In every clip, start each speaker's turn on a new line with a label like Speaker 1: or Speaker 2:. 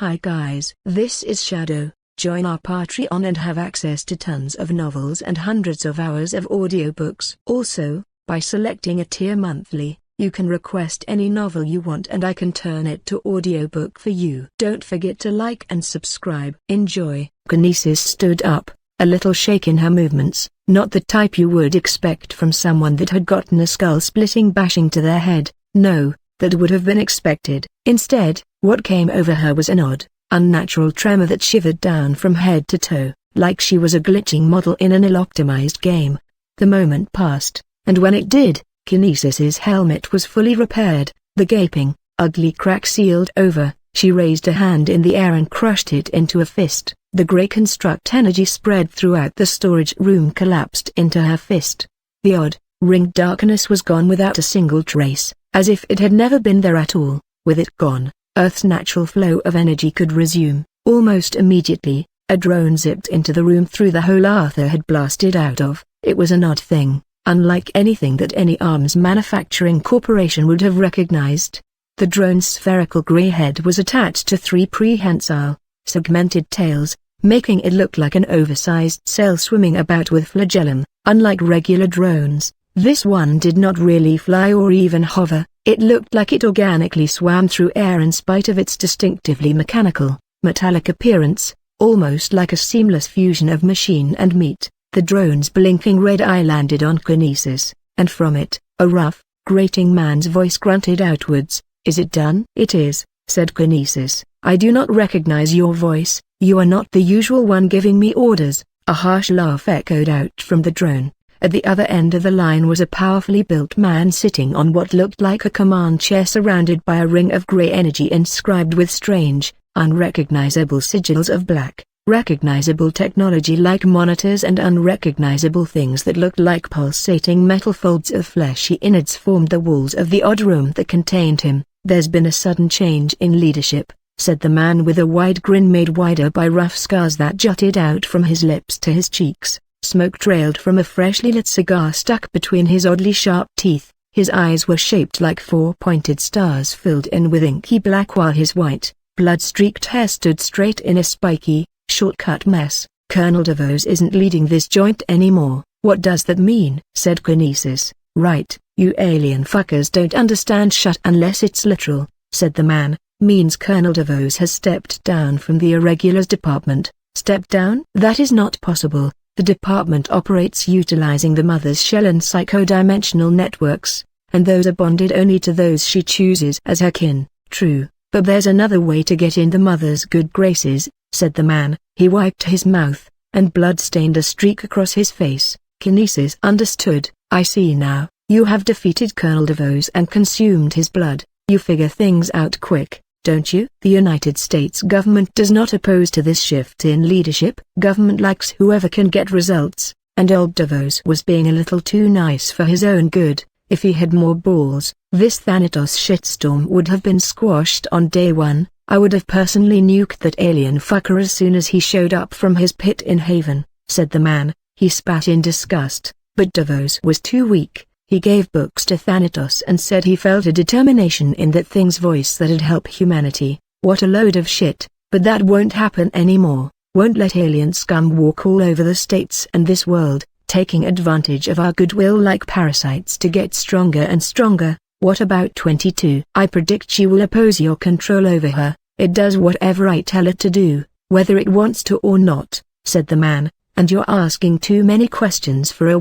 Speaker 1: Hi guys, this is Shadow. Join our Patreon and have access to tons of novels and hundreds of hours of audiobooks. Also, by selecting a tier monthly, you can request any novel you want and I can turn it to audiobook for you. Don't forget to like and subscribe. Enjoy. Kinesis stood up, a little shake in her movements, not the type you would expect from someone that had gotten a skull-splitting bashing to their head. No, that would have been expected. Instead, what came over her was an odd, unnatural tremor that shivered down from head to toe, like she was a glitching model in an ill-optimized game. The moment passed, and when it did, Kinesis's helmet was fully repaired, the gaping, ugly crack sealed over. She raised a hand in the air and crushed it into a fist. The grey construct energy spread throughout the storage room, collapsed into her fist. The odd, ringed darkness was gone without a single trace, as if it had never been there at all. With it gone, Earth's natural flow of energy could resume. Almost immediately, a drone zipped into the room through the hole Arthur had blasted out of. It was an odd thing, unlike anything that any arms manufacturing corporation would have recognized. The drone's spherical grey head was attached to three prehensile, segmented tails, making it look like an oversized sail swimming about with flagellum. Unlike regular drones, this one did not really fly or even hover. It looked like it organically swam through air in spite of its distinctively mechanical, metallic appearance, almost like a seamless fusion of machine and meat. The drone's blinking red eye landed on Kinesis, and from it, a rough, grating man's voice grunted outwards. "Is it done?" "It is," said Kinesis. "I do not recognize your voice. You are not the usual one giving me orders." A harsh laugh echoed out from the drone. At the other end of the line was a powerfully built man sitting on what looked like a command chair surrounded by a ring of grey energy inscribed with strange, unrecognizable sigils of black, recognizable technology like monitors and unrecognizable things that looked like pulsating metal folds of fleshy innards formed the walls of the odd room that contained him. "There's been a sudden change in leadership," said the man with a wide grin made wider by rough scars that jutted out from his lips to his cheeks. Smoke trailed from a freshly lit cigar stuck between his oddly sharp teeth. His eyes were shaped like four pointed stars filled in with inky black while his white, blood-streaked hair stood straight in a spiky, short-cut mess. "Colonel DeVos isn't leading this joint anymore." "What does that mean?" said Kinesis. "Right, you alien fuckers don't understand shut unless it's literal," said the man. "Means Colonel DeVos has stepped down from the Irregulars Department." "Stepped down?" "That is not possible. The department operates utilizing the mother's shell and psychodimensional networks, and those are bonded only to those she chooses as her kin." "True, but there's another way to get in the mother's good graces," said the man. He wiped his mouth, and blood stained a streak across his face. Kinesis understood. "I see now. You have defeated Colonel DeVos and consumed his blood. You figure things out quick, don't you?" "The United States government does not oppose to this shift in leadership. Government likes whoever can get results, and old DeVos was being a little too nice for his own good. If he had more balls, this Thanatos shitstorm would have been squashed on day one. I would have personally nuked that alien fucker as soon as he showed up from his pit in Haven," said the man. He spat in disgust, but DeVos was too weak. He gave books to Thanatos and said he felt a determination in that thing's voice that'd help humanity. What a load of shit, but that won't happen anymore. Won't let alien scum walk all over the states and this world, taking advantage of our goodwill like parasites to get stronger and stronger. What about 22? "I predict she will oppose your control over her. It does whatever I tell it to do, whether it wants to or not," said the man. "And you're asking too many questions for a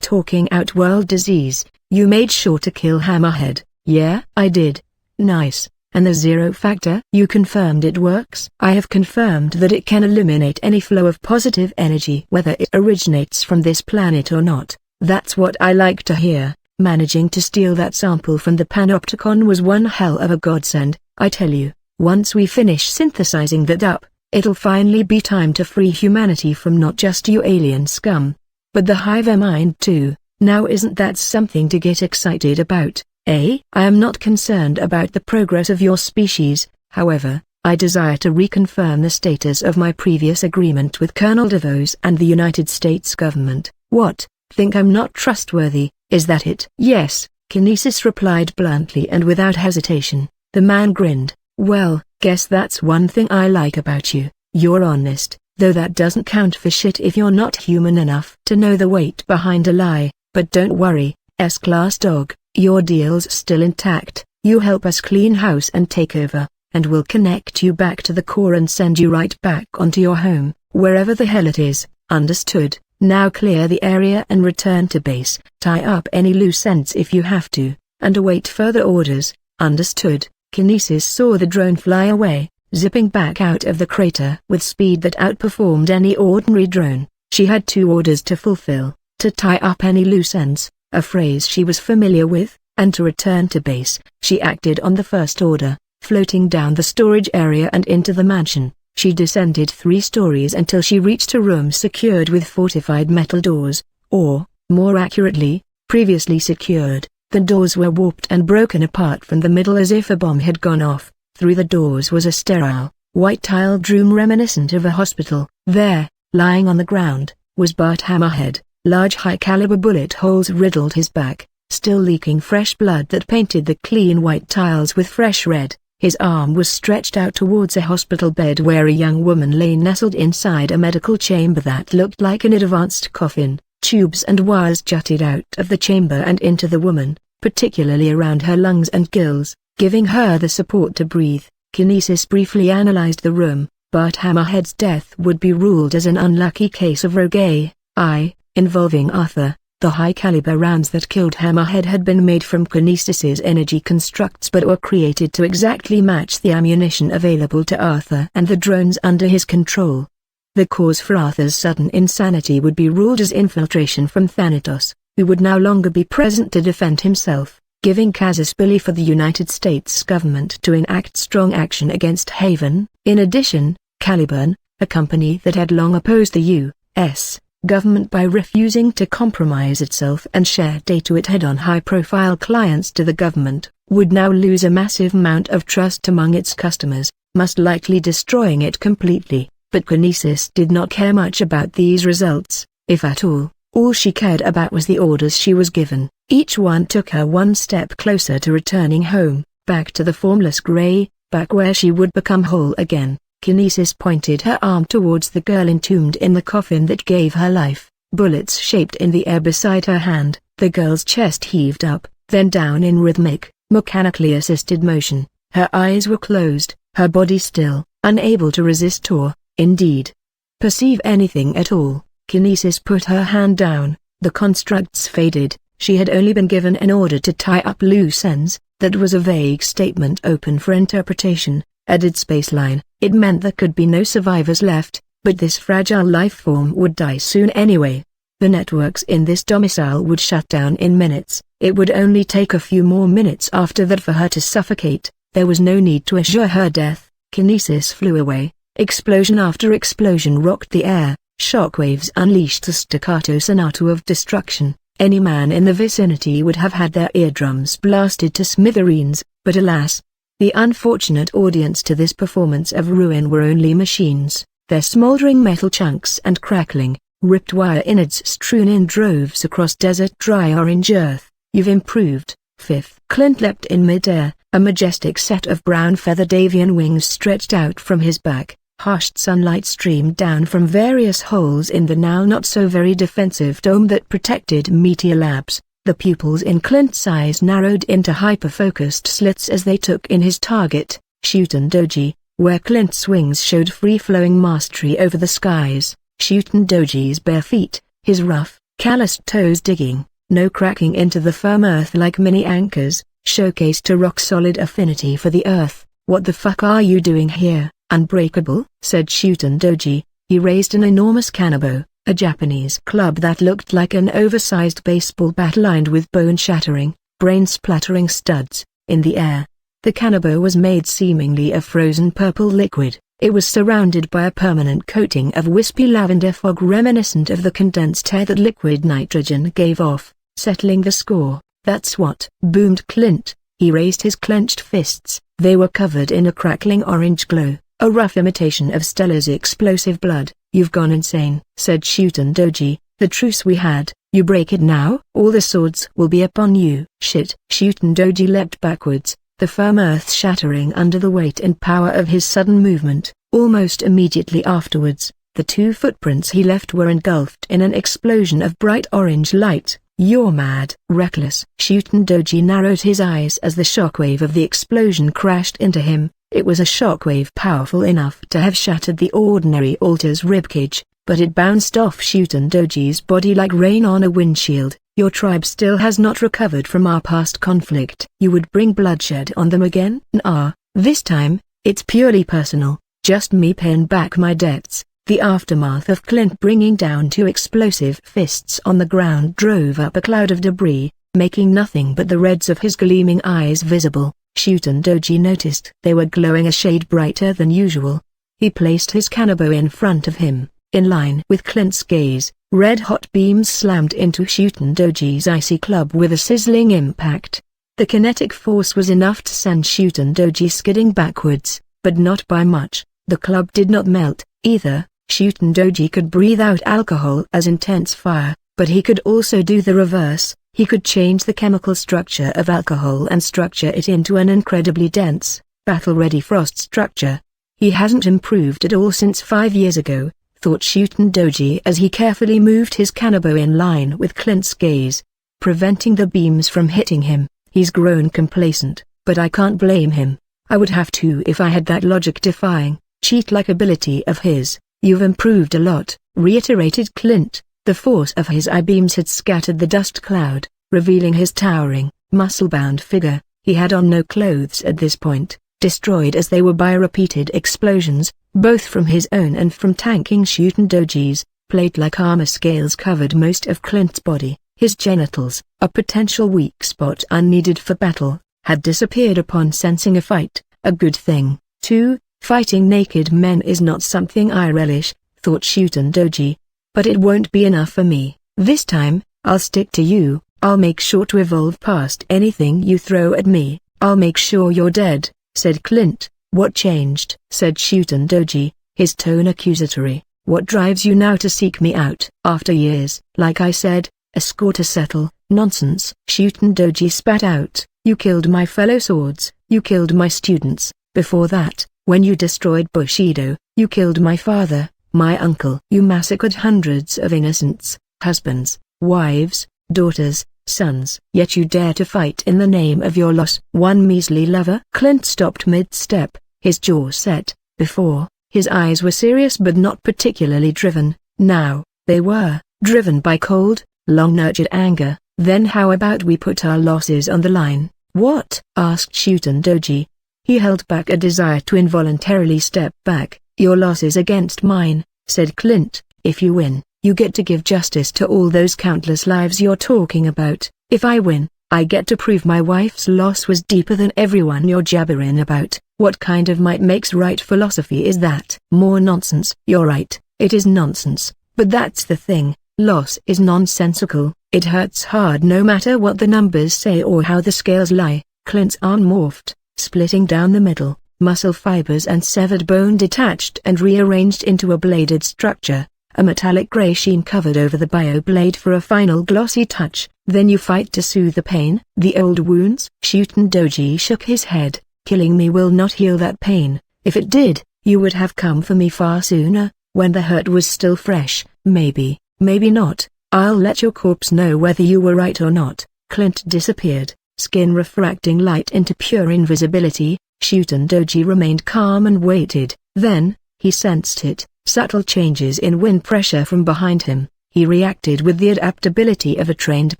Speaker 1: talking out world disease. You made sure to kill Hammerhead." "Yeah, I did." "Nice. And the zero factor?" "You confirmed it works?" "I have confirmed that it can eliminate any flow of positive energy whether it originates from this planet or not." "That's what I like to hear. Managing to steal that sample from the Panopticon was one hell of a godsend. I tell you, once we finish synthesizing that up, it'll finally be time to free humanity from not just you alien scum, but the Hive mind too. Now isn't that something to get excited about, eh?" "I am not concerned about the progress of your species, however. I desire to reconfirm the status of my previous agreement with Colonel DeVos and the United States government." "What, think I'm not trustworthy, is that it?" "Yes," Kinesis replied bluntly and without hesitation. The man grinned. Well, guess that's one thing I like about you, you're honest, though that doesn't count for shit if you're not human enough to know the weight behind a lie. But don't worry, S-Class dog, your deal's still intact. You help us clean house and take over, and we'll connect you back to the core and send you right back onto your home, wherever the hell it is. Understood? Now clear the area and return to base. Tie up any loose ends if you have to, and await further orders. Understood? Kinesis saw the drone fly away, zipping back out of the crater with speed that outperformed any ordinary drone. She had 2 orders to fulfill: to tie up any loose ends, a phrase she was familiar with, and to return to base. She acted on the first order, floating down the storage area and into the mansion. She descended 3 stories until she reached a room secured with fortified metal doors, or, more accurately, previously secured. The doors were warped and broken apart from the middle as if a bomb had gone off. Through the doors was a sterile, white-tiled room reminiscent of a hospital. There, lying on the ground, was Bart Hammerhead. Large high-caliber bullet holes riddled his back, still leaking fresh blood that painted the clean white tiles with fresh red. His arm was stretched out towards a hospital bed where a young woman lay nestled inside a medical chamber that looked like an advanced coffin. Tubes and wires jutted out of the chamber and into the woman, particularly around her lungs and gills, giving her the support to breathe. Kinesis briefly analyzed the room. Bart Hammerhead's death would be ruled as an unlucky case of rogue AI, involving Arthur. The high-caliber rounds that killed Hammerhead had been made from Kinesis's energy constructs but were created to exactly match the ammunition available to Arthur and the drones under his control. The cause for Arthur's sudden insanity would be ruled as infiltration from Thanatos, who would no longer be present to defend himself, giving casus belli for the United States government to enact strong action against Haven. In addition, Caliburn, a company that had long opposed the U.S. government by refusing to compromise itself and share data it had on high-profile clients to the government, would now lose a massive amount of trust among its customers, most likely destroying it completely. But Kinesis did not care much about these results, if at all. All she cared about was the orders she was given. Each one took her one step closer to returning home, back to the formless gray, back where she would become whole again. Kinesis pointed her arm towards the girl entombed in the coffin that gave her life. Bullets shaped in the air beside her hand. The girl's chest heaved up, then down in rhythmic, mechanically assisted motion. Her eyes were closed, her body still, unable to resist or, indeed, perceive anything at all. Kinesis put her hand down. The constructs faded. She had only been given an order to tie up loose ends. That was a vague statement open for interpretation. A dead spaceline. It meant there could be no survivors left, but this fragile life form would die soon anyway. The networks in this domicile would shut down in minutes. It would only take a few more minutes after that for her to suffocate. There was no need to assure her death. Kinesis flew away. Explosion after explosion rocked the air. Shockwaves unleashed a staccato sonata of destruction. Any man in the vicinity would have had their eardrums blasted to smithereens, but alas, the unfortunate audience to this performance of ruin were only machines. Their smoldering metal chunks and crackling, ripped wire innards strewn in droves across desert dry orange earth. You've improved, Fifth. Clint leapt in midair. A majestic set of brown feathered avian wings stretched out from his back. Harsh sunlight streamed down from various holes in the now not so very defensive dome that protected Meteor Labs. The pupils in Clint's eyes narrowed into hyper-focused slits as they took in his target, Shuten Doji, where Clint's wings showed free-flowing mastery over the skies. Shuten Doji's bare feet, his rough, calloused toes digging, no cracking into the firm earth like mini anchors, showcased a rock-solid affinity for the earth. "What the fuck are you doing here, Unbreakable?" said Shuten Doji. He raised an enormous kanabo, a Japanese club that looked like an oversized baseball bat lined with bone-shattering, brain-splattering studs, in the air. The kanabo was made seemingly of frozen purple liquid. It was surrounded by a permanent coating of wispy lavender fog reminiscent of the condensed air that liquid nitrogen gave off, settling the score. "That's what," boomed Clint. He raised his clenched fists. They were covered in a crackling orange glow, a rough imitation of Stella's explosive blood. "You've gone insane," said Shuten Doji. "The truce we had, you break it now? All the swords will be upon you." "Shit!" Shuten Doji leapt backwards. the firm earth shattering under the weight and power of his sudden movement. Almost immediately afterwards, the 2 footprints he left were engulfed in an explosion of bright orange light. "You're mad." Reckless. Shutendoji narrowed his eyes as the shockwave of the explosion crashed into him. It was a shockwave powerful enough to have shattered the ordinary altar's ribcage, but it bounced off Shutendoji's body like rain on a windshield. "Your tribe still has not recovered from our past conflict. You would bring bloodshed on them again?" "Nah, this time, it's purely personal, just me paying back my debts." The aftermath of Clint bringing down 2 explosive fists on the ground drove up a cloud of debris, making nothing but the reds of his gleaming eyes visible. Shutendoji noticed they were glowing a shade brighter than usual. He placed his kanabo in front of him, in line with Clint's gaze. Red-hot beams slammed into Shutendoji's icy club with a sizzling impact. The kinetic force was enough to send Shutendoji skidding backwards, but not by much. The club did not melt, either. Shutendoji could breathe out alcohol as intense fire, but he could also do the reverse. He could change the chemical structure of alcohol and structure it into an incredibly dense, battle-ready frost structure. He hasn't improved at all since 5 years ago, thought Shutendoji as he carefully moved his kanabo in line with Clint's gaze, preventing the beams from hitting him. He's grown complacent, but I can't blame him. I would have to if I had that logic-defying, cheat-like ability of his. "You've improved a lot," reiterated Clint. The force of his eye-beams had scattered the dust cloud, revealing his towering, muscle-bound figure. He had on no clothes at this point, destroyed as they were by repeated explosions, both from his own and from tanking Shutendoji's. Plate-like armor scales covered most of Clint's body. His genitals, a potential weak spot unneeded for battle, had disappeared upon sensing a fight. A good thing, too. Fighting naked men is not something I relish, thought Shutendoji. But it won't be enough for me. This time, I'll stick to you. I'll make sure to evolve past anything you throw at me. I'll make sure you're dead, said Clint. What changed? Said Shutendoji, his tone accusatory. What drives you now to seek me out? After years, like I said, a score to settle. Nonsense. Shutendoji spat out. You killed my fellow swords. You killed my students. Before that, when you destroyed Bushido, you killed my father, my uncle. You massacred hundreds of innocents, husbands, wives, daughters, sons. Yet you dare to fight in the name of your loss. One measly lover? Clint stopped mid-step, his jaw set. Before, his eyes were serious but not particularly driven. Now, they were, driven by cold, long-nurtured anger. Then how about we put our losses on the line? What? Asked Shutendoji. He held back a desire to involuntarily step back. Your losses against mine, said Clint. If you win, you get to give justice to all those countless lives you're talking about. If I win, I get to prove my wife's loss was deeper than everyone you're jabbering about. What kind of might makes right philosophy is that? More nonsense. You're right, it is nonsense, but that's the thing. Loss is nonsensical. It hurts hard no matter what the numbers say or how the scales lie. Clint's arm morphed, splitting down the middle. Muscle fibers and severed bone detached and rearranged into a bladed structure. A metallic gray sheen covered over the bioblade for a final glossy touch. Then you fight to soothe the pain? The old wounds? Shutendoji shook his head. Killing me will not heal that pain. If it did, you would have come for me far sooner, when the hurt was still fresh. Maybe, maybe not. I'll let your corpse know whether you were right or not. Clint disappeared, skin refracting light into pure invisibility. Shutendoji remained calm and waited. Then, he sensed it, subtle changes in wind pressure from behind him. He reacted with the adaptability of a trained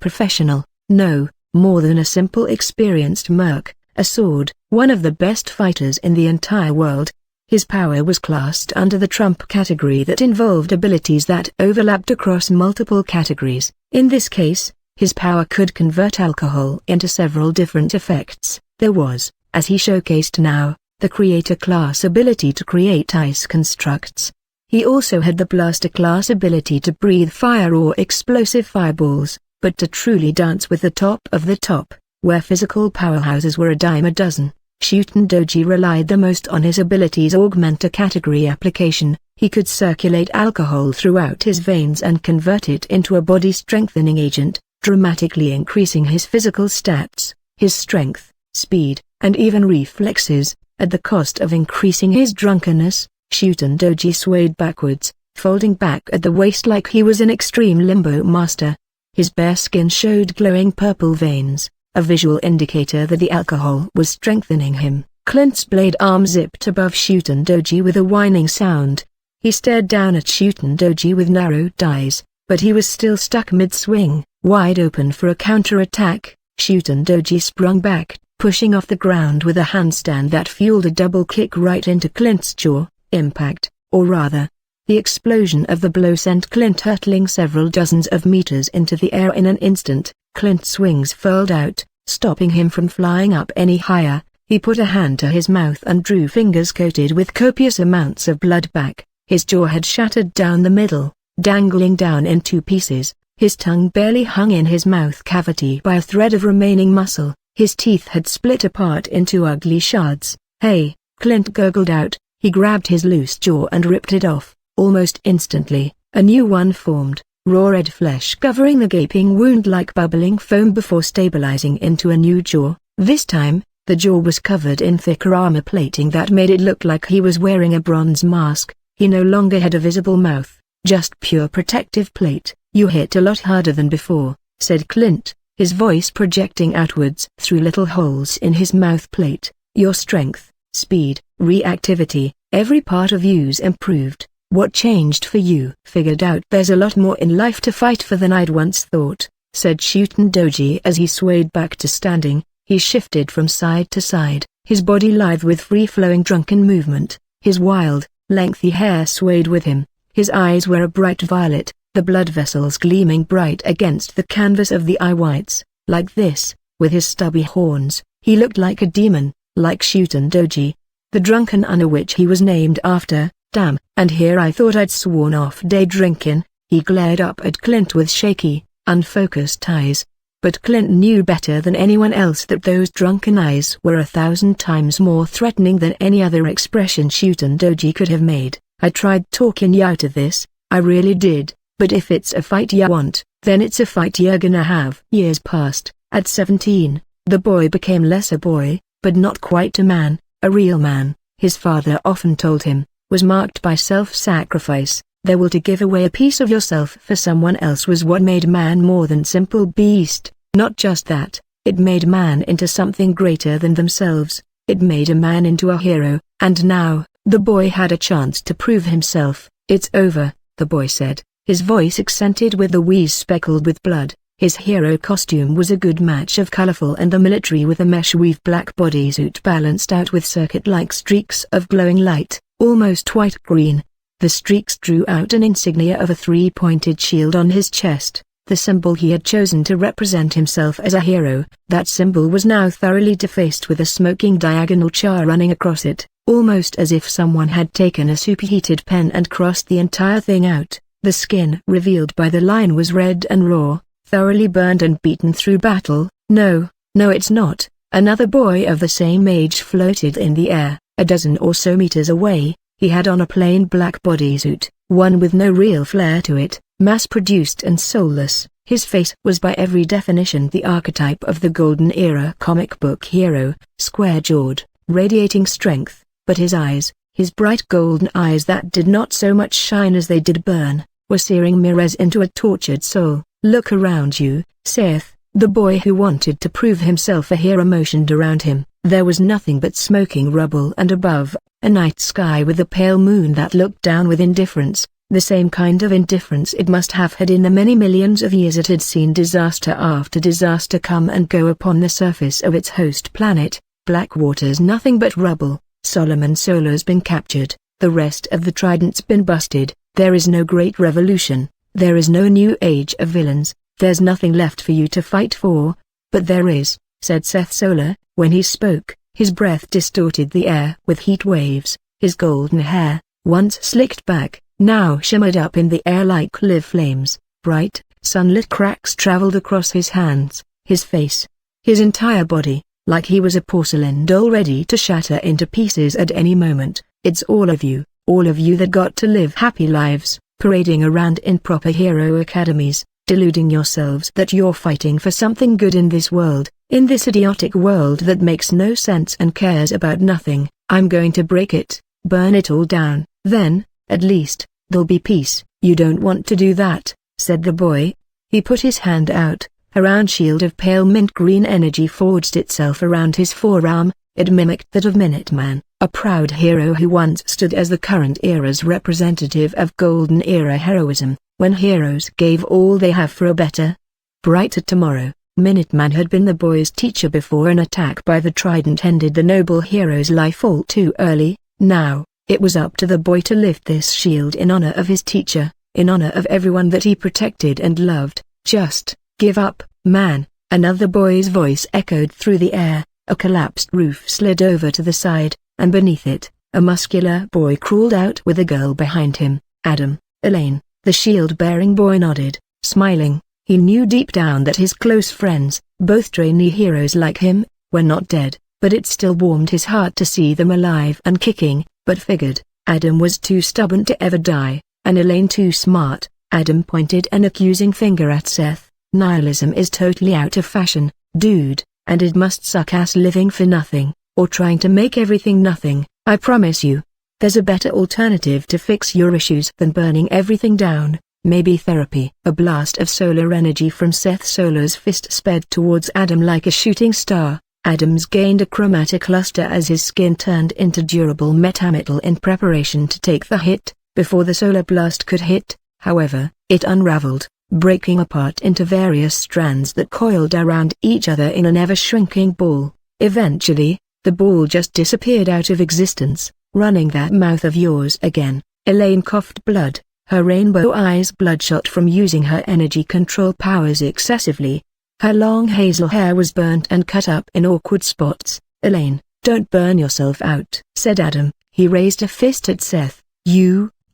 Speaker 1: professional. No, more than a simple experienced merc, a sword, one of the best fighters in the entire world. His power was classed under the trump category that involved abilities that overlapped across multiple categories. In this case, his power could convert alcohol into several different effects. There was, as he showcased now, the creator class ability to create ice constructs. He also had the blaster class ability to breathe fire or explosive fireballs, but to truly dance with the top of the top, where physical powerhouses were a dime a dozen. Shutendoji relied the most on his ability's augmenter category application. He could circulate alcohol throughout his veins and convert it into a body-strengthening agent, dramatically increasing his physical stats. His strength, speed, and even reflexes. At the cost of increasing his drunkenness, Shutendoji swayed backwards, folding back at the waist like he was an extreme limbo master. His bare skin showed glowing purple veins, a visual indicator that the alcohol was strengthening him. Clint's blade arm zipped above Shutendoji with a whining sound. He stared down at Shutendoji with narrowed eyes, but he was still stuck mid-swing, wide open for a counter-attack. Shutendoji sprung back, pushing off the ground with a handstand that fueled a double kick right into Clint's jaw. Impact, or rather, the explosion of the blow sent Clint hurtling several dozens of meters into the air in an instant. Clint's wings furled out, stopping him from flying up any higher. He put a hand to his mouth and drew fingers coated with copious amounts of blood back. His jaw had shattered down the middle, dangling down in two pieces. His tongue barely hung in his mouth cavity by a thread of remaining muscle. His teeth had split apart into ugly shards. "Hey!" Clint gurgled out. He grabbed his loose jaw and ripped it off. Almost instantly, a new one formed, raw red flesh covering the gaping wound like bubbling foam before stabilizing into a new jaw. This time, the jaw was covered in thicker armor plating that made it look like he was wearing a bronze mask. He no longer had a visible mouth, just pure protective plate. "You hit a lot harder than before," said Clint, his voice projecting outwards through little holes in his mouth plate. "Your strength, speed, reactivity, every part of you's improved. What changed for you?" "Figured out there's a lot more in life to fight for than I'd once thought," said Shutendoji as he swayed back to standing. He shifted from side to side, his body lithe with free-flowing drunken movement. His wild, lengthy hair swayed with him. His eyes were a bright violet, the blood vessels gleaming bright against the canvas of the eye whites. Like this, with his stubby horns, he looked like a demon, like Shutendoji, the drunken under which he was named after. "Damn, and here I thought I'd sworn off day drinkin'." He glared up at Clint with shaky, unfocused eyes. But Clint knew better than anyone else that those drunken eyes were 1,000 times more threatening than any other expression Shutendoji could have made. "I tried talking you out of this, I really did, but if it's a fight you want, then it's a fight you're gonna have." Years passed. At 17, the boy became less a boy, but not quite a man, a real man, his father often told him, was marked by self-sacrifice. Their will to give away a piece of yourself for someone else was what made man more than simple beast. Not just that, it made man into something greater than themselves. It made a man into a hero, and now, the boy had a chance to prove himself. "It's over," the boy said, his voice accented with the wheeze speckled with blood. His hero costume was a good match of colorful and the military with a mesh-weave black bodysuit balanced out with circuit-like streaks of glowing light, almost white-green. The streaks drew out an insignia of a three-pointed shield on his chest, the symbol he had chosen to represent himself as a hero. That symbol was now thoroughly defaced with a smoking diagonal char running across it, almost as if someone had taken a superheated pen and crossed the entire thing out. The skin revealed by the line was red and raw, thoroughly burned and beaten through battle. "No, no it's not." Another boy of the same age floated in the air, a dozen or so meters away. He had on a plain black bodysuit, one with no real flair to it, mass-produced and soulless. His face was by every definition the archetype of the golden era comic book hero, square-jawed, radiating strength, but his eyes, his bright golden eyes that did not so much shine as they did burn, were searing mirrors into a tortured soul. "Look around you, Seth." The boy who wanted to prove himself a hero motioned around him. There was nothing but smoking rubble and above, a night sky with a pale moon that looked down with indifference, the same kind of indifference it must have had in the many millions of years it had seen disaster after disaster come and go upon the surface of its host planet. Blackwater's nothing but rubble. Solomon Solar's been captured, the rest of the Trident's been busted. There is no great revolution, there is no new age of villains, there's nothing left for you to fight for. "But there is," said Seth Solar. When he spoke, his breath distorted the air with heat waves. His golden hair, once slicked back, now shimmered up in the air like live flames. Bright, sunlit cracks traveled across his hands, his face, his entire body, like he was a porcelain doll ready to shatter into pieces at any moment. "It's all of you that got to live happy lives, parading around in proper hero academies, deluding yourselves that you're fighting for something good in this world. In this idiotic world that makes no sense and cares about nothing, I'm going to break it, burn it all down. Then, at least, there'll be peace." "You don't want to do that," said the boy. He put his hand out. A round shield of pale mint green energy forged itself around his forearm. It mimicked that of Minuteman, a proud hero who once stood as the current era's representative of golden era heroism, when heroes gave all they have for a better, brighter tomorrow. Minuteman had been the boy's teacher before an attack by the trident ended the noble hero's life all too early. Now, it was up to the boy to lift this shield in honor of his teacher, in honor of everyone that he protected and loved. "Just give up, man," another boy's voice echoed through the air. A collapsed roof slid over to the side, and beneath it, a muscular boy crawled out with a girl behind him. "Adam, Elaine." The shield-bearing boy nodded, smiling. He knew deep down that his close friends, both trainee heroes like him, were not dead, but it still warmed his heart to see them alive and kicking, but figured, Adam was too stubborn to ever die, and Elaine too smart. Adam pointed an accusing finger at Seth. "Nihilism is totally out of fashion, dude. And it must suck ass living for nothing, or trying to make everything nothing. I promise you. There's a better alternative to fix your issues than burning everything down, maybe therapy." A blast of solar energy from Seth Solar's fist sped towards Adam like a shooting star. Adam's gained a chromatic luster as his skin turned into durable metametal in preparation to take the hit. Before the solar blast could hit, however, it unraveled, breaking apart into various strands that coiled around each other in an ever-shrinking ball. Eventually, the ball just disappeared out of existence. "Running that mouth of yours again." Elaine coughed blood, her rainbow eyes bloodshot from using her energy control powers excessively. Her long hazel hair was burnt and cut up in awkward spots. "Elaine, don't burn yourself out," said Adam. He raised a fist at Seth.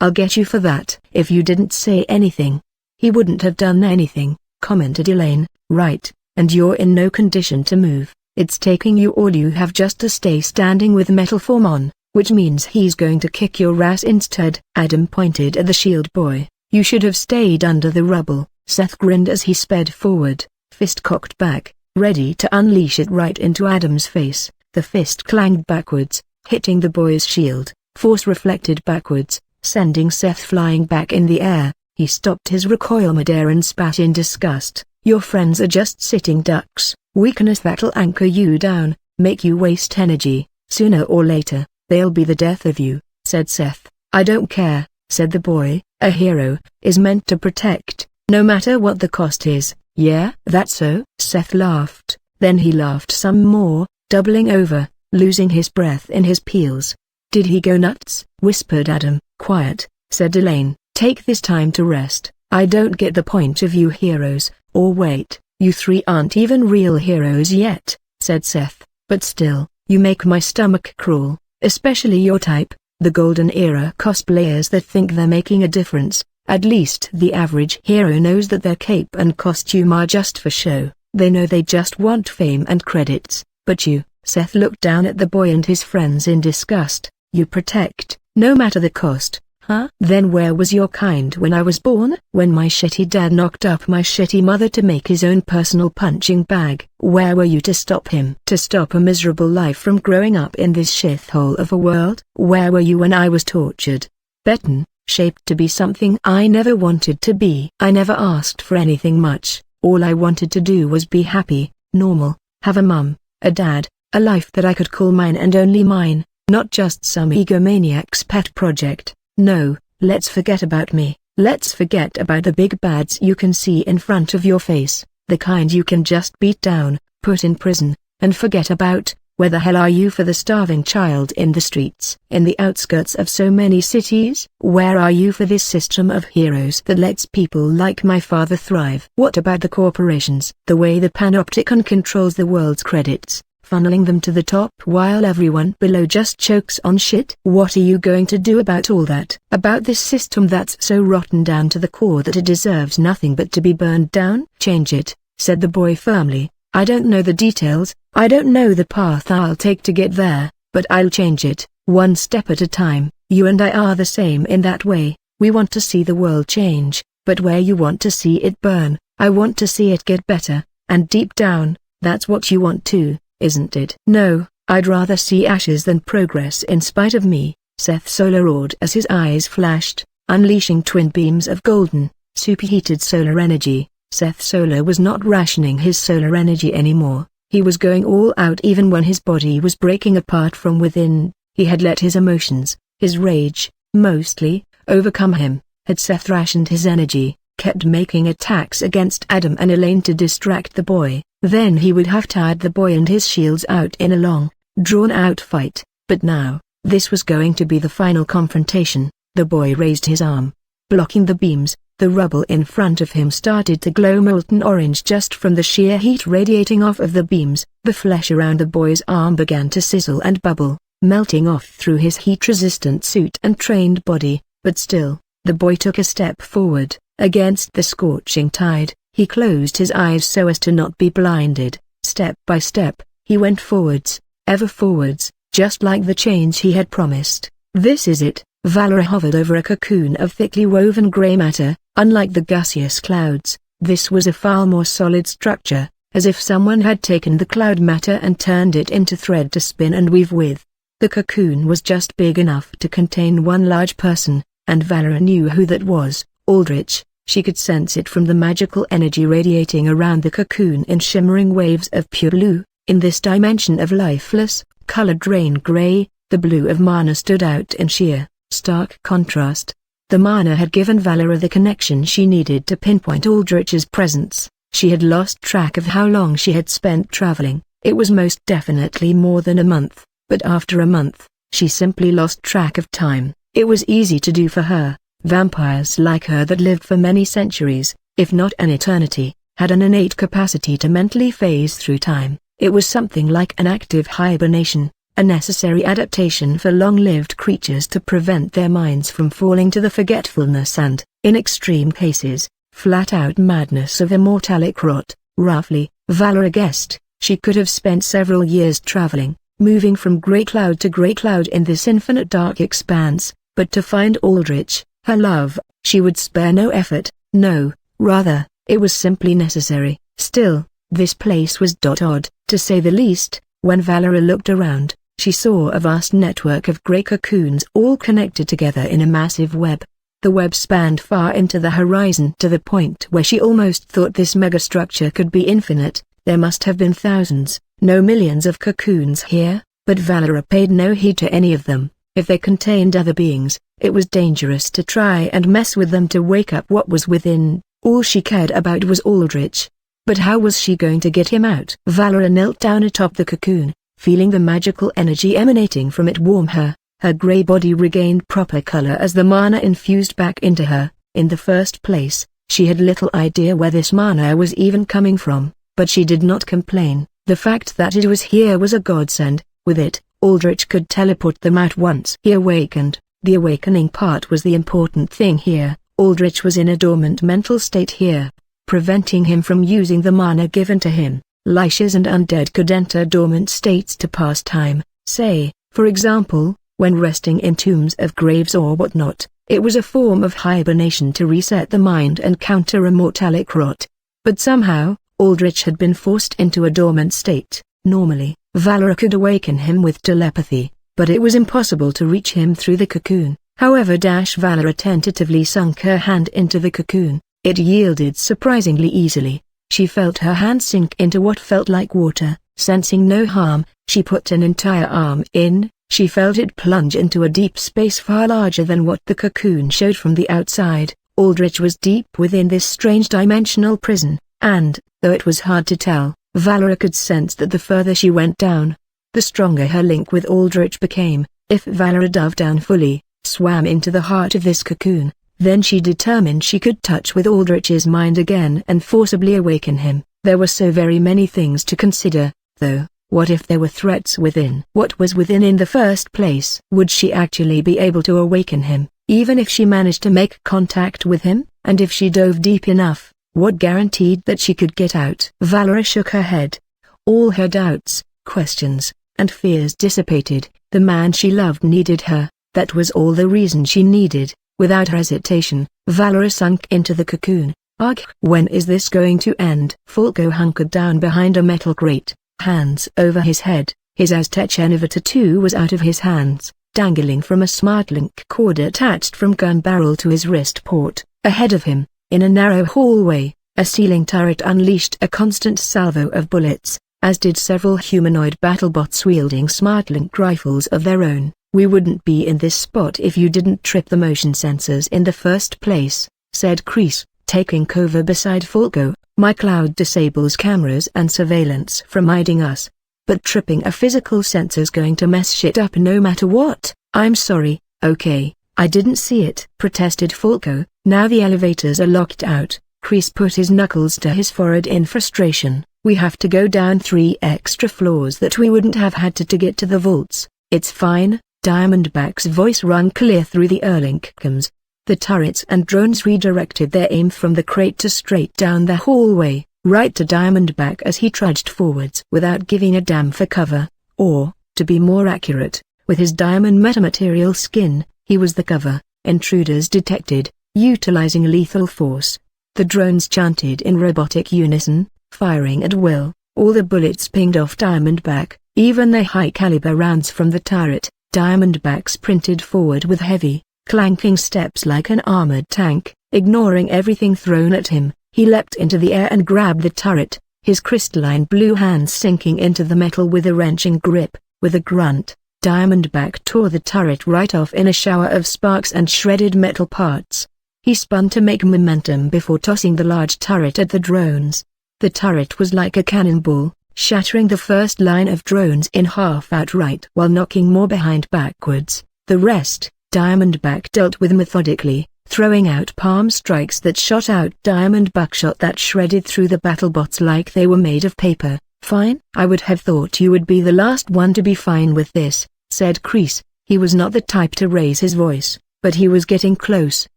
Speaker 1: I'll get you for that." "If you didn't say anything, he wouldn't have done anything," commented Elaine. "Right, and you're in no condition to move. It's taking you all you have just to stay standing with metal form on, which means he's going to kick your ass instead." Adam pointed at the shield boy. "You should have stayed under the rubble." Seth grinned as he sped forward, fist cocked back, ready to unleash it right into Adam's face. The fist clanged backwards, hitting the boy's shield. Force reflected backwards, sending Seth flying back in the air. He stopped his recoil midair and spat in disgust. "Your friends are just sitting ducks. Weakness that'll anchor you down, make you waste energy. Sooner or later, they'll be the death of you," said Seth. "I don't care," said the boy. "A hero is meant to protect, no matter what the cost is." "Yeah, that's so?" Seth laughed. Then he laughed some more, doubling over, losing his breath in his peals. "Did he go nuts?" whispered Adam. "Quiet," said Elaine. "Take this time to rest. I don't get the point of you heroes." "Or wait, you three aren't even real heroes yet," said Seth. "But still, you make my stomach crawl, especially your type, the golden era cosplayers that think they're making a difference. At least the average hero knows that their cape and costume are just for show. They know they just want fame and credits. But you," Seth looked down at the boy and his friends in disgust, "you protect, no matter the cost. Huh? Then where was your kind when I was born? When my shitty dad knocked up my shitty mother to make his own personal punching bag? Where were you to stop him? To stop a miserable life from growing up in this shithole of a world? Where were you when I was tortured, beaten, shaped to be something I never wanted to be? I never asked for anything much. All I wanted to do was be happy, normal, have a mum, a dad, a life that I could call mine and only mine, not just some egomaniac's pet project. No, let's forget about me. Let's forget about the big bads you can see in front of your face, the kind you can just beat down, put in prison, and forget about. Where the hell are you for the starving child in the streets, in the outskirts of so many cities? Where are you for this system of heroes that lets people like my father thrive? What about the corporations? The way the panopticon controls the world's credits, funneling them to the top while everyone below just chokes on shit? What are you going to do about all that? About this system that's so rotten down to the core that it deserves nothing but to be burned down? Change it, said the boy firmly. I don't know the details, I don't know the path I'll take to get there, but I'll change it, one step at a time. You and I are the same in that way. We want to see the world change, but where you want to see it burn, I want to see it get better, and deep down, That's what you want too, isn't it? No, I'd rather see ashes than progress in spite of me, Seth Solar roared as his eyes flashed, unleashing twin beams of golden, superheated solar energy. Seth Solar was not rationing his solar energy anymore. He was going all out even when his body was breaking apart from within. He had let his emotions, his rage, mostly, overcome him. Had Seth rationed his energy, kept making attacks against Adam and Elaine to distract the boy, then he would have tired the boy and his shields out in a long, drawn-out fight. But now, this was going to be the final confrontation. The boy raised his arm, blocking the beams. The rubble in front of him started to glow molten orange just from the sheer heat radiating off of the beams. The flesh around the boy's arm began to sizzle and bubble, melting off through his heat-resistant suit and trained body. But still, the boy took a step forward, against the scorching tide. He closed his eyes so as to not be blinded. Step by step, he went forwards, ever forwards, just like the change he had promised. This is it. Valor hovered over a cocoon of thickly woven gray matter. Unlike the gaseous clouds, this was a far more solid structure, as if someone had taken the cloud matter and turned it into thread to spin and weave with. The cocoon was just big enough to contain one large person, and Valor knew who that was, Aldrich. She could sense it from the magical energy radiating around the cocoon in shimmering waves of pure blue. In this dimension of lifeless, colored rain gray, the blue of mana stood out in sheer, stark contrast. The mana had given Valor the connection she needed to pinpoint Aldrich's presence. She had lost track of how long she had spent traveling. It was most definitely more than a month, but after a month, she simply lost track of time. It was easy to do for her. Vampires like her that lived for many centuries, if not an eternity, had an innate capacity to mentally phase through time. It was something like an active hibernation, a necessary adaptation for long-lived creatures to prevent their minds from falling to the forgetfulness and, in extreme cases, flat-out madness of immortalic rot. Roughly, Valor guessed, she could have spent several years traveling, moving from gray cloud to gray cloud in this infinite dark expanse, but to find Aldrich, her love, she would spare no effort. No, rather, it was simply necessary. Still, this place was odd, to say the least. When Valor looked around, she saw a vast network of grey cocoons all connected together in a massive web. The web spanned far into the horizon to the point where she almost thought this megastructure could be infinite. There must have been thousands, no millions of cocoons here, but Valor paid no heed to any of them. If they contained other beings, it was dangerous to try and mess with them to wake up what was within. All she cared about was Aldrich. But how was she going to get him out? Valor knelt down atop the cocoon, feeling the magical energy emanating from it warm her. Her grey body regained proper color as the mana infused back into her. In the first place, she had little idea where this mana was even coming from, but she did not complain. The fact that it was here was a godsend. With it, Aldrich could teleport them out once he awakened. The awakening part was the important thing here. Aldrich was in a dormant mental state here, preventing him from using the mana given to him. Liches and undead could enter dormant states to pass time, say, for example, when resting in tombs of graves or whatnot. It was a form of hibernation to reset the mind and counter immortalic rot. But somehow, Aldrich had been forced into a dormant state. Normally, Valor could awaken him with telepathy, but it was impossible to reach him through the cocoon. However, Valor tentatively sunk her hand into the cocoon. It yielded surprisingly easily. She felt her hand sink into what felt like water. Sensing no harm, she put an entire arm in. She felt it plunge into a deep space far larger than what the cocoon showed from the outside. Aldrich was deep within this strange dimensional prison, and, though it was hard to tell, Valor could sense that the further she went down, the stronger her link with Aldrich became. If Valor dove down fully, swam into the heart of this cocoon, then she determined she could touch with Aldrich's mind again and forcibly awaken him. There were so very many things to consider, though. What if there were threats within? What was within in the first place? Would she actually be able to awaken him, even if she managed to make contact with him? And if she dove deep enough, what guaranteed that she could get out? Valor shook her head. All her doubts, questions, and fears dissipated. The man she loved needed her. That was all the reason she needed. Without hesitation, Valor sunk into the cocoon. Ugh, when is this going to end? Falco hunkered down behind a metal grate, hands over his head. His Aztec inhibitor too was out of his hands, dangling from a SmartLink cord attached from gun barrel to his wrist port. Ahead of him, in a narrow hallway, a ceiling turret unleashed a constant salvo of bullets, as did several humanoid battlebots wielding SmartLink rifles of their own. "We wouldn't be in this spot if you didn't trip the motion sensors in the first place," said Kreese, taking cover beside Falco. "My cloud disables cameras and surveillance from hiding us. But tripping a physical sensor's going to mess shit up no matter what." "I'm sorry, okay, I didn't see it," protested Falco. "Now the elevators are locked out." Kreese put his knuckles to his forehead in frustration. "We have to go down 3 extra floors that we wouldn't have had to get to the vaults." "It's fine," Diamondback's voice rang clear through the Erlink comms. The turrets and drones redirected their aim from the crate to straight down the hallway, right to Diamondback as he trudged forwards without giving a damn for cover, or, to be more accurate, with his diamond metamaterial skin, he was the cover. Intruders detected, utilizing lethal force. The drones chanted in robotic unison, firing at will. All the bullets pinged off Diamondback, even the high-caliber rounds from the turret. Diamondback sprinted forward with heavy, clanking steps like an armored tank, ignoring everything thrown at him. He leapt into the air and grabbed the turret, his crystalline blue hands sinking into the metal with a wrenching grip. With a grunt, Diamondback tore the turret right off in a shower of sparks and shredded metal parts. He spun to make momentum before tossing the large turret at the drones. The turret was like a cannonball, shattering the first line of drones in half outright while knocking more behind backwards. The rest, Diamondback dealt with methodically, throwing out palm strikes that shot out diamond buckshot that shredded through the battlebots like they were made of paper. "Fine? I would have thought you would be the last one to be fine with this," said Kreese. He was not the type to raise his voice, but he was getting close.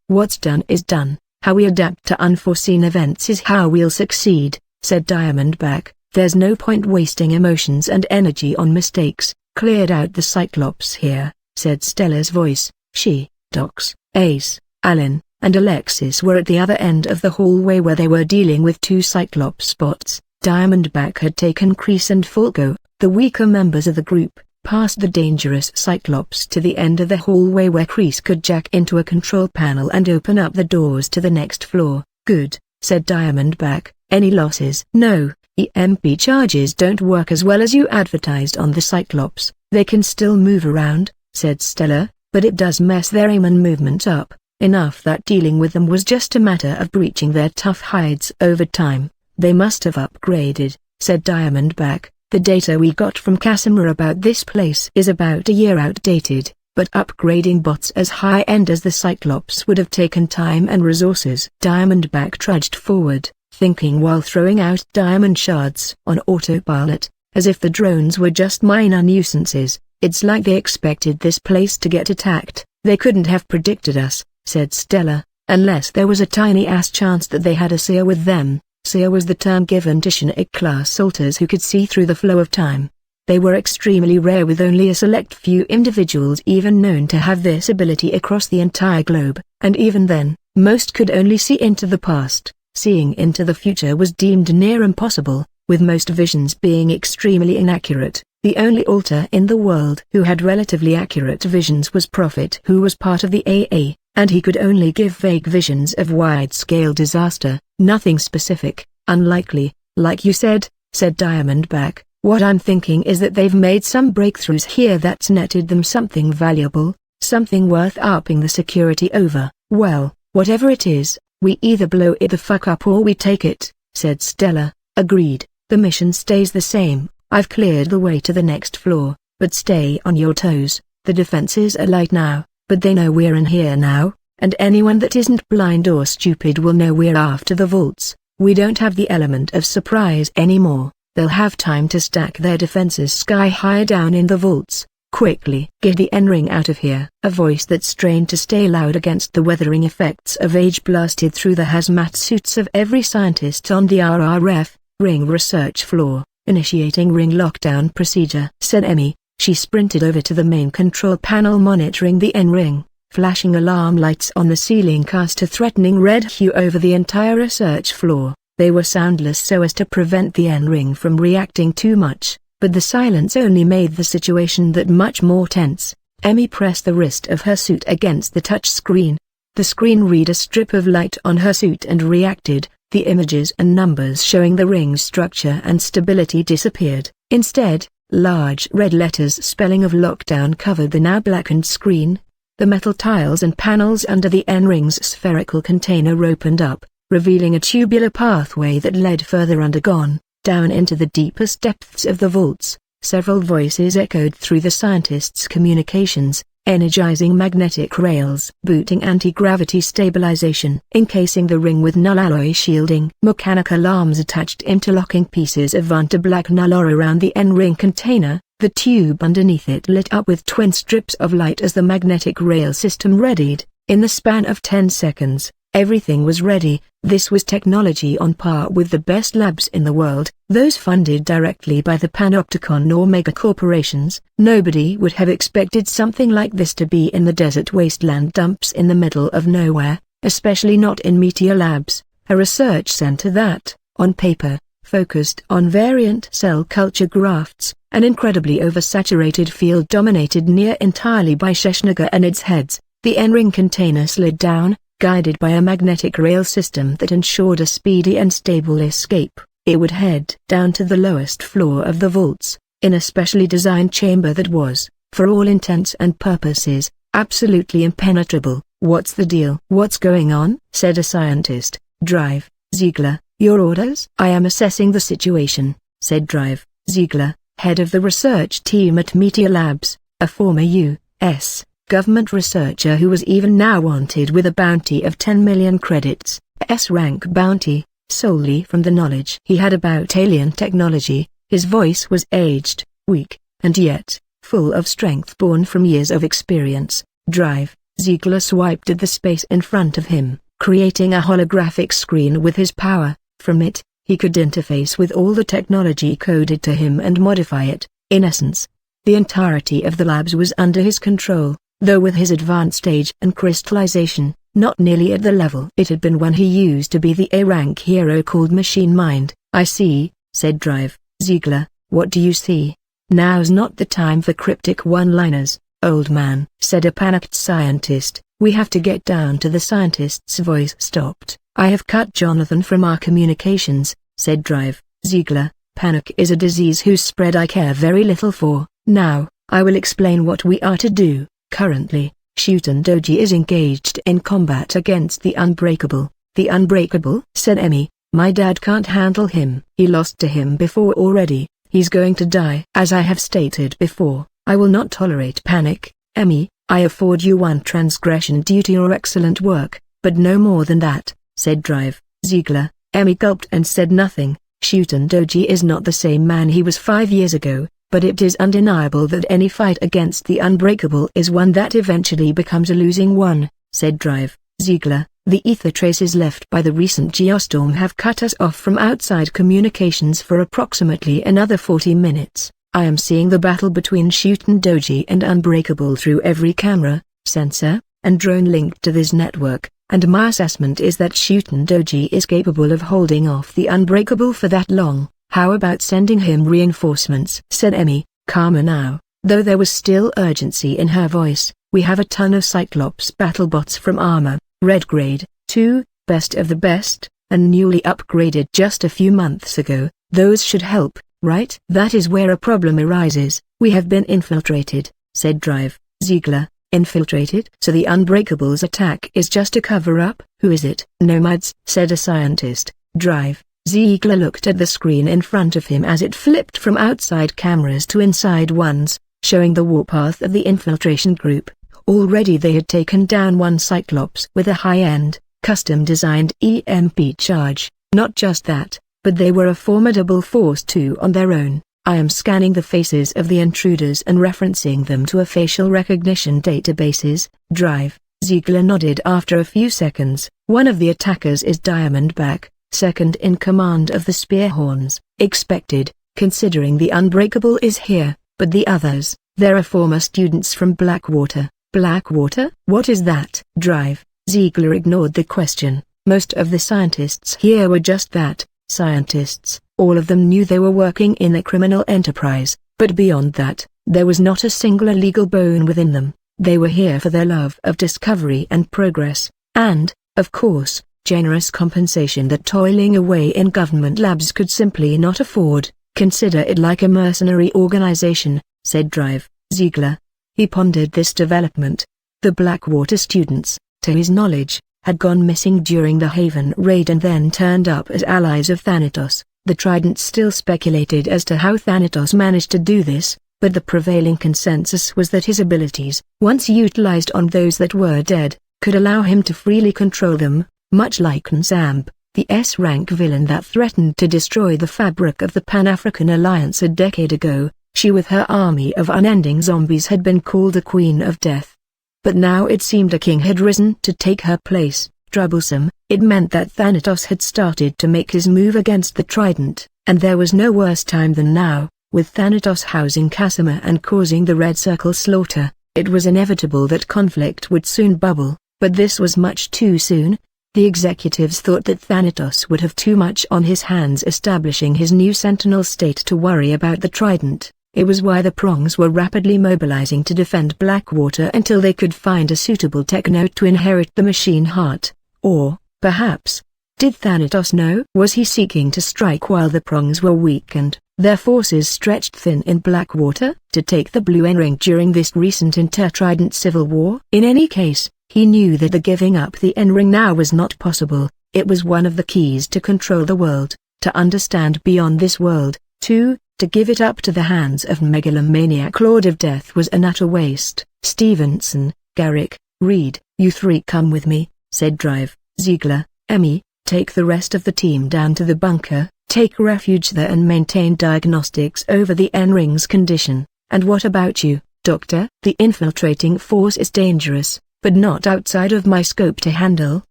Speaker 1: "What's done is done. How we adapt to unforeseen events is how we'll succeed," said Diamondback. "There's no point wasting emotions and energy on mistakes." "Cleared out the Cyclops here," said Stella's voice. She, Dox, Ace, Alan, and Alexis were at the other end of the hallway where they were dealing with 2 Cyclops bots. Diamondback had taken Kreese and Falco, the weaker members of the group, past the dangerous Cyclops to the end of the hallway where Kreese could jack into a control panel and open up the doors to the next floor. "Good," said Diamondback. "Any losses?" "No, EMP charges don't work as well as you advertised on the Cyclops. They can still move around," said Stella, "but it does mess their aim and movement up. Enough that dealing with them was just a matter of breaching their tough hides over time." "They must have upgraded," said Diamondback. "The data we got from Casimir about this place is about a year outdated, but upgrading bots as high-end as the Cyclops would have taken time and resources." Diamondback trudged forward, thinking while throwing out diamond shards on autopilot, as if the drones were just minor nuisances. "It's like they expected this place to get attacked." "They couldn't have predicted us," said Stella, "unless there was a tiny-ass chance that they had a seer with them." Seer was the term given to Shinnok-class soldiers who could see through the flow of time. They were extremely rare, with only a select few individuals even known to have this ability across the entire globe, and even then, most could only see into the past. Seeing into the future was deemed near impossible, with most visions being extremely inaccurate. The only alter in the world who had relatively accurate visions was Prophet, who was part of the AA, and he could only give vague visions of wide-scale disaster, nothing specific, unlikely. "Like you said," said Diamondback, "what I'm thinking is that they've made some breakthroughs here that's netted them something valuable, something worth upping the security over." "Well, whatever it is, we either blow it the fuck up or we take it," said Stella. "Agreed. The mission stays the same. I've cleared the way to the next floor, but stay on your toes. The defenses are light now, but they know we're in here now, and anyone that isn't blind or stupid will know we're after the vaults. We don't have the element of surprise anymore. They'll have time to stack their defenses sky high down in the vaults. Quickly get the N-ring out of here." A voice that strained to stay loud against the weathering effects of age blasted through the hazmat suits of every scientist on the RRF ring research floor. "Initiating ring lockdown procedure," said Emmy. She sprinted over to the main control panel monitoring the N-ring. Flashing alarm lights on the ceiling cast a threatening red hue over the entire research floor. They were soundless so as to prevent the N-ring from reacting too much, but the silence only made the situation that much more tense. Emmy pressed the wrist of her suit against the touch screen. The screen read a strip of light on her suit and reacted. The images and numbers showing the ring's structure and stability disappeared. Instead, large red letters spelling of lockdown covered the now blackened screen. The metal tiles and panels under the N-ring's spherical container opened up, revealing a tubular pathway that led further undergone, down into the deepest depths of the vaults. Several voices echoed through the scientists' communications, energizing magnetic rails, booting anti-gravity stabilization, encasing the ring with null alloy shielding. Mechanical arms attached interlocking pieces of Vanta black null ore around the N-ring container. The tube underneath it lit up with twin strips of light as the magnetic rail system readied. In the span of 10 seconds, everything was ready. This was technology on par with the best labs in the world, those funded directly by the panopticon or megacorporations. Nobody would have expected something like this to be in the desert wasteland dumps in the middle of nowhere, especially not in Meteor Labs, a research center that, on paper, focused on variant cell culture grafts, an incredibly oversaturated field dominated near entirely by Sheshnaga and its heads. The N-ring container slid down, guided by a magnetic rail system that ensured a speedy and stable escape. It would head down to the lowest floor of the vaults, in a specially designed chamber that was, for all intents and purposes, absolutely impenetrable. "What's the deal? What's going on?" said a scientist. "Drive, Ziegler, your orders?" "I am assessing the situation," said Drive, Ziegler, head of the research team at Meteor Labs, a former U.S. government researcher who was even now wanted with a bounty of 10 million credits, S-rank bounty, solely from the knowledge he had about alien technology. His voice was aged, weak, and yet, full of strength born from years of experience. Drive, Ziegler swiped at the space in front of him, creating a holographic screen with his power. From it, he could interface with all the technology coded to him and modify it. In essence, the entirety of the labs was under his control, though with his advanced age and crystallization, not nearly at the level it had been when he used to be the A-rank hero called Machine Mind. "I see," said Drive, Ziegler. "What do you see?" "Now's not the time for cryptic one-liners, old man," said a panicked scientist. "We have to get down to." The scientist's voice stopped. "I have cut Jonathan from our communications," said Drive, Ziegler. "Panic is a disease whose spread I care very little for. Now, I will explain what we are to do. Currently, Shuton Doji is engaged in combat against the Unbreakable." "The Unbreakable?" said Emmy. "My dad can't handle him. He lost to him before already. He's going to die." "As I have stated before, I will not tolerate panic, Emmy. I afford you one transgression due to your excellent work, but no more than that," said Drive, Ziegler. Emmy gulped and said nothing. Shuton Doji is not the same man he was 5 years ago, but it is undeniable that any fight against the Unbreakable is one that eventually becomes a losing one, said Drive, Ziegler. "The ether traces left by the recent geostorm have cut us off from outside communications for approximately another 40 minutes. I am seeing the battle between Shuton Doji and Unbreakable through every camera, sensor, and drone linked to this network, and my assessment is that Shuton Doji is capable of holding off the Unbreakable for that long. How about sending him reinforcements?" said Emmy, calmer now, though there was still urgency in her voice. "We have a ton of Cyclops battlebots from Armor, Red Grade 2, best of the best, and newly upgraded just a few months ago. Those should help, right?" "That is where a problem arises. We have been infiltrated," said Drive, Ziegler. "Infiltrated? So the Unbreakable's attack is just a cover-up?" "Who is it?" "Nomads," said a scientist. Drive, Ziegler looked at the screen in front of him as it flipped from outside cameras to inside ones, showing the warpath of the infiltration group. Already they had taken down one Cyclops with a high-end, custom-designed EMP charge. Not just that, but they were a formidable force too on their own. "I am scanning the faces of the intruders and referencing them to a facial recognition databases." Drive, Ziegler nodded after a few seconds. "One of the attackers is Diamondback, second in command of the Spearhorns. Expected, considering the Unbreakable is here, but the others, there are former students from Blackwater. Blackwater? What is that? Drive. Ziegler ignored the question. Most of the scientists here were just that, scientists. All of them knew they were working in a criminal enterprise, but beyond that, there was not a single illegal bone within them. They were here for their love of discovery and progress, and, of course, generous compensation that toiling away in government labs could simply not afford. Consider it like a mercenary organization, said Drive. Ziegler. He pondered this development. The Blackwater students, to his knowledge, had gone missing during the Haven raid and then turned up as allies of Thanatos. The Trident still speculated as to how Thanatos managed to do this, but the prevailing consensus was that his abilities, once utilized on those that were dead, could allow him to freely control them, much like Nzamb, the S-rank villain that threatened to destroy the fabric of the Pan-African Alliance a decade ago. She with her army of unending zombies had been called a Queen of Death. But now it seemed a king had risen to take her place. Troublesome, it meant that Thanatos had started to make his move against the Trident, and there was no worse time than now, with Thanatos housing Casimir and causing the Red Circle slaughter. It was inevitable that conflict would soon bubble, but this was much too soon. The executives thought that Thanatos would have too much on his hands establishing his new Sentinel state to worry about the Trident. It was why the Prongs were rapidly mobilizing to defend Blackwater until they could find a suitable techno to inherit the machine heart. Or, perhaps, did Thanatos know? Was he seeking to strike while the Prongs were weakened, their forces stretched thin in Blackwater, to take the Blue N-Ring during this recent inter-Trident civil war? In any case, he knew that the giving up the N-Ring now was not possible. It was one of the keys to control the world, to understand beyond this world. To give it up to the hands of megalomaniac Lord of Death was an utter waste. Stevenson, Garrick, Reed, you three come with me, said Drive. Ziegler, Emmy, take the rest of the team down to the bunker, take refuge there and maintain diagnostics over the N-Ring's condition. And what about you, Doctor? The infiltrating force is dangerous, but not outside of my scope to handle,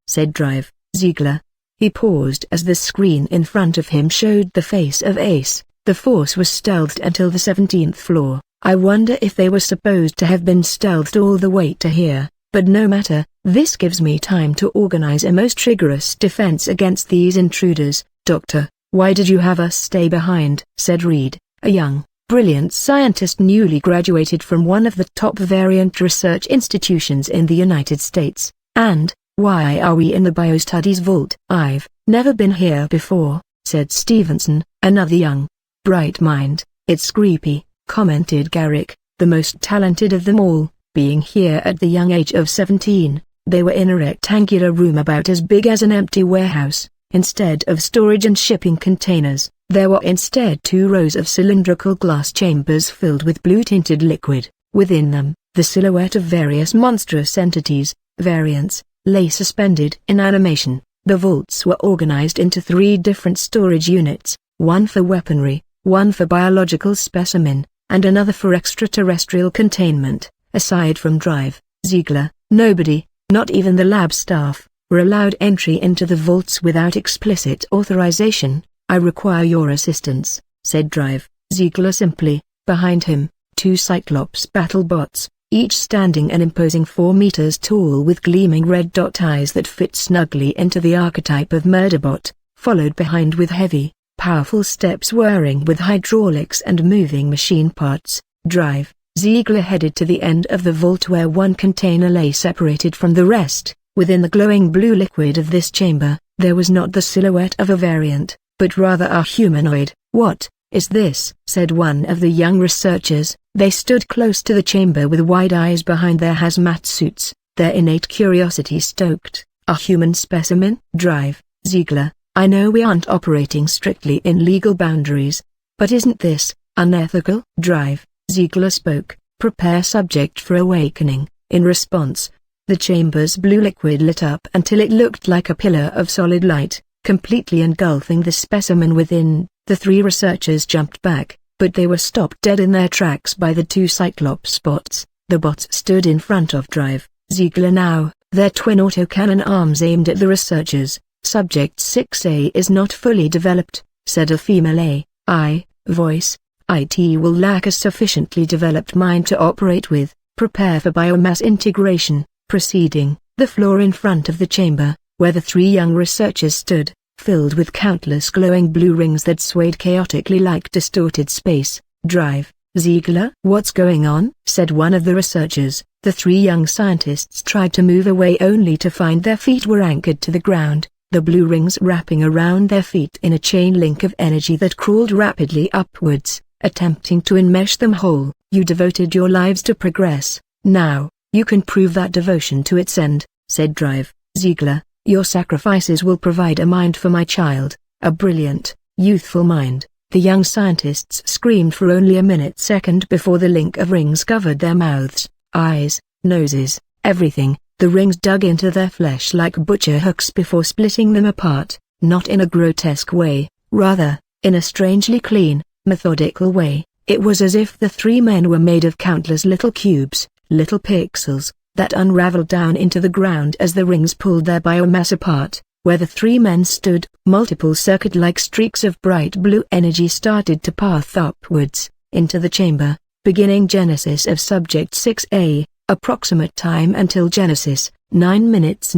Speaker 1: said Drive. Ziegler. He paused as the screen in front of him showed the face of Ace. The force was stealthed until the 17th floor. I wonder if they were supposed to have been stealthed all the way to here, but no matter, this gives me time to organize a most rigorous defense against these intruders. Doctor, why did you have us stay behind? Said Reed, a young, brilliant scientist newly graduated from one of the top variant research institutions in the United States. And, why are we in the biostudies vault? I've never been here before, said Stevenson, another young, bright mind. It's creepy, commented Garrick, the most talented of them all, being here at the young age of 17. They were in a rectangular room about as big as an empty warehouse. Instead of storage and shipping containers, there were instead 2 rows of cylindrical glass chambers filled with blue-tinted liquid. Within them, the silhouette of various monstrous entities, variants, lay suspended in animation. The vaults were organized into 3 different storage units, one for weaponry, one for biological specimen, and another for extraterrestrial containment. Aside from Drive, Ziegler, nobody, not even the lab staff, were allowed entry into the vaults without explicit authorization. I require your assistance, said Drive. Ziegler simply. Behind him, 2 Cyclops battle bots, each standing an imposing 4 meters tall with gleaming red dot eyes that fit snugly into the archetype of Murderbot, followed behind with heavy, powerful steps whirring with hydraulics and moving machine parts. Drive. Ziegler headed to the end of the vault where one container lay separated from the rest. Within the glowing blue liquid of this chamber, there was not the silhouette of a variant, but rather a humanoid. What is this? Said one of the young researchers. They stood close to the chamber with wide eyes behind their hazmat suits, their innate curiosity stoked. A human specimen? Drive. Ziegler. I know we aren't operating strictly in legal boundaries, but isn't this unethical? Drive. Ziegler spoke. Prepare subject for awakening. In response, the chamber's blue liquid lit up until it looked like a pillar of solid light, completely engulfing the specimen within. The 3 researchers jumped back, but they were stopped dead in their tracks by the 2 Cyclops bots. The bots stood in front of Drive. Ziegler now, their twin autocannon arms aimed at the researchers. Subject 6A is not fully developed, said a female AI voice. IT will lack a sufficiently developed mind to operate with, Prepare for biomass integration. Proceeding. The floor in front of the chamber, where the three young researchers stood, filled with countless glowing blue rings that swayed chaotically like distorted space. Drive, Ziegler. What's going on? Said one of the researchers. The three young scientists tried to move away only to find their feet were anchored to the ground, the blue rings wrapping around their feet in a chain link of energy that crawled rapidly upwards, attempting to enmesh them whole. You devoted your lives to progress. Now, you can prove that devotion to its end, said Drive. Ziegler, your sacrifices will provide a mind for my child, a brilliant, youthful mind. The young scientists screamed for only a minute-second before the link of rings covered their mouths, eyes, noses, everything. The rings dug into their flesh like butcher hooks before splitting them apart, not in a grotesque way, rather, in a strangely clean, methodical way. It was as if the three men were made of countless little cubes, little pixels, that unraveled down into the ground as the rings pulled their biomass apart. Where the three men stood, multiple circuit-like streaks of bright blue energy started to path upwards, into the chamber, beginning Genesis of Subject 6A, approximate time until Genesis, 9 minutes.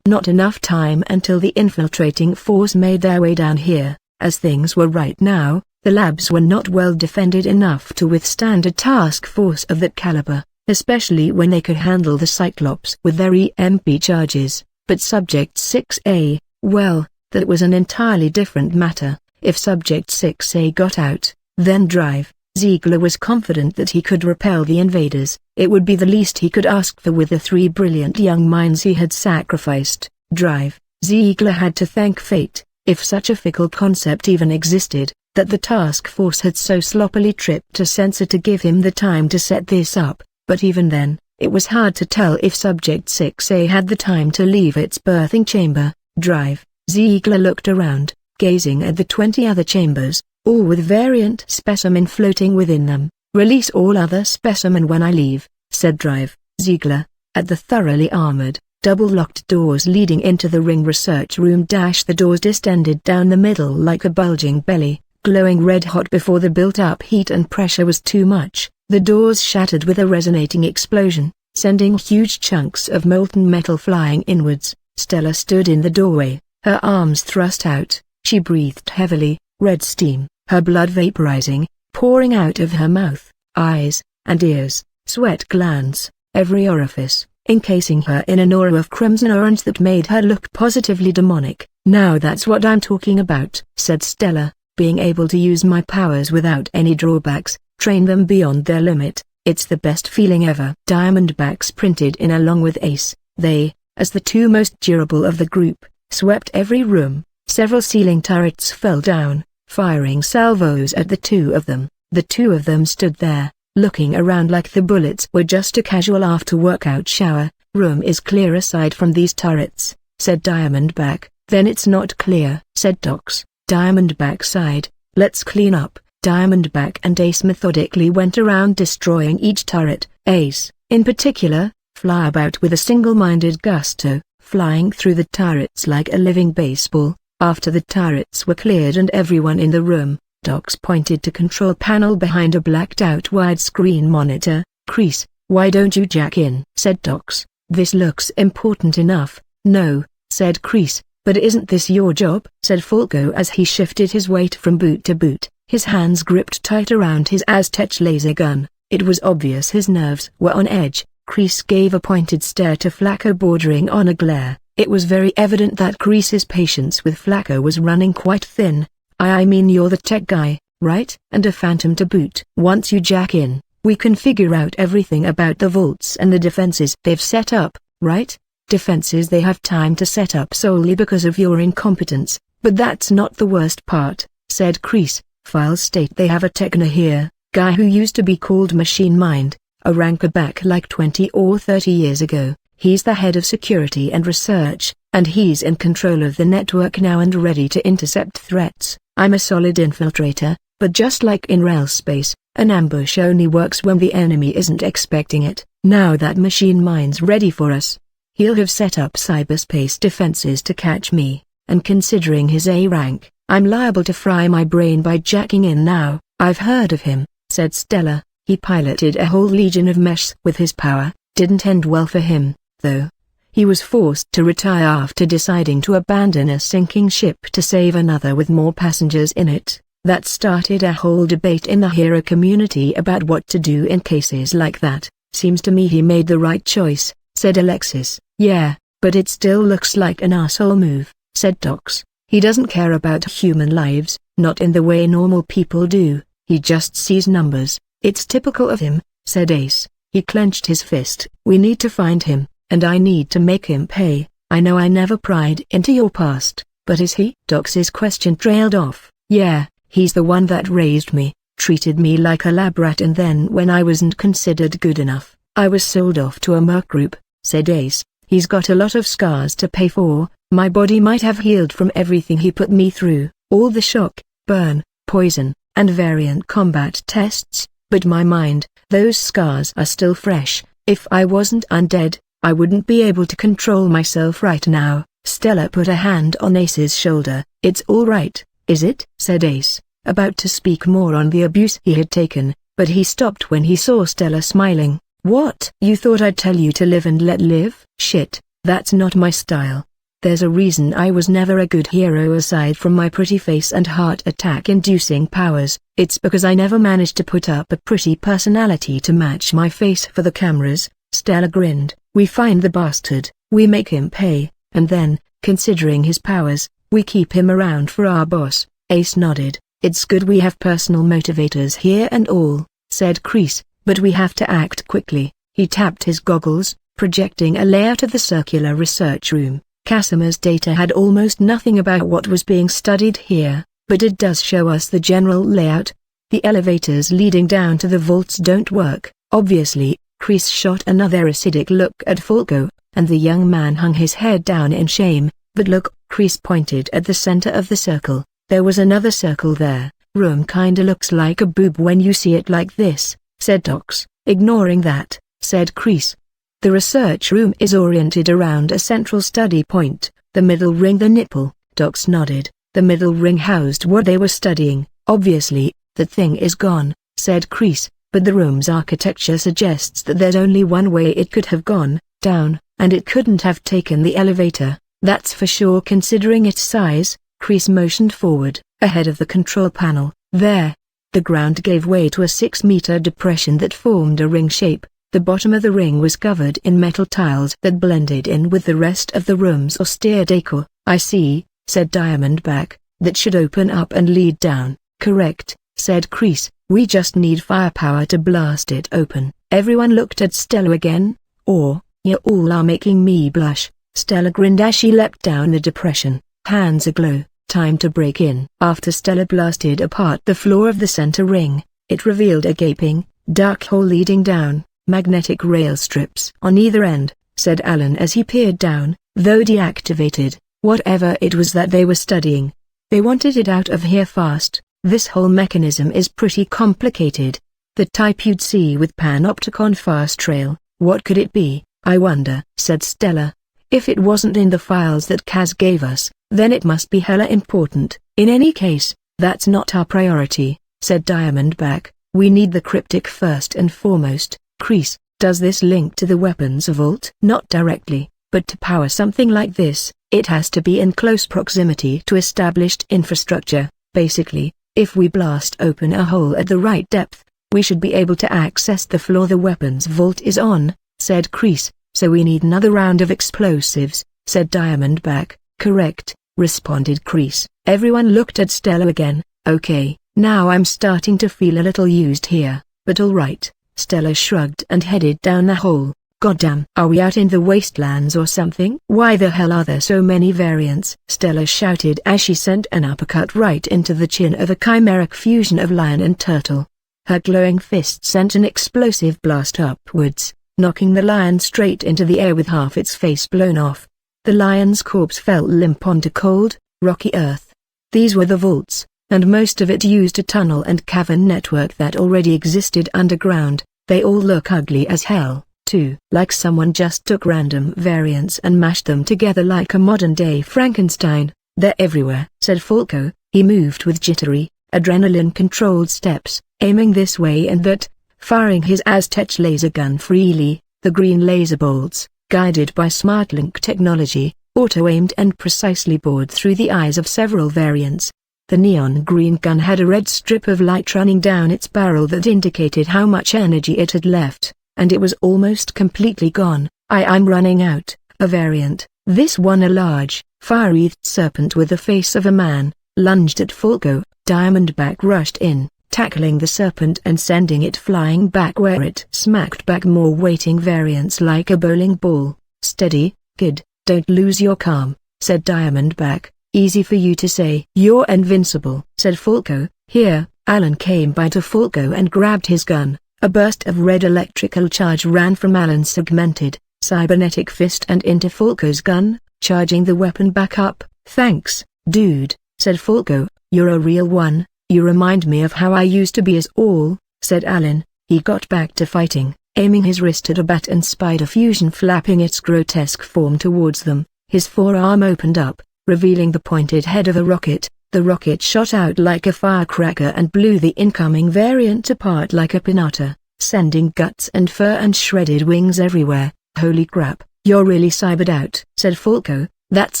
Speaker 1: Not enough time until the infiltrating force made their way down here. As things were right now, the labs were not well defended enough to withstand a task force of that caliber, especially when they could handle the Cyclops with their EMP charges. But Subject 6A, well, that was an entirely different matter. If Subject 6A got out, then Drive, Ziegler was confident that he could repel the invaders. It would be the least he could ask for with the three brilliant young minds he had sacrificed. Drive, Ziegler had to thank fate, if such a fickle concept even existed, that the task force had so sloppily tripped a sensor to give him the time to set this up. But even then, it was hard to tell if Subject 6A had the time to leave its birthing chamber. Drive, Ziegler looked around, gazing at the 20 other chambers, all with variant specimen floating within them. Release all other specimen when I leave, said Drive, Ziegler, at the thoroughly armored, double-locked doors leading into the ring research room. The doors distended down the middle like a bulging belly, glowing red-hot before the built-up heat and pressure was too much. The doors shattered with a resonating explosion, sending huge chunks of molten metal flying inwards. Stella stood in the doorway, her arms thrust out. She breathed heavily, red steam, her blood vaporizing, pouring out of her mouth, eyes, and ears, sweat glands, every orifice, encasing her in an aura of crimson orange that made her look positively demonic. Now that's what I'm talking about, said Stella, being able to use my powers without any drawbacks. Train them beyond their limit, it's the best feeling ever. Diamondbacks printed in along with Ace. They, as the two most durable of the group, swept every room. Several ceiling turrets fell down, firing salvos at the two of them. The two of them stood there, looking around like the bullets were just a casual after-workout shower. Room is clear aside from these turrets, said Diamondback. Then it's not clear, said Dox. Diamondback sighed. Let's clean up. Diamondback and Ace methodically went around destroying each turret. Ace, in particular, flew about with a single-minded gusto, flying through the turrets like a living baseball. After the turrets were cleared and everyone in the room, Dox pointed to control panel behind a blacked-out widescreen monitor. Kreese, why don't you jack in? Said Dox. This looks important enough. No, said Kreese, but isn't this your job? Said Falco as he shifted his weight from boot to boot. His hands gripped tight around his Aztec laser gun. It was obvious his nerves were on edge. Kreese gave a pointed stare to Flacco bordering on a glare. It was very evident that Kreese's patience with Flacco was running quite thin. I mean you're the tech guy, right? And a phantom to boot. Once you jack in, we can figure out everything about the vaults and the defenses they've set up, right? Defenses they have time to set up solely because of your incompetence. But that's not the worst part, said Kreese. Files state they have a techno here, guy who used to be called Machine Mind, a ranker back like 20 or 30 years ago. He's the head of security and research, and he's in control of the network now and ready to intercept threats. I'm a solid infiltrator, but just like in real space, an ambush only works when the enemy isn't expecting it. Now that Machine Mind's ready for us, he'll have set up cyberspace defenses to catch me, and considering his A rank, I'm liable to fry my brain by jacking in now. I've heard of him, said Stella. He piloted a whole legion of mechs with his power. Didn't end well for him, though. He was forced to retire after deciding to abandon a sinking ship to save another with more passengers in it. That started a whole debate in the hero community about what to do in cases like that. Seems to me he made the right choice, said Alexis. Yeah, but it still looks like an asshole move, said Tox. He doesn't care about human lives, not in the way normal people do, he just sees numbers. It's typical of him, said Ace. He clenched his fist. We need to find him, and I need to make him pay. I know I never pried into your past, but is he? Tox's question trailed off. Yeah. He's the one that raised me, treated me like a lab rat, and then when I wasn't considered good enough, I was sold off to a merc group, said Ace. He's got a lot of scars to pay for. My body might have healed from everything he put me through, all the shock, burn, poison, and variant combat tests, but my mind, those scars are still fresh. If I wasn't undead, I wouldn't be able to control myself right now. Stella put a hand on Ace's shoulder. It's all right, is it? Said Ace, about to speak more on the abuse he had taken, but he stopped when he saw Stella smiling. What? You thought I'd tell you to live and let live? Shit, that's not my style. There's a reason I was never a good hero aside from my pretty face and heart attack-inducing powers. It's because I never managed to put up a pretty personality to match my face for the cameras. Stella grinned. We find the bastard, we make him pay, and then, considering his powers, we keep him around for our boss. Ace nodded. It's good we have personal motivators here and all, said Kreese, but we have to act quickly. He tapped his goggles, projecting a layout of the circular research room. Casimir's data had almost nothing about what was being studied here, but it does show us the general layout. The elevators leading down to the vaults don't work, obviously. Kreese shot another acidic look at Falco, and the young man hung his head down in shame. But look, Kreese pointed at the center of the circle. There was another circle there. Room kinda looks like a boob when you see it like this, said Tox. Ignoring that, said Kreese. The research room is oriented around a central study point, the middle ring the nipple. Tox nodded. The middle ring housed what they were studying. Obviously, that thing is gone, said Kreese, but the room's architecture suggests that there's only one way it could have gone, down, and it couldn't have taken the elevator. That's for sure considering its size. Kreese motioned forward, ahead of the control panel. There. The ground gave way to a 6-meter depression that formed a ring shape. The bottom of the ring was covered in metal tiles that blended in with the rest of the room's austere decor. I see, said Diamondback. That should open up and lead down. Correct, said Kreese. We just need firepower to blast it open. Everyone looked at Stella again. Or, you all are making me blush. Stella grinned as she leapt down the depression, hands aglow. Time to break in. After Stella blasted apart the floor of the center ring, it revealed a gaping, dark hole leading down, magnetic rail strips on either end, said Alan as he peered down, though deactivated, whatever it was that they were studying. They wanted it out of here fast. This whole mechanism is pretty complicated. The type you'd see with Panopticon Fast Trail. What could it be, I wonder, said Stella. If it wasn't in the files that Kaz gave us, then it must be hella important. In any case, that's not our priority, said Diamondback. We need the cryptic first and foremost. Kreese, does this link to the weapons vault? Not directly, but to power something like this, it has to be in close proximity to established infrastructure. Basically, if we blast open a hole at the right depth, we should be able to access the floor the weapons vault is on, said Kreese. So we need another round of explosives, said Diamondback. Correct, responded Kreese. Everyone looked at Stella again. Okay, now I'm starting to feel a little used here, but alright. Stella shrugged and headed down the hole. Goddamn, are we out in the wastelands or something? Why the hell are there so many variants? Stella shouted as she sent an uppercut right into the chin of a chimeric fusion of lion and turtle. Her glowing fist sent an explosive blast upwards, knocking the lion straight into the air with half its face blown off. The lion's corpse fell limp onto cold, rocky earth. These were the vaults, and most of it used a tunnel and cavern network that already existed underground. They all look ugly as hell, too. Like someone just took random variants and mashed them together like a modern-day Frankenstein. They're everywhere, said Falco. He moved with jittery, adrenaline-controlled steps, aiming this way and that. firing his Aztec laser gun freely. The green laser bolts, guided by SmartLink technology, auto-aimed and precisely bored through the eyes of several variants. The neon green gun had a red strip of light running down its barrel that indicated how much energy it had left, and it was almost completely gone. I'm running out. A variant, this one a large, fire-wreathed serpent with the face of a man, lunged at Falco. Diamondback rushed in, tackling the serpent and sending it flying back where it smacked back more waiting variants like a bowling ball. "Steady, kid, don't lose your calm," said Diamondback. "Easy for you to say." "You're invincible," said Falco. "Here." Alan came by to Falco and grabbed his gun. A burst of red electrical charge ran from Alan's segmented, cybernetic fist and into Falco's gun, charging the weapon back up. "Thanks, dude," said Falco. "You're a real one. You remind me of how I used to be as all," said Alan. He got back to fighting, aiming his wrist at a bat and spider fusion flapping its grotesque form towards them. His forearm opened up, revealing the pointed head of a rocket. The rocket shot out like a firecracker and blew the incoming variant apart like a pinata, sending guts and fur and shredded wings everywhere. "Holy crap, you're really cybered out," said Falco. "That's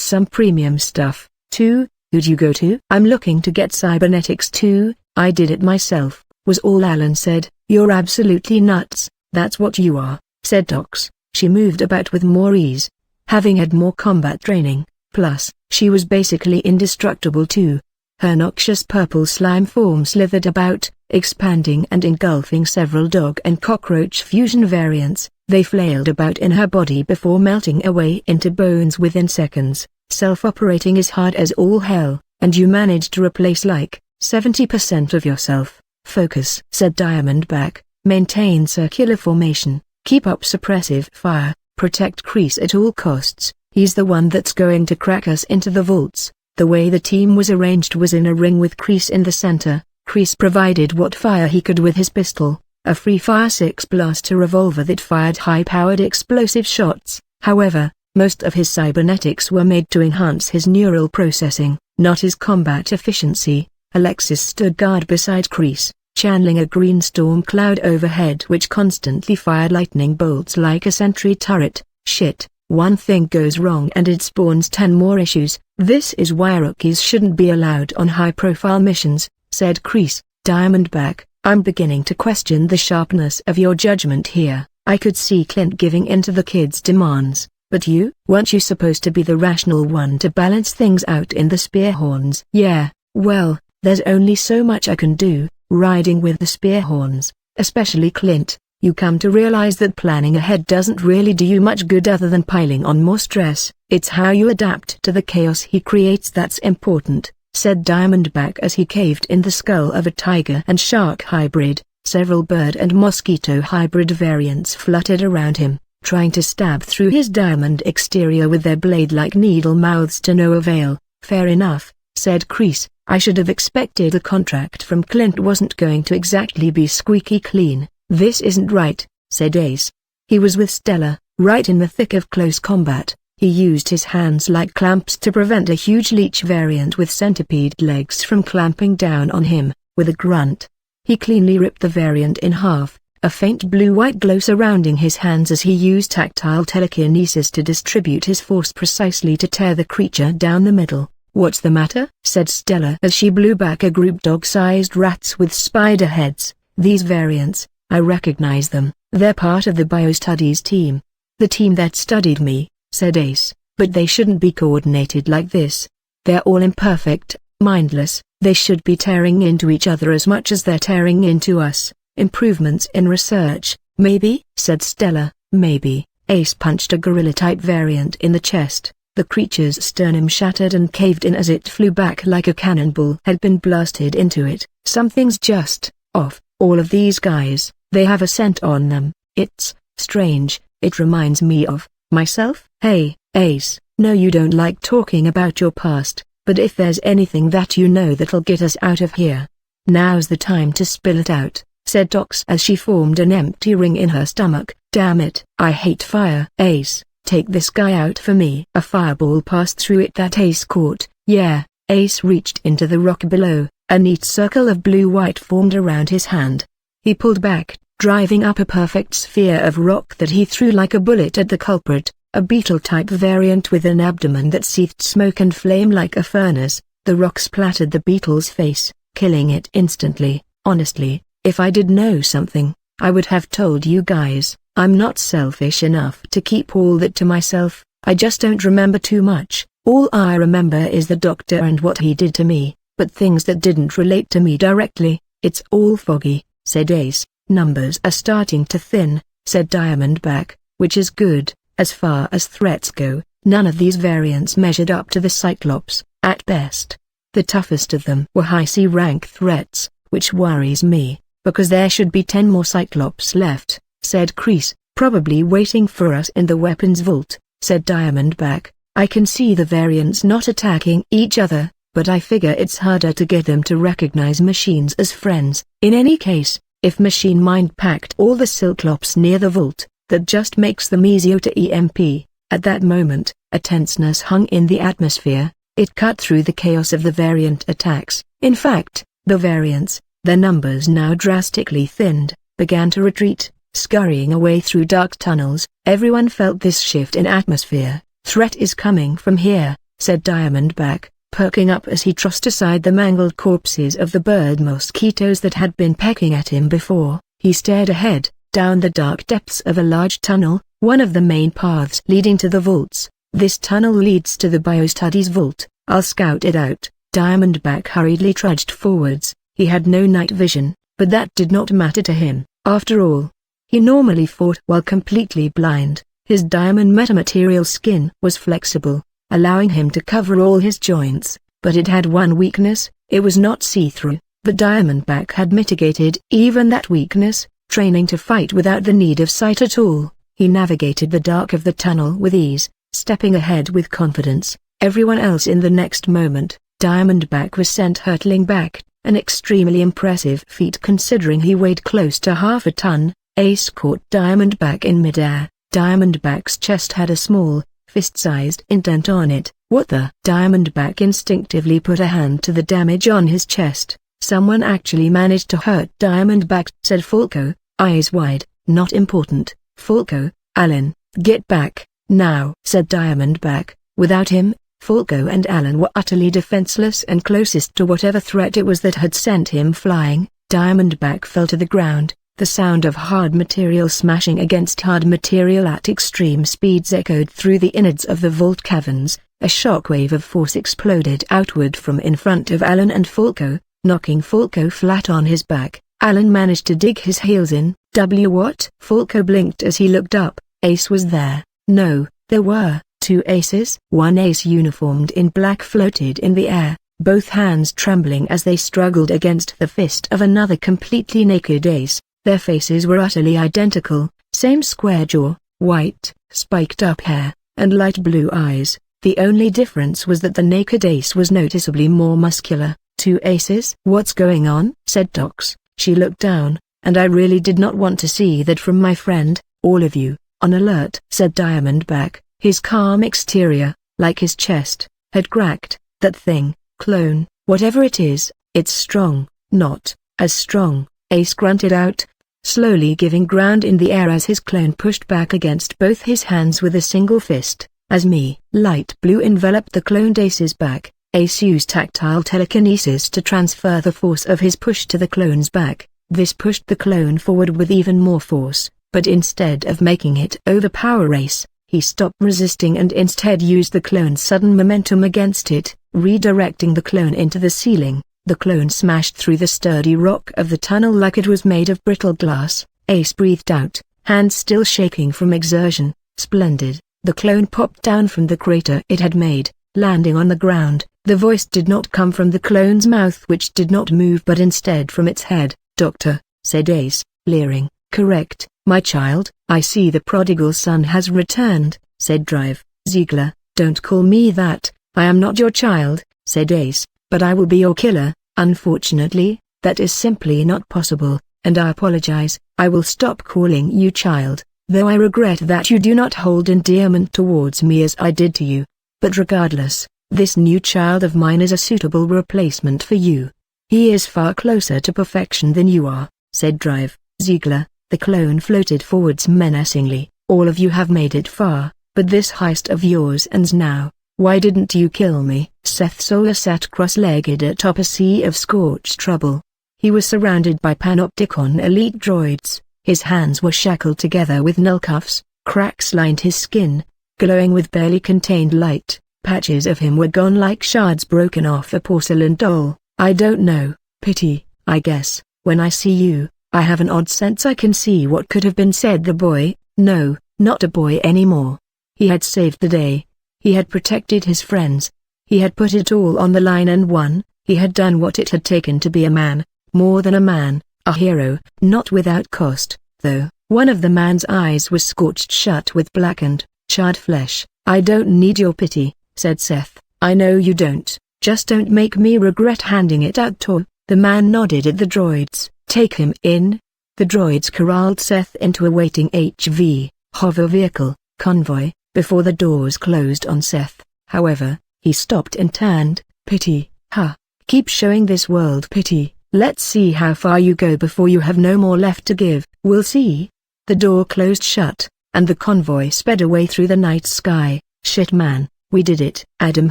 Speaker 1: some premium stuff, too. Who'd you go to?" "I'm looking to get cybernetics too. I did it myself," was all Alan said. "You're absolutely nuts, that's what you are," said Tox. She moved about with more ease, having had more combat training, plus, she was basically indestructible too. Her noxious purple slime form slithered about, expanding and engulfing several dog and cockroach fusion variants. They flailed about in her body before melting away into bones within seconds. Self-operating is hard as all hell, and you managed to replace like 70% of yourself. "Focus," said Diamondback. "Maintain circular formation, keep up suppressive fire, protect Kreese at all costs. He's the one that's going to crack us into the vaults." The way the team was arranged was in a ring with Kreese in the center. Kreese provided what fire he could with his pistol, a free-fire 6-blaster revolver that fired high-powered explosive shots. However, most of his cybernetics were made to enhance his neural processing, not his combat efficiency. Alexis stood guard beside Kreese, channeling a green storm cloud overhead which constantly fired lightning bolts like a sentry turret. "Shit, one thing goes wrong and it spawns 10 more issues. This is why rookies shouldn't be allowed on high-profile missions," said Kreese. "Diamondback, I'm beginning to question the sharpness of your judgment here. I could see Clint giving in to the kid's demands. But weren't you supposed to be the rational one to balance things out in the Spearhorns?" "Yeah, well, there's only so much I can do, riding with the Spearhorns, especially Clint. You come to realize that planning ahead doesn't really do you much good other than piling on more stress. It's how you adapt to the chaos he creates that's important," said Diamondback as he caved in the skull of a tiger and shark hybrid. Several bird and mosquito hybrid variants fluttered around him, trying to stab through his diamond exterior with their blade-like needle mouths to no avail. "Fair enough," said Kreese. "I should have expected the contract from Clint wasn't going to exactly be squeaky clean." "This isn't right," said Ace. He was with Stella, right in the thick of close combat. He used his hands like clamps to prevent a huge leech variant with centipede legs from clamping down on him. With a grunt, he cleanly ripped the variant in half, a faint blue-white glow surrounding his hands as he used tactile telekinesis to distribute his force precisely to tear the creature down the middle. "What's the matter?" said Stella as she blew back a group dog-sized rats with spider heads. "These variants, I recognize them. They're part of the biostudies team." "The team that studied me," said Ace, "but they shouldn't be coordinated like this. They're all imperfect, mindless. They should be tearing into each other as much as they're tearing into us. Improvements in research, maybe?" said Stella. "Maybe." Ace punched a gorilla-type variant in the chest. The creature's sternum shattered and caved in as it flew back like a cannonball had been blasted into it. "Something's just off. All of these guys, they have a scent on them. It's strange. It reminds me of myself." "Hey, Ace, no, you don't like talking about your past, but if there's anything that you know that'll get us out of here, now's the time to spill it out," said Tox as she formed an empty ring in her stomach. "Damn it, I hate fire." "Ace, take this guy out for me." A fireball passed through it that Ace caught. "Yeah." Ace reached into the rock below. A neat circle of blue-white formed around his hand. He pulled back, driving up a perfect sphere of rock that he threw like a bullet at the culprit, a beetle-type variant with an abdomen that seethed smoke and flame like a furnace. The rock splattered the beetle's face, killing it instantly. Honestly, if I did know something, I would have told you guys. I'm not selfish enough to keep all that to myself. I just don't remember too much. All I remember is the doctor and what he did to me, but things that didn't relate to me directly, it's all foggy," said Ace. "Numbers are starting to thin," said Diamondback, "which is good. As far as threats go, none of these variants measured up to the Cyclops, at best. The toughest of them were high C-rank threats, which worries me, because there should be 10 more Cyclops left," said Kreese. "Probably waiting for us in the weapons vault," said Diamondback. "I can see the variants not attacking each other, but I figure it's harder to get them to recognize machines as friends. In any case, if Machine Mind packed all the Cyclops near the vault, that just makes them easier to EMP." At that moment, a tenseness hung in the atmosphere. It cut through the chaos of the variant attacks. In fact, the variants, their numbers now drastically thinned, began to retreat, scurrying away through dark tunnels. Everyone felt this shift in atmosphere. "Threat is coming from here," said Diamondback, perking up as he tossed aside the mangled corpses of the bird mosquitoes that had been pecking at him before. He stared ahead, down the dark depths of a large tunnel, one of the main paths leading to the vaults. "This tunnel leads to the Biostudies vault. I'll scout it out." Diamondback hurriedly trudged forwards. He had no night vision, but that did not matter to him. After all, he normally fought while completely blind. His diamond metamaterial skin was flexible, allowing him to cover all his joints, but it had one weakness: it was not see-through. But Diamondback had mitigated even that weakness, training to fight without the need of sight at all. He navigated the dark of the tunnel with ease, stepping ahead with confidence. Everyone else in the next moment, Diamondback was sent hurtling back, an extremely impressive feat considering he weighed close to half a ton. Ace caught Diamondback in midair. Diamondback's chest had a small, fist-sized indent on it. "What the?" Diamondback instinctively put a hand to the damage on his chest. "Someone actually managed to hurt Diamondback," said Falco, eyes wide. "Not important, Falco. Alan, get back, now," said Diamondback. Without him, Falco and Alan were utterly defenseless and closest to whatever threat it was that had sent him flying. Diamondback fell to the ground. The sound of hard material smashing against hard material at extreme speeds echoed through the innards of the vault caverns. A shockwave of force exploded outward from in front of Alan and Falco, knocking Falco flat on his back. Alan managed to dig his heels in. What? Falco blinked as he looked up. Ace was there. No, there were 2 aces. One ace uniformed in black floated in the air, both hands trembling as they struggled against the fist of another completely naked ace. Their faces were utterly identical, same square jaw, white, spiked-up hair, and light blue eyes. The only difference was that the naked ace was noticeably more muscular. 2 aces? "What's going on?" said Tox. She looked down, "and I really did not want to see that from my friend. All of you, on alert," said Diamondback. His calm exterior, like his chest, had cracked. "That thing, clone, whatever it is, it's strong." "Not as strong," Ace grunted out, slowly giving ground in the air as his clone pushed back against both his hands with a single fist. "As me." Light blue enveloped the cloned Ace's back. Ace used tactile telekinesis to transfer the force of his push to the clone's back. This pushed the clone forward with even more force, but instead of making it overpower Ace, he stopped resisting and instead used the clone's sudden momentum against it, redirecting the clone into the ceiling. The clone smashed through the sturdy rock of the tunnel like it was made of brittle glass. Ace breathed out, hands still shaking from exertion. "Splendid." The clone popped down from the crater it had made, landing on the ground. The voice did not come from the clone's mouth, which did not move, but instead from its head. "Doctor," said Ace, leering. "Correct, my child." "I see the prodigal son has returned," said Drive. "Ziegler, don't call me that. I am not your child," said Ace, "but I will be your killer." "Unfortunately, that is simply not possible, and I apologize. I will stop calling you child, though I regret that you do not hold endearment towards me as I did to you. But regardless, this new child of mine is a suitable replacement for you. He is far closer to perfection than you are," said Drive. "Ziegler, The clone floated forwards menacingly. "All of you have made it far, but this heist of yours ends now. Why didn't you kill me?" Seth Solar sat cross-legged atop a sea of scorched rubble. He was surrounded by Panopticon elite droids. His hands were shackled together with null cuffs. Cracks lined his skin, glowing with barely contained light. Patches of him were gone like shards broken off a porcelain doll. "I don't know, pity, I guess. When I see you, I have an odd sense I can see what could have been," said the boy. No, not a boy anymore. He had saved the day. He had protected his friends. He had put it all on the line and won. He had done what it had taken to be a man, more than a man, a hero. Not without cost, though. One of the man's eyes was scorched shut with blackened, charred flesh. "I don't need your pity," said Seth. "I know you don't. Just don't make me regret handing it out to." The man nodded at the droids. "Take him in." The droids corralled Seth into a waiting HV, hover vehicle, convoy, before the doors closed on Seth. However, he stopped and turned. "Pity, huh? Keep showing this world pity. Let's see how far you go before you have no more left to give." "We'll see." The door closed shut, and the convoy sped away through the night sky. "Shit man, we did it." Adam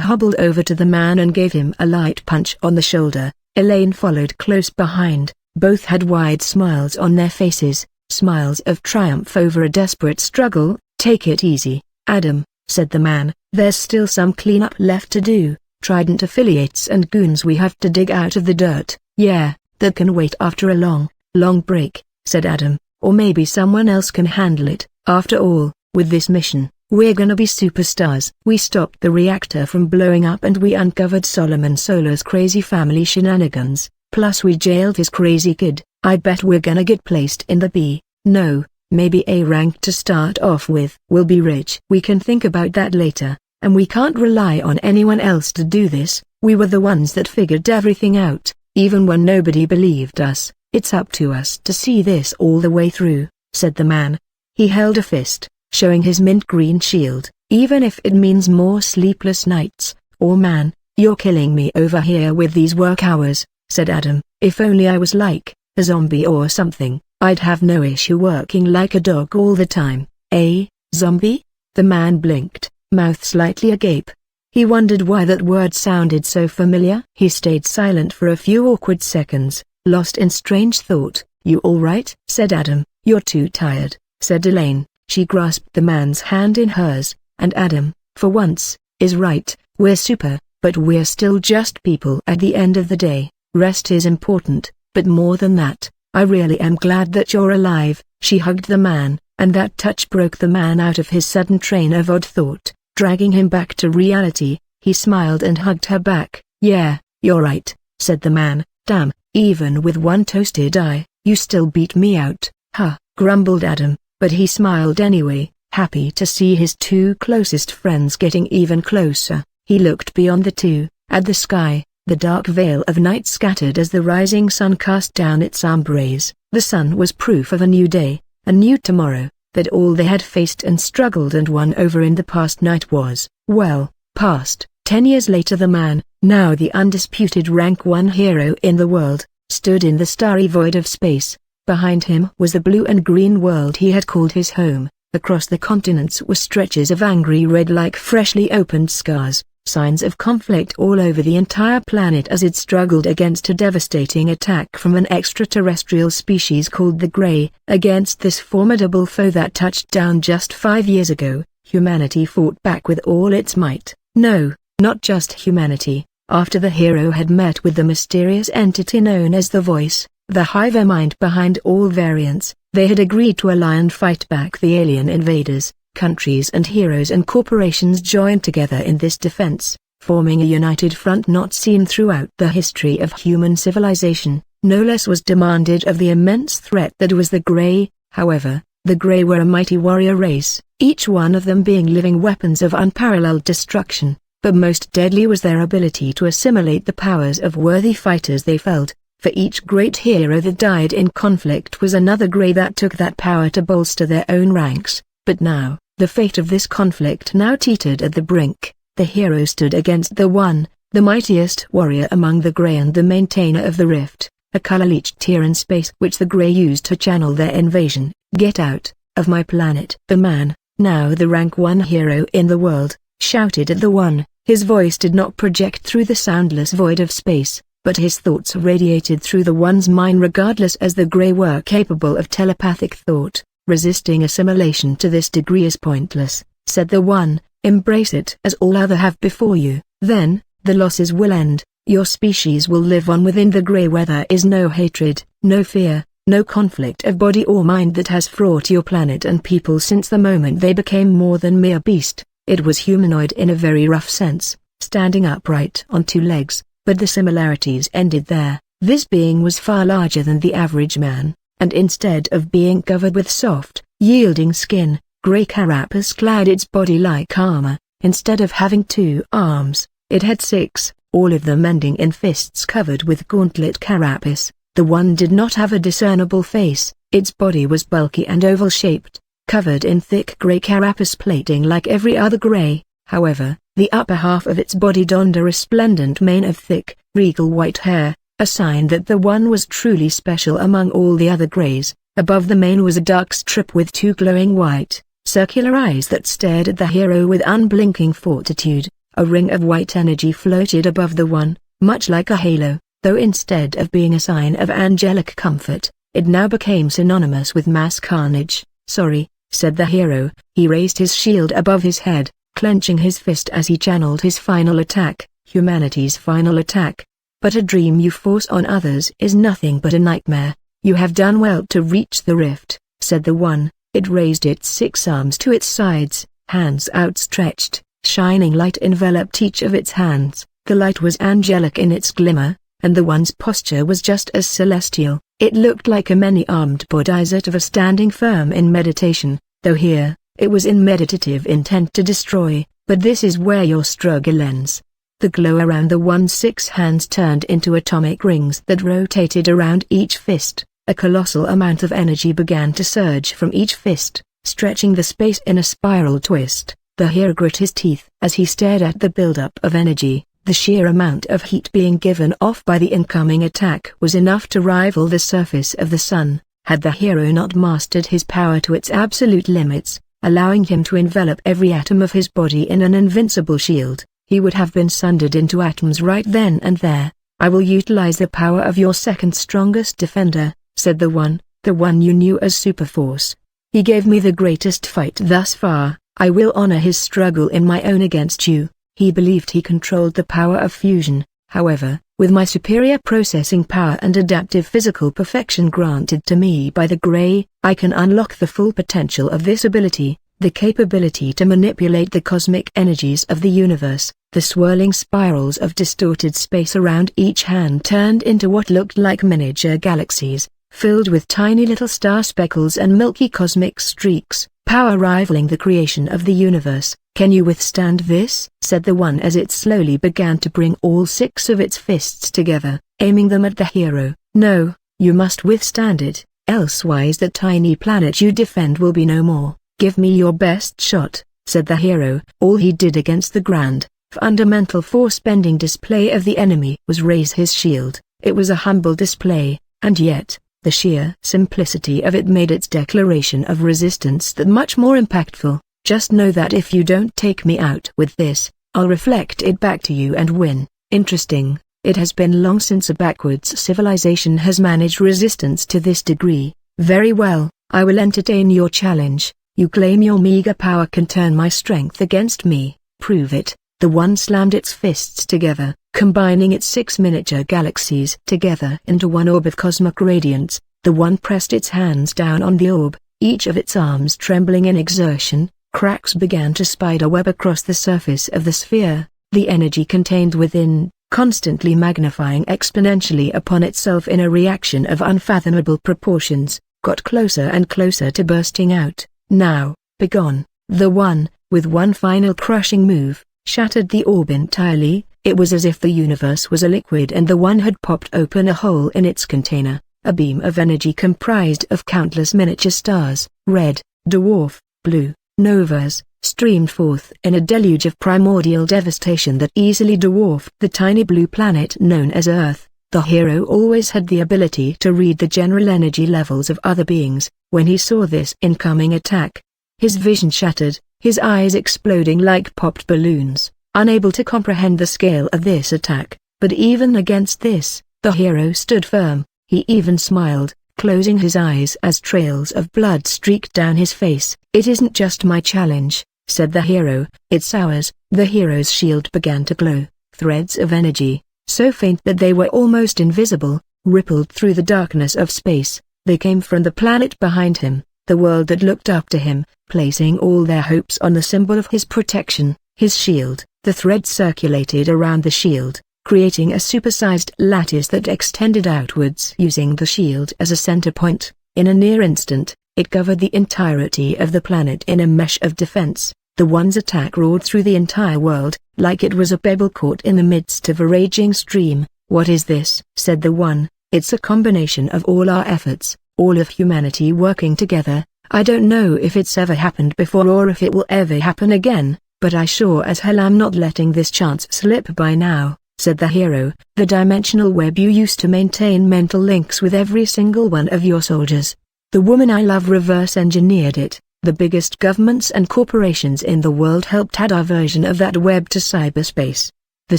Speaker 1: hobbled over to the man and gave him a light punch on the shoulder. Elaine followed close behind. Both had wide smiles on their faces, smiles of triumph over a desperate struggle. "Take it easy, Adam," said the man. "There's still some cleanup left to do. Trident affiliates and goons we have to dig out of the dirt." "Yeah, that can wait after a long break," said Adam. "Or maybe someone else can handle it. After all, with this mission, we're gonna be superstars." "We stopped the reactor from blowing up and we uncovered Solomon Solar's crazy family shenanigans, plus we jailed his crazy kid. I bet we're gonna get placed in the B, no, maybe A rank to start off with. We'll be rich." "We can think about that later, and we can't rely on anyone else to do this. We were the ones that figured everything out, even when nobody believed us. It's up to us to see this all the way through," said the man. He held a fist, showing his mint green shield. "Even if it means more sleepless nights." "Oh man, you're killing me over here with these work hours," said Adam. "If only I was like a zombie or something, I'd have no issue working like a dog all the time." "A zombie?" The man blinked, mouth slightly agape. He wondered why that word sounded so familiar. He stayed silent for a few awkward seconds, lost in strange thought. "You all right?" said Adam. "You're too tired," said Elaine. She grasped the man's hand in hers, and Adam, for once, is right. "We're super, but we're still just people at the end of the day. Rest is important, but more than that, I really am glad that you're alive." She hugged the man, and that touch broke the man out of his sudden train of odd thought, dragging him back to reality. He smiled and hugged her back. "Yeah, you're right," said the man. "Damn, even with one toasted eye, you still beat me out." "Huh," grumbled Adam, but he smiled anyway, happy to see his two closest friends getting even closer. He looked beyond the two, at the sky, the dark veil of night scattered as the rising sun cast down its embrace. The sun was proof of a new day, a new tomorrow, that all they had faced and struggled and won over in the past night was, well, past. 10 years later the man, now the undisputed rank 1 hero in the world, stood in the starry void of space. Behind him was the blue and green world he had called his home. Across the continents were stretches of angry red like freshly opened scars, signs of conflict all over the entire planet as it struggled against a devastating attack from an extraterrestrial species called the Grey. Against this formidable foe that touched down just 5 years ago, humanity fought back with all its might. No, not just humanity. After the hero had met with the mysterious entity known as the Voice, the hive mind behind all variants, they had agreed to ally and fight back the alien invaders. Countries and heroes and corporations joined together in this defense, forming a united front not seen throughout the history of human civilization. No less was demanded of the immense threat that was the Grey. However, the Grey were a mighty warrior race, each one of them being living weapons of unparalleled destruction, but most deadly was their ability to assimilate the powers of worthy fighters they felt. For each great hero that died in conflict was another Grey that took that power to bolster their own ranks. But now, the fate of this conflict now teetered at the brink. The hero stood against the one, the mightiest warrior among the Grey and the maintainer of the rift, a color-leached tear in space which the Grey used to channel their invasion. "Get out of my planet!" The man, now the rank 1 hero in the world, shouted at the One. His voice did not project through the soundless void of space, but his thoughts radiated through the One's mind regardless, as the Grey were capable of telepathic thought. "Resisting assimilation to this degree is pointless," said the One. "Embrace it as all other have before you. Then, the losses will end. Your species will live on within the Grey where there is no hatred, no fear, no conflict of body or mind that has fraught your planet and people since the moment they became more than mere beast." It was humanoid in a very rough sense, standing upright on 2 legs, but the similarities ended there. This being was far larger than the average man, and instead of being covered with soft, yielding skin, Grey carapace clad its body like armor. Instead of having 2 arms, it had 6, all of them ending in fists covered with gauntlet carapace. The One did not have a discernible face. Its body was bulky and oval-shaped, covered in thick Grey carapace plating like every other Grey. However, the upper half of its body donned a resplendent mane of thick, regal white hair, a sign that the One was truly special among all the other Greys. Above the mane was a dark strip with 2 glowing white, circular eyes that stared at the hero with unblinking fortitude. A ring of white energy floated above the One, much like a halo, though instead of being a sign of angelic comfort, it now became synonymous with mass carnage. "Sorry," said the hero. He raised his shield above his head, clenching his fist as he channeled his final attack, humanity's final attack. "But a dream you force on others is nothing but a nightmare. You have done well to reach the rift," said the One. It raised its 6 arms to its sides, hands outstretched. Shining light enveloped each of its hands. The light was angelic in its glimmer, and the One's posture was just as celestial. It looked like a many-armed bodhisattva standing firm in meditation, though here, it was in meditative intent to destroy. But this is where your struggle ends. The glow around the One's 6 hands turned into atomic rings that rotated around each fist. A colossal amount of energy began to surge from each fist, stretching the space in a spiral twist. The hero grit his teeth as he stared at the buildup of energy. The sheer amount of heat being given off by the incoming attack was enough to rival the surface of the sun. Had the hero not mastered his power to its absolute limits, allowing him to envelop every atom of his body in an invincible shield, he would have been sundered into atoms right then and there. "I will utilize the power of your second strongest defender," said the One you knew as Superforce. "He gave me the greatest fight thus far. I will honor his struggle in my own against you." He believed he controlled the power of fusion. "However, with my superior processing power and adaptive physical perfection granted to me by the Grey, I can unlock the full potential of this ability, the capability to manipulate the cosmic energies of the universe." The swirling spirals of distorted space around each hand turned into what looked like miniature galaxies, filled with tiny little star speckles and milky cosmic streaks, power rivaling the creation of the universe. "Can you withstand this?" said the One as it slowly began to bring all 6 of its fists together, aiming them at the hero. "No, you must withstand it, elsewise the tiny planet you defend will be no more. Give me your best shot," said the hero. All he did against the grand, fundamental force-bending display of the enemy was raise his shield. It was a humble display, and yet, the sheer simplicity of it made its declaration of resistance that much more impactful. "Just know that if you don't take me out with this, I'll reflect it back to you and win." Interesting. It has been long since a backwards civilization has managed resistance to this degree. "Very well, I will entertain your challenge. You claim your meager power can turn my strength against me. Prove it." The One slammed its fists together, combining its 6 miniature galaxies together into one orb of cosmic radiance. The One pressed its hands down on the orb, each of its arms trembling in exertion. Cracks began to spider web across the surface of the sphere, the energy contained within, constantly magnifying exponentially upon itself in a reaction of unfathomable proportions, got closer and closer to bursting out. "Now, begone." The One, with one final crushing move, shattered the orb entirely. It was as if the universe was a liquid and the One had popped open a hole in its container. A beam of energy comprised of countless miniature stars, red, dwarf, blue, novas, streamed forth in a deluge of primordial devastation that easily dwarfed the tiny blue planet known as Earth. The hero always had the ability to read the general energy levels of other beings. When he saw this incoming attack, his vision shattered, his eyes exploding like popped balloons, unable to comprehend the scale of this attack. But even against this, the hero stood firm. He even smiled, closing his eyes as trails of blood streaked down his face. "It isn't just my challenge," said the hero, "it's ours." The hero's shield began to glow. Threads of energy, so faint that they were almost invisible, rippled through the darkness of space. They came from the planet behind him, the world that looked up to him, placing all their hopes on the symbol of his protection, his shield. The thread circulated around the shield, creating a supersized lattice that extended outwards using the shield as a center point. In a near instant, it covered the entirety of the planet in a mesh of defense. The One's attack roared through the entire world, like it was a pebble caught in the midst of a raging stream. "What is this?" said the One. "It's a combination of all our efforts, all of humanity working together. I don't know if it's ever happened before or if it will ever happen again, but I sure as hell am not letting this chance slip by now," said the hero. "The dimensional web you used to maintain mental links with every single one of your soldiers. The woman I love reverse engineered it. The biggest governments and corporations in the world helped add our version of that web to cyberspace. The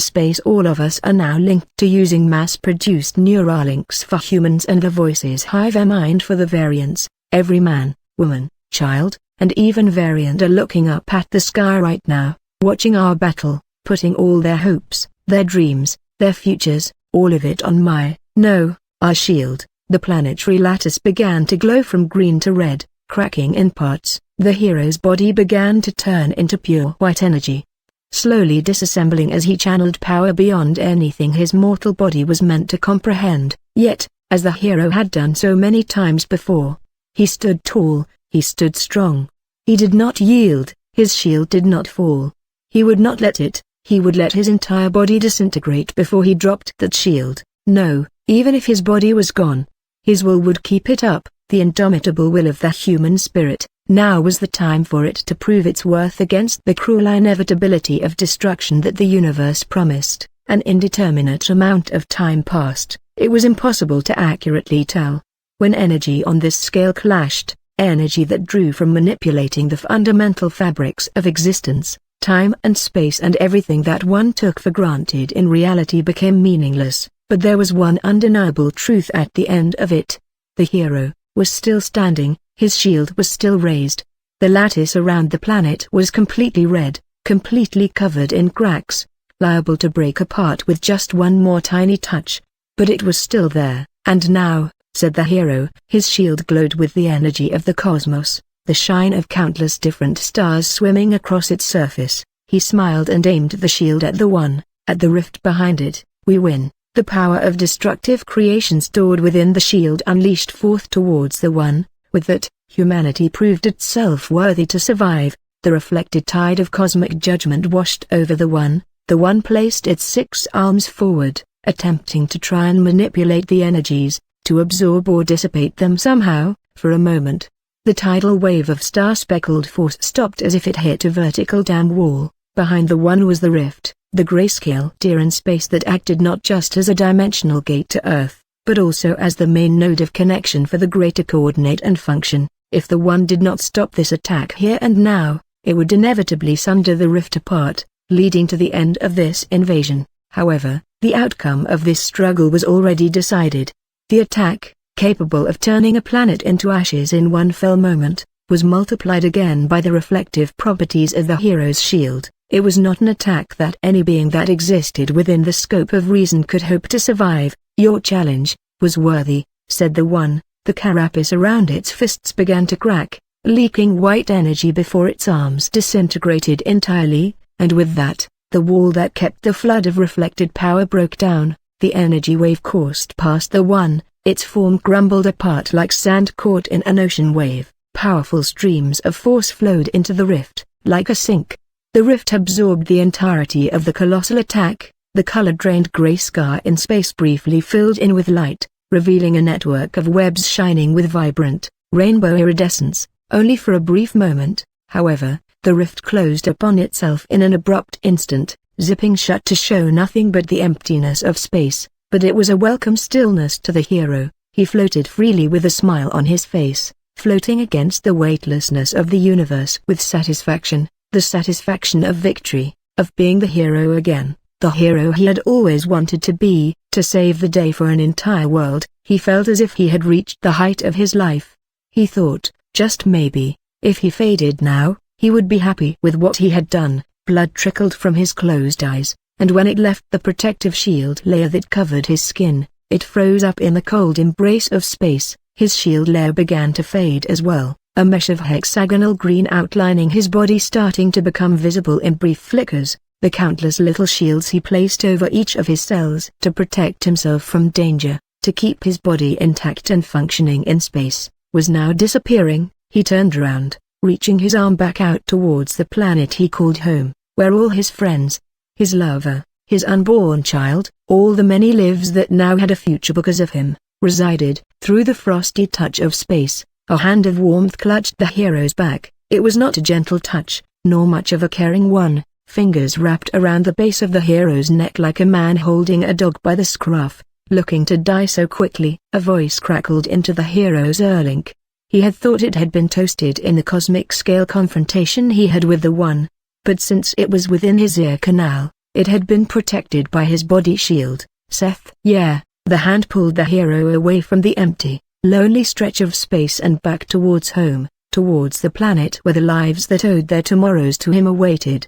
Speaker 1: space all of us are now linked to using mass-produced neural links for humans and the voices hive mind for the variants. Every man, woman, child, and even variant are looking up at the sky right now, watching our battle, putting all their hopes, their dreams, their futures, all of it on our shield." The planetary lattice began to glow from green to red, cracking in parts. The hero's body began to turn into pure white energy, slowly disassembling as he channeled power beyond anything his mortal body was meant to comprehend. Yet, as the hero had done so many times before, he stood tall, he stood strong. He did not yield, his shield did not fall. He would not let it, he would let his entire body disintegrate before he dropped that shield. No, even if his body was gone, his will would keep it up, the indomitable will of the human spirit. Now was the time for it to prove its worth against the cruel inevitability of destruction that the universe promised. An indeterminate amount of time passed. It was impossible to accurately tell. When energy on this scale clashed, energy that drew from manipulating the fundamental fabrics of existence, time and space and everything that one took for granted in reality became meaningless. But there was one undeniable truth at the end of it. The hero was still standing, his shield was still raised. The lattice around the planet was completely red, completely covered in cracks, liable to break apart with just one more tiny touch. But it was still there. "And now," said the hero, his shield glowed with the energy of the cosmos, the shine of countless different stars swimming across its surface. He smiled and aimed the shield at the One, at the rift behind it. "We win." The power of destructive creation stored within the shield unleashed forth towards the One. With that, humanity proved itself worthy to survive. The reflected tide of cosmic judgment washed over the One. The One placed its 6 arms forward, attempting to try and manipulate the energies, to absorb or dissipate them somehow. For a moment, the tidal wave of star-speckled force stopped as if it hit a vertical dam wall. Behind the One was the rift, the grayscale tier in space that acted not just as a dimensional gate to Earth, but also as the main node of connection for the greater coordinate and function. If the One did not stop this attack here and now, it would inevitably sunder the rift apart, leading to the end of this invasion. However, the outcome of this struggle was already decided. The attack, capable of turning a planet into ashes in one fell moment, was multiplied again by the reflective properties of the hero's shield. It was not an attack that any being that existed within the scope of reason could hope to survive. "Your challenge was worthy," said the One. The carapace around its fists began to crack, leaking white energy before its arms disintegrated entirely, and with that, the wall that kept the flood of reflected power broke down. The energy wave coursed past the One, its form crumbled apart like sand caught in an ocean wave. Powerful streams of force flowed into the rift, like a sink. The rift absorbed the entirety of the colossal attack. The color-drained gray scar in space briefly filled in with light, revealing a network of webs shining with vibrant, rainbow iridescence. Only for a brief moment, however, the rift closed upon itself in an abrupt instant, zipping shut to show nothing but the emptiness of space. but it was a welcome stillness to the hero. He floated freely with a smile on his face, floating against the weightlessness of the universe with satisfaction, the satisfaction of victory, of being the hero again, the hero he had always wanted to be, to save the day for an entire world. He felt as if he had reached the height of his life. He thought, just maybe, if he faded now, he would be happy with what he had done. Blood trickled from his closed eyes, and when it left the protective shield layer that covered his skin, it froze up in the cold embrace of space. His shield layer began to fade as well, a mesh of hexagonal green outlining his body starting to become visible in brief flickers. The countless little shields he placed over each of his cells to protect himself from danger, to keep his body intact and functioning in space, was now disappearing. He turned around, reaching his arm back out towards the planet he called home, where all his friends, his lover, his unborn child, all the many lives that now had a future because of him, resided. Through the frosty touch of space, a hand of warmth clutched the hero's back. It was not a gentle touch, nor much of a caring one. Fingers wrapped around the base of the hero's neck like a man holding a dog by the scruff, looking to die so quickly. A voice crackled into the hero's earlink. He had thought it had been toasted in the cosmic scale confrontation he had with the One, but since it was within his ear canal, it had been protected by his body shield. Seth. Yeah. The hand pulled the hero away from the empty, lonely stretch of space and back towards home, towards the planet where the lives that owed their tomorrows to him awaited.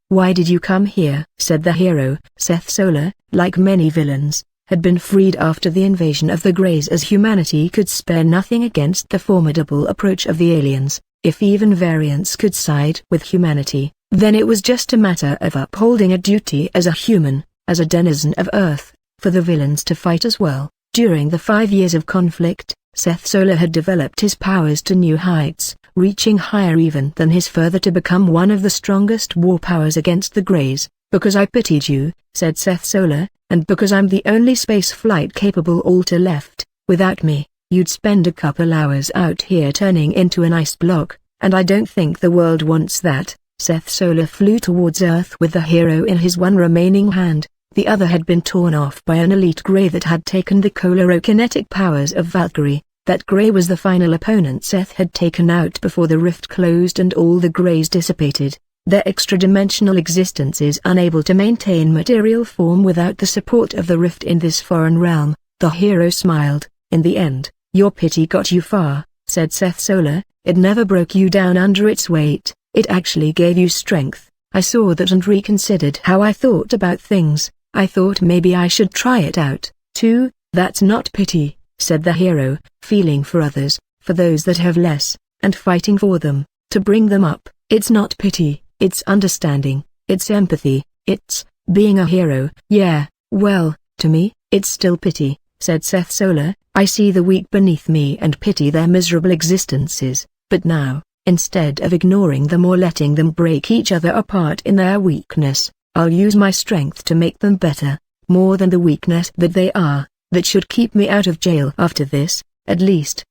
Speaker 1: Why did you come here? Said the hero. Seth Solar, like many villains, had been freed after the invasion of the Greys, as humanity could spare nothing against the formidable approach of the aliens. If even variants could side with humanity, then it was just a matter of upholding a duty as a human, as a denizen of Earth, for the villains to fight as well. During the 5 years of conflict, Seth Solar had developed his powers to new heights, reaching higher even than his father to become one of the strongest war powers against the Greys. Because I pitied you, said Seth Solar, and because I'm the only space flight capable alter left. Without me, you'd spend a couple hours out here turning into an ice block, and I don't think the world wants that. Seth Solar flew towards Earth with the hero in his one remaining hand. The other had been torn off by an elite Grey that had taken the cholero-kinetic powers of Valkyrie. That Grey was the final opponent Seth had taken out before the rift closed and all the Greys dissipated. Their extra-dimensional existences unable to maintain material form without the support of the rift in this foreign realm. The hero smiled. In the end, your pity got you far, said Seth Solar. It never broke you down under its weight, it actually gave you strength. I saw that and reconsidered how I thought about things. I thought maybe I should try it out, too. That's not pity, said the hero, feeling for others, for those that have less, and fighting for them, to bring them up. It's not pity, it's understanding, it's empathy, it's being a hero. Yeah, well, to me, it's still pity, said Seth Solar. I see the weak beneath me and pity their miserable existences, but now, instead of ignoring them or letting them break each other apart in their weakness, I'll use my strength to make them better, more than the weakness that they are, that should keep me out of jail after this, at least.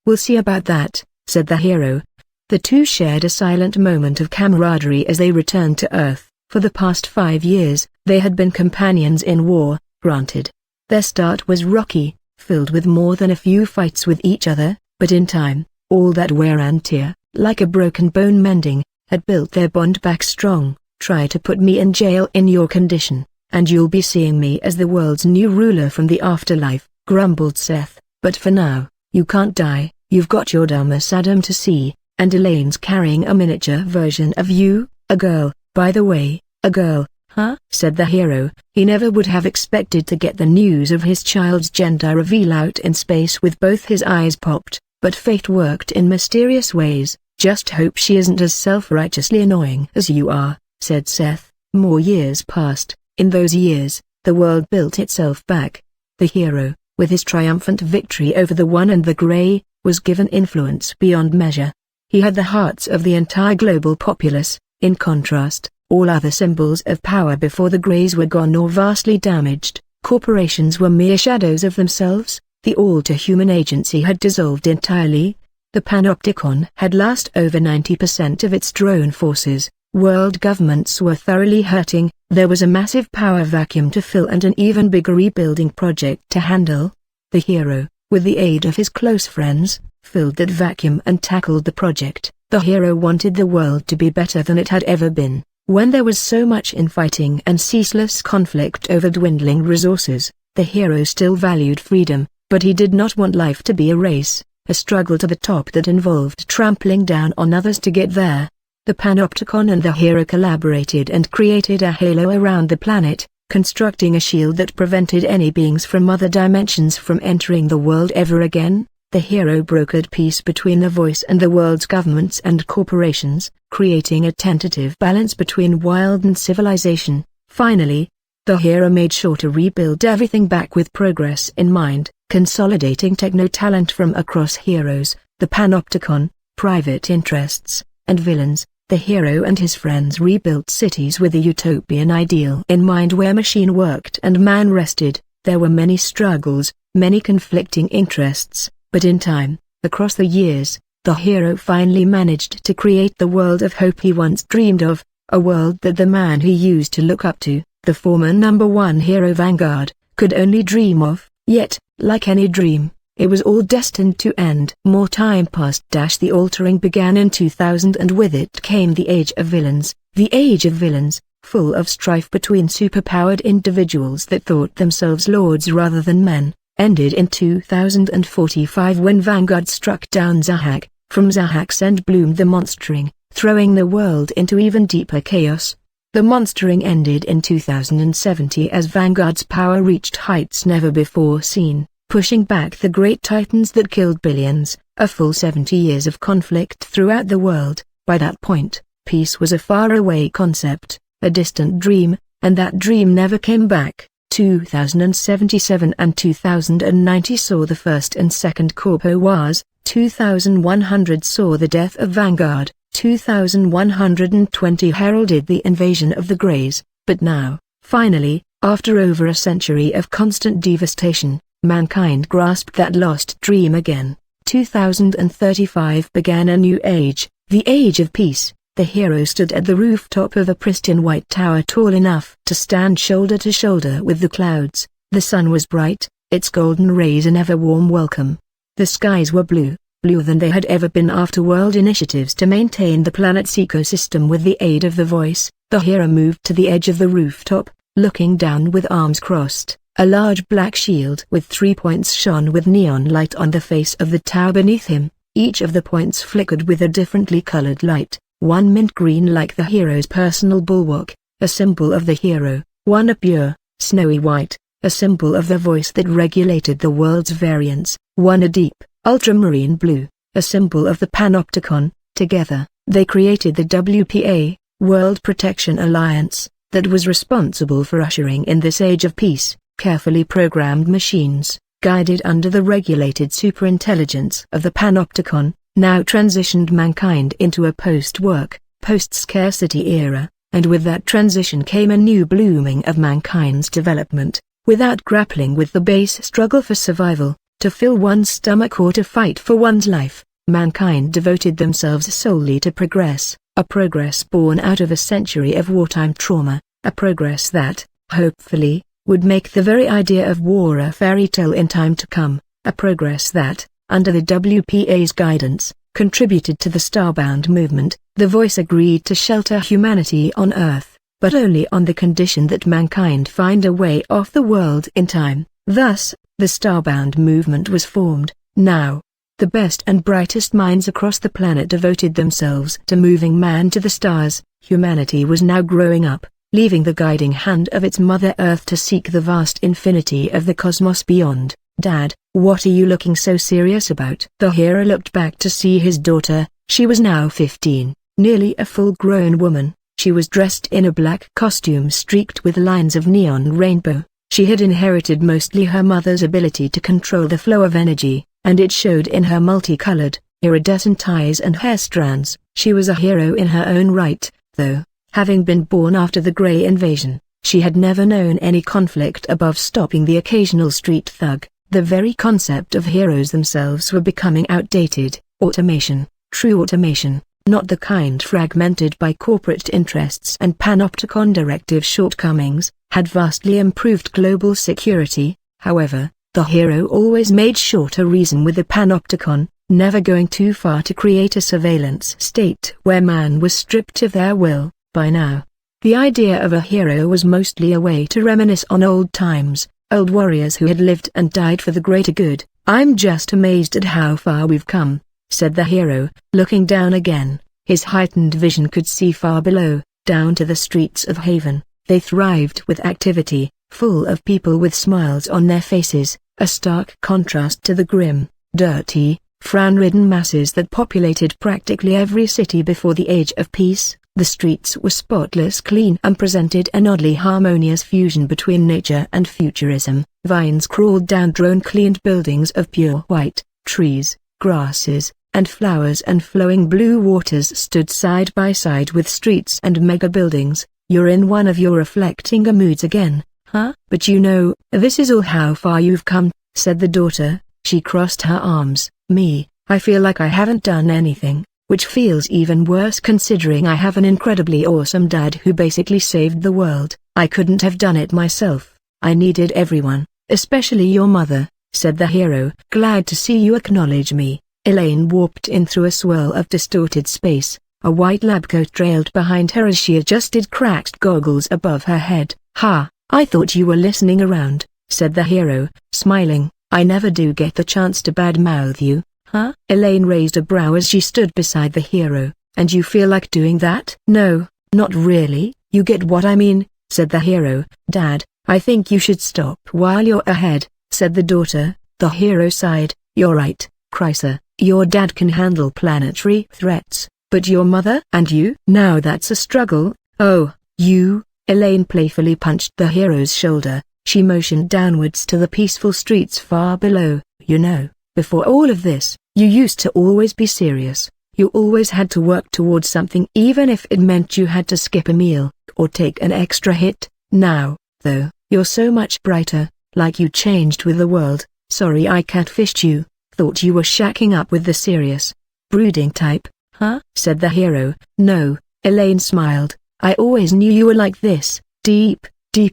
Speaker 1: We'll see about that, said the hero. The two shared a silent moment of camaraderie as they returned to Earth. For the past 5 years, they had been companions in war, granted. Their start was rocky, filled with more than a few fights with each other, but in time, all that wear and tear, like a broken bone mending, had built their bond back strong. Try to put me in jail in your condition, and you'll be seeing me as the world's new ruler from the afterlife, grumbled Seth. But for now, you can't die. You've got your Dharma Saddam to see, and Elaine's carrying a miniature version of you, a girl, by the way. A girl, huh? Said the hero. He never would have expected to get the news of his child's gender reveal out in space with both his eyes popped, but fate worked in mysterious ways. Just hope she isn't as self-righteously annoying as you are, said Seth. More years passed. In those years, the world built itself back. The hero, with his triumphant victory over the One and the Grey, was given influence beyond measure. He had the hearts of the entire global populace. In contrast, all other symbols of power before the Greys were gone or vastly damaged. Corporations were mere shadows of themselves. The all-to-human agency had dissolved entirely. The Panopticon had lost over 90% of its drone forces, World governments were thoroughly hurting, there was a massive power vacuum to fill and an even bigger rebuilding project to handle. The hero, with the aid of his close friends, filled that vacuum and tackled the project. The hero wanted the world to be better than it had ever been. When there was so much infighting and ceaseless conflict over dwindling resources, the hero still valued freedom, but he did not want life to be a race, a struggle to the top that involved trampling down on others to get there. The Panopticon and the hero collaborated and created a halo around the planet, constructing a shield that prevented any beings from other dimensions from entering the world ever again. The hero brokered peace between the voice and the world's governments and corporations, creating a tentative balance between wild and civilization. Finally, the hero made sure to rebuild everything back with progress in mind, consolidating techno-talent from across heroes, the Panopticon, private interests, and villains. The hero and his friends rebuilt cities with a utopian ideal in mind where machine worked and man rested. There were many struggles, many conflicting interests, but in time, across the years, the hero finally managed to create the world of hope he once dreamed of, a world that the man he used to look up to, the former #1 hero Vanguard, could only dream of. Yet, like any dream, it was all destined to end. More time passed. The altering began in 2000 and with it came the Age of Villains. The Age of Villains, full of strife between superpowered individuals that thought themselves lords rather than men, ended in 2045 when Vanguard struck down Zahak. From Zahak's end bloomed the Monstering, throwing the world into even deeper chaos. The Monstering ended in 2070 as Vanguard's power reached heights never before seen, pushing back the great titans that killed billions. A full 70 years of conflict throughout the world. By that point, peace was a faraway concept, a distant dream, and that dream never came back. 2077 and 2090 saw the First and Second Corpo Wars. 2100 saw the death of Vanguard. 2120 heralded the invasion of the Greys. But now, finally, after over a century of constant devastation, mankind grasped that lost dream again. 2035 began a new age, the Age of Peace. The hero stood at the rooftop of a pristine white tower tall enough to stand shoulder to shoulder with the clouds. The sun was bright, its golden rays an ever-warm welcome. The skies were bluer than they had ever been after world initiatives to maintain the planet's ecosystem. With the aid of the voice, the hero moved to the edge of the rooftop, looking down with arms crossed. A large black shield with 3 points shone with neon light on the face of the tower beneath him. Each of the points flickered with a differently colored light, one mint green like the hero's personal bulwark, a symbol of the hero, one a pure, snowy white, a symbol of the voice that regulated the world's variance, one a deep, ultramarine blue, a symbol of the Panopticon. Together, they created the WPA, World Protection Alliance, that was responsible for ushering in this age of peace. Carefully programmed machines, guided under the regulated superintelligence of the Panopticon, now transitioned mankind into a post-work, post-scarcity era, and with that transition came a new blooming of mankind's development. Without grappling with the base struggle for survival, to fill one's stomach or to fight for one's life, mankind devoted themselves solely to progress, a progress born out of a century of wartime trauma, a progress that, hopefully, would make the very idea of war a fairy tale in time to come, a progress that, under the WPA's guidance, contributed to the Starbound movement. The voice agreed to shelter humanity on Earth, but only on the condition that mankind find a way off the world in time. Thus, the Starbound movement was formed. Now, the best and brightest minds across the planet devoted themselves to moving man to the stars. Humanity was now growing up, leaving the guiding hand of its Mother Earth to seek the vast infinity of the cosmos beyond. "Dad, what are you looking so serious about?" The hero looked back to see his daughter. She was now 15, nearly a full-grown woman. She was dressed in a black costume streaked with lines of neon rainbow. She had inherited mostly her mother's ability to control the flow of energy, and it showed in her multicolored, iridescent eyes and hair strands. She was a hero in her own right, though. Having been born after the Grey invasion, she had never known any conflict above stopping the occasional street thug. The very concept of heroes themselves were becoming outdated. Automation, true automation, not the kind fragmented by corporate interests and panopticon directive shortcomings, had vastly improved global security. However, the hero always made sure to reason with the panopticon, never going too far to create a surveillance state where man was stripped of their will. By now, the idea of a hero was mostly a way to reminisce on old times, old warriors who had lived and died for the greater good. "I'm just amazed at how far we've come," said the hero, looking down again. His heightened vision could see far below, down to the streets of Haven. They thrived with activity, full of people with smiles on their faces, a stark contrast to the grim, dirty, frown-ridden masses that populated practically every city before the Age of Peace. The streets were spotless clean and presented an oddly harmonious fusion between nature and futurism. Vines crawled down drone-cleaned buildings of pure white, trees, grasses, and flowers and flowing blue waters stood side by side with streets and mega-buildings. "You're in one of your reflecting moods again, huh? But you know, this is all how far you've come," said the daughter. She crossed her arms. "Me, I feel like I haven't done anything, which feels even worse considering I have an incredibly awesome dad who basically saved the world. I couldn't have done it myself. I needed everyone, especially your mother," said the hero. "Glad to see you acknowledge me." Elaine warped in through a swirl of distorted space. A white lab coat trailed behind her as she adjusted cracked goggles above her head. "Ha, I thought you were listening around," said the hero, smiling. "I never do get the chance to badmouth you, huh?" Elaine raised a brow as she stood beside the hero. "And you feel like doing that?" "No, not really, you get what I mean," said the hero. "Dad, I think you should stop while you're ahead," said the daughter. The hero sighed. "You're right, Chrysa, your dad can handle planetary threats, but your mother and you? Now that's a struggle." "Oh, you," Elaine playfully punched the hero's shoulder. She motioned downwards to the peaceful streets far below. "You know, before all of this, you used to always be serious. You always had to work towards something even if it meant you had to skip a meal, or take an extra hit. Now, though, you're so much brighter, like you changed with the world." "Sorry I catfished you, thought you were shacking up with the serious, brooding type, huh?" said the hero. "No," Elaine smiled. "I always knew you were like this, deep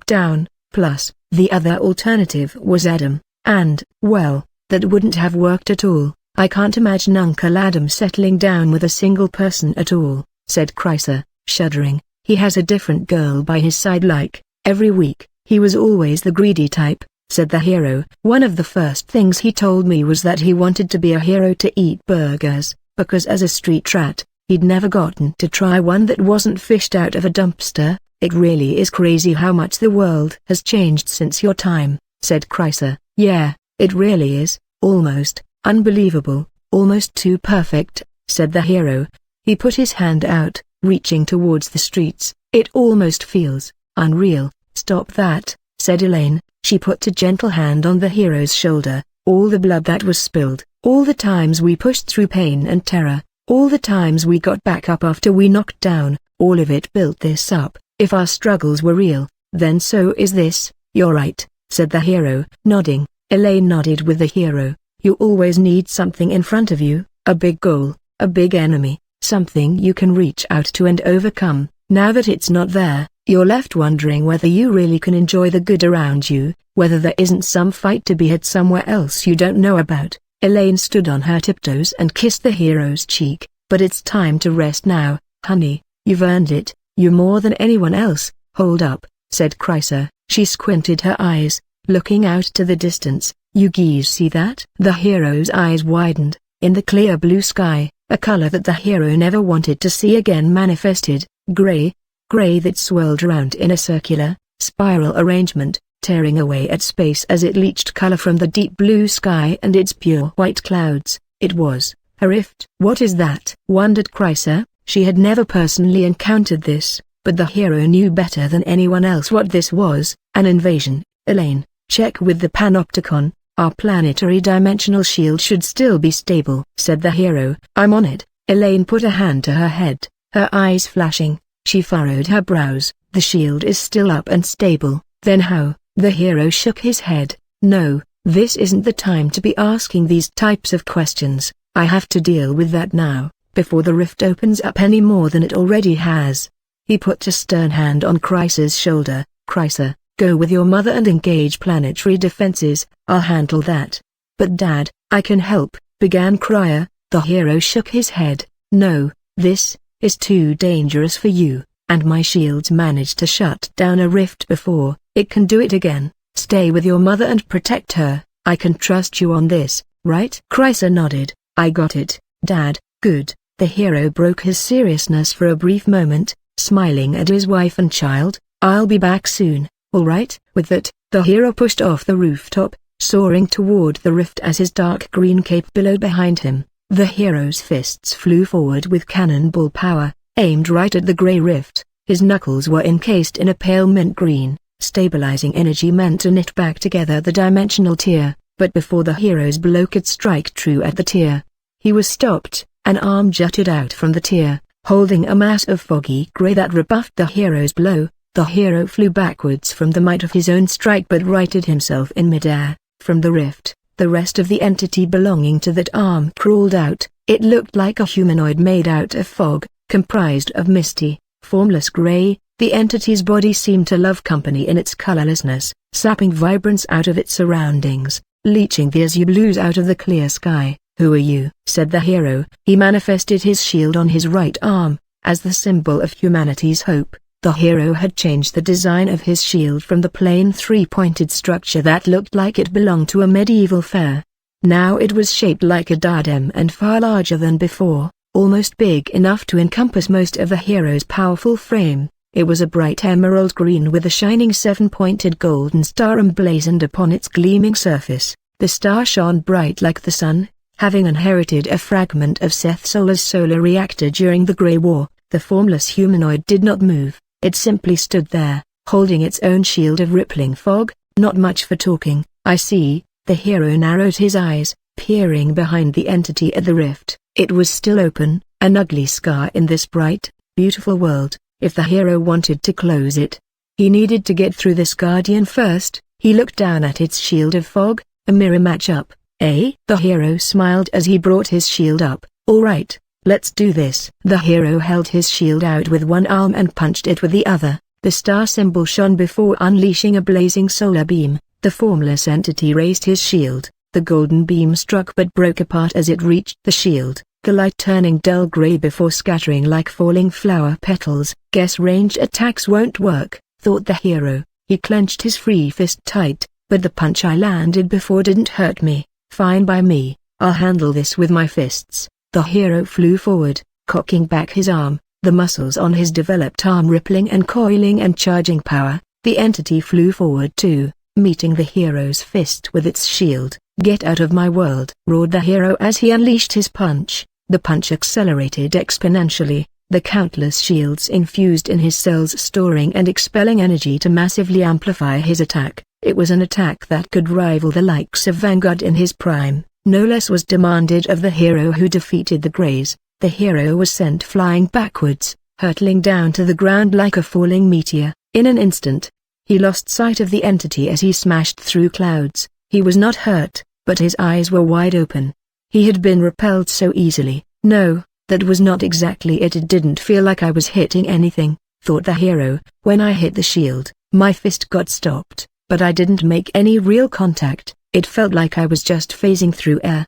Speaker 1: down. Plus, the other alternative was Adam, and, well, that wouldn't have worked at all. I can't imagine Uncle Adam settling down with a single person at all," said Chrysa, shuddering. "He has a different girl by his side like, every week." "He was always the greedy type," said the hero. "One of the first things he told me was that he wanted to be a hero to eat burgers, because as a street rat, he'd never gotten to try one that wasn't fished out of a dumpster." "It really is crazy how much the world has changed since your time," said Chrysa. "Yeah, it really is, almost unbelievable, almost too perfect," said the hero. He put his hand out, reaching towards the streets. "It almost feels unreal." "Stop that," said Elaine. She put a gentle hand on the hero's shoulder. "All the blood that was spilled, all the times we pushed through pain and terror, all the times we got back up after we knocked down, all of it built this up. If our struggles were real, then so is this." "You're right," said the hero, nodding. Elaine nodded with the hero. "You always need something in front of you, a big goal, a big enemy, something you can reach out to and overcome. Now that it's not there, you're left wondering whether you really can enjoy the good around you, whether there isn't some fight to be had somewhere else you don't know about." Elaine stood on her tiptoes and kissed the hero's cheek. "But it's time to rest now, honey, you've earned it. You more than anyone else." "Hold up," said Chrysa. She squinted her eyes, looking out to the distance. "You geese see that?" The hero's eyes widened. In the clear blue sky, a color that the hero never wanted to see again manifested. Gray that swirled around in a circular, spiral arrangement, tearing away at space as it leached color from the deep blue sky and its pure white clouds. It was a rift. "What is that?" wondered Chrysa. She had never personally encountered this, but the hero knew better than anyone else what this was. "An invasion." "Elaine, check with the panopticon. Our planetary dimensional shield should still be stable," said the hero. "I'm on it." Elaine put a hand to her head, her eyes flashing. She furrowed her brows. "The shield is still up and stable, then how?" The hero shook his head. "No, this isn't the time to be asking these types of questions. I have to deal with that now." before the rift opens up any more than it already has. He put a stern hand on Chrysa's shoulder. Chrysa, go with your mother and engage planetary defenses, I'll handle that. But Dad, I can help, began Cryer. The hero shook his head. No, this is too dangerous for you, and my shields managed to shut down a rift before, it can do it again. Stay with your mother and protect her, I can trust you on this, right? Chrysa nodded. I got it, Dad, good. The hero broke his seriousness for a brief moment, smiling at his wife and child. I'll be back soon, all right? With that, the hero pushed off the rooftop, soaring toward the rift as his dark green cape billowed behind him. The hero's fists flew forward with cannonball power, aimed right at the grey rift. His knuckles were encased in a pale mint green. Stabilizing energy meant to knit back together the dimensional tier, but before the hero's blow could strike true at the tier, he was stopped. An arm jutted out from the tier, holding a mass of foggy grey that rebuffed the hero's blow. The hero flew backwards from the might of his own strike but righted himself in midair. From the rift, the rest of the entity belonging to that arm crawled out. It looked like a humanoid made out of fog, comprised of misty, formless grey. The entity's body seemed to love company in its colorlessness, sapping vibrance out of its surroundings, leeching the azure blues out of the clear sky. Who are you? Said the hero. He manifested his shield on his right arm, as the symbol of humanity's hope. The hero had changed the design of his shield from the plain three-pointed structure that looked like it belonged to a medieval fair. Now it was shaped like a diadem and far larger than before, almost big enough to encompass most of the hero's powerful frame. It was a bright emerald green with a shining seven-pointed golden star emblazoned upon its gleaming surface. The star shone bright like the sun, having inherited a fragment of Seth Solar's solar reactor during the Grey War. The formless humanoid did not move, it simply stood there, holding its own shield of rippling fog. Not much for talking, I see. The hero narrowed his eyes, peering behind the entity at the rift. It was still open, an ugly scar in this bright, beautiful world. If the hero wanted to close it, he needed to get through this guardian first. He looked down at its shield of fog, a mirror match-up. Eh? The hero smiled as he brought his shield up. All right, let's do this. The hero held his shield out with one arm and punched it with the other. The star symbol shone before unleashing a blazing solar beam. The formless entity raised his shield. The golden beam struck but broke apart as it reached the shield, the light turning dull gray before scattering like falling flower petals. Guess ranged attacks won't work, thought the hero. He clenched his free fist tight, but the punch I landed before didn't hurt me. Fine by me, I'll handle this with my fists. The hero flew forward, cocking back his arm, the muscles on his developed arm rippling and coiling and charging power. The entity flew forward too, meeting the hero's fist with its shield. Get out of my world, roared the hero as he unleashed his punch. The punch accelerated exponentially, the countless shields infused in his cells storing and expelling energy to massively amplify his attack. It was an attack that could rival the likes of Vanguard in his prime. No less was demanded of the hero who defeated the Greys. The hero was sent flying backwards, hurtling down to the ground like a falling meteor. In an instant, he lost sight of the entity as he smashed through clouds. He was not hurt, but his eyes were wide open. He had been repelled so easily. No, that was not exactly it. It didn't feel like I was hitting anything, thought the hero. When I hit the shield, my fist got stopped, but I didn't make any real contact. It felt like I was just phasing through air.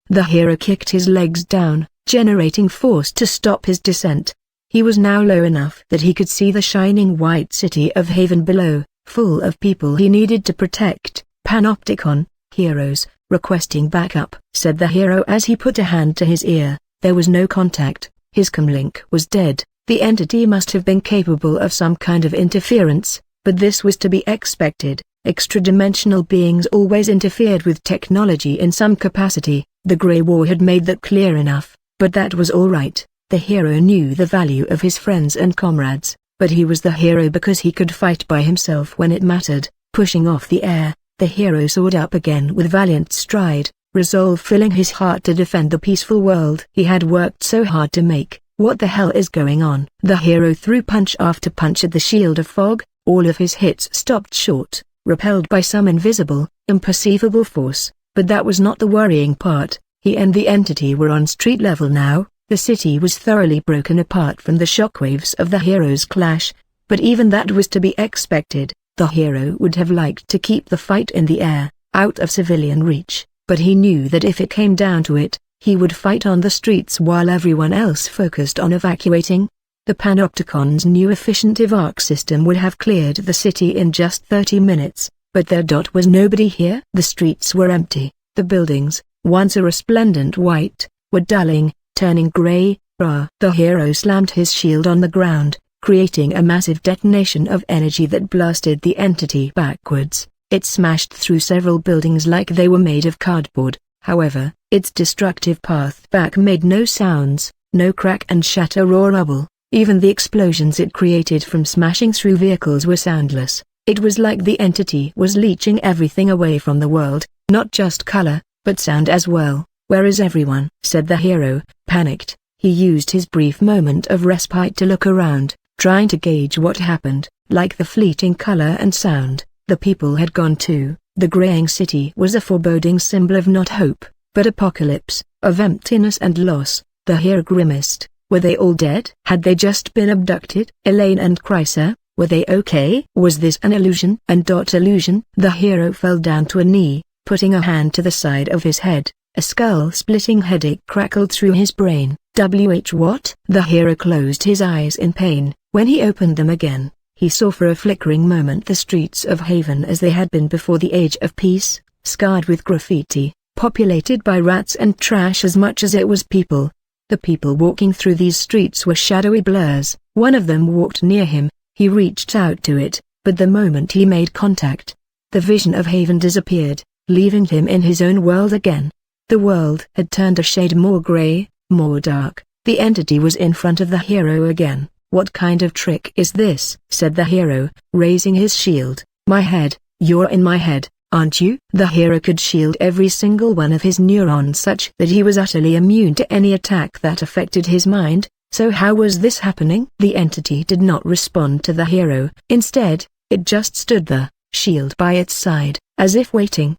Speaker 1: The hero kicked his legs down, generating force to stop his descent. He was now low enough that he could see the shining white city of Haven below, full of people he needed to protect. Panopticon, heroes, requesting backup, said the hero as he put a hand to his ear. There was no contact, his comlink was dead. The entity must have been capable of some kind of interference, but this was to be expected. Extra-dimensional beings always interfered with technology in some capacity. The Grey War had made that clear enough, but that was all right. The hero knew the value of his friends and comrades, but he was the hero because he could fight by himself when it mattered. Pushing off the air, the hero soared up again with valiant stride, resolve filling his heart to defend the peaceful world he had worked so hard to make. What the hell is going on? The hero threw punch after punch at the shield of fog. All of his hits stopped short, repelled by some invisible, imperceivable force. But that was not the worrying part. He and the entity were on street level now. The city was thoroughly broken apart from the shockwaves of the hero's clash, but even that was to be expected. The hero would have liked to keep the fight in the air, out of civilian reach, but he knew that if it came down to it, he would fight on the streets while everyone else focused on evacuating. The Panopticon's new efficient evac system would have cleared the city in just 30 minutes, but there was nobody here. The streets were empty, the buildings, once a resplendent white, were dulling, turning grey. The hero slammed his shield on the ground, creating a massive detonation of energy that blasted the entity backwards. It smashed through several buildings like they were made of cardboard. However, its destructive path back made no sounds, no crack and shatter or rubble. Even the explosions it created from smashing through vehicles were soundless. It was like the entity was leeching everything away from the world, not just color, but sound as well. "Where is everyone?" said the hero, panicked. He used his brief moment of respite to look around, trying to gauge what happened. Like the fleeting color and sound, the people had gone too. The graying city was a foreboding symbol of not hope, but apocalypse, of emptiness and loss. The hero grimaced. Were they all dead? Had they just been abducted? Elaine and Chrysa, were they okay? Was this an illusion? Illusion? The hero fell down to a knee, putting a hand to the side of his head. A skull-splitting headache crackled through his brain. What? The hero closed his eyes in pain. When he opened them again, he saw for a flickering moment the streets of Haven as they had been before the Age of Peace, scarred with graffiti, populated by rats and trash as much as it was people. The people walking through these streets were shadowy blurs. One of them walked near him. He reached out to it, but the moment he made contact, the vision of Haven disappeared, leaving him in his own world again. The world had turned a shade more gray, more dark. The entity was in front of the hero again. "What kind of trick is this?" said the hero, raising his shield. "My head, you're in my head, aren't you?" The hero could shield every single one of his neurons such that he was utterly immune to any attack that affected his mind. So how was this happening? The entity did not respond to the hero. Instead, it just stood there, shield by its side, as if waiting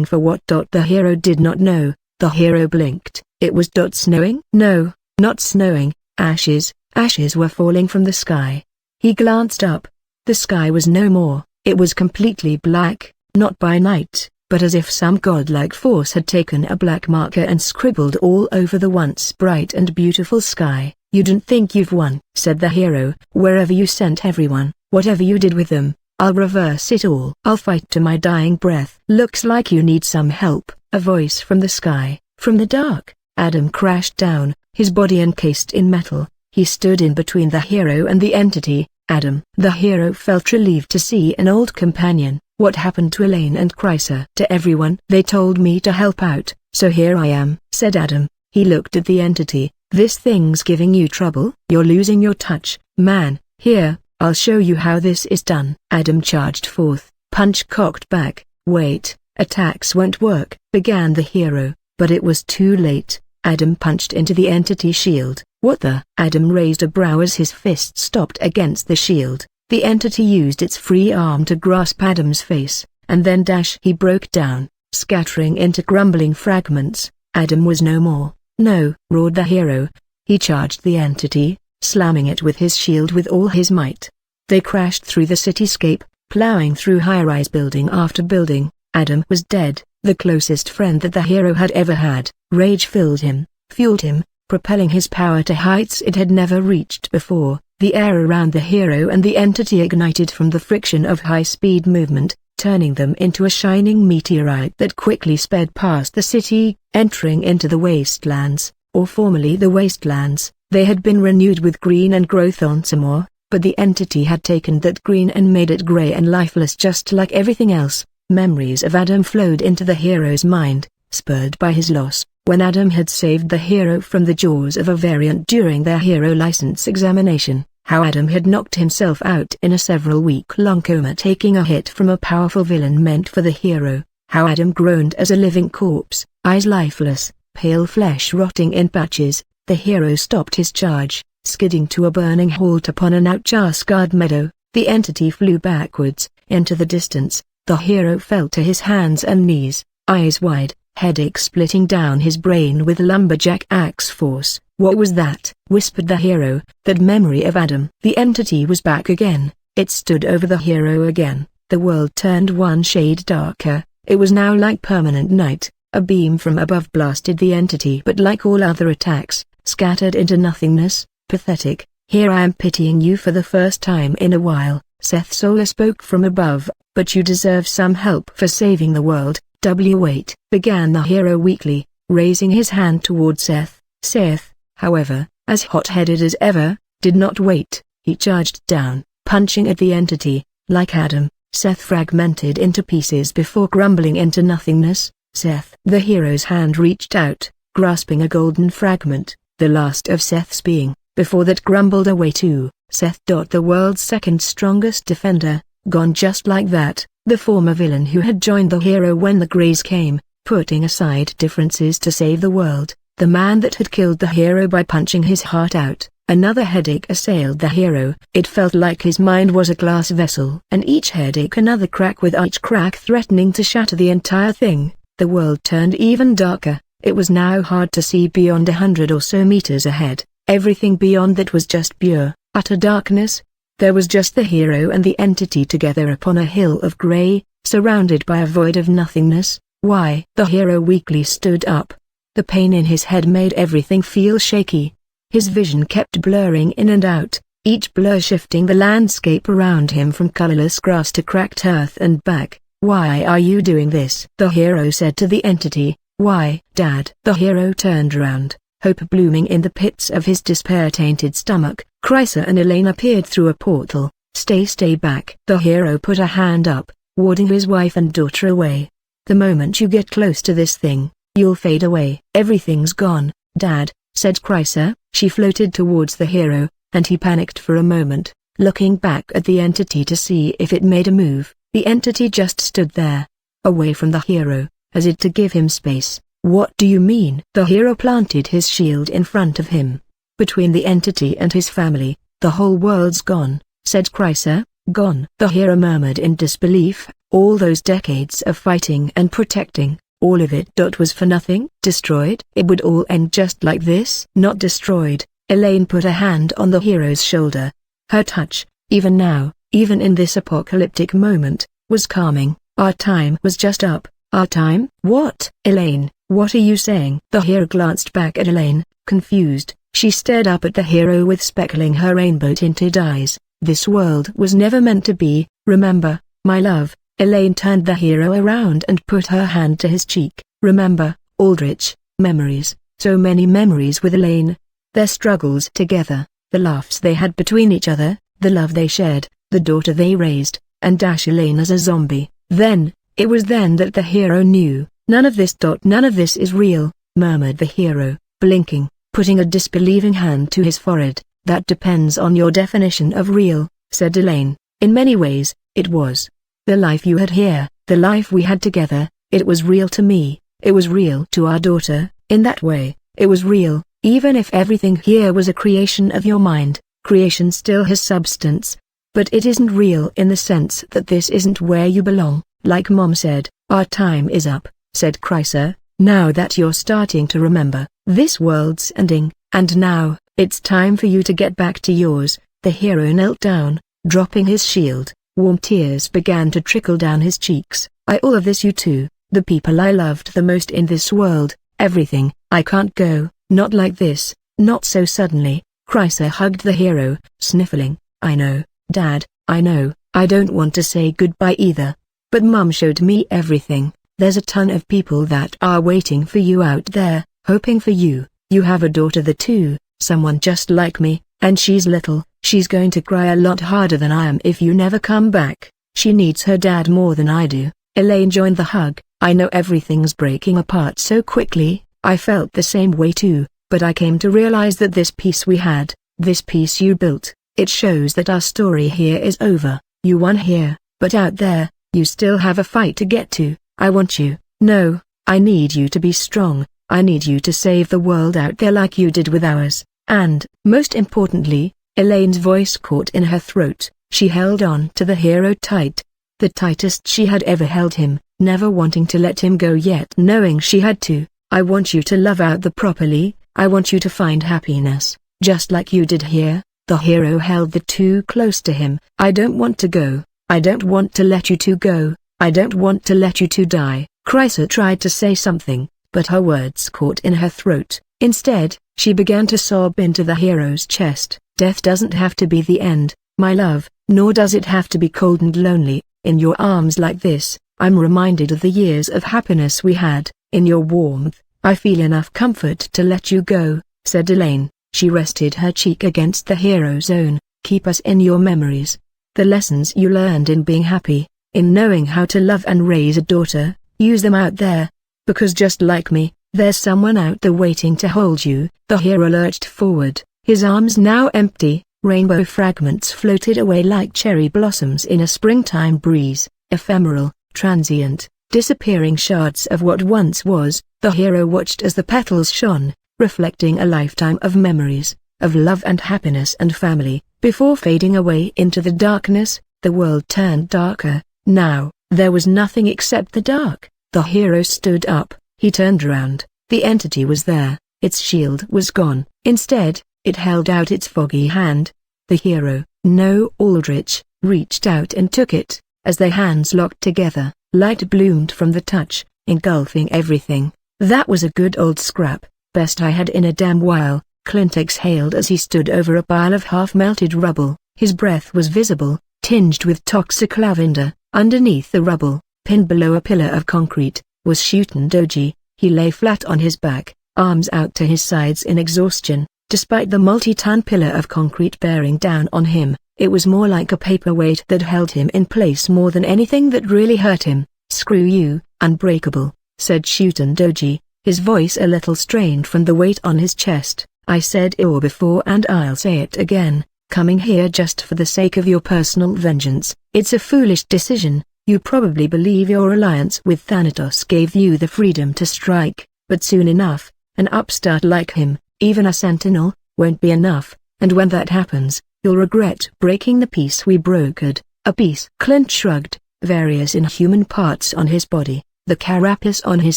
Speaker 1: for what? The hero did not know. The hero blinked. It was snowing? No, not snowing. Ashes were falling from the sky. He glanced up. The sky was no more. It was completely black, not by night, but as if some godlike force had taken a black marker and scribbled all over the once bright and beautiful sky. "You don't think you've won," said the hero. "Wherever you sent everyone, whatever you did with them, I'll reverse it all. I'll fight to my dying breath." "Looks like you need some help." A voice from the sky. From the dark, Adam crashed down, his body encased in metal. He stood in between the hero and the entity. "Adam." The hero felt relieved to see an old companion. "What happened to Elaine and Chrysa?" "To everyone. They told me to help out, so here I am," said Adam. He looked at the entity. "This thing's giving you trouble? You're losing your touch, man. Here, I'll show you how this is done." Adam charged forth, punch cocked back. "Wait, attacks won't work," began the hero, but it was too late. Adam punched into the entity shield. "What the?" Adam raised a brow as his fist stopped against the shield. The entity used its free arm to grasp Adam's face, and then he broke down, scattering into crumbling fragments. Adam was no more. "No!" roared the hero. He charged the entity, slamming it with his shield with all his might. They crashed through the cityscape, plowing through high-rise building after building. Adam was dead, the closest friend that the hero had ever had. Rage filled him, fueled him, propelling his power to heights it had never reached before. The air around the hero and the entity ignited from the friction of high-speed movement, turning them into a shining meteorite that quickly sped past the city, entering into the wastelands, or formerly the wastelands. They had been renewed with green and growth once more, but the entity had taken that green and made it gray and lifeless just like everything else. Memories of Adam flowed into the hero's mind, spurred by his loss. When Adam had saved the hero from the jaws of a variant during their hero license examination, how Adam had knocked himself out in a several-week-long coma taking a hit from a powerful villain meant for the hero, how Adam groaned as a living corpse, eyes lifeless, pale flesh rotting in patches. The hero stopped his charge, skidding to a burning halt upon an outchar-scarred meadow. The entity flew backwards, into the distance. The hero fell to his hands and knees, eyes wide, headache splitting down his brain with lumberjack axe force. What was that? Whispered the hero. That memory of Adam. The entity was back again. It stood over the hero again. The world turned one shade darker. It was now like permanent night. A beam from above blasted the entity, but like all other attacks, scattered into nothingness. Pathetic. Here I am pitying you for the first time in a while. Seth Solar spoke from above, but you deserve some help for saving the world. Wait, began the hero weakly, raising his hand toward Seth. Seth, however, as hot-headed as ever, did not wait. He charged down, punching at the entity. Like Adam, Seth fragmented into pieces before crumbling into nothingness. Seth. The hero's hand reached out, grasping a golden fragment, the last of Seth's being. Before that crumbled away too. Seth. The world's second strongest defender, gone just like that. The former villain who had joined the hero when the Greys came, putting aside differences to save the world. The man that had killed the hero by punching his heart out. Another headache assailed the hero. It felt like his mind was a glass vessel, and each headache another crack, with each crack threatening to shatter the entire thing. The world turned even darker. It was now hard to see beyond 100 or so meters ahead. Everything beyond that was just pure, utter darkness. There was just the hero and the entity together upon a hill of grey, surrounded by a void of nothingness. Why? The hero weakly stood up. The pain in his head made everything feel shaky. His vision kept blurring in and out, each blur shifting the landscape around him from colorless grass to cracked earth and back. Why are you doing this? The hero said to the entity. Why, Dad? The hero turned around, hope blooming in the pits of his despair-tainted stomach. Chrysa and Elaine appeared through a portal. Stay back. The hero put a hand up, warding his wife and daughter away. The moment you get close to this thing, you'll fade away. Everything's gone, Dad, said Chrysa. She floated towards the hero, and he panicked for a moment, looking back at the entity to see if it made a move. The entity just stood there, away from the hero, as if to give him space. What do you mean? The hero planted his shield in front of him. Between the entity and his family, the whole world's gone, said Chrysa. Gone? The hero murmured in disbelief. All those decades of fighting and protecting, all of it was for nothing? Destroyed? It would all end just like this? Not destroyed. Elaine put a hand on the hero's shoulder. Her touch, even now, even in this apocalyptic moment, was calming. Our time was just up. Our time? What? Elaine, what are you saying? The hero glanced back at Elaine, confused. She stared up at the hero with speckling her rainbow-tinted eyes. This world was never meant to be, remember, my love. Elaine turned the hero around and put her hand to his cheek. Remember, Aldrich, memories, so many memories with Elaine. Their struggles together, the laughs they had between each other, the love they shared, the daughter they raised, and dash Elaine as a zombie. Then, it was then that the hero knew, none of this is real, murmured the hero, blinking, putting a disbelieving hand to his forehead. That depends on your definition of real, said Elaine. In many ways, it was. The life you had here, the life we had together, it was real to me, it was real to our daughter. In that way, it was real, even if everything here was a creation of your mind. Creation still has substance. But it isn't real in the sense that this isn't where you belong. Like Mom said, our time is up, said Chrysa. Now that you're starting to remember, this world's ending, and now, it's time for you to get back to yours. The hero knelt down, dropping his shield. Warm tears began to trickle down his cheeks. All of this you too, the people I loved the most in this world, everything. I can't go, not like this, not so suddenly. Chrysa hugged the hero, sniffling. I know, Dad, I know, I don't want to say goodbye either. But Mum showed me everything. There's a ton of people that are waiting for you out there, hoping for you. You have a daughter there too, someone just like me, and she's little. She's going to cry a lot harder than I am if you never come back. She needs her dad more than I do. Elaine joined the hug. I know everything's breaking apart so quickly. I felt the same way too, but I came to realize that this peace we had, this peace you built, it shows that our story here is over. You won here, but out there, you still have a fight to get to. I want you. No, I need you to be strong. I need you to save the world out there like you did with ours. And, most importantly, Elaine's voice caught in her throat. She held on to the hero tight. The tightest she had ever held him, never wanting to let him go yet knowing she had to. I want you to love out there properly, I want you to find happiness, just like you did here." The hero held the two close to him. "I don't want to go. I don't want to let you two go. I don't want to let you two die." Chrysa tried to say something, but her words caught in her throat. Instead, she began to sob into the hero's chest. "Death doesn't have to be the end, my love, nor does it have to be cold and lonely. In your arms like this, I'm reminded of the years of happiness we had. In your warmth, I feel enough comfort to let you go," said Elaine. She rested her cheek against the hero's own. "Keep us in your memories. The lessons you learned in being happy, in knowing how to love and raise a daughter, use them out there. Because just like me, there's someone out there waiting to hold you." The hero lurched forward, his arms now empty. Rainbow fragments floated away like cherry blossoms in a springtime breeze, ephemeral, transient, disappearing shards of what once was. The hero watched as the petals shone, reflecting a lifetime of memories, of love and happiness and family. Before fading away into the darkness, the world turned darker. Now, there was nothing except the dark. The hero stood up, he turned around. The entity was there, its shield was gone. Instead, it held out its foggy hand. The hero, no Aldrich, reached out and took it. As their hands locked together, light bloomed from the touch, engulfing everything. "That was a good old scrap, best I had in a damn while," Clint exhaled as he stood over a pile of half-melted rubble. His breath was visible, tinged with toxic lavender. Underneath the rubble, pinned below a pillar of concrete, was Shuten Doji. He lay flat on his back, arms out to his sides in exhaustion. Despite the multi-ton pillar of concrete bearing down on him, it was more like a paperweight that held him in place more than anything that really hurt him. "Screw you, Unbreakable," said Shuten Doji, his voice a little strained from the weight on his chest. "I said it before and I'll say it again, coming here just for the sake of your personal vengeance, it's a foolish decision. You probably believe your alliance with Thanatos gave you the freedom to strike, but soon enough, an upstart like him, even a sentinel, won't be enough, and when that happens, you'll regret breaking the peace we brokered." "A peace?" Clint shrugged. Various inhuman parts on his body, the carapace on his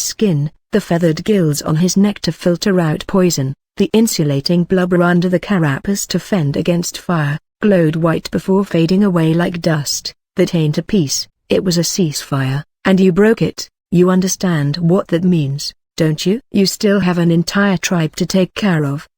Speaker 1: skin, the feathered gills on his neck to filter out poison, the insulating blubber under the carapace to fend against fire, glowed white before fading away like dust. "That ain't a peace, it was a ceasefire, and you broke it. You understand what that means, don't you? You still have an entire tribe to take care of.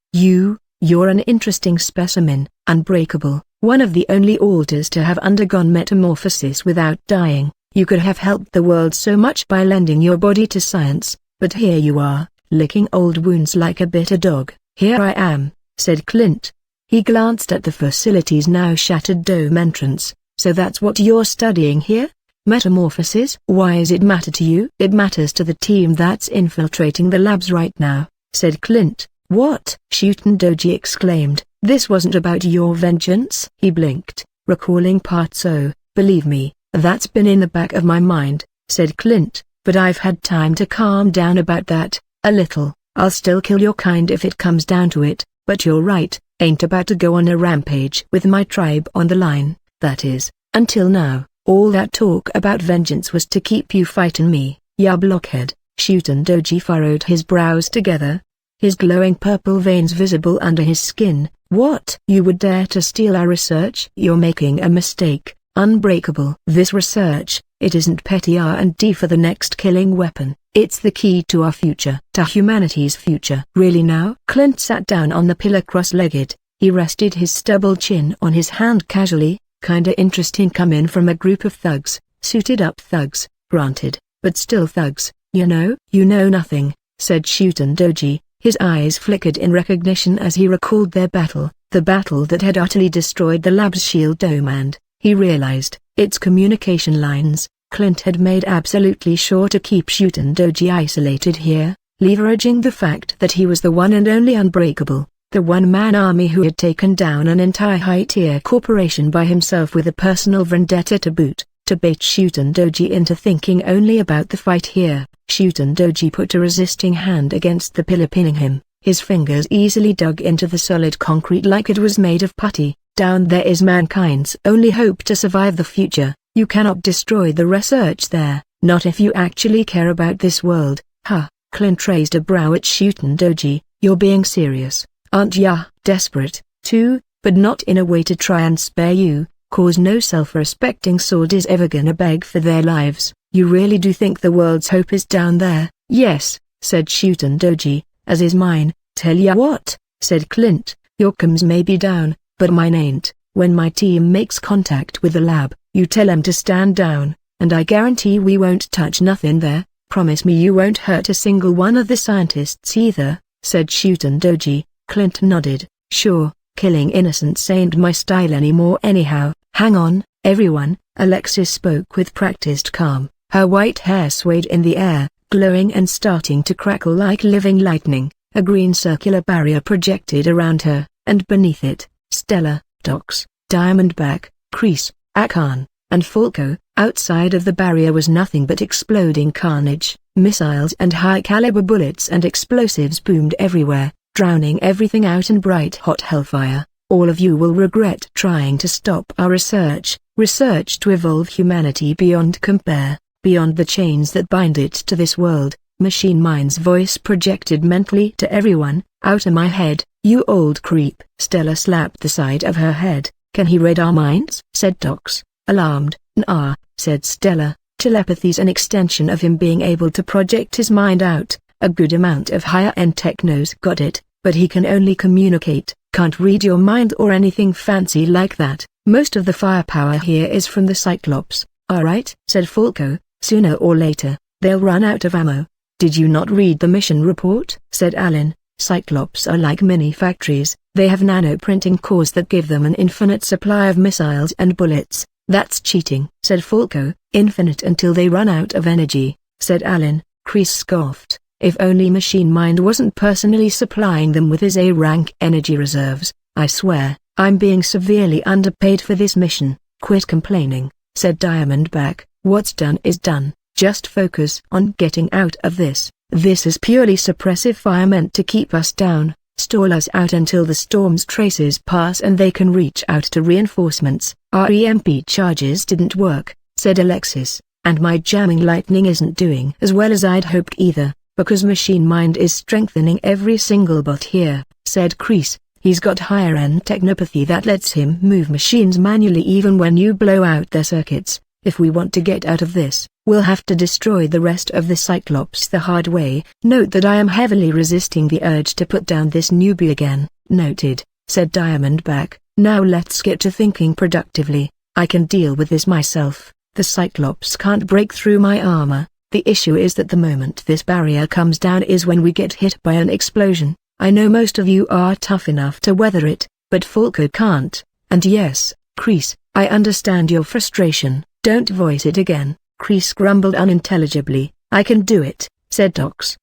Speaker 1: You're an interesting specimen, Unbreakable, one of the only alters to have undergone metamorphosis without dying. You could have helped the world so much by lending your body to science, but here you are, licking old wounds like a bitter dog." "Here I am," said Clint. He glanced at the facility's now shattered dome entrance. "So that's what you're studying here? Metamorphosis? Why does it matter to you?" "It matters to the team that's infiltrating the labs right now," said Clint. "What?" Shuten Doji exclaimed. "This wasn't about your vengeance?" He blinked, recalling parts. "Oh, believe me, that's been in the back of my mind," said Clint, "but I've had time to calm down about that, a little. I'll still kill your kind if it comes down to it, but you're right, ain't about to go on a rampage with my tribe on the line. That is, until now, all that talk about vengeance was to keep you fighting me, ya blockhead." Shuten Doji furrowed his brows together, his glowing purple veins visible under his skin. "What? You would dare to steal our research?" "You're making a mistake, Unbreakable. This research, it isn't petty R&D for the next killing weapon. It's the key to our future, to humanity's future." "Really now?" Clint sat down on the pillar cross-legged. He rested his stubble chin on his hand casually. "Kinda interesting coming from a group of thugs, suited up thugs, granted, but still thugs, you know." "You know nothing," said Shuten Doji. His eyes flickered in recognition as he recalled their battle, the battle that had utterly destroyed the lab's shield dome, and, he realized, its communication lines. Clint had made absolutely sure to keep Shuten Doji isolated here, leveraging the fact that he was the one and only Unbreakable, the one-man army who had taken down an entire high-tier corporation by himself with a personal vendetta to boot, to bait Shuten Doji into thinking only about the fight here. Shuten Doji put a resisting hand against the pillar pinning him, his fingers easily dug into the solid concrete like it was made of putty. "Down there is mankind's only hope to survive the future. You cannot destroy the research there, not if you actually care about this world." "Huh." Clint raised a brow at Shuten Doji. You're being serious, aren't ya? Desperate, too, but not in a way to try and spare you, cause no self-respecting sword is ever gonna beg for their lives. You really do think the world's hope is down there? Yes, said Shuton Doji, as is mine. Tell ya what, said Clint, your comms may be down, but mine ain't. When my team makes contact with the lab, you tell 'em to stand down, and I guarantee we won't touch nothing there. Promise me you won't hurt a single one of the scientists either, said Shuton Doji. Clint nodded. Sure, killing innocents ain't my style anymore anyhow. Hang on, everyone, Alexis spoke with practiced calm. Her white hair swayed in the air, glowing and starting to crackle like living lightning. A green circular barrier projected around her, and beneath it, Stella, Dox, Diamondback, Kreese, Akan, and Falco. Outside of the barrier was nothing but exploding carnage. Missiles and high-caliber bullets and explosives boomed everywhere, drowning everything out in bright-hot hellfire. All of you will regret trying to stop our research to evolve humanity beyond compare, beyond the chains that bind it to this world. Machine Mind's voice projected mentally to everyone. Out of my head, you old creep. Stella slapped the side of her head. Can he read our minds? Said Dox, alarmed. Nah, said Stella, telepathy's an extension of him being able to project his mind out. A good amount of higher-end technos got it, but he can only communicate, can't read your mind or anything fancy like that. Most of the firepower here is from the Cyclops. Alright, said Falco, sooner or later, they'll run out of ammo. Did you not read the mission report? Said Alan. Cyclops are like mini factories. They have nano-printing cores that give them an infinite supply of missiles and bullets. That's cheating, said Falco. Infinite until they run out of energy, said Alan. Kreese scoffed. If only Machine Mind wasn't personally supplying them with his A-rank energy reserves. I swear, I'm being severely underpaid for this mission. Quit complaining, said Diamondback. What's done is done. Just focus on getting out of this. This is purely suppressive fire meant to keep us down, stall us out until the storm's traces pass and they can reach out to reinforcements. Our EMP charges didn't work, said Alexis, and my jamming lightning isn't doing as well as I'd hoped either, because Machine Mind is strengthening every single bot here, said Kreese. He's got higher-end technopathy that lets him move machines manually even when you blow out their circuits. If we want to get out of this, we'll have to destroy the rest of the Cyclops the hard way. Note that I am heavily resisting the urge to put down this newbie again. Noted, said Diamondback. Now let's get to thinking productively. I can deal with this myself. The Cyclops can't break through my armor. The issue is that the moment this barrier comes down is when we get hit by an explosion. I know most of you are tough enough to weather it, but Falco can't. And yes, Kreese, I understand your frustration. Don't voice it again. Kreese grumbled unintelligibly. I can do it, said Dox.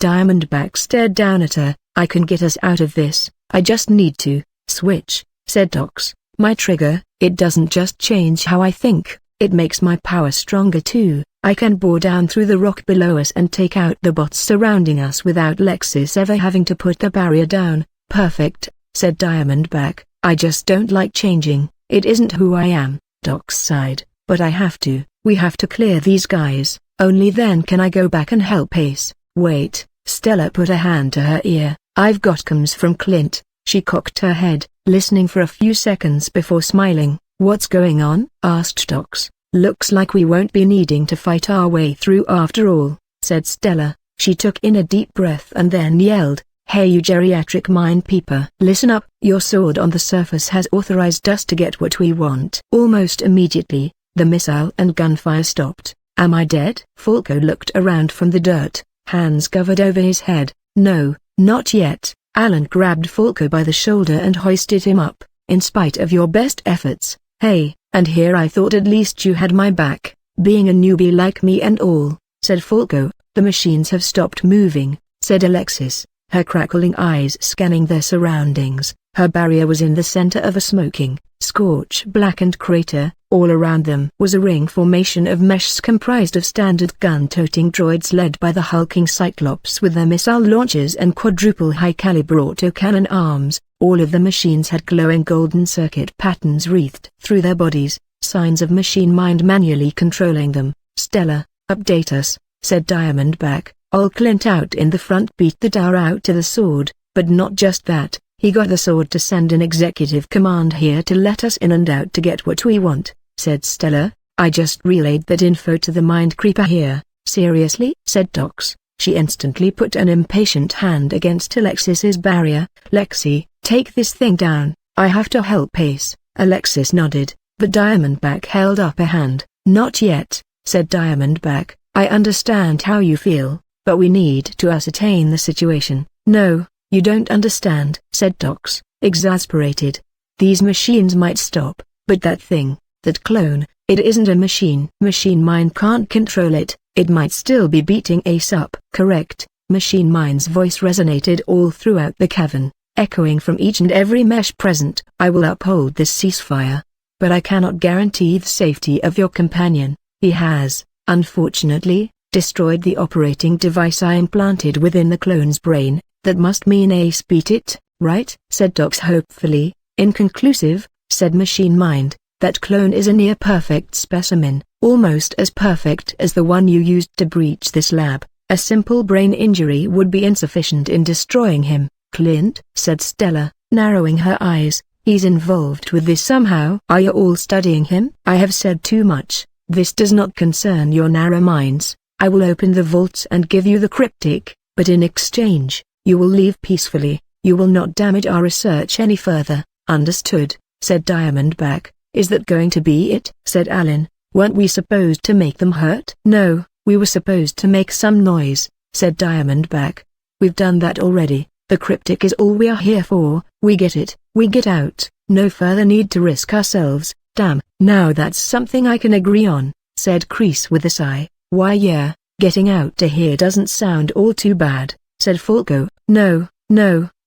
Speaker 1: Diamondback stared down at her. I can get us out of this. I just need to switch, said Dox. My trigger, it doesn't just change how I think, it makes my power stronger too. I can bore down through the rock below us and take out the bots surrounding us without Lexis ever having to put the barrier down. Perfect, said Diamondback. I just don't like changing. It isn't who I am. Dox sighed. But I have to. We have to clear these guys. Only then can I go back and help Ace. Wait, Stella put a hand to her ear. I've got comms from Clint. She cocked her head, listening for a few seconds before smiling. What's going on? Asked Dox. Looks like we won't be needing to fight our way through after all, said Stella. She took in a deep breath and then yelled, Hey you geriatric mind peeper. Listen up. Your sword on the surface has authorized us to get what we want. Almost immediately, the missile and gunfire stopped. Am I dead? Falco looked around from the dirt, hands covered over his head. No, not yet. Alan grabbed Falco by the shoulder and hoisted him up. In spite of your best efforts. Hey, and here I thought at least you had my back, being a newbie like me and all, said Falco. The machines have stopped moving, said Alexis, her crackling eyes scanning their surroundings. Her barrier was in the center of a smoking, scorch-blackened crater. All around them was a ring formation of meshes comprised of standard gun-toting droids led by the hulking Cyclops with their missile launchers and quadruple high-caliber autocannon arms. All of the machines had glowing golden circuit patterns wreathed through their bodies, signs of Machine Mind manually controlling them. Stella, update us, said Diamondback. Old Clint out in the front beat the door out to the sword. But not just that, he got the sword to send an executive command here to let us in and out to get what we want, said Stella. I just relayed that info to the mind creeper here. Seriously? Said Tox. She instantly put an impatient hand against Alexis's barrier. Lexi, take this thing down, I have to help Ace. Alexis nodded, but Diamondback held up a hand. Not yet, said Diamondback. I understand how you feel, but we need to ascertain the situation. No, you don't understand, said Tox, exasperated. These machines might stop, but that thing, that clone, it isn't a machine. Machine mind can't control it, it might still be beating Ace up. Correct. Machine mind's voice resonated all throughout the cavern, echoing from each and every mesh present. I will uphold this ceasefire. But I cannot guarantee the safety of your companion. He has, unfortunately, destroyed the operating device I implanted within the clone's brain. That must mean Ace beat it, right? Said Dox hopefully. Inconclusive, said Machine Mind. That clone is a near-perfect specimen, almost as perfect as the one you used to breach this lab. A simple brain injury would be insufficient in destroying him. Clint, said Stella, narrowing her eyes. He's involved with this somehow. Are you all studying him? I have said too much. This does not concern your narrow minds. I will open the vaults and give you the cryptic, but in exchange, you will leave peacefully. You will not damage our research any further. Understood, said Diamondback. Is that going to be it? Said Alan. Weren't we supposed to make them hurt? No, we were supposed to make some noise, said Diamondback. We've done that already. The cryptic is all we are here for. We get it, we get out. No further need to risk ourselves. Damn, now that's something I can agree on, said Kreese with a sigh. Why yeah, getting out to here doesn't sound all too bad, said Falco. No,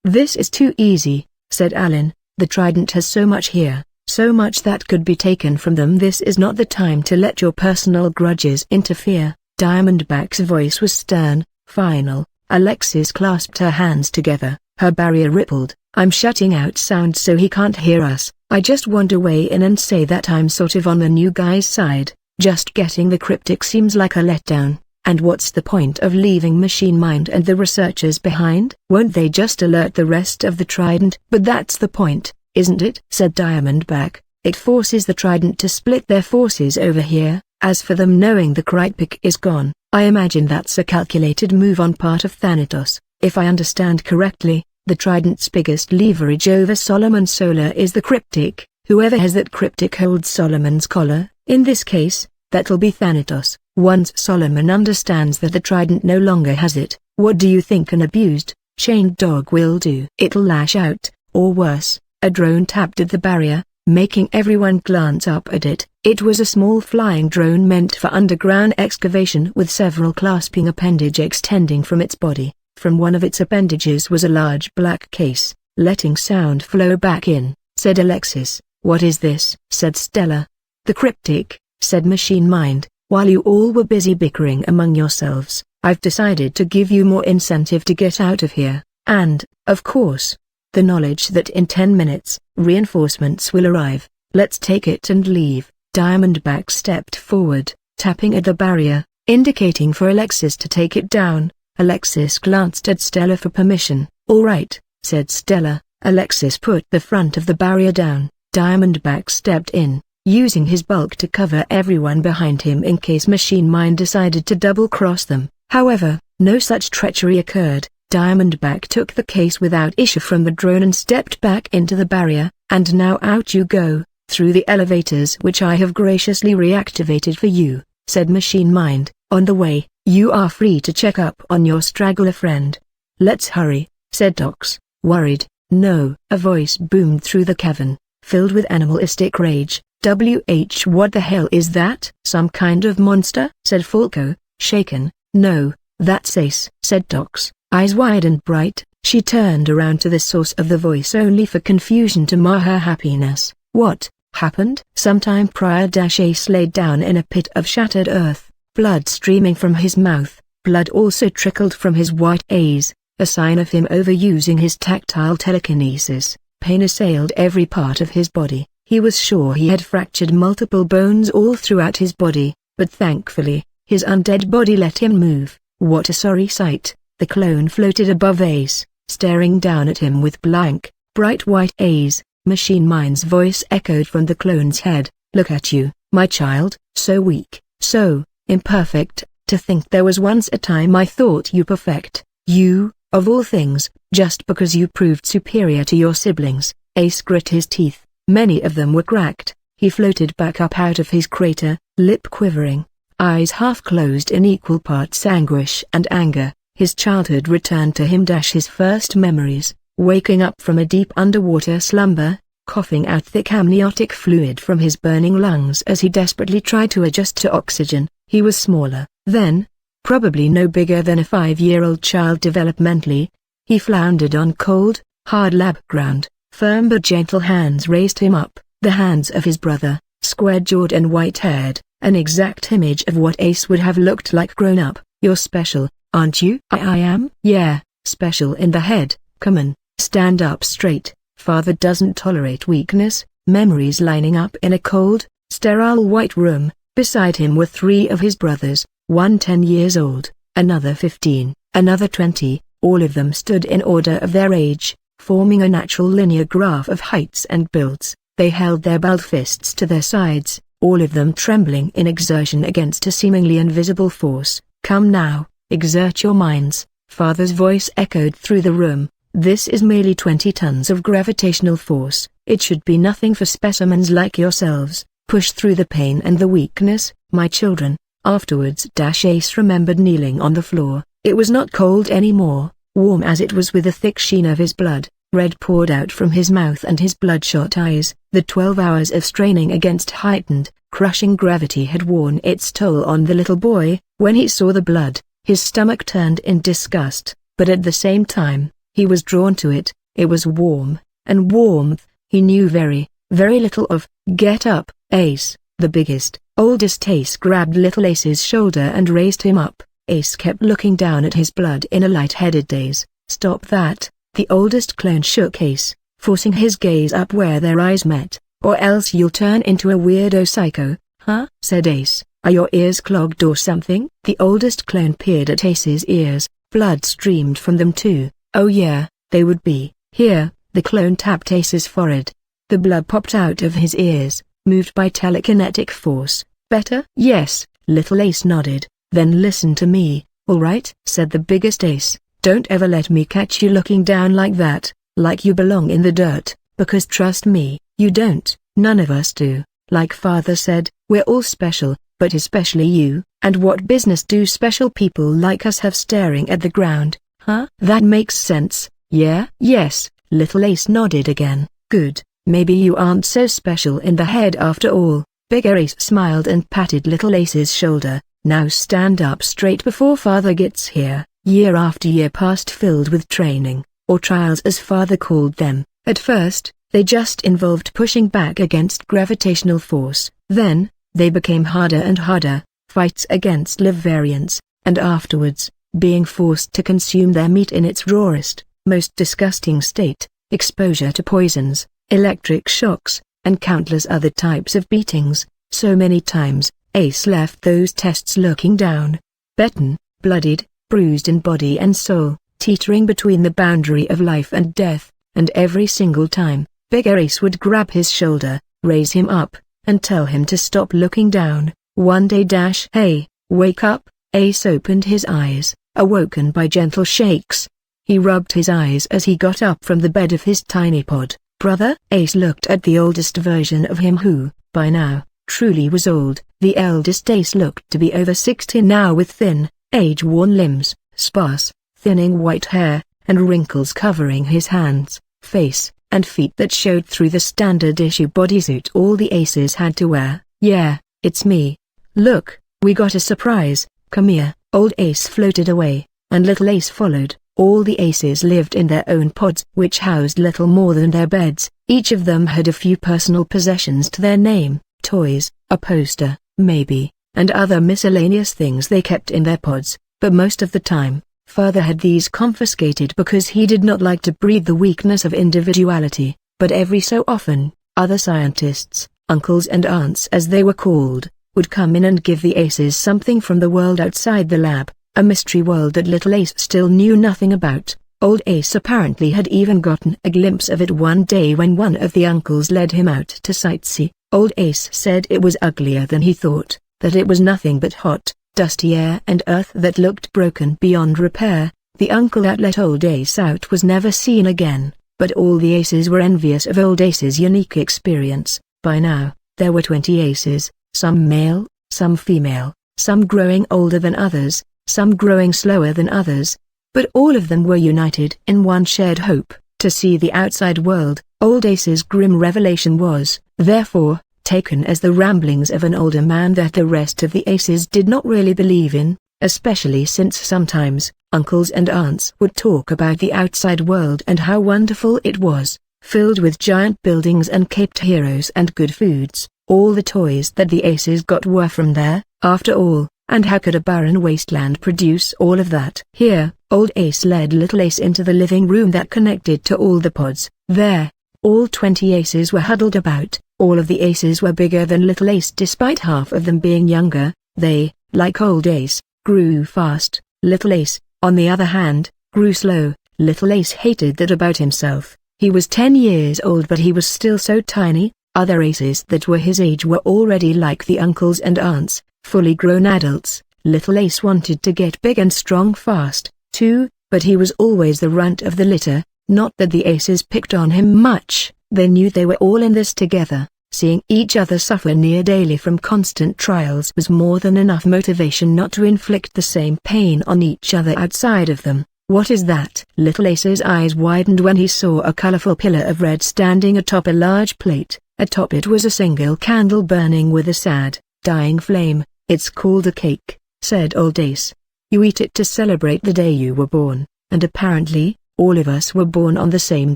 Speaker 1: this is too easy, said Alan. The Trident has so much here. So much that could be taken from them. This is not the time to let your personal grudges interfere. Diamondback's voice was stern, final. Alexis clasped her hands together, her barrier rippled. I'm shutting out sound so he can't hear us. I just want to weigh in and say that I'm sort of on the new guy's side. Just getting the cryptic seems like a letdown. And what's the point of leaving Machine Mind and the researchers behind? Won't they just alert the rest of the Trident? But that's the point, isn't it? Said Diamondback. It forces the Trident to split their forces over here. As for them knowing the cryptic is gone, I imagine that's a calculated move on part of Thanatos. If I understand correctly, the Trident's biggest leverage over Solomon Solar is the cryptic. Whoever has that cryptic holds Solomon's collar. In this case, that'll be Thanatos. Once Solomon understands that the Trident no longer has it, what do you think an abused, chained dog will do? It'll lash out, or worse. A drone tapped at the barrier, making everyone glance up at it. It was a small flying drone meant for underground excavation with several clasping appendage extending from its body. From one of its appendages was a large black case, letting sound flow back in, said Alexis. What is this? Said Stella. The cryptic, said Machine Mind. While you all were busy bickering among yourselves, I've decided to give you more incentive to get out of here, and, of course, the knowledge that in 10 minutes, reinforcements will arrive. Let's take it and leave. Diamondback stepped forward, tapping at the barrier, indicating for Alexis to take it down. Alexis glanced at Stella for permission. All right, said Stella. Alexis put the front of the barrier down. Diamondback stepped in, using his bulk to cover everyone behind him in case Machine Mind decided to double-cross them. However, no such treachery occurred. Diamondback took the case without issue from the drone and stepped back into the barrier. And now out you go, through the elevators which I have graciously reactivated for you, said Machine Mind. On the way, you are free to check up on your straggler friend. Let's hurry, said Dox, worried. No, a voice boomed through the cavern, filled with animalistic rage. What the hell is that? Some kind of monster? Said Falco, shaken. No, that's Ace, said Dox, eyes wide and bright. She turned around to the source of the voice only for confusion to mar her happiness. What happened? Sometime prior, Ace laid down in a pit of shattered earth, blood streaming from his mouth. Blood also trickled from his white eyes, a sign of him overusing his tactile telekinesis. Pain assailed every part of his body. He was sure he had fractured multiple bones all throughout his body, but thankfully, his undead body let him move. What a sorry sight. The clone floated above Ace, staring down at him with blank, bright white eyes. Machine Mind's voice echoed from the clone's head. Look at you, my child, so weak, so imperfect. To think there was once a time I thought you perfect. You, of all things, just because you proved superior to your siblings. Ace grit his teeth. Many of them were cracked. He floated back up out of his crater, lip quivering, eyes half closed in equal parts anguish and anger. His childhood returned to him. His first memories, waking up from a deep underwater slumber, coughing out thick amniotic fluid from his burning lungs as he desperately tried to adjust to oxygen. He was smaller, then, probably no bigger than a 5-year-old child developmentally. He floundered on cold, hard lab ground. Firm but gentle hands raised him up, the hands of his brother, square-jawed and white-haired, an exact image of what Ace would have looked like grown up. You're special, aren't you? I am? Yeah, special in the head. Come on, stand up straight. Father doesn't tolerate weakness. Memories lining up in a cold, sterile white room. Beside him were 3 of his brothers, one 10 years old, another 15, another 20, all of them stood in order of their age, forming a natural linear graph of heights and builds. They held their balled fists to their sides, all of them trembling in exertion against a seemingly invisible force. Come now, exert your minds. Father's voice echoed through the room. This is merely 20 tons of gravitational force. It should be nothing for specimens like yourselves. Push through the pain and the weakness, my children. Afterwards, Ace remembered kneeling on the floor. It was not cold anymore, warm as it was with the thick sheen of his blood. Red poured out from his mouth and his bloodshot eyes. The 12 hours of straining against heightened, crushing gravity had worn its toll on the little boy. When he saw the blood, his stomach turned in disgust, but at the same time, he was drawn to it. It was warm, and warmth, he knew very, very little of. Get up, Ace. The biggest, oldest Ace grabbed little Ace's shoulder and raised him up. Ace kept looking down at his blood in a light-headed daze. Stop that. The oldest clone shook Ace, forcing his gaze up where their eyes met, or else you'll turn into a weirdo psycho. Huh? Said Ace. Are your ears clogged or something? The oldest clone peered at Ace's ears. Blood streamed from them too. Oh yeah, they would be. Here, the clone tapped Ace's forehead. The blood popped out of his ears, moved by telekinetic force. Better? Yes, little Ace nodded. Then listen to me, alright? Said the biggest Ace. Don't ever let me catch you looking down like that, like you belong in the dirt, because trust me, you don't. None of us do. Like Father said, we're all special, but especially you. And what business do special people like us have staring at the ground? Huh? That makes sense. Yeah? Yes. Little Ace nodded again. Good. Maybe you aren't so special in the head after all. Bigger Ace smiled and patted little Ace's shoulder. Now stand up straight before Father gets here. Year after year passed filled with training, or trials as Father called them. At first, they just involved pushing back against gravitational force. Then, they became harder and harder, fights against live variants, and afterwards, being forced to consume their meat in its rawest, most disgusting state, exposure to poisons, electric shocks, and countless other types of beatings. So many times, Ace left those tests looking down, beaten, bloodied, bruised in body and soul, teetering between the boundary of life and death, and every single time, Bigger Ace would grab his shoulder, raise him up, and tell him to stop looking down. One day hey, wake up. Ace opened his eyes, awoken by gentle shakes. He rubbed his eyes as he got up from the bed of his tiny pod. Brother? Ace looked at the oldest version of him who, by now, truly was old. The eldest Ace looked to be over 60 now with thin, age-worn limbs, sparse, thinning white hair, and wrinkles covering his hands, face, and feet that showed through the standard-issue bodysuit all the Aces had to wear. Yeah, it's me. Look, we got a surprise. Come here. Old Ace floated away, and little Ace followed. All the Aces lived in their own pods, which housed little more than their beds. Each of them had a few personal possessions to their name, toys, a poster, maybe, and other miscellaneous things they kept in their pods, but most of the time, Father had these confiscated because he did not like to breed the weakness of individuality. But every so often, other scientists, uncles and aunts as they were called, would come in and give the Aces something from the world outside the lab, a mystery world that little Ace still knew nothing about. Old Ace apparently had even gotten a glimpse of it one day when one of the uncles led him out to sightsee. Old Ace said it was uglier than he thought, that it was nothing but hot, dusty air and earth that looked broken beyond repair. The uncle that let Old Ace out was never seen again, but all the aces were envious of Old Ace's unique experience. By now, there were 20 aces, some male, some female, some growing older than others, some growing slower than others, but all of them were united in one shared hope, to see the outside world. Old Ace's grim revelation was, therefore, taken as the ramblings of an older man that the rest of the aces did not really believe in, especially since sometimes, uncles and aunts would talk about the outside world and how wonderful it was, filled with giant buildings and caped heroes and good foods. All the toys that the aces got were from there, after all, and how could a barren wasteland produce all of that? Here, Old Ace led Little Ace into the living room that connected to all the pods. There, all 20 aces were huddled about. All of the aces were bigger than Little Ace despite half of them being younger. They, like Old Ace, grew fast. Little Ace, on the other hand, grew slow. Little Ace hated that about himself. He was 10 years old but he was still so tiny. Other aces that were his age were already like the uncles and aunts, fully grown adults. Little Ace wanted to get big and strong fast, too, but he was always the runt of the litter. Not that the aces picked on him much, they knew they were all in this together. Seeing each other suffer near daily from constant trials was more than enough motivation not to inflict the same pain on each other outside of them. What is that? Little Ace's eyes widened when he saw a colorful pillar of red standing atop a large plate. Atop it was a single candle burning with a sad, dying flame. It's called a cake, said Old Ace. You eat it to celebrate the day you were born, and apparently, all of us were born on the same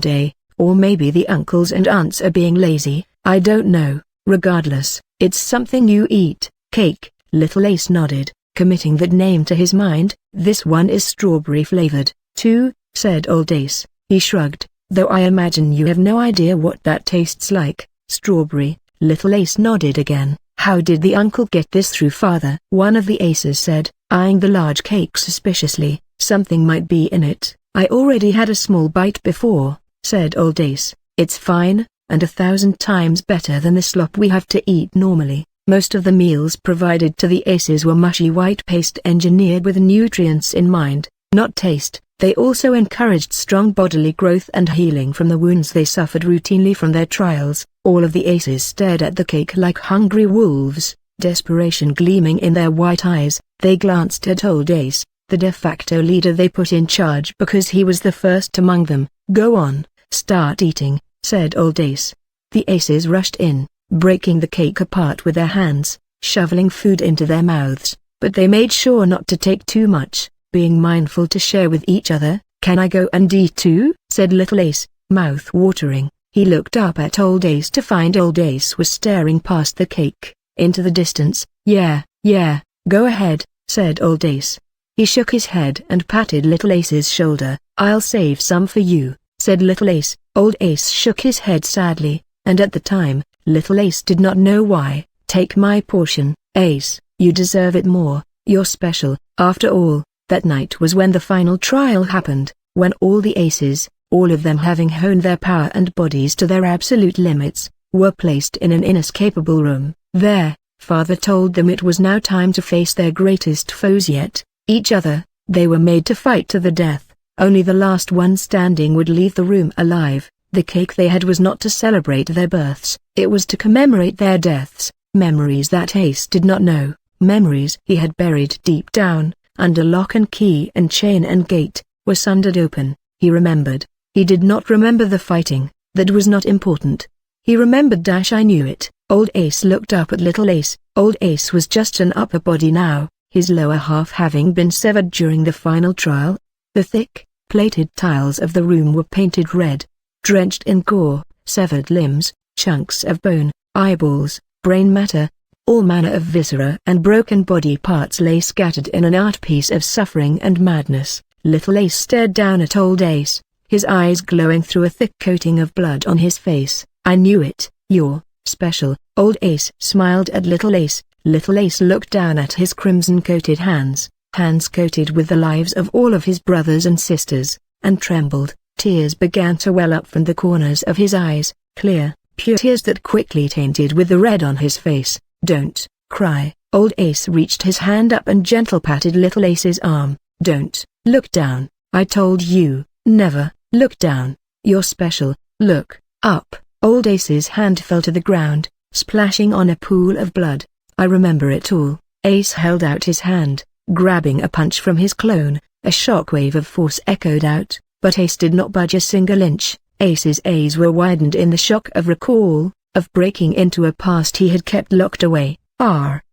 Speaker 1: day, or maybe the uncles and aunts are being lazy, I don't know. Regardless, it's something you eat. Cake. Little Ace nodded, committing that name to his mind. This one is strawberry flavored, too, said Old Ace. He shrugged, though I imagine you have no idea what that tastes like. Strawberry. Little Ace nodded again. How did the uncle get this through father? One of the aces said, eyeing the large cake suspiciously. Something might be in it. I already had a small bite before, said Old Ace. It's fine, and 1,000 times better than the slop we have to eat normally. Most of the meals provided to the aces were mushy white paste engineered with nutrients in mind, not taste. They also encouraged strong bodily growth and healing from the wounds they suffered routinely from their trials. All of the aces stared at the cake like hungry wolves, desperation gleaming in their white eyes. They glanced at Old Ace, the de facto leader they put in charge because he was the first among them. Go on, start eating, said Old Ace. The aces rushed in, breaking the cake apart with their hands, shoveling food into their mouths, but they made sure not to take too much, being mindful to share with each other. Can I go and eat too? Said Little Ace, mouth watering. He looked up at Old Ace to find Old Ace was staring past the cake, into the distance. Yeah, go ahead, said Old Ace. He shook his head and patted Little Ace's shoulder. I'll save some for you, said Little Ace. Old Ace shook his head sadly, and at the time, Little Ace did not know why. Take my portion, Ace, you deserve it more, you're special. After all, that night was when the final trial happened, when all the aces, all of them having honed their power and bodies to their absolute limits, were placed in an inescapable room. There, Father told them it was now time to face their greatest foes yet, each other. They were made to fight to the death. Only the last one standing would leave the room alive. The cake they had was not to celebrate their births, it was to commemorate their deaths. Memories that Ace did not know, memories he had buried deep down, under lock and key and chain and gate, were sundered open. He remembered. He did not remember the fighting, that was not important. He remembered I knew it. Old Ace looked up at Little Ace. Old Ace was just an upper body now, his lower half having been severed during the final trial. The thick, plated tiles of the room were painted red, drenched in gore. Severed limbs, chunks of bone, eyeballs, brain matter, all manner of viscera and broken body parts lay scattered in an art piece of suffering and madness. Little Ace stared down at Old Ace, his eyes glowing through a thick coating of blood on his face. I knew it, you're special. Old Ace smiled at Little Ace. Little Ace looked down at his crimson-coated hands, hands coated with the lives of all of his brothers and sisters. and trembled. Tears began to well up from the corners of his eyes, clear, pure tears that quickly tainted with the red on his face. "Don't cry." Old Ace reached his hand up and gentle patted little Ace's arm. "Don't look down. I told you, never look down. You're special. Look up." Old Ace's hand fell to the ground, splashing on a pool of blood. "I remember it all." Ace held out his hand, grabbing a punch from his clone. A shockwave of force echoed out, but Ace did not budge a single inch. Ace's eyes were widened in the shock of recall, of breaking into a past he had kept locked away.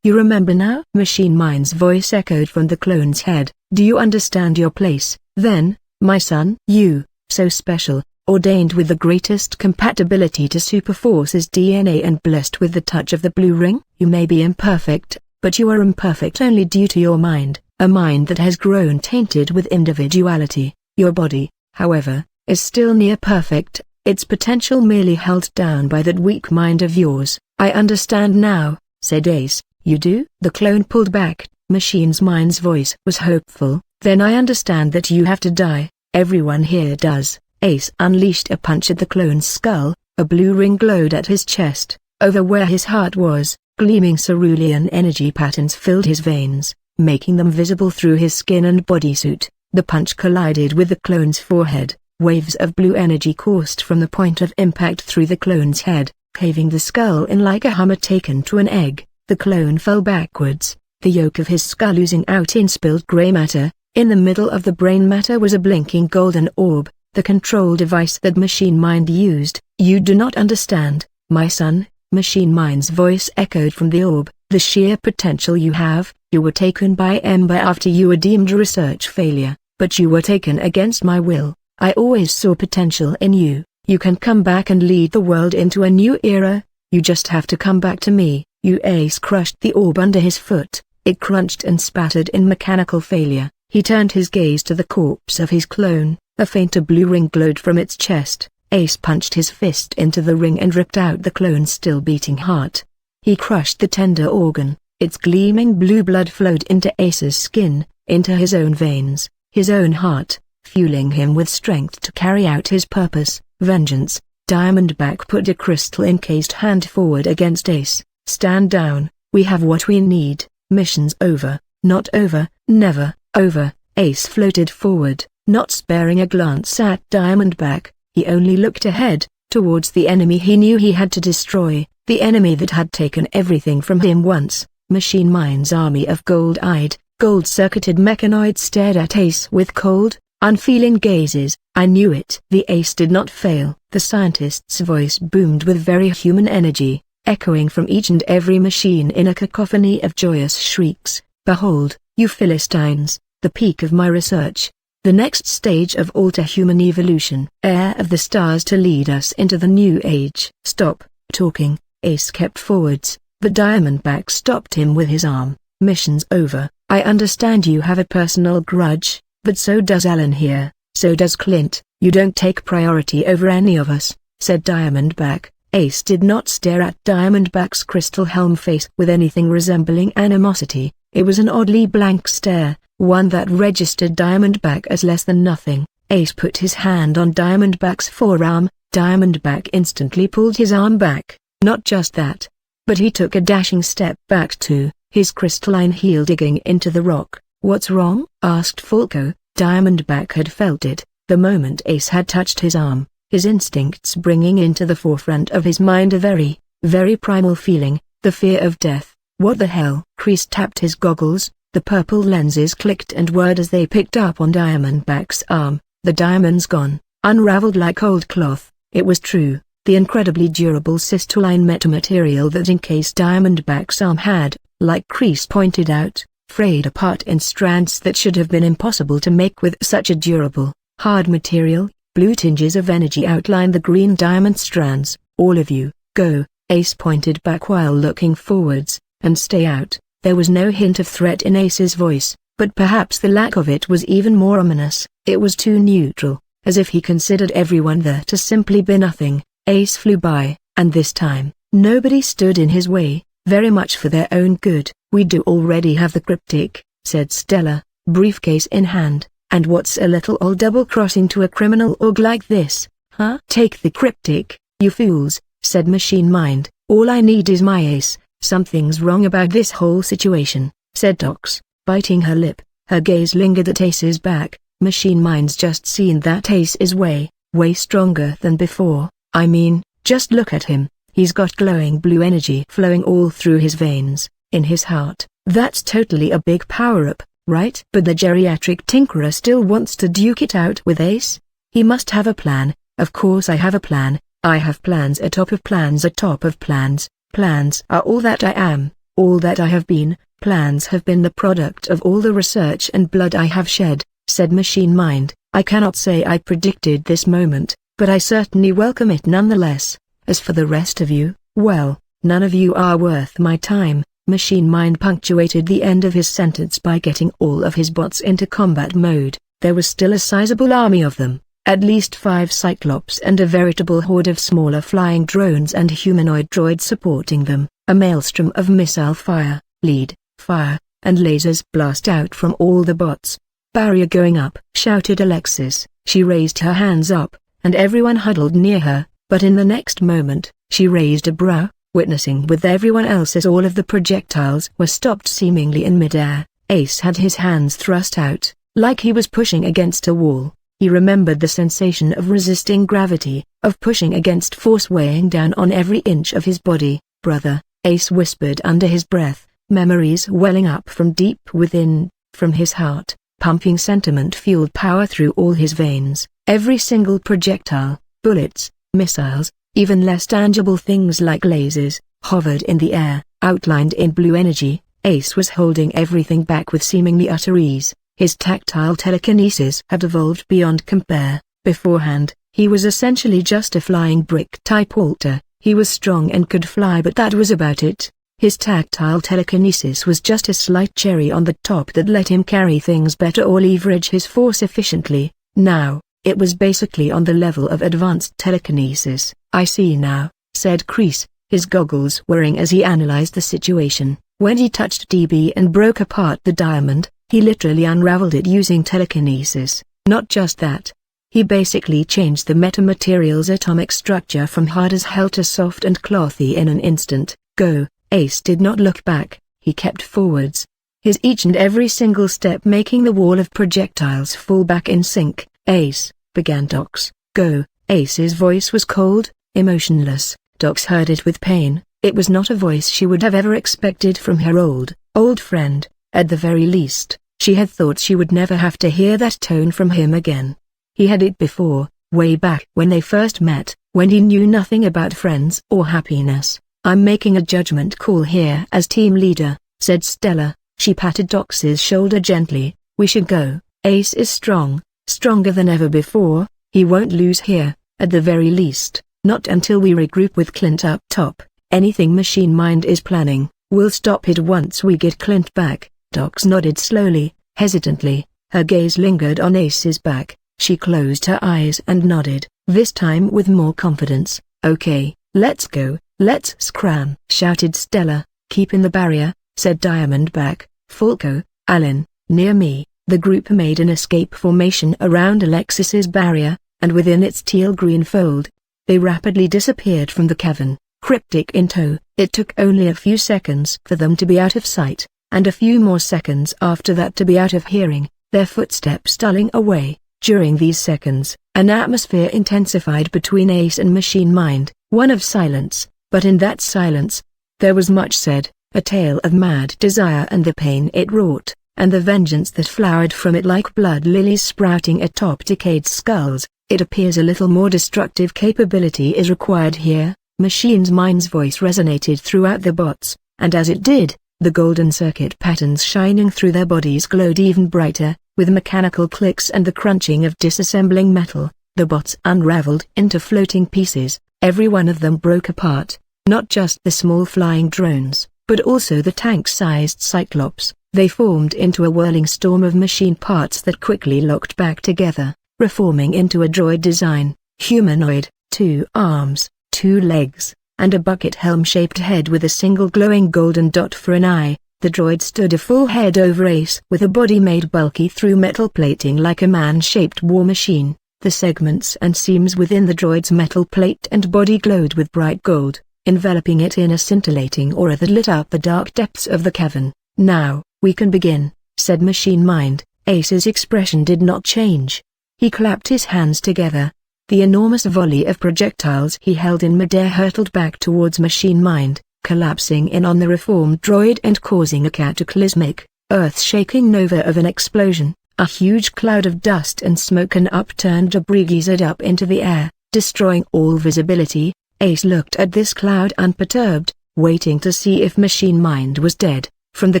Speaker 1: You remember now?" Machine Mind's voice echoed from the clone's head. "Do you understand your place, then, my son? You, so special, ordained with the greatest compatibility to Superforce's DNA and blessed with the touch of the blue ring? You may be imperfect, but you are imperfect only due to your mind, a mind that has grown tainted with individuality. Your body, however, is still near perfect, its potential merely held down by that weak mind of yours." "I understand now," said Ace. "You do?" The clone pulled back. Machine Mind's voice was hopeful. "Then I understand that you have to die. Everyone here does." Ace unleashed a punch at the clone's skull. A blue ring glowed at his chest, over where his heart was. Gleaming cerulean energy patterns filled his veins, making them visible through his skin and bodysuit. The punch collided with the clone's forehead. Waves of blue energy coursed from the point of impact through the clone's head, caving the skull in like a hammer taken to an egg. The clone fell backwards, the yolk of his skull oozing out in spilled gray matter. In the middle of the brain matter was a blinking golden orb, the control device that Machine Mind used. "You do not understand, my son," Machine Mind's voice echoed from the orb. "The sheer potential you have. You were taken by Ember after you were deemed a research failure, but you were taken against my will. I always saw potential in you. You can come back and lead the world into a new era. You just have to come back to me." Ace crushed the orb under his foot. It crunched and spattered in mechanical failure. He turned his gaze to the corpse of his clone. A fainter blue ring glowed from its chest. Ace punched his fist into the ring and ripped out the clone's still beating heart. He crushed the tender organ. Its gleaming blue blood flowed into Ace's skin, into his own veins, his own heart, fueling him with strength to carry out his purpose, vengeance. Diamondback put a crystal-encased hand forward against Ace. "Stand down, we have what we need. Mission's over." "Not over, never over." Ace floated forward, not sparing a glance at Diamondback. He only looked ahead, towards the enemy he knew he had to destroy, the enemy that had taken everything from him once. Machine Mind's army of gold-eyed, gold-circuited mechanoids stared at Ace with cold, unfeeling gazes. "I knew it." The Ace did not fail. The scientist's voice boomed with very human energy, echoing from each and every machine in a cacophony of joyous shrieks. "Behold, you Philistines, the peak of my research. The next stage of alter-human evolution. Heir of the stars to lead us into the new age." "Stop talking." Ace kept forwards, but Diamondback stopped him with his arm. "Mission's over. I understand you have a personal grudge, but so does Ellen here, so does Clint. You don't take priority over any of us," said Diamondback. Ace did not stare at Diamondback's crystal helm face with anything resembling animosity. It was an oddly blank stare, one that registered Diamondback as less than nothing. Ace put his hand on Diamondback's forearm. Diamondback instantly pulled his arm back. Not just that, but he took a dashing step back too, his crystalline heel digging into the rock. "What's wrong?" asked Falco. Diamondback had felt it, the moment Ace had touched his arm, his instincts bringing into the forefront of his mind a very, very primal feeling, the fear of death. "What the hell?" Kreese tapped his goggles, the purple lenses clicked and whirred as they picked up on Diamondback's arm. The diamond's gone, unraveled like old cloth. It was true, the incredibly durable crystalline metamaterial that encased Diamondback's arm had, like Kreese pointed out, frayed apart in strands that should have been impossible to make with such a durable, hard material. Blue tinges of energy outlined the green diamond strands. "All of you, go." Ace pointed back while looking forwards, "and stay out." There was no hint of threat in Ace's voice, but perhaps the lack of it was even more ominous. It was too neutral, as if he considered everyone there to simply be nothing. Ace flew by, and this time, nobody stood in his way, very much for their own good. "We do already have the cryptic," said Stella, briefcase in hand. And what's a little old double-crossing to a criminal org like this, huh? Take the cryptic, you fools, said Machine Mind. All I need is my ace. Something's wrong about this whole situation, said Dox, biting her lip. Her gaze lingered at Ace's back. Machine Mind's just seen that Ace is way stronger than before. I mean, just look at him. He's got glowing blue energy flowing all through his veins, in his heart. That's totally a big power-up, right? But the geriatric tinkerer still wants to duke it out with Ace? He must have a plan. Of course I have a plan. I have plans atop of plans atop of plans. Plans are all that I am, all that I have been. Plans have been the product of all the research and blood I have shed, said Machine Mind. I cannot say I predicted this moment, but I certainly welcome it nonetheless. As for the rest of you, well, none of you are worth my time. Machine Mind punctuated the end of his sentence by getting all of his bots into combat mode. There was still a sizable army of them, at least 5 Cyclops and a veritable horde of smaller flying drones and humanoid droids supporting them. A maelstrom of missile fire, lead, fire, and lasers blast out from all the bots. Barrier going up, shouted Alexis. She raised her hands up, and everyone huddled near her, but in the next moment, she raised a brow, witnessing with everyone else as all of the projectiles were stopped seemingly in midair. Ace had his hands thrust out, like he was pushing against a wall. He remembered the sensation of resisting gravity, of pushing against force weighing down on every inch of his body. Brother, Ace whispered under his breath, memories welling up from deep within, from his heart, pumping sentiment-fueled power through all his veins. Every single projectile, bullets, missiles, even less tangible things like lasers, hovered in the air, outlined in blue energy. Ace was holding everything back with seemingly utter ease. His tactile telekinesis had evolved beyond compare. Beforehand, he was essentially just a flying brick-type alter. He was strong and could fly, but that was about it. His tactile telekinesis was just a slight cherry on the top that let him carry things better or leverage his force efficiently. Now, it was basically on the level of advanced telekinesis. I see now, said Kreese, his goggles whirring as he analyzed the situation. When he touched DB and broke apart the diamond, he literally unraveled it using telekinesis. Not just that. He basically changed the metamaterial's atomic structure from hard as hell to soft and clothy in an instant. Go. Ace did not look back. He kept forwards, his each and every single step making the wall of projectiles fall back in sync. Ace, began Dox. Go. Ace's voice was cold, emotionless. Dox heard it with pain. It was not a voice she would have ever expected from her old friend. At the very least, she had thought she would never have to hear that tone from him again. He had it before, way back when they first met, when he knew nothing about friends or happiness. I'm making a judgment call here as team leader, said Stella. She patted Dox's shoulder gently. We should go. Ace is strong, stronger than ever before. He won't lose here, at the very least, not until we regroup with Clint up top. Anything Machine Mind is planning, we'll stop it once we get Clint back. Dox nodded slowly, hesitantly. Her gaze lingered on Ace's back. She closed her eyes and nodded, this time with more confidence. Okay, let's go, let's scram, shouted Stella. Keep in the barrier, said Diamondback. Falco, Alan, near me. The group made an escape formation around Alexis's barrier, and within its teal-green fold, they rapidly disappeared from the cavern, Cryptic in tow. It took only a few seconds for them to be out of sight, and a few more seconds after that to be out of hearing, their footsteps dulling away. During these seconds, an atmosphere intensified between Ace and Machine Mind, one of silence, but in that silence, there was much said, a tale of mad desire and the pain it wrought, and the vengeance that flowered from it like blood lilies sprouting atop decayed skulls. It appears a little more destructive capability is required here. Machine Mind's voice resonated throughout the bots, and as it did, the golden circuit patterns shining through their bodies glowed even brighter. With mechanical clicks and the crunching of disassembling metal, the bots unraveled into floating pieces. Every one of them broke apart, not just the small flying drones, but also the tank-sized Cyclops. They formed into a whirling storm of machine parts that quickly locked back together, reforming into a droid design, humanoid, 2 arms, 2 legs, and a bucket helm-shaped head with a single glowing golden dot for an eye. The droid stood a full head over Ace with a body made bulky through metal plating like a man-shaped war machine. The segments and seams within the droid's metal plate and body glowed with bright gold, enveloping it in a scintillating aura that lit up the dark depths of the cavern. "Now, we can begin," said Machine Mind. Ace's expression did not change. He clapped his hands together. The enormous volley of projectiles he held in midair hurtled back towards Machine Mind, collapsing in on the reformed droid and causing a cataclysmic, earth-shaking nova of an explosion. A huge cloud of dust and smoke and upturned debris geysered up into the air, destroying all visibility. Ace looked at this cloud unperturbed, waiting to see if Machine Mind was dead. From the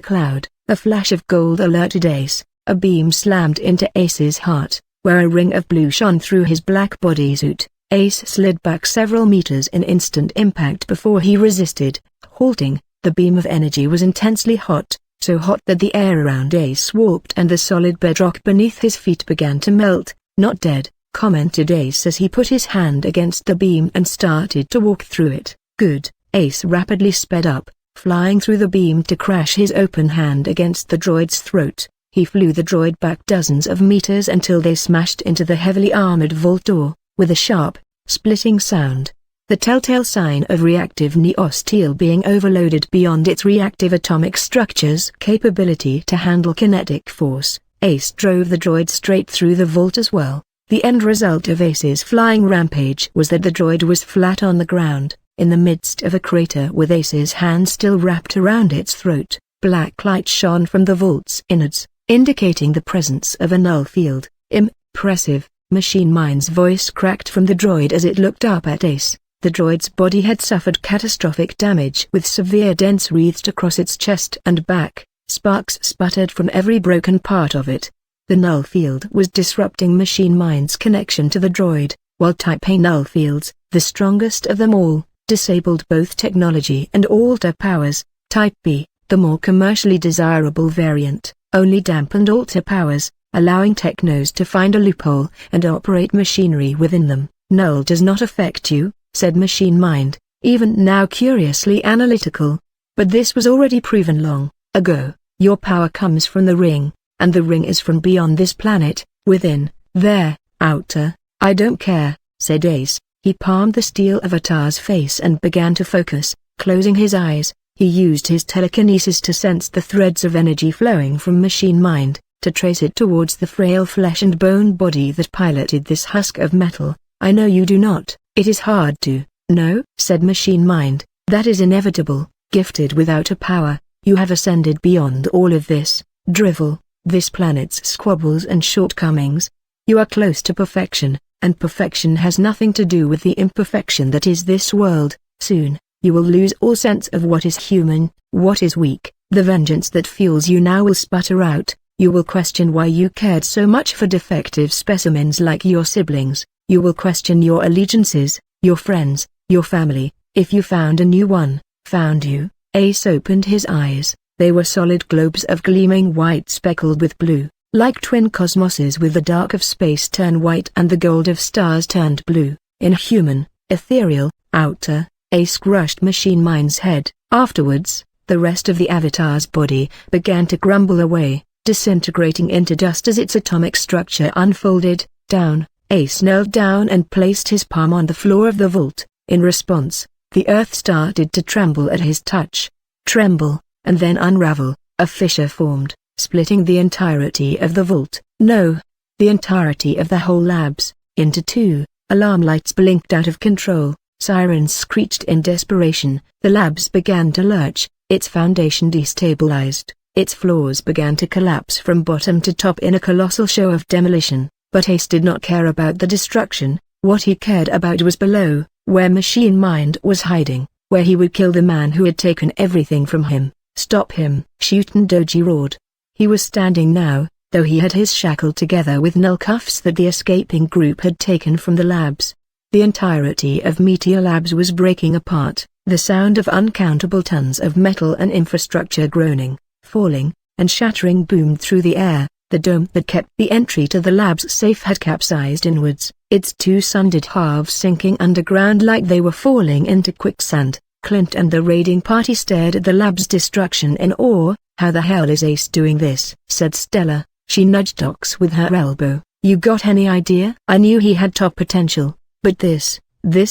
Speaker 1: cloud, a flash of gold alerted Ace. A beam slammed into Ace's heart, where a ring of blue shone through his black bodysuit. Ace slid back several meters in instant impact before he resisted, halting. The beam of energy was intensely hot, so hot that the air around Ace warped and the solid bedrock beneath his feet began to melt. "Not dead," commented Ace as he put his hand against the beam and started to walk through it. "Good." Ace rapidly sped up, flying through the beam to crash his open hand against the droid's throat. He flew the droid back dozens of meters until they smashed into the heavily armored vault door, with a sharp, splitting sound. The telltale sign of reactive neosteel being overloaded beyond its reactive atomic structure's capability to handle kinetic force. Ace drove the droid straight through the vault as well. The end result of Ace's flying rampage was that the droid was flat on the ground, in the midst of a crater with Ace's hand still wrapped around its throat. Black light shone from the vault's innards, indicating the presence of a null field. "Impressive," Machine Mind's voice cracked from the droid as it looked up at Ace. The droid's body had suffered catastrophic damage with severe dents wreathed across its chest and back. Sparks sputtered from every broken part of it. The null field was disrupting Machine Mind's connection to the droid, while Type A null fields, the strongest of them all, disabled both technology and alter powers. Type B, the more commercially desirable variant, only dampened alter powers, allowing technos to find a loophole and operate machinery within them. "Null does not affect you," said Machine Mind, even now curiously analytical. "But this was already proven long ago. Your power comes from the ring, and the ring is from beyond this planet, within, there, outer." "I don't care," said Ace. He palmed the steel avatar's face and began to focus, closing his eyes. He used his telekinesis to sense the threads of energy flowing from Machine Mind, to trace it towards the frail flesh and bone body that piloted this husk of metal. "I know you do not. It is hard to know," said Machine Mind. "That is inevitable. Gifted without a power, you have ascended beyond all of this drivel, this planet's squabbles and shortcomings. You are close to perfection, and perfection has nothing to do with the imperfection that is this world. Soon, you will lose all sense of what is human, what is weak. The vengeance that fuels you now will sputter out. You will question why you cared so much for defective specimens like your siblings. You will question your allegiances, your friends, your family, if you found a new one, found you." Ace opened his eyes. They were solid globes of gleaming white speckled with blue, like twin cosmoses with the dark of space turn white and the gold of stars turned blue. Inhuman, ethereal, outer. Ace crushed Machine Mind's head. Afterwards, the rest of the avatar's body began to crumble away, disintegrating into dust as its atomic structure unfolded. Down. Ace knelt down and placed his palm on the floor of the vault. In response, the earth started to tremble at his touch. Tremble, and then unravel. A fissure formed, splitting the entirety of the vault. No, the entirety of the whole labs, into two. Alarm lights blinked out of control. Sirens screeched in desperation. The labs began to lurch. Its foundation destabilized. Its floors began to collapse from bottom to top in a colossal show of demolition. But Ace did not care about the destruction. What he cared about was below, where Machine Mind was hiding, where he would kill the man who had taken everything from him. "Stop him!" Shuten Doji roared. He was standing now, though he had his shackled together with null cuffs that the escaping group had taken from the labs. The entirety of Meteor Labs was breaking apart, the sound of uncountable tons of metal and infrastructure groaning, falling, and shattering boomed through the air. The dome that kept the entry to the lab's safe had capsized inwards, its two sundered halves sinking underground like they were falling into quicksand. Clint and the raiding party stared at the lab's destruction in awe. How the hell is Ace doing this? Said Stella. She nudged Dox with her elbow. You got any idea? I knew he had top potential, but this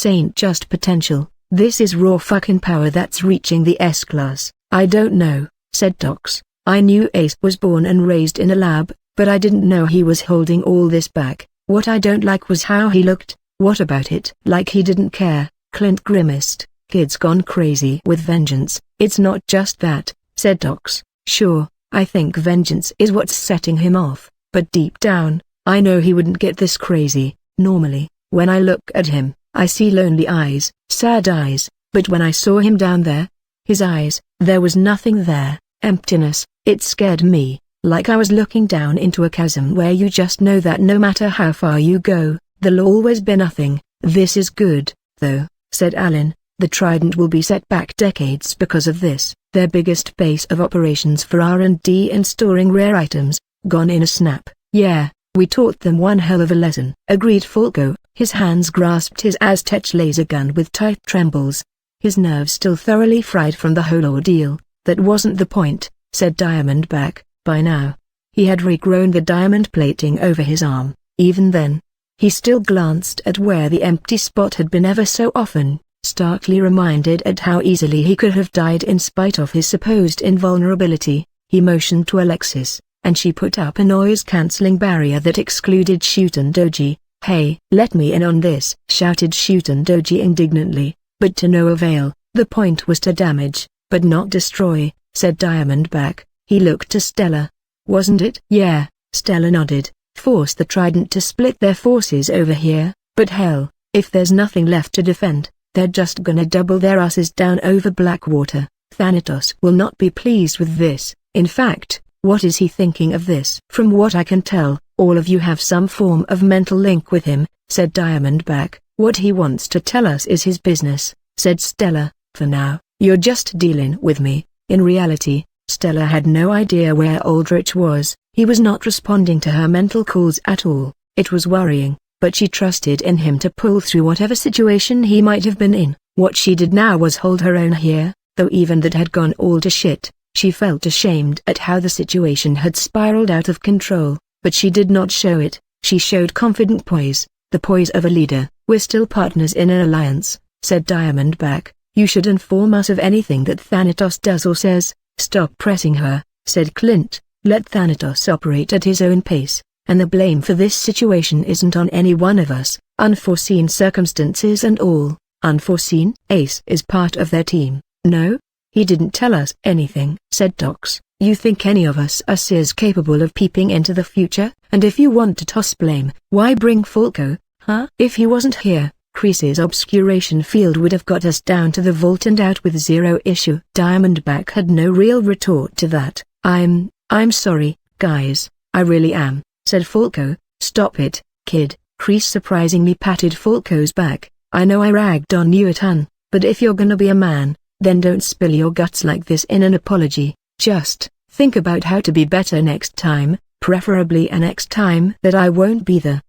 Speaker 1: ain't just potential. This is raw fucking power that's reaching the S-class. I don't know, said Dox. I knew Ace was born and raised in a lab, but I didn't know he was holding all this back. What I don't like was how he looked. What about it? Like he didn't care. Clint grimaced. Kid's gone crazy with vengeance. It's not just that, said Dox. Sure, I think vengeance is what's setting him off, but deep down, I know he wouldn't get this crazy. Normally, when I look at him, I see lonely eyes, sad eyes, but when I saw him down there, his eyes, there was nothing there, emptiness. It scared me, like I was looking down into a chasm where you just know that no matter how far you go, there'll always be nothing. This is good, though, said Alan. The Trident will be set back decades because of this. Their biggest base of operations for R&D and storing rare items, gone in a snap. Yeah, we taught them one hell of a lesson, agreed Falco. His hands grasped his Aztec laser gun with tight trembles. His nerves still thoroughly fried from the whole ordeal. That wasn't the point, said Diamondback. By now, he had regrown the diamond plating over his arm. Even then, he still glanced at where the empty spot had been ever so often, starkly reminded at how easily he could have died in spite of his supposed invulnerability. He motioned to Alexis, and she put up a noise-cancelling barrier that excluded Shuten Doji. Hey, let me in on this, shouted Shuten Doji indignantly, but to no avail. The point was to damage, but not destroy, said Diamondback. He looked to Stella. Wasn't it? Yeah, Stella nodded. Force the Trident to split their forces over here, but hell, if there's nothing left to defend, they're just gonna double their asses down over Blackwater. Thanatos will not be pleased with this. In fact, what is he thinking of this? From what I can tell, all of you have some form of mental link with him, said Diamondback. What he wants to tell us is his business, said Stella. For now, you're just dealing with me. In reality, Stella had no idea where Aldrich was. He was not responding to her mental calls at all. It was worrying, but she trusted in him to pull through whatever situation he might have been in. What she did now was hold her own here, though even that had gone all to shit. She felt ashamed at how the situation had spiraled out of control, but she did not show it. She showed confident poise, the poise of a leader. We're still partners in an alliance, said Diamondback. You should inform us of anything that Thanatos does or says. Stop pressing her, said Clint. Let Thanatos operate at his own pace, and the blame for this situation isn't on any one of us. Unforeseen circumstances and all. Unforeseen? Ace is part of their team. No? He didn't tell us anything, said Dox. You think any of us are Seers capable of peeping into the future? And if you want to toss blame, why bring Falco, huh? If he wasn't here, Kreese's obscuration field would have got us down to the vault and out with zero issue. Diamondback had no real retort to that. I'm sorry, guys, I really am, said Falco. Stop it, kid. Kreese surprisingly patted Falco's back. I know I ragged on you a ton, but if you're gonna be a man, then don't spill your guts like this in an apology. Just think about how to be better next time, preferably a next time that I won't be the,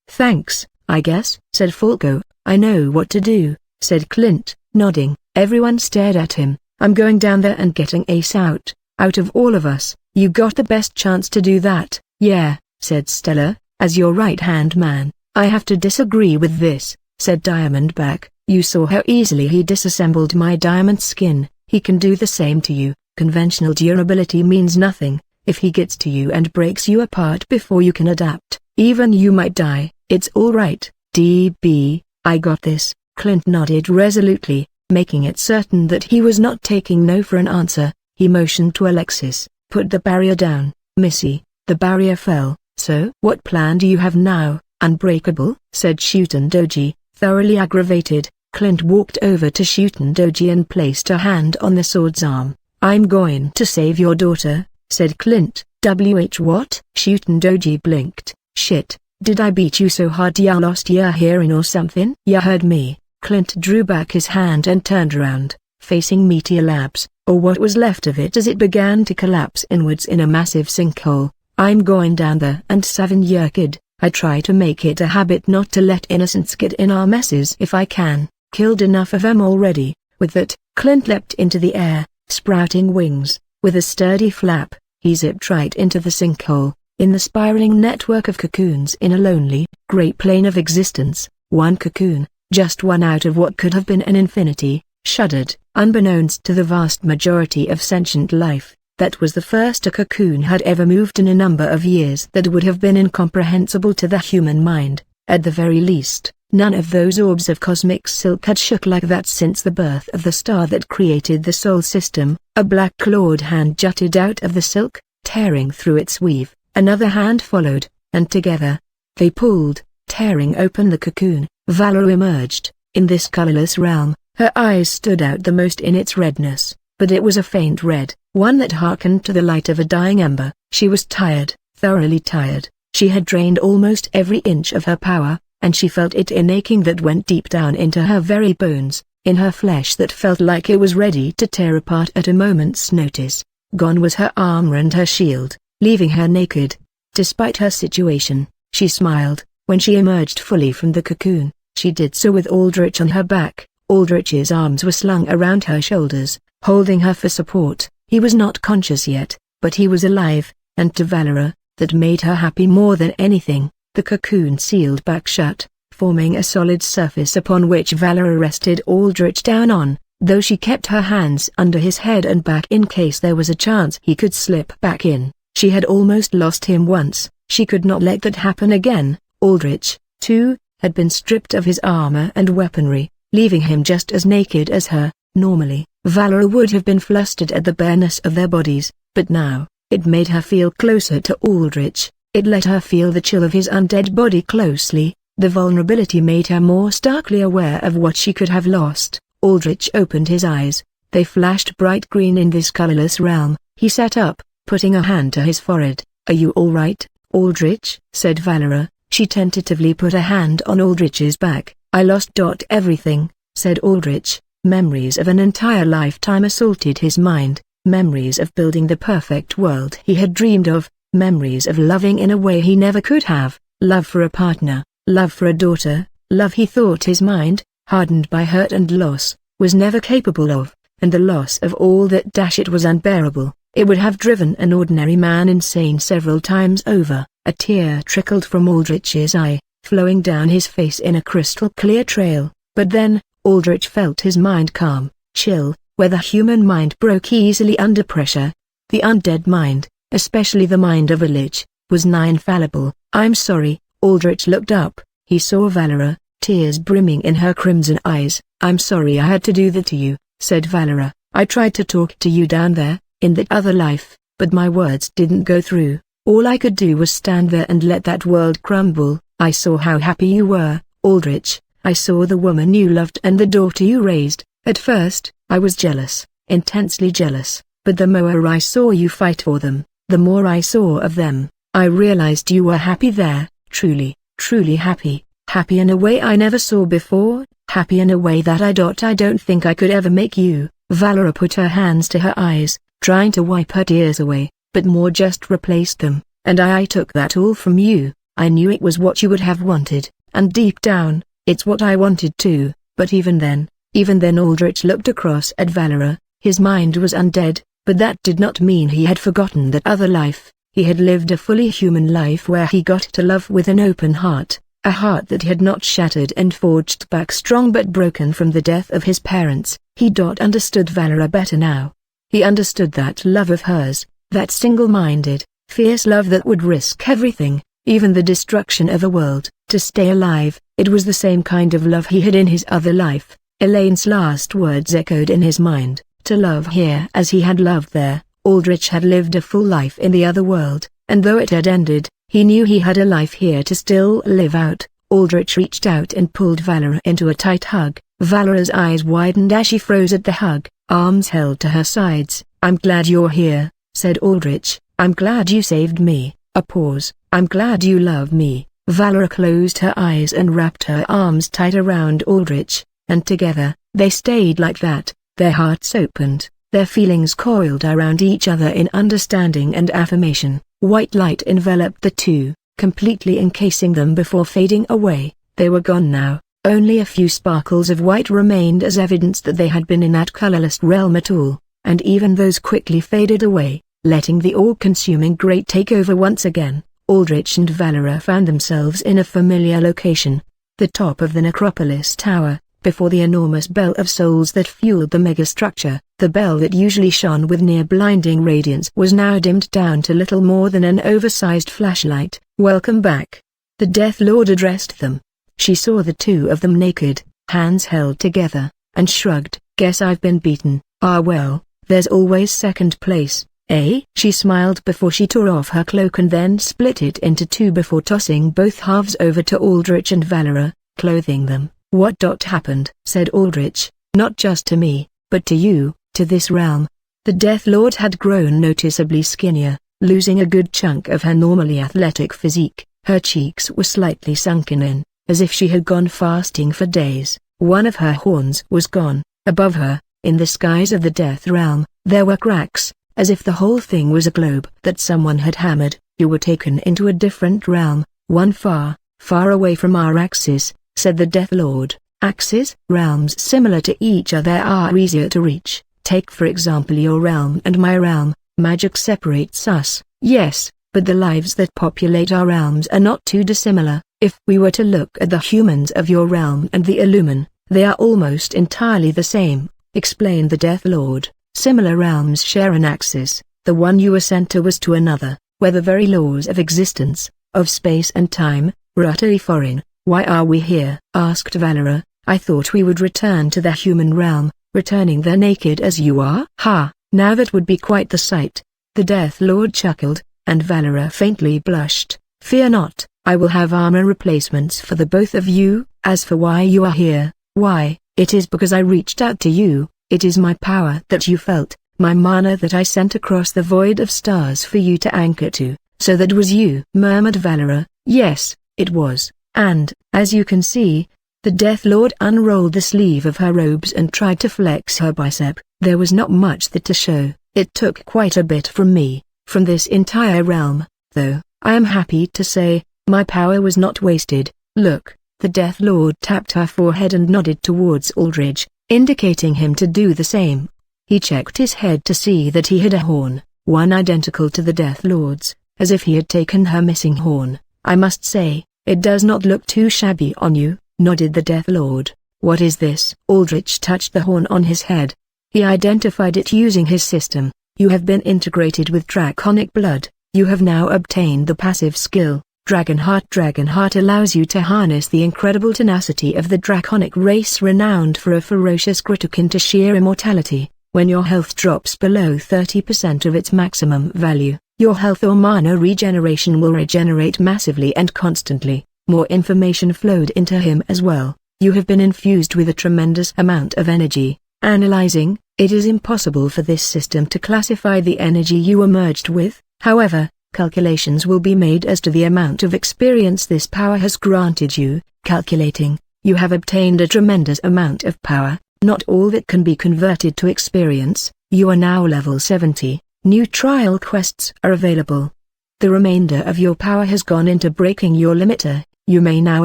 Speaker 1: thanks, I guess, said Falco. I know what to do, said Clint, nodding. Everyone stared at him. I'm going down there and getting Ace out. Out of all of us, you got the best chance to do that. Yeah, said Stella, as your right-hand man. I have to disagree with this, said Diamondback. You saw how easily he disassembled my diamond skin. He can do the same to you. Conventional durability means nothing. If he gets to you and breaks you apart before you can adapt, even you might die. It's all right, DB, I got this. Clint nodded resolutely, making it certain that he was not taking no for an answer. He motioned to Alexis. Put the barrier down, Missy. The barrier fell. So? What plan do you have now? Unbreakable? Said Shuten Doji, thoroughly aggravated. Clint walked over to Shuten Doji and placed a hand on the sword's arm. I'm going to save your daughter, said Clint. What? Shuten Doji blinked. Shit, did I beat you so hard ya lost your hearing or something? Ya heard me. Clint drew back his hand and turned around, facing Meteor Labs, or what was left of it as it began to collapse inwards in a massive sinkhole. I'm going down there and savin' your kid. I try to make it a habit not to let innocents get in our messes if I can. Killed enough of them already. With that, Clint leapt into the air, sprouting wings, With a sturdy flap, he zipped right into the sinkhole. In the spiraling network of cocoons in a lonely, great plane of existence, one cocoon, just one out of what could have been an infinity, shuddered. Unbeknownst to the vast majority of sentient life, that was the first a cocoon had ever moved in a number of years that would have been incomprehensible to the human mind. At the very least, none of those orbs of cosmic silk had shook like that since the birth of the star that created the Sol system. A black-clawed hand jutted out of the silk, tearing through its weave. Another hand followed, and together, they pulled, tearing open the cocoon. Valera emerged. In this colorless realm, her eyes stood out the most in its redness, but it was a faint red, one that hearkened to the light of a dying ember. She was tired, thoroughly tired. She had drained almost every inch of her power, and she felt it in aching that went deep down into her very bones, in her flesh that felt like it was ready to tear apart at a moment's notice. Gone was her armor and her shield, leaving her naked. Despite her situation, she smiled. When she emerged fully from the cocoon, she did so with Aldrich on her back. Aldrich's arms were slung around her shoulders, holding her for support. He was not conscious yet, but he was alive, and to Valera, that made her happy more than anything. The cocoon sealed back shut, forming a solid surface upon which Valera rested Aldrich down on, though she kept her hands under his head and back in case there was a chance he could slip back in. She had almost lost him once, she could not let that happen again. Aldrich, too, had been stripped of his armor and weaponry, leaving him just as naked as her. Normally, Valera would have been flustered at the bareness of their bodies, but now, it made her feel closer to Aldrich. It let her feel the chill of his undead body closely. The vulnerability made her more starkly aware of what she could have lost. Aldrich opened his eyes. They flashed bright green in this colorless realm. He sat up, putting a hand to his forehead. "Are you all right, Aldrich?" said Valera. She tentatively put a hand on Aldrich's back. "I lost everything," said Aldrich. Memories of an entire lifetime assaulted his mind. Memories of building the perfect world he had dreamed of. Memories of loving in a way he never could have. Love for a partner, love for a daughter, love he thought his mind, hardened by hurt and loss, was never capable of, and the loss of all that it was unbearable. It would have driven an ordinary man insane several times over. A tear trickled from Aldrich's eye, flowing down his face in a crystal-clear trail. But then, Aldrich felt his mind calm, chill, where the human mind broke easily under pressure. The undead mind, especially the mind of a lich, was infallible. "I'm sorry." Aldrich looked up. He saw Valera, tears brimming in her crimson eyes. "I'm sorry I had to do that to you," said Valera. "I tried to talk to you down there, in that other life, but my words didn't go through. All I could do was stand there and let that world crumble. I saw how happy you were, Aldrich. I saw the woman you loved and the daughter you raised. At first, I was jealous, intensely jealous, but the more I saw you fight for them, the more I saw of them. I realized you were happy there, truly, truly happy, happy in a way I never saw before, happy in a way that I don't think I could ever make you." Valera put her hands to her eyes, trying to wipe her tears away, but more just replaced them. "And I took that all from you. I knew it was what you would have wanted, and deep down, it's what I wanted too, but even then Aldrich looked across at Valera. His mind was undead, but that did not mean he had forgotten that other life. He had lived a fully human life where he got to love with an open heart, a heart that had not shattered and forged back strong but broken from the death of his parents. He understood Valera better now. He understood that love of hers, that single-minded, fierce love that would risk everything, even the destruction of a world, to stay alive. It was the same kind of love he had in his other life. Elaine's last words echoed in his mind, to love here as he had loved there. Aldrich had lived a full life in the other world, and though it had ended, he knew he had a life here to still live out. Aldrich reached out and pulled Valera into a tight hug. Valera's eyes widened as she froze at the hug, arms held to her sides. "I'm glad you're here," said Aldrich. "I'm glad you saved me." A pause. "I'm glad you love me." Valera closed her eyes and wrapped her arms tight around Aldrich, and together, they stayed like that, their hearts opened, their feelings coiled around each other in understanding and affirmation. White light enveloped the two, completely encasing them before fading away. They were gone now. Only a few sparkles of white remained as evidence that they had been in that colorless realm at all. and even those quickly faded away, letting the all-consuming great take over once again. Aldrich and Valera found themselves in a familiar location, the top of the Necropolis Tower, before the enormous bell of souls that fueled the megastructure. The bell that usually shone with near-blinding radiance was now dimmed down to little more than an oversized flashlight. "Welcome back," the Death Lord addressed them. She saw the two of them naked, hands held together, and shrugged. "Guess I've been beaten. Ah well, there's always second place, eh?" She smiled before she tore off her cloak and then split it into two before tossing both halves over to Aldrich and Valera, clothing them. "What happened?" said Aldrich. "Not just to me, but to you, to this realm." The Death Lord had grown noticeably skinnier, losing a good chunk of her normally athletic physique. Her cheeks were slightly sunken in, as if she had gone fasting for days. One of her horns was gone. Above her, in the skies of the Death Realm, there were cracks, as if the whole thing was a globe that someone had hammered. "You were taken into a different realm, one far, far away from our axis," said the Death Lord. "Axes?" "Realms similar to each other are easier to reach. Take for example your realm and my realm. Magic separates us, yes, but the lives that populate our realms are not too dissimilar. If we were to look at the humans of your realm and the Illumin, they are almost entirely the same," explained the Death Lord. "Similar realms share an axis. The one you were sent to was to another, where the very laws of existence, of space and time, were utterly foreign." "Why are we here?" asked Valera. "I thought we would return to the human realm." "Returning there naked as you are?" "Ha, now that would be quite the sight." The Death Lord chuckled, and Valera faintly blushed. "Fear not, I will have armor replacements for the both of you. As for why you are here, why, it is because I reached out to you. It is my power that you felt, my mana that I sent across the void of stars for you to anchor to." "So that was you?" murmured Valera. "Yes, it was, and, as you can see," the Death Lord unrolled the sleeve of her robes and tried to flex her bicep. "There was not much that to show. It took quite a bit from me, from this entire realm, though, I am happy to say, my power was not wasted. Look." The Death Lord tapped her forehead and nodded towards Aldrich, indicating him to do the same. He checked his head to see that he had a horn, one identical to the Death Lord's, as if he had taken her missing horn. "I must say, it does not look too shabby on you," nodded the Death Lord. "What is this?" Aldrich touched the horn on his head. He identified it using his system. "You have been integrated with draconic blood. You have now obtained the passive skill, Dragonheart. Dragonheart allows you to harness the incredible tenacity of the draconic race, renowned for a ferocious grit akin to sheer immortality. When your health drops below 30% of its maximum value, your health or mana regeneration will regenerate massively and constantly." More information flowed into him as well. "You have been infused with a tremendous amount of energy. Analyzing, it is impossible for this system to classify the energy you were merged with. However, calculations will be made as to the amount of experience this power has granted you." Calculating, "You have obtained a tremendous amount of power, not all that can be converted to experience. You are now level 70. New trial quests are available. The remainder of your power has gone into breaking your limiter. You may now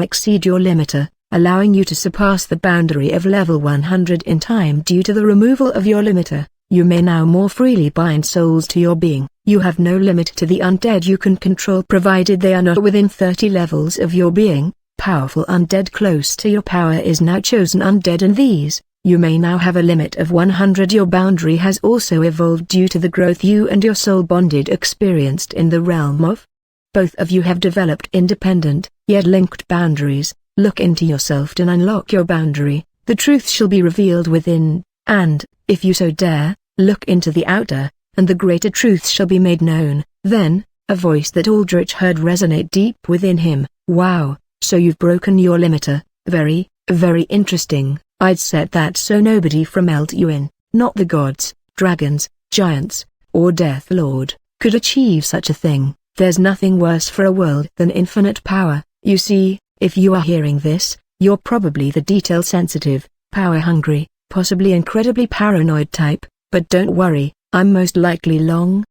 Speaker 1: exceed your limiter, allowing you to surpass the boundary of level 100 in time due to the removal of your limiter. You may now more freely bind souls to your being. You have no limit to the undead you can control provided they are not within 30 levels of your being. Powerful undead close to your power is now chosen undead, and these, you may now have a limit of 100. Your boundary has also evolved due to the growth you and your soul bonded experienced in the realm of. Both of you have developed independent, yet linked boundaries. Look into yourself to unlock your boundary. The truth shall be revealed within, and, if you so dare, look into the outer, and the greater truth shall be made known." Then, a voice that Aldrich heard resonate deep within him. "Wow, so you've broken your limiter. Very, very interesting. I'd set that so nobody from Eltuin, not the gods, dragons, giants, or Death Lord, could achieve such a thing. There's nothing worse for a world than infinite power. You see, if you are hearing this, you're probably the detail-sensitive, power-hungry, possibly incredibly paranoid type, but don't worry, I'm most likely long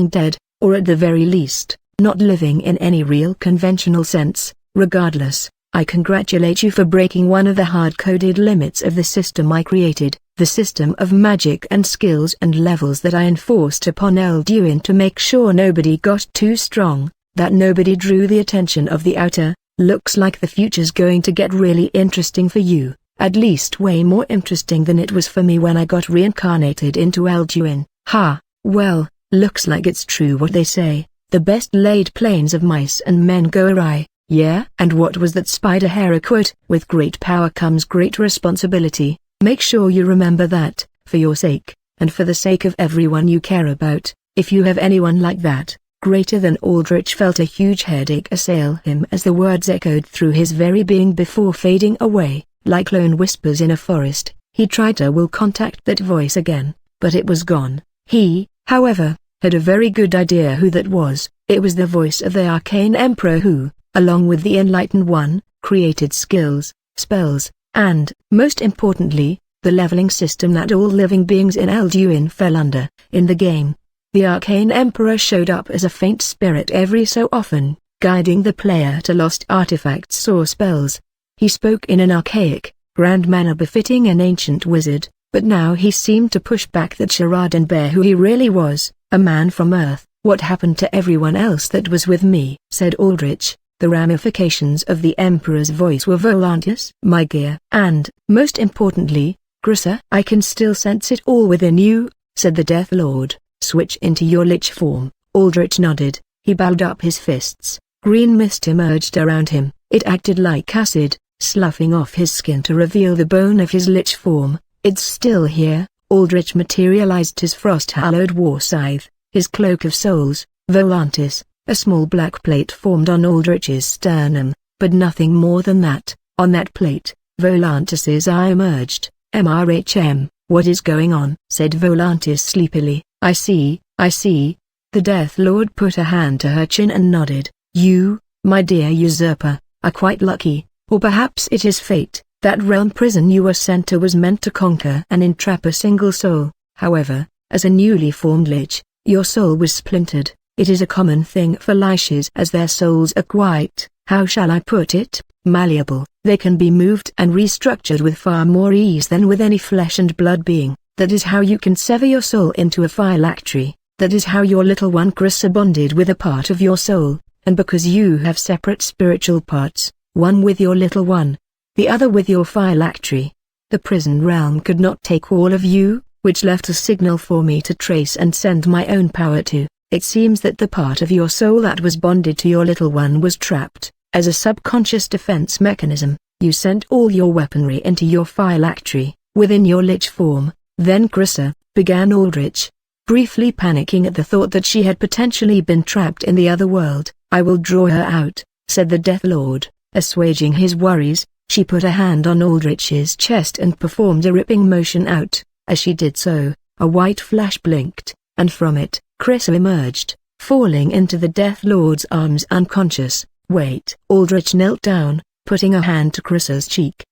Speaker 1: dead, or at the very least, not living in any real conventional sense. Regardless, I congratulate you for breaking one of the hard-coded limits of the system I created. the system of magic and skills and levels that I enforced upon Elduin to make sure nobody got too strong, that nobody drew the attention of the outer. Looks like the future's going to get really interesting for you, at least way more interesting than it was for me when I got reincarnated into Elduin. Ha, well, looks like it's true what they say, the best laid plans of mice and men go awry, yeah? And what was that Spider Hera quote? With great power comes great responsibility. Make sure you remember that, for your sake, and for the sake of everyone you care about, if you have anyone like that. Greater than Aldrich felt a huge headache assail him as the words echoed through his very being before fading away, like lone whispers in a forest. He tried to will contact that voice again, but it was gone. He, however, had a very good idea who that was. It was the voice of the Arcane Emperor who, along with the Enlightened One, created skills, spells, and, most importantly, the leveling system that all living beings in Elduin fell under. In the game, the Arcane Emperor showed up as a faint spirit every so often, guiding the player to lost artifacts or spells. He spoke in an archaic, grand manner befitting an ancient wizard, but now he seemed to push back that charade and bear who he really was, a man from Earth. What happened to everyone else that was with me? Said Aldrich. The ramifications of the Emperor's voice were Volantis, my gear, and, most importantly, Grissa. I can still sense it all within you, said the Death Lord. Switch into your lich form. Aldrich nodded. He balled up his fists. Green mist emerged around him. It acted like acid, sloughing off his skin to reveal the bone of his lich form. It's still here. Aldrich materialized his frost-hallowed war scythe, his cloak of souls, Volantis. A small black plate formed on Aldrich's sternum, but nothing more than that. On that plate, Volantis's eye emerged. MRHM, what is going on? Said Volantis sleepily. I see. The Death Lord put a hand to her chin and nodded. You, my dear usurper, are quite lucky, or perhaps it is fate. That realm prison you were sent to was meant to conquer and entrap a single soul. However, as a newly formed lich, your soul was splintered. It is a common thing for liches as their souls are quite, how shall I put it, malleable. They can be moved and restructured with far more ease than with any flesh and blood being. That is how you can sever your soul into a phylactery. That is how your little one Grissa bonded with a part of your soul, and because you have separate spiritual parts, one with your little one, the other with your phylactery. The prison realm could not take all of you, which left a signal for me to trace and send my own power to. It seems that the part of your soul that was bonded to your little one was trapped. As a subconscious defense mechanism, you sent all your weaponry into your phylactery, within your lich form. Then Grissa, began Aldrich, briefly panicking at the thought that she had potentially been trapped in the other world. I will draw her out, said the Death Lord, assuaging his worries. She put a hand on Aldrich's chest and performed a ripping motion out. As she did so, a white flash blinked, and from it, Grissa emerged, falling into the Death Lord's arms unconscious. Wait. Aldrich knelt down, putting a hand to Grissa's cheek.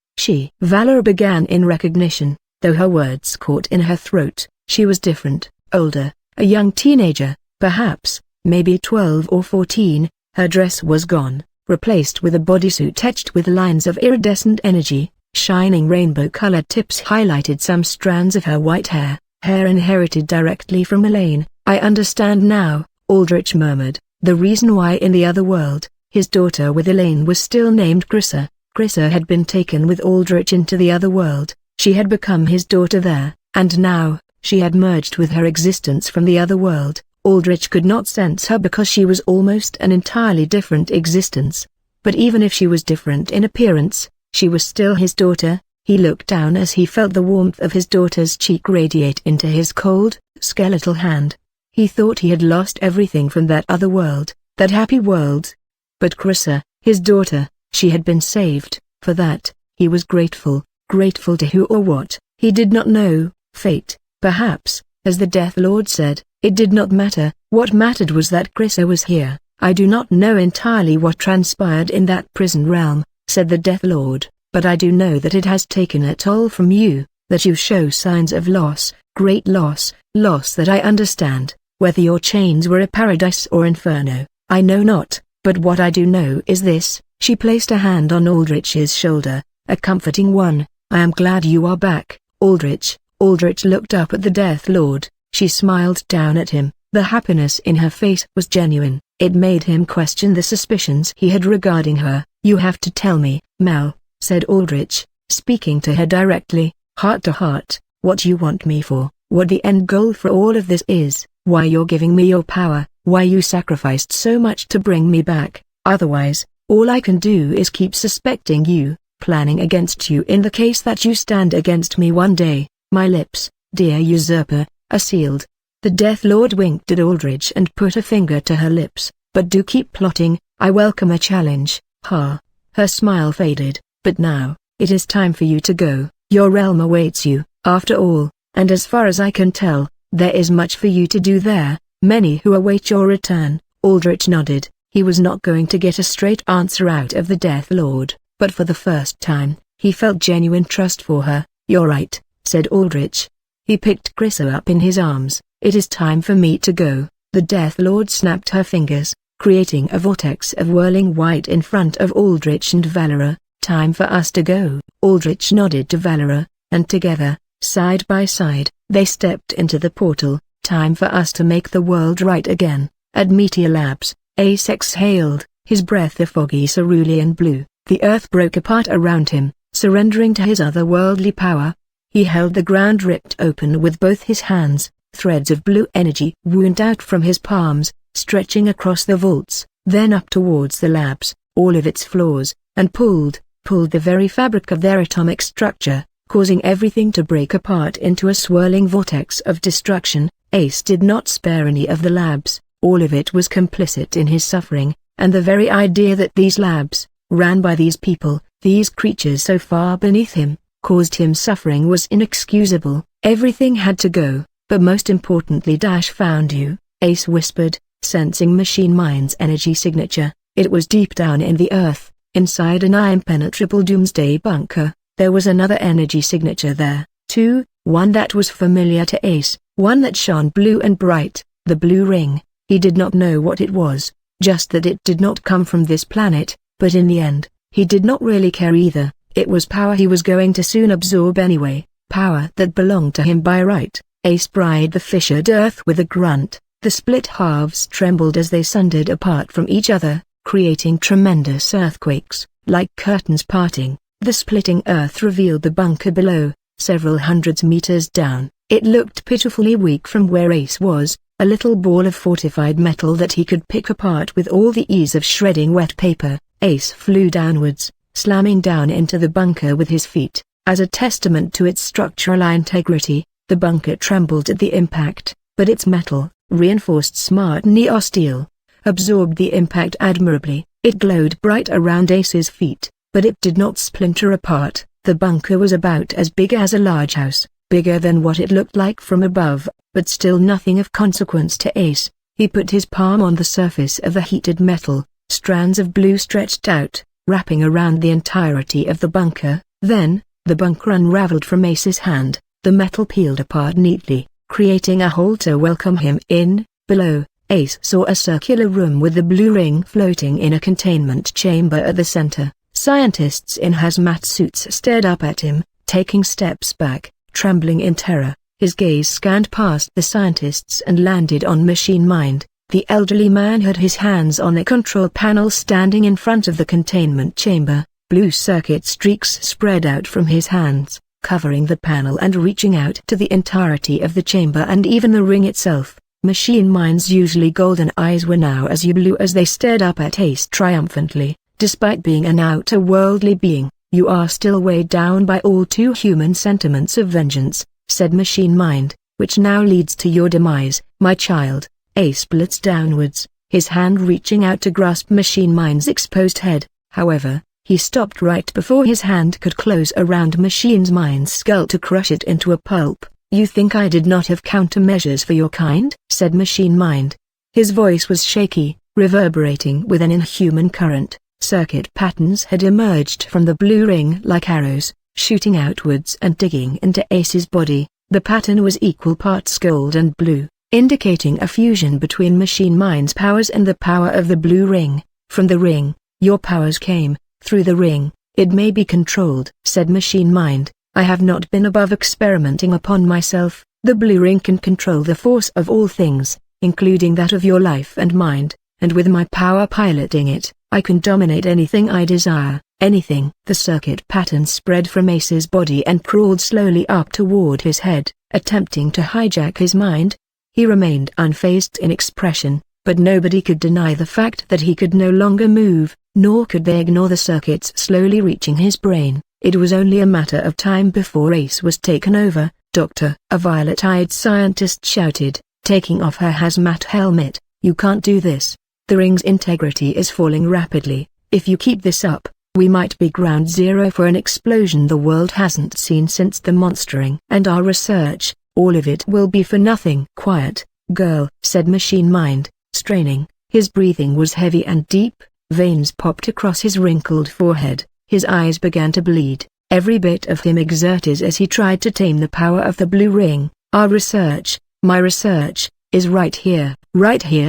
Speaker 1: Valor began in recognition, though her words caught in her throat. She was different, older, a young teenager, perhaps, maybe 12 or 14. Her dress was gone, replaced with a bodysuit etched with lines of iridescent energy. Shining rainbow-colored tips highlighted some strands of her white hair inherited directly from Elaine. I understand now, Aldrich murmured, the reason why in the other world, his daughter with Elaine was still named Grissa. Grissa had been taken with Aldrich into the other world. She had become his daughter there, and now, she had merged with her existence from the other world. Aldrich could not sense her because she was almost an entirely different existence. But even if she was different in appearance, she was still his daughter. He looked down as he felt the warmth of his daughter's cheek radiate into his cold, skeletal hand. He thought he had lost everything from that other world, that happy world. But Grissa, his daughter, she had been saved. For that, he was grateful. Grateful to who or what, he did not know. Fate, perhaps, as the Death Lord said. It did not matter. What mattered was that Grissa was here. I do not know entirely what transpired in that prison realm, said the Death Lord, but I do know that it has taken a toll from you, that you show signs of loss, great loss that I understand. Whether your chains were a paradise or inferno, I know not, but what I do know is this. She placed a hand on Aldrich's shoulder, a comforting one. I am glad you are back, Aldrich. Aldrich looked up at the Death Lord. She smiled down at him. The happiness in her face was genuine. It made him question the suspicions he had regarding her. "You have to tell me, Mel," said Aldrich, speaking to her directly, heart to heart, "what you want me for, what the end goal for all of this is, why you're giving me your power, why you sacrificed so much to bring me back. Otherwise, all I can do is keep suspecting you, planning against you in the case that you stand against me one day. My lips, dear usurper, are sealed." The Death Lord winked at Aldrich and put a finger to her lips. "But do keep plotting, I welcome a challenge." Ha! Her smile faded. "But now, it is time for you to go. Your realm awaits you, after all, and as far as I can tell, there is much for you to do there, many who await your return." Aldrich nodded. He was not going to get a straight answer out of the Death Lord, but for the first time, he felt genuine trust for her. "You're right," said Aldrich. He picked Chrissa up in his arms. "It is time for me to go." The Death Lord snapped her fingers, creating a vortex of whirling white in front of Aldrich and Valera. "Time for us to go." Aldrich nodded to Valera, and together, side by side, they stepped into the portal. "Time for us to make the world right again." At Meteor Labs, Ace exhaled, his breath a foggy cerulean blue. The earth broke apart around him, surrendering to his otherworldly power. He held the ground ripped open with both his hands. Threads of blue energy wound out from his palms, stretching across the vaults, then up towards the labs, all of its floors, and pulled the very fabric of their atomic structure, causing everything to break apart into a swirling vortex of destruction. Ace did not spare any of the labs. All of it was complicit in his suffering, and the very idea that these labs, ran by these people, these creatures so far beneath him, caused him suffering was inexcusable. Everything had to go. "But most importantly found you," Ace whispered, sensing Machine Mind's energy signature. It was deep down in the earth, inside an impenetrable doomsday bunker. There was another energy signature there, too, one that was familiar to Ace, one that shone blue and bright, the blue ring. He did not know what it was, just that it did not come from this planet, but in the end, he did not really care either. It was power he was going to soon absorb anyway, power that belonged to him by right. Ace pried the fissured earth with a grunt. The split halves trembled as they sundered apart from each other, creating tremendous earthquakes, like curtains parting. The splitting earth revealed the bunker below, several hundreds meters down. It looked pitifully weak from where Ace was, a little ball of fortified metal that he could pick apart with all the ease of shredding wet paper. Ace flew downwards, slamming down into the bunker with his feet. As a testament to its structural integrity, the bunker trembled at the impact, but its metal, reinforced smart neosteel, absorbed the impact admirably. It glowed bright around Ace's feet, but it did not splinter apart. The bunker was about as big as a large house, bigger than what it looked like from above, but still nothing of consequence to Ace. He put his palm on the surface of the heated metal. Strands of blue stretched out, wrapping around the entirety of the bunker. Then, the bunker unraveled from Ace's hand. The metal peeled apart neatly, creating a hole to welcome him in. Below, Ace saw a circular room with the blue ring floating in a containment chamber at the center. Scientists in hazmat suits stared up at him, taking steps back, trembling in terror. His gaze scanned past the scientists and landed on Machine Mind. The elderly man had his hands on a control panel standing in front of the containment chamber. Blue circuit streaks spread out from his hands, covering the panel and reaching out to the entirety of the chamber and even the ring itself. Machine Mind's usually golden eyes were now as blue as they stared up at Ace triumphantly. "Despite being an outer-worldly being, you are still weighed down by all too human sentiments of vengeance," said Machine Mind, "which now leads to your demise, my child." Ace blitzed downwards, his hand reaching out to grasp Machine Mind's exposed head. However, he stopped right before his hand could close around Machine Mind's skull to crush it into a pulp. "You think I did not have countermeasures for your kind?" said Machine Mind. His voice was shaky, reverberating with an inhuman current. Circuit patterns had emerged from the blue ring like arrows, shooting outwards and digging into Ace's body. The pattern was equal parts gold and blue, indicating a fusion between Machine Mind's powers and the power of the blue ring. "From the ring, your powers came. Through the ring, it may be controlled," said Machine Mind. I have not been above experimenting upon myself. The blue ring can control the force of all things, including that of your life and mind, and with my power piloting it, I can dominate anything I desire, anything." The circuit pattern spread from Ace's body and crawled slowly up toward his head, attempting to hijack his mind. He remained unfazed in expression, but nobody could deny the fact that he could no longer move, nor could they ignore the circuits slowly reaching his brain. It was only a matter of time before Ace was taken over. "Doctor," a violet-eyed scientist shouted, taking off her hazmat helmet, "you can't do this. The ring's integrity is falling rapidly. If you keep this up, we might be ground zero for an explosion the world hasn't seen since the monstering. And our research, all of it will be for nothing." "Quiet, girl," said Machine Mind, straining. His breathing was heavy and deep, veins popped across his wrinkled forehead, his eyes began to bleed. Every bit of him exerted as he tried to tame the power of the blue ring. "Our research, my research, is right here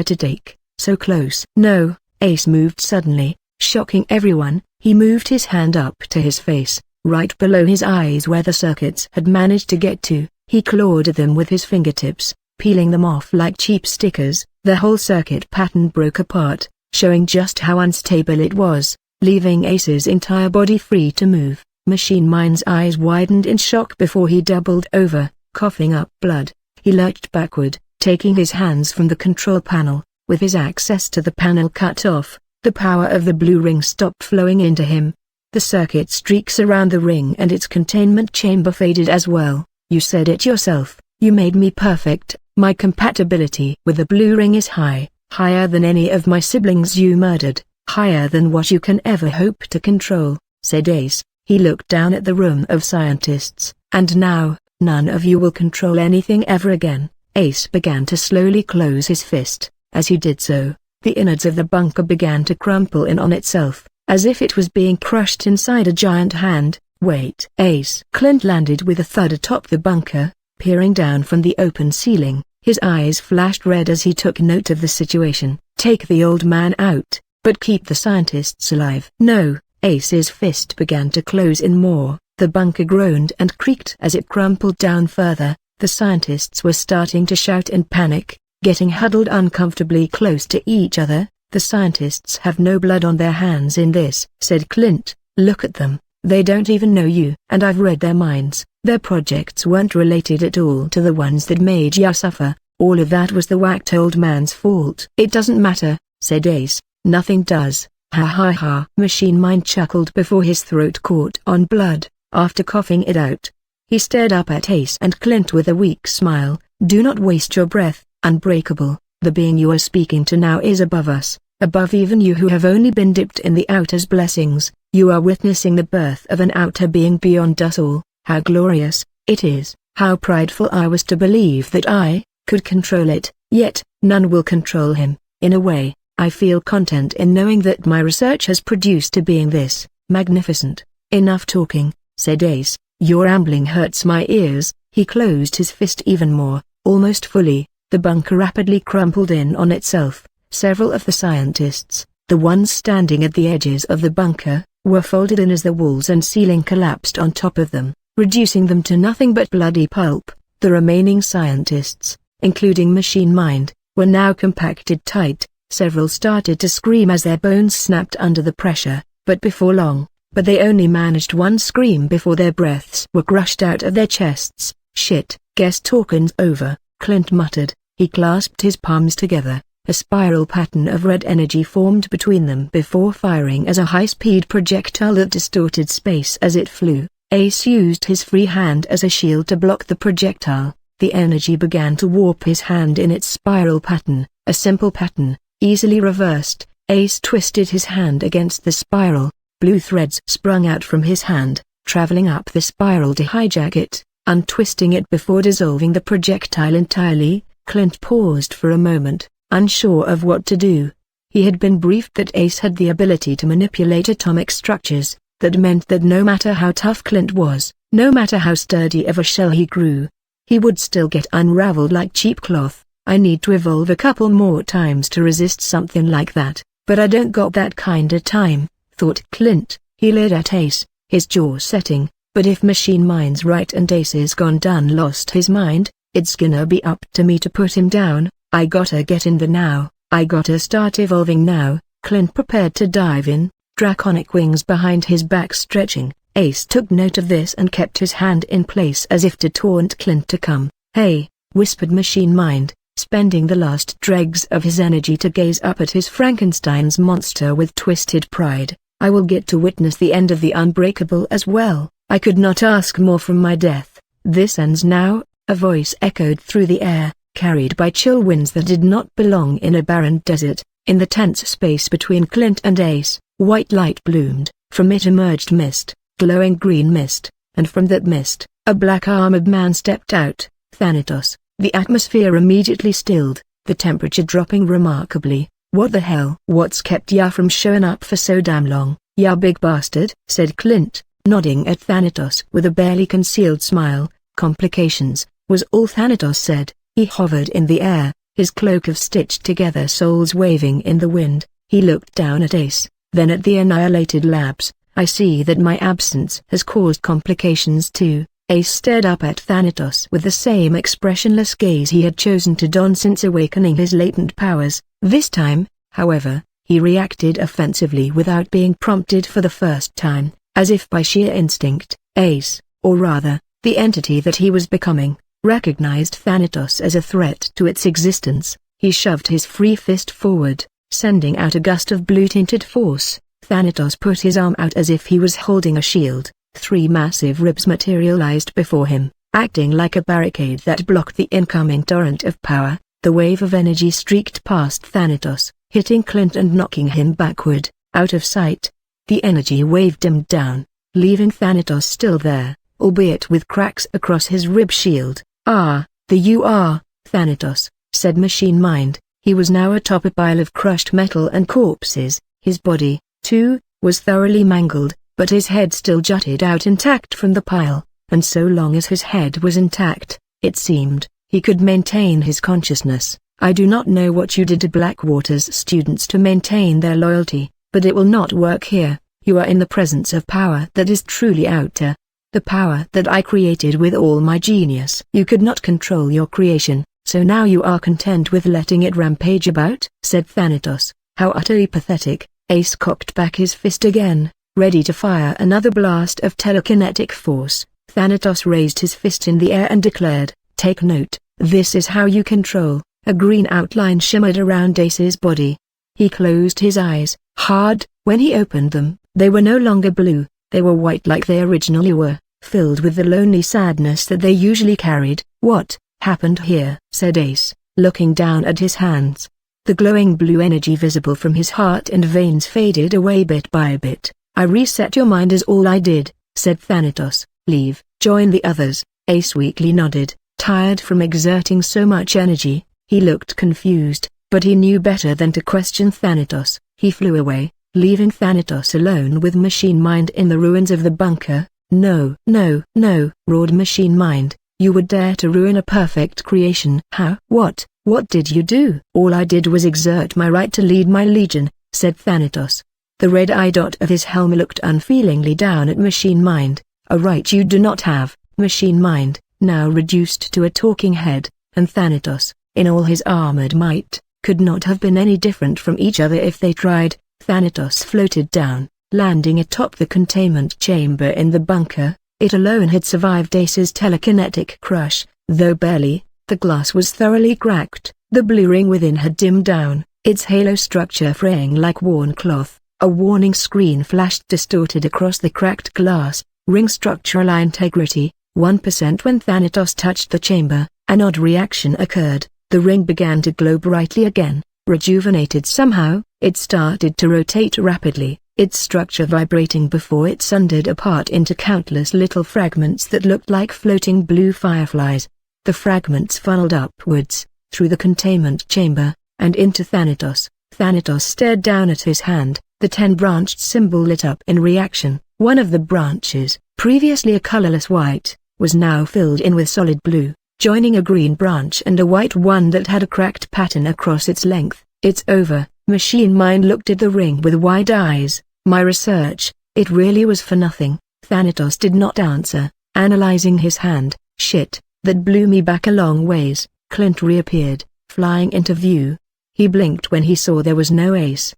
Speaker 1: to take, so close." "No." Ace moved suddenly, shocking everyone. He moved his hand up to his face, right below his eyes where the circuits had managed to get to. He clawed at them with his fingertips, peeling them off like cheap stickers. The whole circuit pattern broke apart, showing just how unstable it was, leaving Ace's entire body free to move. Machine Mind's eyes widened in shock before he doubled over, coughing up blood. He lurched backward, taking his hands from the control panel. With his access to the panel cut off, the power of the blue ring stopped flowing into him. The circuit streaks around the ring and its containment chamber faded as well. "You said it yourself, you made me perfect. My compatibility with the blue ring is high, higher than any of my siblings you murdered, higher than what you can ever hope to control," said Ace. He looked down at the room of scientists. "And now, none of you will control anything ever again." Ace began to slowly close his fist. As he did so, the innards of the bunker began to crumple in on itself, as if it was being crushed inside a giant hand. "Wait!" Ace. Clint landed with a thud atop the bunker, peering down from the open ceiling. His eyes flashed red as he took note of the situation. "Take the old man out, but keep the scientists alive." "No!" Ace's fist began to close in more. The bunker groaned and creaked as it crumpled down further. The scientists were starting to shout in panic, getting huddled uncomfortably close to each other. "The scientists have no blood on their hands in this," said Clint. "Look at them, they don't even know you. And I've read their minds. Their projects weren't related at all to the ones that made you suffer. All of that was the whacked old man's fault." "It doesn't matter," said Ace. "Nothing does. Ha ha ha." Machine Mind chuckled before his throat caught on blood. After coughing it out, he stared up at Ace and Clint with a weak smile. "Do not waste your breath, Unbreakable. The being you are speaking to now is above us, above even you who have only been dipped in the outer's blessings. You are witnessing the birth of an outer being beyond us all. How glorious it is. How prideful I was to believe that I could control it, yet none will control him. In a way, I feel content in knowing that my research has produced a being this magnificent." "Enough talking," said Ace. "Your rambling hurts my ears." He closed his fist even more, almost fully. The bunker rapidly crumpled in on itself. Several of the scientists, the ones standing at the edges of the bunker, were folded in as the walls and ceiling collapsed on top of them, reducing them to nothing but bloody pulp. The remaining scientists, including Machine Mind, were now compacted tight. Several started to scream as their bones snapped under the pressure, but they only managed one scream before their breaths were crushed out of their chests. "Shit, guess talking's over," Clint muttered. He clasped his palms together. A spiral pattern of red energy formed between them before firing as a high-speed projectile that distorted space as it flew. Ace used his free hand as a shield to block the projectile. The energy began to warp his hand in its spiral pattern, a simple pattern, easily reversed. Ace twisted his hand against the spiral. Blue threads sprung out from his hand, traveling up the spiral to hijack it, untwisting it before dissolving the projectile entirely. Clint paused for a moment, unsure of what to do. He had been briefed that Ace had the ability to manipulate atomic structures. That meant that no matter how tough Clint was, no matter how sturdy of a shell he grew, he would still get unraveled like cheap cloth. "I need to evolve a couple more times to resist something like that, but I don't got that kinda time," thought Clint. He leered at Ace, his jaw setting. But if Machine Mind's right and Ace's gone done lost his mind, it's gonna be up to me to put him down. I gotta get in there now, I gotta start evolving now. Clint prepared to dive in, draconic wings behind his back stretching. Ace took note of this and kept his hand in place as if to taunt Clint to come. "Hey," whispered Machine Mind, spending the last dregs of his energy to gaze up at his Frankenstein's monster with twisted pride. "I will get to witness the end of the unbreakable as well. I could not ask more from my death. This ends now." A voice echoed through the air, carried by chill winds that did not belong in a barren desert. In the tense space between Clint and Ace, white light bloomed. From it emerged mist, glowing green mist, and from that mist, a black armored man stepped out. Thanatos. The atmosphere immediately stilled, the temperature dropping remarkably. "What the hell? What's kept ya from showing up for so damn long, ya big bastard?" said Clint, nodding at Thanatos with a barely concealed smile. "Complications," was all Thanatos said. He hovered in the air, his cloak of stitched-together soles waving in the wind. He looked down at Ace, then at the annihilated labs. "I see that my absence has caused complications too." Ace stared up at Thanatos with the same expressionless gaze he had chosen to don since awakening his latent powers. This time, however, he reacted offensively without being prompted for the first time, as if by sheer instinct. Ace, or rather, the entity that he was becoming, recognized Thanatos as a threat to its existence. He shoved his free fist forward, sending out a gust of blue-tinted force. Thanatos put his arm out as if he was holding a shield. 3 massive ribs materialized before him, acting like a barricade that blocked the incoming torrent of power. The wave of energy streaked past Thanatos, hitting Clint and knocking him backward, out of sight. The energy wave dimmed down, leaving Thanatos still there, albeit with cracks across his rib shield. "Ah, there you are, Thanatos," said Machine Mind. He was now atop a pile of crushed metal and corpses. His body, too, was thoroughly mangled, but his head still jutted out intact from the pile, and so long as his head was intact, it seemed, he could maintain his consciousness. "I do not know what you did to Blackwater's students to maintain their loyalty, but it will not work here. You are in the presence of power that is truly outer. The power that I created with all my genius. You could not control your creation, so now you are content with letting it rampage about?" said Thanatos. "How utterly pathetic." Ace cocked back his fist again, ready to fire another blast of telekinetic force. Thanatos raised his fist in the air and declared, "Take note, this is how you control." A green outline shimmered around Ace's body. He closed his eyes, hard. When he opened them, they were no longer blue, they were white like they originally were, filled with the lonely sadness that they usually carried. "What happened here?" said Ace, looking down at his hands. The glowing blue energy visible from his heart and veins faded away bit by bit. "I reset your mind is all I did," said Thanatos. "Leave, join the others." Ace weakly nodded, tired from exerting so much energy. He looked confused, but he knew better than to question Thanatos. He flew away, leaving Thanatos alone with Machine Mind in the ruins of the bunker. "No, no, no," roared Machine Mind. "You would dare to ruin a perfect creation." "How? What did you do?" "All I did was exert my right to lead my legion," said Thanatos. The red eye dot of his helm looked unfeelingly down at Machine Mind. "A right you do not have." Machine Mind, now reduced to a talking head, and Thanatos, in all his armored might, could not have been any different from each other if they tried. Thanatos floated down, landing atop the containment chamber in the bunker. It alone had survived Ace's telekinetic crush, though barely. The glass was thoroughly cracked, the blue ring within had dimmed down, its halo structure fraying like worn cloth. A warning screen flashed distorted across the cracked glass. "Ring structural integrity, 1%." When Thanatos touched the chamber, an odd reaction occurred. The ring began to glow brightly again. Rejuvenated somehow, it started to rotate rapidly, its structure vibrating before it sundered apart into countless little fragments that looked like floating blue fireflies. The fragments funneled upwards, through the containment chamber, and into Thanatos. Thanatos stared down at his hand. The 10-branched symbol lit up in reaction. One of the branches, previously a colorless white, was now filled in with solid blue, joining a green branch and a white one that had a cracked pattern across its length. "It's over." Machine Mind looked at the ring with wide eyes. "My research, it really was for nothing." Thanatos did not answer, analyzing his hand. Shit, that blew me back a long ways. Clint reappeared, flying into view. He blinked when he saw there was no ace.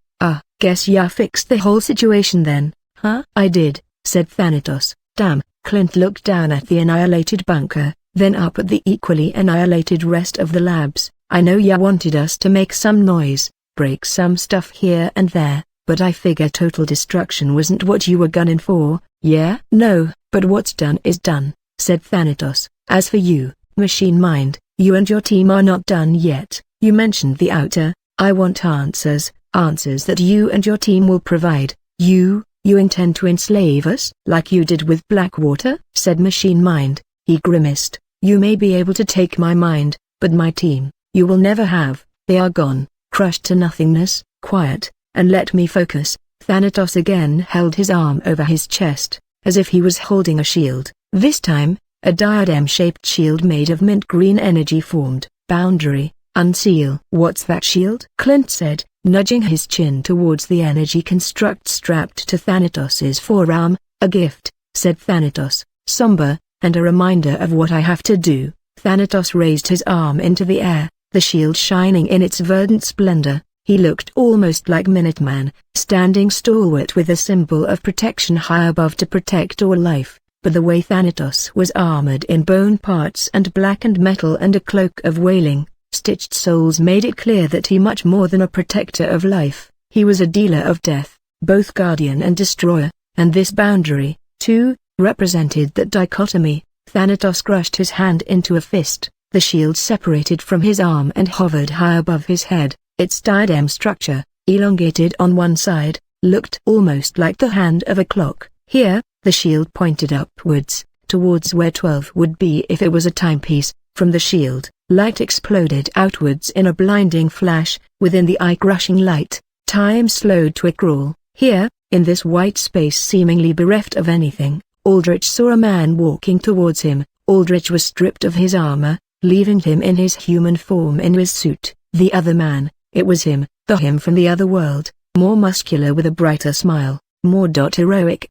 Speaker 1: Guess ya fixed the whole situation then, huh? I did, said Thanatos. Damn. Clint looked down at the annihilated bunker, then up at the equally annihilated rest of the labs. I know ya wanted us to make some noise, break some stuff here and there, but I figure total destruction wasn't what you were gunning for, yeah? No, but what's done is done, said Thanatos. As for you, Machine Mind, you and your team are not done yet. You mentioned the outer. I want answers that you and your team will provide. You intend to enslave us? Like you did with Blackwater? Said Machine Mind. He grimaced. You may be able to take my mind, but my team, you will never have. They are gone, crushed to nothingness. Quiet, and let me focus. Thanatos again held his arm over his chest, as if he was holding a shield. This time, a diadem-shaped shield made of mint green energy formed. Boundary, unseal. What's that shield? Clint said, nudging his chin towards the energy construct strapped to Thanatos's forearm. A gift, said Thanatos, somber, and a reminder of what I have to do. Thanatos raised his arm into the air, the shield shining in its verdant splendor. He looked almost like Minuteman, standing stalwart with a symbol of protection high above to protect all life. But the way Thanatos was armored in bone parts and blackened metal and a cloak of wailing, stitched souls made it clear that he much more than a protector of life. He was a dealer of death, both guardian and destroyer, and this boundary, too, represented that dichotomy. Thanatos crushed his hand into a fist. The shield separated from his arm and hovered high above his head. Its diadem structure, elongated on one side, looked almost like the hand of a clock. Here, the shield pointed upwards, towards where 12 would be if it was a timepiece. From the shield, light exploded outwards in a blinding flash. Within the eye-crushing light, time slowed to a crawl. Here, in this white space seemingly bereft of anything, Aldrich saw a man walking towards him. Aldrich was stripped of his armor, leaving him in his human form in his suit. The other man, it was him, the him from the other world, more muscular with a brighter smile, more heroic.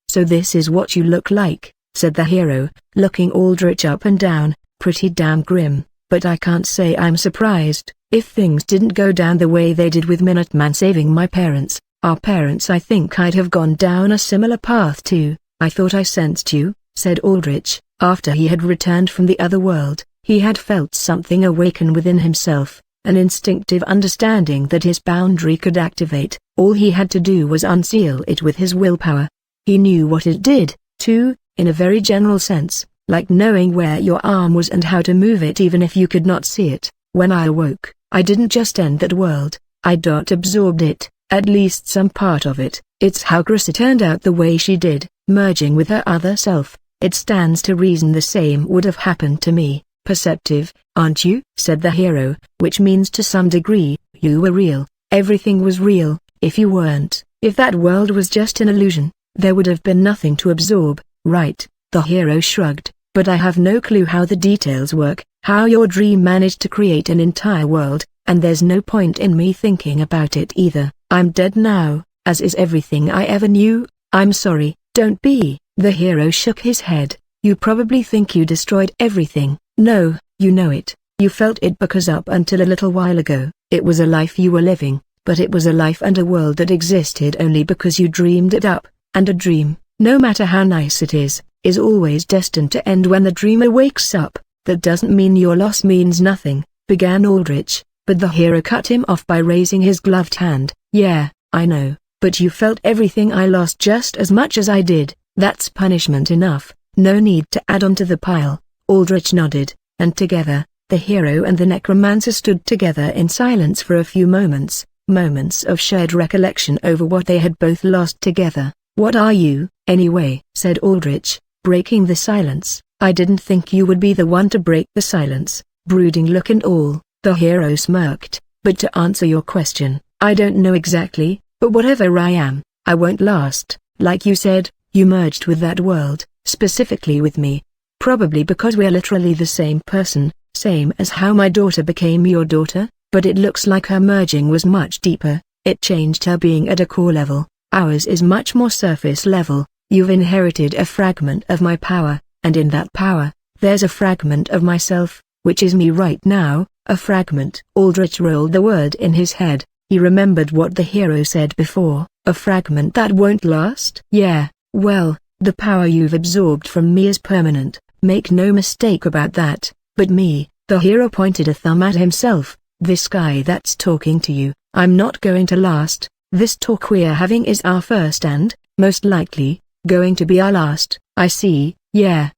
Speaker 1: So this is what you look like, said the hero, looking Aldrich up and down. Pretty damn grim, but I can't say I'm surprised. If things didn't go down the way they did with Minuteman saving my parents, our parents, I think I'd have gone down a similar path too. I thought I sensed you, said Aldrich. After he had returned from the other world, he had felt something awaken within himself, an instinctive understanding that his boundary could activate. All he had to do was unseal it with his willpower. He knew what it did, too, in a very general sense, like knowing where your arm was and how to move it even if you could not see it. When I awoke, I didn't just end that world, I absorbed it, at least some part of it. It's how Grissa turned out the way she did, merging with her other self. It stands to reason the same would have happened to me. Perceptive, aren't you? Said the hero, which means to some degree, you were real, everything was real. If you weren't, if that world was just an illusion, there would have been nothing to absorb, right? The hero shrugged, but I have no clue how the details work, how your dream managed to create an entire world, and there's no point in me thinking about it either. I'm dead now, as is everything I ever knew. I'm sorry, don't be. The hero shook his head. You probably think you destroyed everything. No, you know it. You felt it because up until a little while ago, it was a life you were living, but it was a life and a world that existed only because you dreamed it up, and a dream, no matter how nice it is always destined to end when the dreamer wakes up. That doesn't mean your loss means nothing, began Aldrich, but the hero cut him off by raising his gloved hand. Yeah, I know, but you felt everything I lost just as much as I did. That's punishment enough, no need to add on to the pile. Aldrich nodded, and together, the hero and the necromancer stood together in silence for a few moments of shared recollection over what they had both lost together. What are you, anyway? Said Aldrich, breaking the silence. I didn't think you would be the one to break the silence, brooding look and all. The hero smirked, but to answer your question, I don't know exactly, but whatever I am, I won't last. Like you said, you merged with that world, specifically with me. Probably because we're literally the same person, same as how my daughter became your daughter, but it looks like her merging was much deeper. It changed her being at a core level. Ours is much more surface level. You've inherited a fragment of my power, and in that power, there's a fragment of myself, which is me right now, a fragment. Aldrich rolled the word in his head. He remembered what the hero said before, a fragment that won't last? Yeah, well, the power you've absorbed from me is permanent, make no mistake about that, but me, the hero pointed a thumb at himself, this guy that's talking to you, I'm not going to last. This talk we're having is our first and, most likely, going to be our last. I see, yeah.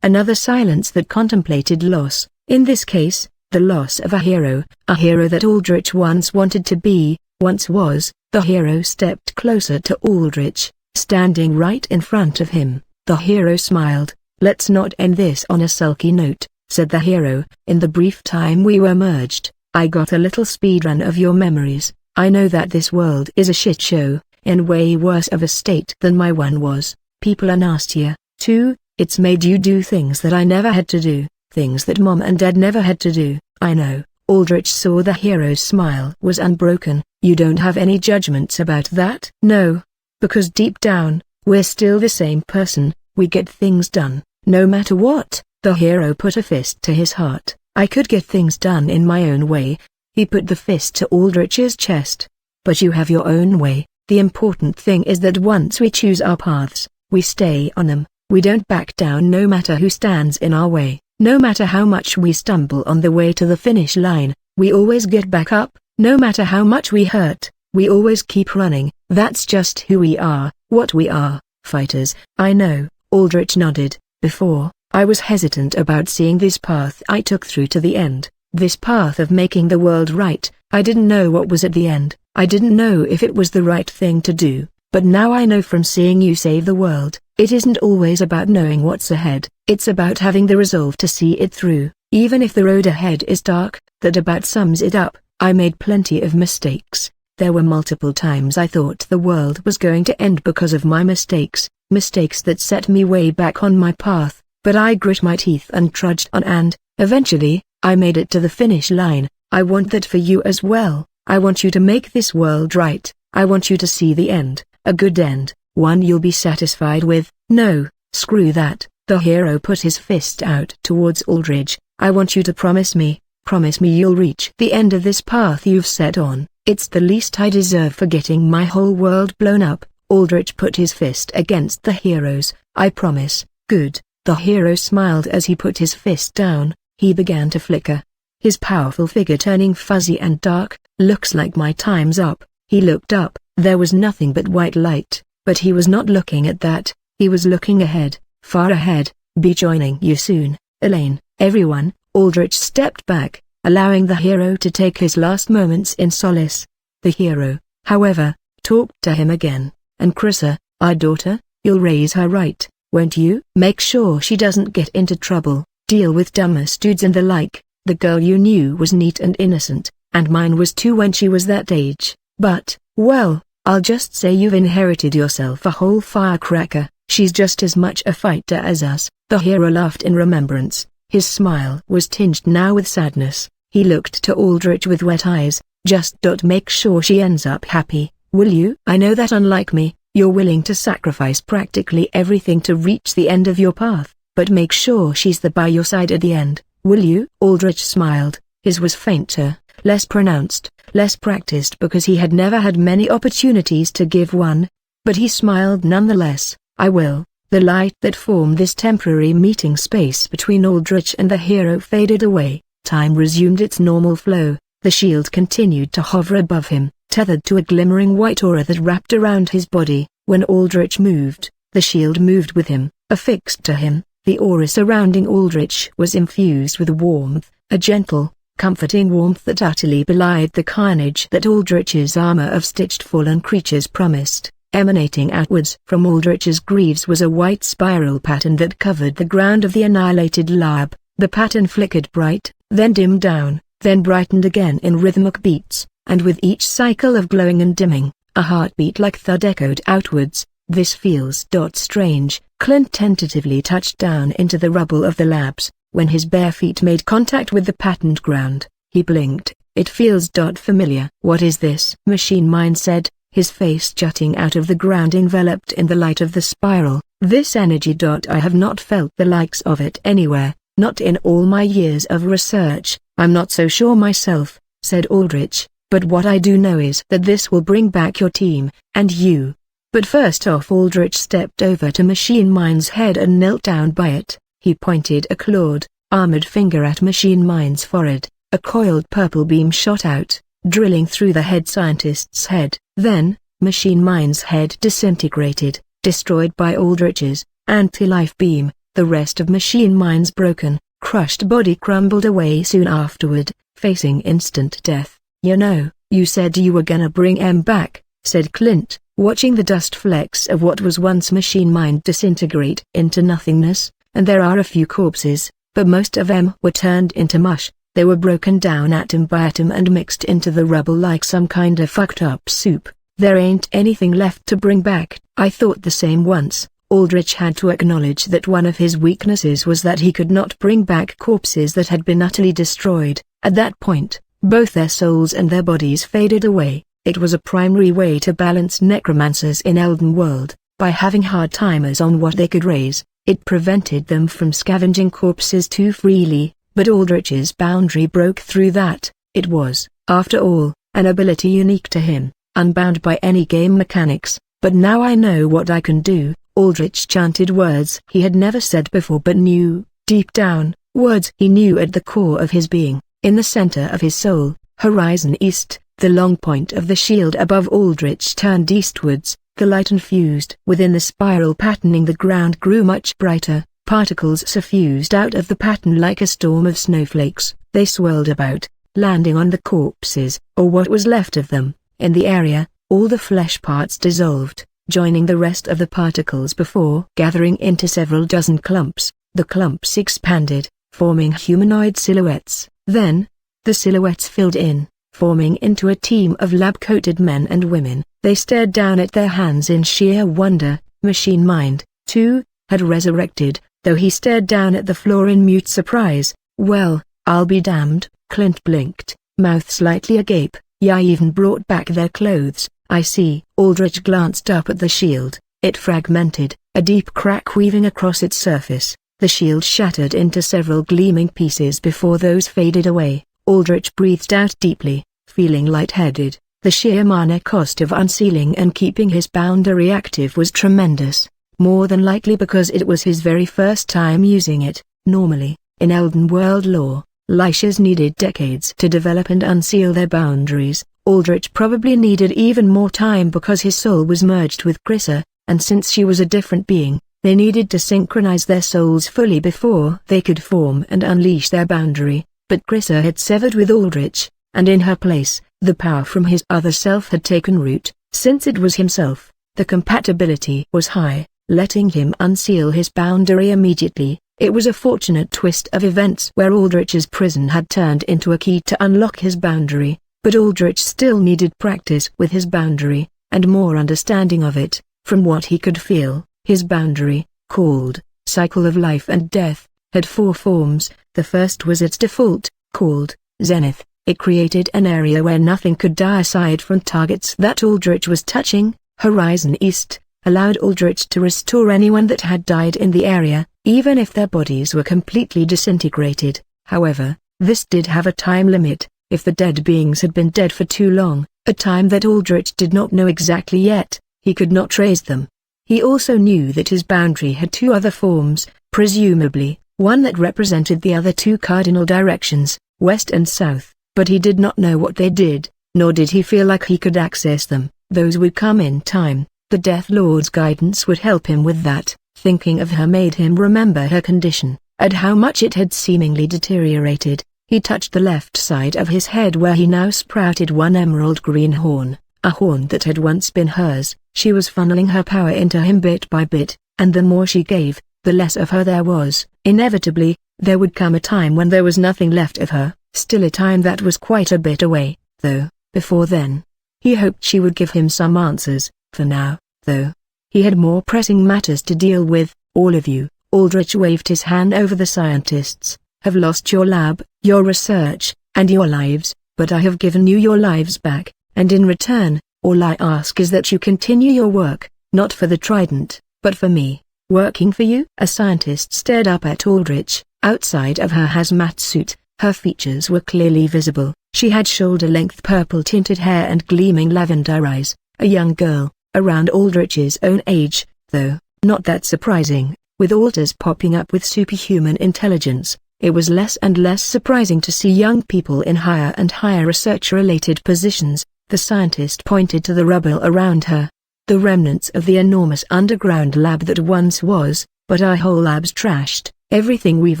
Speaker 1: Another silence that contemplated loss, in this case, the loss of a hero that Aldrich once wanted to be, once was. The hero stepped closer to Aldrich, standing right in front of him. The hero smiled. Let's not end this on a sulky note, said the hero. In the brief time we were merged, I got a little speedrun of your memories. I know that this world is a shit show, in way worse of a state than my one was. People are nastier, too. It's made you do things that I never had to do, things that Mom and Dad never had to do. I know. Aldrich saw the hero's smile was unbroken. You don't have any judgments about that? No. Because deep down, we're still the same person. We get things done, no matter what. The hero put a fist to his heart. I could get things done in my own way. He put the fist to Aldrich's chest. But you have your own way. The important thing is that once we choose our paths, we stay on them. We don't back down no matter who stands in our way. No matter how much we stumble on the way to the finish line, we always get back up. No matter how much we hurt, we always keep running. That's just who we are, what we are, fighters. I know, Aldrich nodded. Before, I was hesitant about seeing this path I took through to the end. This path of making the world right. I didn't know what was at the end. I didn't know if it was the right thing to do, but now I know from seeing you save the world, it isn't always about knowing what's ahead, it's about having the resolve to see it through, even if the road ahead is dark. That about sums it up. I made plenty of mistakes. There were multiple times I thought the world was going to end because of my mistakes that set me way back on my path, but I grit my teeth and trudged on and, eventually, I made it to the finish line. I want that for you as well. I want you to make this world right. I want you to see the end, a good end, one you'll be satisfied with. No, screw that. The hero put his fist out towards Aldrich. I want you to promise me you'll reach the end of this path you've set on. It's the least I deserve for getting my whole world blown up. Aldrich put his fist against the hero's. I promise. Good. The hero smiled as he put his fist down. He began to flicker, his powerful figure turning fuzzy and dark. Looks like my time's up. He looked up. There was nothing but white light, but he was not looking at that. He was looking ahead, far ahead. Be joining you soon, Elaine. Everyone. Aldrich stepped back, allowing the hero to take his last moments in solace. The hero, however, talked to him again. And Chrissa, our daughter, you'll raise her right, won't you? Make sure she doesn't get into trouble. Deal with dumbass dudes and the like. The girl you knew was neat and innocent, and mine was too when she was that age. But, well, I'll just say you've inherited yourself a whole firecracker. She's just as much a fighter as us. The hero laughed in remembrance. His smile was tinged now with sadness. He looked to Aldrich with wet eyes. Just make sure she ends up happy, will you? I know that unlike me, you're willing to sacrifice practically everything to reach the end of your path, but make sure she's by your side at the end, will you? Aldrich smiled. His was fainter, less pronounced, less practiced because he had never had many opportunities to give one. But he smiled nonetheless. I will. The light that formed this temporary meeting space between Aldrich and the hero faded away. Time resumed its normal flow. The shield continued to hover above him, tethered to a glimmering white aura that wrapped around his body. When Aldrich moved, the shield moved with him, affixed to him. The aura surrounding Aldrich was infused with warmth, a gentle, comforting warmth that utterly belied the carnage that Aldrich's armor of stitched fallen creatures promised. Emanating outwards from Aldrich's greaves was a white spiral pattern that covered the ground of the annihilated lab. The pattern flickered bright, then dimmed down, then brightened again in rhythmic beats, and with each cycle of glowing and dimming, a heartbeat like thud echoed outwards. This feels strange. Clint tentatively touched down into the rubble of the labs. When his bare feet made contact with the patterned ground, he blinked. It feels familiar. What is this? Machine Mind said. his face jutting out of the ground enveloped in the light of the spiral. "This energy. I have not felt the likes of it anywhere, not in all my years of research." "I'm not so sure myself," said Aldrich, "but what I do know is that this will bring back your team, and you." But first off, Aldrich stepped over to Machine Mind's head and knelt down by it. He pointed a clawed, armored finger at Machine Mind's forehead. A coiled purple beam shot out, drilling through the head scientist's head. Then, Machine Mind's head disintegrated, destroyed by Aldrich's anti-life beam. The rest of Machine Mind's broken, crushed body crumbled away soon afterward, facing instant death. You said you were gonna bring M back," said Clint, watching the dust flecks of what was once Machine Mind disintegrate into nothingness. "And there are a few corpses, but most of them were turned into mush. They were broken down atom by atom and mixed into the rubble like some kind of fucked up soup. There ain't anything left to bring back." "I thought the same once." Aldrich had to acknowledge that one of his weaknesses was that he could not bring back corpses that had been utterly destroyed. At that point, both their souls and their bodies faded away. It was a primary way to balance necromancers in Elden World. By having hard timers on what they could raise, it prevented them from scavenging corpses too freely. But Aldrich's boundary broke through that. It was, after all, an ability unique to him, unbound by any game mechanics. "But now I know what I can do." Aldrich chanted words he had never said before but knew, deep down, words he knew at the core of his being, in the center of his soul. Horizon east. The long point of the shield above Aldrich turned eastwards. The light infused within the spiral patterning the ground grew much brighter. Particles suffused out of the pattern like a storm of snowflakes. They swirled about, landing on the corpses, or what was left of them. In the area, all the flesh parts dissolved, joining the rest of the particles before gathering into several dozen clumps. The clumps expanded, forming humanoid silhouettes. Then, the silhouettes filled in, forming into a team of lab-coated men and women. They stared down at their hands in sheer wonder. Machine Mind, too, had resurrected, though he stared down at the floor in mute surprise. "Well, I'll be damned," Clint blinked, mouth slightly agape. "Ya even brought back their clothes, I see." Aldrich glanced up at the shield. It fragmented, a deep crack weaving across its surface. The shield shattered into several gleaming pieces before those faded away. Aldrich breathed out deeply, feeling lightheaded. The sheer mana cost of unsealing and keeping his boundary active was tremendous. More than likely because it was his very first time using it. Normally, in Elden World lore, Lishas needed decades to develop and unseal their boundaries. Aldrich probably needed even more time because his soul was merged with Krissa, and since she was a different being, they needed to synchronize their souls fully before they could form and unleash their boundary. But Krissa had severed with Aldrich, and in her place, the power from his other self had taken root. Since it was himself, the compatibility was high, letting him unseal his boundary immediately. It was a fortunate twist of events where Aldrich's prison had turned into a key to unlock his boundary, but Aldrich still needed practice with his boundary, and more understanding of it. From what he could feel, his boundary, called Cycle of Life and Death, had 4 forms. The first was its default, called Zenith. It created an area where nothing could die aside from targets that Aldrich was touching. Horizon East allowed Aldrich to restore anyone that had died in the area, even if their bodies were completely disintegrated. However, this did have a time limit. If the dead beings had been dead for too long, a time that Aldrich did not know exactly yet, he could not trace them. He also knew that his boundary had 2 other forms, presumably, one that represented the other 2 cardinal directions, west and south. But he did not know what they did, nor did he feel like he could access them. Those would come in time. The Death Lord's guidance would help him with that. Thinking of her made him remember her condition, and how much it had seemingly deteriorated. He touched the left side of his head where he now sprouted one emerald green horn, a horn that had once been hers. She was funneling her power into him bit by bit, and the more she gave, the less of her there was. Inevitably, there would come a time when there was nothing left of her. Still a time that was quite a bit away, though. Before then, he hoped she would give him some answers. For now, though, he had more pressing matters to deal with. "All of you," Aldrich waved his hand over the scientists, "have lost your lab, your research, and your lives, but I have given you your lives back, and in return, All I ask is that you continue your work, not for the trident, but for me. Working for you? A scientist stared up at Aldrich. Outside of her hazmat suit, her features were clearly visible. She had shoulder-length purple-tinted hair and gleaming lavender eyes. A young girl, around Aldrich's own age, though, not that surprising. With alters popping up with superhuman intelligence, it was less and less surprising to see young people in higher and higher research-related positions. The scientist pointed to the rubble around her. The remnants of the enormous underground lab that once was, but our whole lab's trashed. Everything we've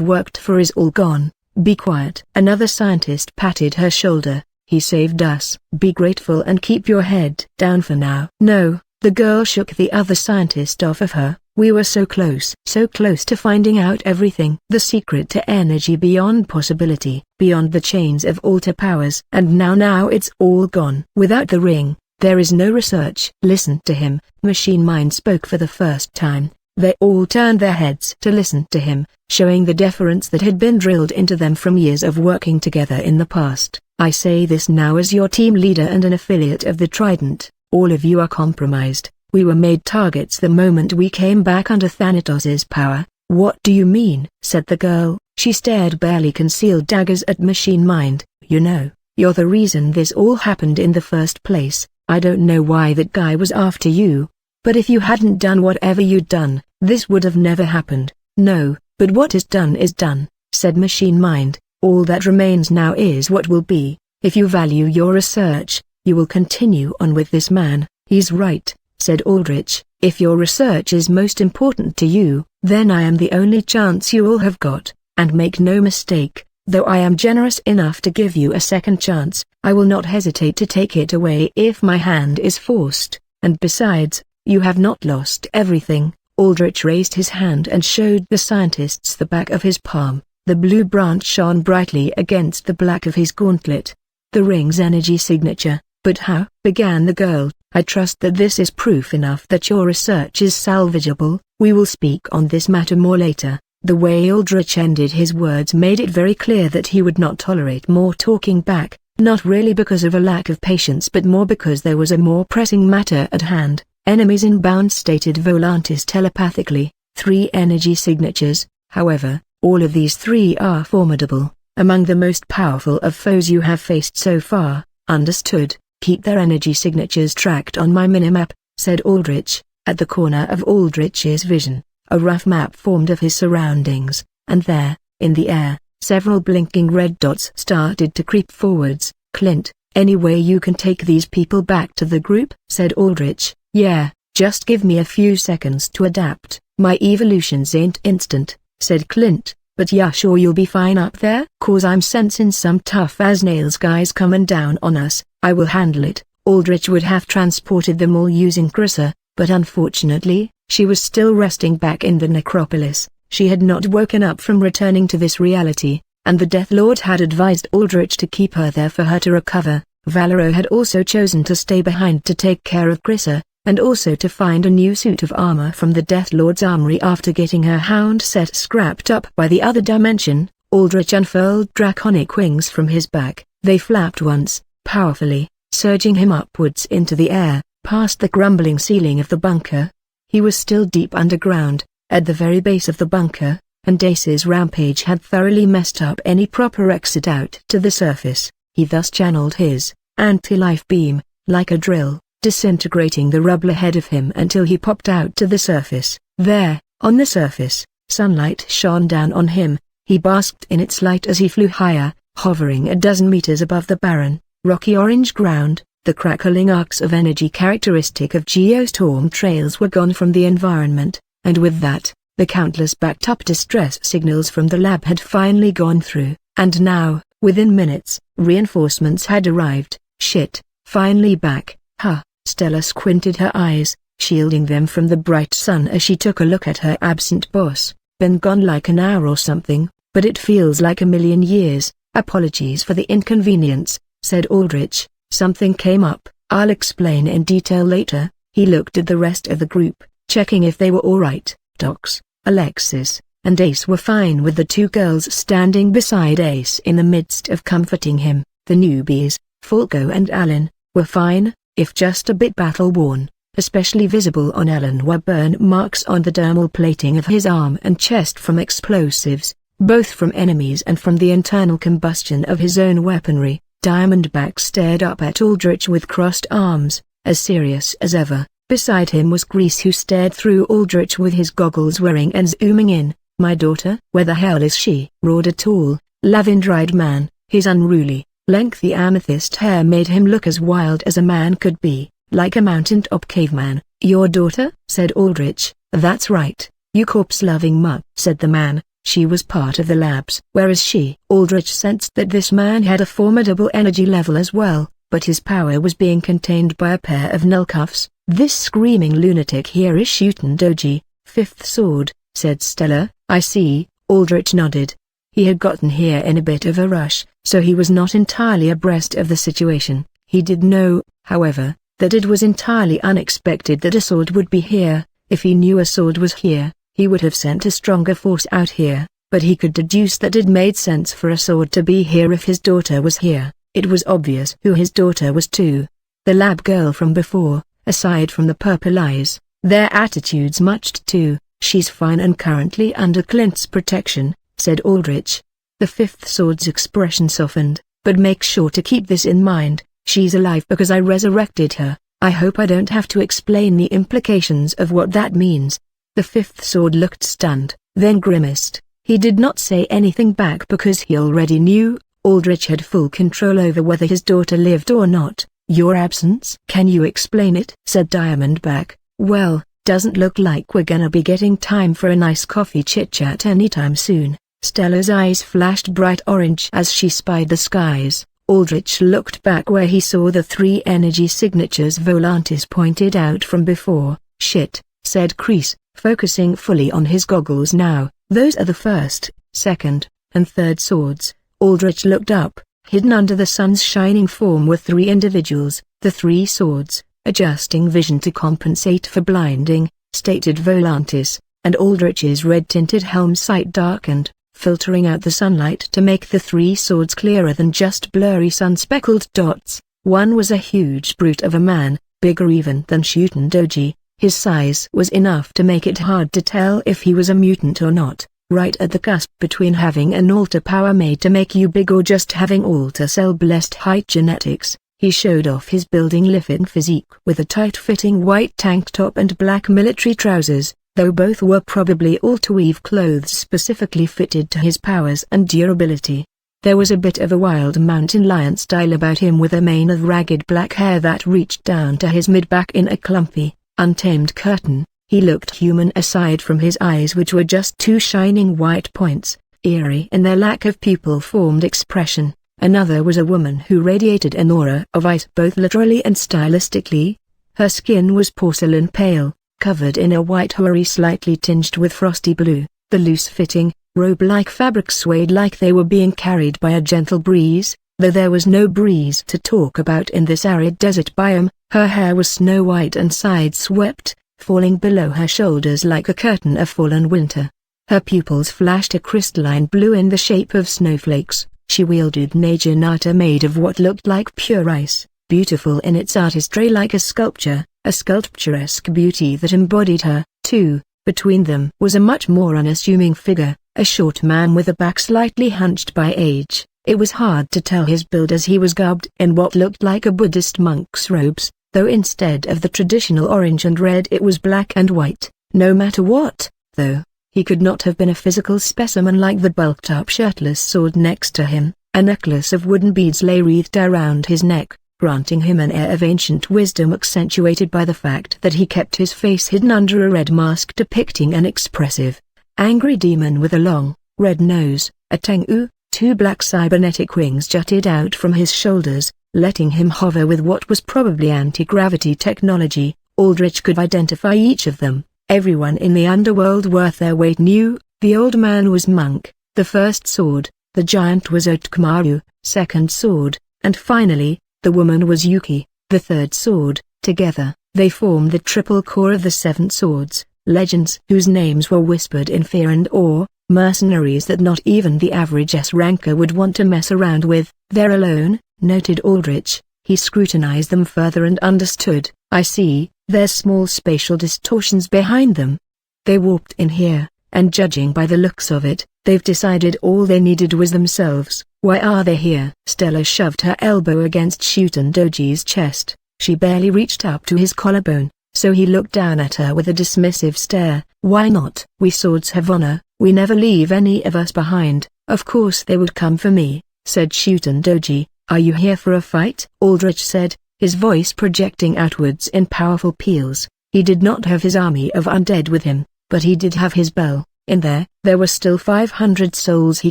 Speaker 1: worked for is all gone. Be quiet. Another scientist patted her shoulder. He saved us. Be grateful and keep your head down for now. No, the girl shook the other scientist off of her. We were so close to finding out everything. The secret to energy beyond possibility, beyond the chains of alter powers. And now it's all gone. Without the ring, there is no research. Listen to him. Machine Mind spoke for the first time. They all turned their heads to listen to him, showing the deference that had been drilled into them from years of working together in the past. I say this now as your team leader and an affiliate of the Trident. All of you are compromised. We were made targets the moment we came back under Thanatos's power. What do you mean? Said the girl. She stared barely concealed daggers at Machine Mind. You know, you're the reason this all happened in the first place. I don't know why that guy was after you. But if you hadn't done whatever you'd done, this would have never happened. No, but what is done, said Machine Mind. All that remains now is what will be. If you value your research, you will continue on with this man. He's right, said Aldrich. If your research is most important to you, then I am the only chance you all have got. And make no mistake, though I am generous enough to give you a second chance, I will not hesitate to take it away if my hand is forced. And besides, you have not lost everything. Aldrich raised his hand and showed the scientists the back of his palm. The blue branch shone brightly against the black of his gauntlet. The ring's energy signature. But how? Began the girl. I trust that this is proof enough that your research is salvageable. We will speak on this matter more later. The way Aldrich ended his words made it very clear that he would not tolerate more talking back, not really because of a lack of patience but more because there was a more pressing matter at hand. Enemies inbound, stated Volantis telepathically. 3 energy signatures, however, all of these 3 are formidable, among the most powerful of foes you have faced so far. Understood. Keep their energy signatures tracked on my minimap, said Aldrich. At the corner of Aldrich's vision, a rough map formed of his surroundings, and there, in the air, several blinking red dots started to creep forwards. Clint, any way you can take these people back to the group? Said Aldrich. Yeah, just give me a few seconds to adapt. My evolutions ain't instant, said Clint, but yeah, sure you'll be fine up there? 'Cause I'm sensing some tough-as-nails guys coming down on us. I will handle it. Aldrich would have transported them all using Chrysler, but unfortunately, she was still resting back in the necropolis. She had not woken up from returning to this reality, and the Death Lord had advised Aldrich to keep her there for her to recover. Valero had also chosen to stay behind to take care of Chrysler, and also to find a new suit of armor from the Death Lord's armory after getting her hound set scrapped up by the other dimension. Aldrich unfurled draconic wings from his back. They flapped once, powerfully, surging him upwards into the air, past the crumbling ceiling of the bunker. He was still deep underground, at the very base of the bunker, and Ace's rampage had thoroughly messed up any proper exit out to the surface. He thus channeled his anti-life beam, like a drill, disintegrating the rubble ahead of him until he popped out to the surface. There, on the surface, sunlight shone down on him. He basked in its light as he flew higher, hovering a dozen meters above the barren, rocky orange ground. The crackling arcs of energy characteristic of geostorm trails were gone from the environment, and with that, the countless backed-up distress signals from the lab had finally gone through. And now, within minutes, reinforcements had arrived. Shit, finally back, huh? Stella squinted her eyes, shielding them from the bright sun as she took a look at her absent boss. Been gone like an hour or something, but it feels like a million years. Apologies for the inconvenience, said Aldrich. Something came up. I'll explain in detail later. He looked at the rest of the group, checking if they were all right. Docs, Alexis, and Ace were fine with the 2 girls standing beside Ace in the midst of comforting him. The newbies, Falco and Alan, were fine, if just a bit battle-worn, especially visible on Ellen were burn marks on the dermal plating of his arm and chest from explosives, both from enemies and from the internal combustion of his own weaponry. Diamondback stared up at Aldrich with crossed arms, as serious as ever. Beside him was Grease, who stared through Aldrich with his goggles whirring and zooming in. "My daughter? Where the hell is she?" roared a tall, lavender-eyed man. His unruly, lengthy amethyst hair made him look as wild as a man could be, like a mountain-top caveman. "Your daughter?" said Aldrich. "That's right, you corpse-loving mutt," said the man. "She was part of the labs." "Where is she?" Aldrich sensed that this man had a formidable energy level as well, but his power was being contained by a pair of nullcuffs. "This screaming lunatic here is shootin' Doji, fifth sword," said Stella. "I see." Aldrich nodded. He had gotten here in a bit of a rush, so he was not entirely abreast of the situation. He did know, however, that it was entirely unexpected that a sword would be here. If he knew a sword was here, he would have sent a stronger force out here, but he could deduce that it made sense for a sword to be here if his daughter was here. It was obvious who his daughter was too. The lab girl from before, aside from the purple eyes, their attitudes matched too. "She's fine and currently under Clint's protection," said Aldrich. The fifth sword's expression softened. "But make sure to keep this in mind, she's alive because I resurrected her. I hope I don't have to explain the implications of what that means." The fifth sword looked stunned, then grimaced. He did not say anything back because he already knew Aldrich had full control over whether his daughter lived or not. "Your absence? Can you explain it?" said Diamondback. "Well, doesn't look like we're gonna be getting time for a nice coffee chit-chat anytime soon." Stella's eyes flashed bright orange as she spied the skies. Aldrich looked back where he saw the 3 energy signatures Volantis pointed out from before. "Shit," said Kreese, focusing fully on his goggles now. "Those are the first, second, and third swords." Aldrich looked up. Hidden under the sun's shining form were 3 individuals. "The 3 swords, adjusting vision to compensate for blinding," stated Volantis, and Aldrich's red-tinted helm sight darkened, filtering out the sunlight to make the 3 swords clearer than just blurry sun-speckled dots. One was a huge brute of a man, bigger even than Shootin' Doji. His size was enough to make it hard to tell if he was a mutant or not, right at the cusp between having an alter power made to make you big or just having alter cell-blessed height genetics. He showed off his building-lifted physique with a tight-fitting white tank top and black military trousers, though both were probably alter-weave clothes specifically fitted to his powers and durability. There was a bit of a wild mountain lion style about him, with a mane of ragged black hair that reached down to his mid-back in a clumpy, untamed curtain. He looked human aside from his eyes, which were just 2 shining white points, eerie in their lack of pupil-formed expression. Another was a woman who radiated an aura of ice both literally and stylistically. Her skin was porcelain pale, covered in a white houri slightly tinged with frosty blue. The loose-fitting, robe-like fabrics swayed like they were being carried by a gentle breeze, though there was no breeze to talk about in this arid desert biome. Her hair was snow-white and side-swept, falling below her shoulders like a curtain of fallen winter. Her pupils flashed a crystalline blue in the shape of snowflakes. She wielded Naginata made of what looked like pure ice, beautiful in its artistry like a sculpture, a sculpturesque beauty that embodied her, too. Between them was a much more unassuming figure, a short man with a back slightly hunched by age. It was hard to tell his build as he was garbed in what looked like a Buddhist monk's robes, though instead of the traditional orange and red it was black and white. No matter what, though, he could not have been a physical specimen like the bulked-up shirtless sword next to him. A necklace of wooden beads lay wreathed around his neck, granting him an air of ancient wisdom accentuated by the fact that he kept his face hidden under a red mask depicting an expressive, angry demon with a long, red nose. A Tengu, 2 black cybernetic wings jutted out from his shoulders, letting him hover with what was probably anti-gravity technology. Aldrich could identify each of them. Everyone in the underworld worth their weight knew. The old man was Monk, the first sword, the giant was Otkumaru, second sword, and finally, the woman was Yuki, the third sword. Together, they formed the triple core of the 7 swords, legends whose names were whispered in fear and awe, mercenaries that not even the average S-ranker would want to mess around with. "They're alone," noted Aldrich. He scrutinized them further and understood. I see, there's small spatial distortions behind them. They warped in here, and judging by the looks of it, they've decided all they needed was themselves. Why are they here? Stella shoved her elbow against Shutendoji's chest. She barely reached up to his collarbone, so he looked down at her with a dismissive stare. Why not? We swords have honor, we never leave any of us behind. Of course they would come for me, said Shutendoji. Are you here for a fight? Aldrich said, his voice projecting outwards in powerful peals. He did not have his army of undead with him, but he did have his bell. In there were still 500 souls he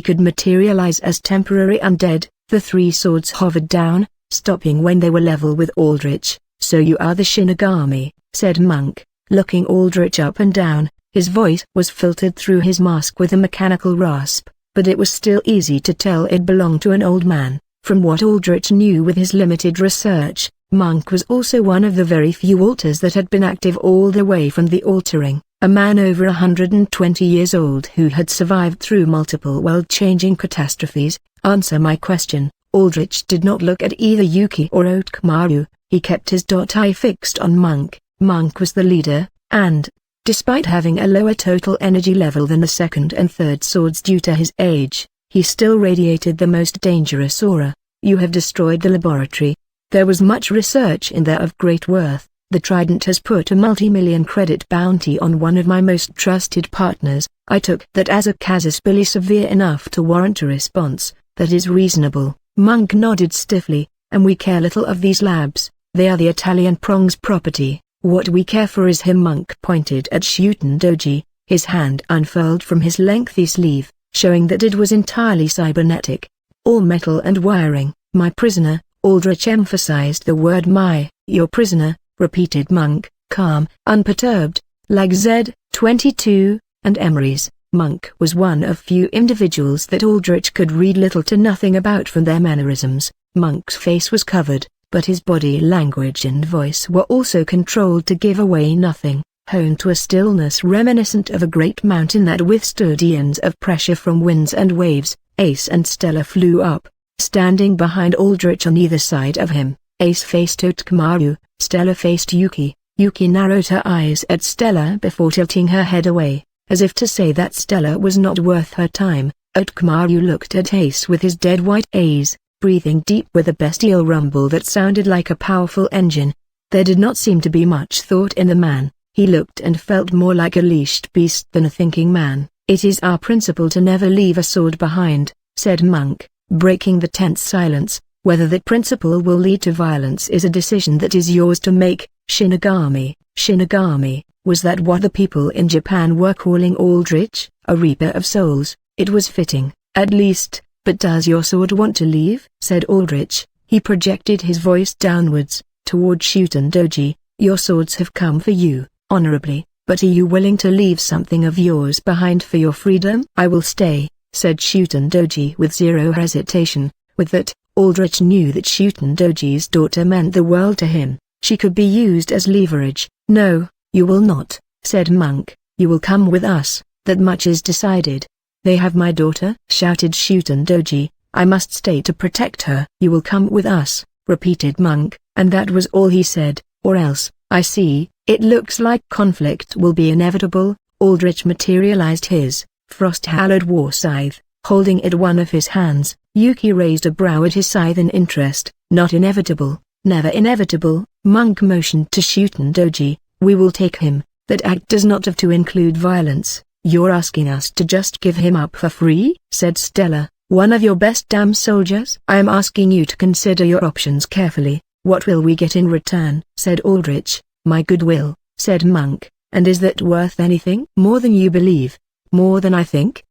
Speaker 1: could materialize as temporary undead. The three swords hovered down, stopping when they were level with Aldrich. So you are the Shinigami, said Monk, looking Aldrich up and down. His voice was filtered through his mask with a mechanical rasp, but it was still easy to tell it belonged to an old man. From what Aldrich knew with his limited research, Monk was also one of the very few altars that had been active all the way from the altering. A man over 120 years old who had survived through multiple world-changing catastrophes. Answer my question. Aldrich did not look at either Yuki or Otkumaru. He kept his eye fixed on Monk. Monk was the leader, and, despite having a lower total energy level than the second and third swords due to his age, he still radiated the most dangerous aura. You have destroyed the laboratory. There was much research in there of great worth. The Trident has put a multi-million credit bounty on one of my most trusted partners. I took that as a casus belli severe enough to warrant a response. That is reasonable. Monk nodded stiffly. And we care little of these labs. They are the Italian Prong's property. What we care for is him. Monk pointed at Shutendoji. His hand unfurled from his lengthy sleeve, showing that it was entirely cybernetic. All metal and wiring. My prisoner. Aldrich emphasized the word my. Your prisoner, repeated Monk, calm, unperturbed, like Z22, and Emery's. Monk was one of few individuals that Aldrich could read little to nothing about from their mannerisms. Monk's face was covered, but his body language and voice were also controlled to give away nothing, honed to a stillness reminiscent of a great mountain that withstood eons of pressure from winds and waves. Ace and Stella flew up, standing behind Aldrich on either side of him. Ace faced Otkumaru, Stella faced Yuki. Yuki narrowed her eyes at Stella before tilting her head away, as if to say that Stella was not worth her time. Otkumaru looked at Ace with his dead white eyes, breathing deep with a bestial rumble that sounded like a powerful engine. There did not seem to be much thought in the man. He looked and felt more like a leashed beast than a thinking man. It is our principle to never leave a sword behind, said Monk, breaking the tense silence. Whether that principle will lead to violence is a decision that is yours to make. Shinigami, Shinigami, was that what the people in Japan were calling Aldrich, a reaper of souls? It was fitting, at least, but does your sword want to leave? Said Aldrich. He projected his voice downwards, toward Shutendoji. Your swords have come for you, honorably, but are you willing to leave something of yours behind for your freedom? I will stay, said Shutendoji with zero hesitation. With that, Aldrich knew that Shutendoji's daughter meant the world to him. She could be used as leverage. No, you will not, said Monk. You will come with us. That much is decided. They have my daughter, shouted Shutendoji. I must stay to protect her. You will come with us, repeated Monk, and that was all he said. Or else, I see, it looks like conflict will be inevitable. Aldrich materialized his frost-hallowed war scythe, holding it one of his hands. Yuki raised a brow at his scythe in interest. Not inevitable, never inevitable. Monk motioned to Shutendoji. We will take him. That act does not have to include violence. You're asking us to just give him up for free? Said Stella. One of your best damn soldiers? I am asking you to consider your options carefully. What will we get in return? Said Aldrich. My goodwill, said Monk. And is that worth anything? More than you believe. More than I think?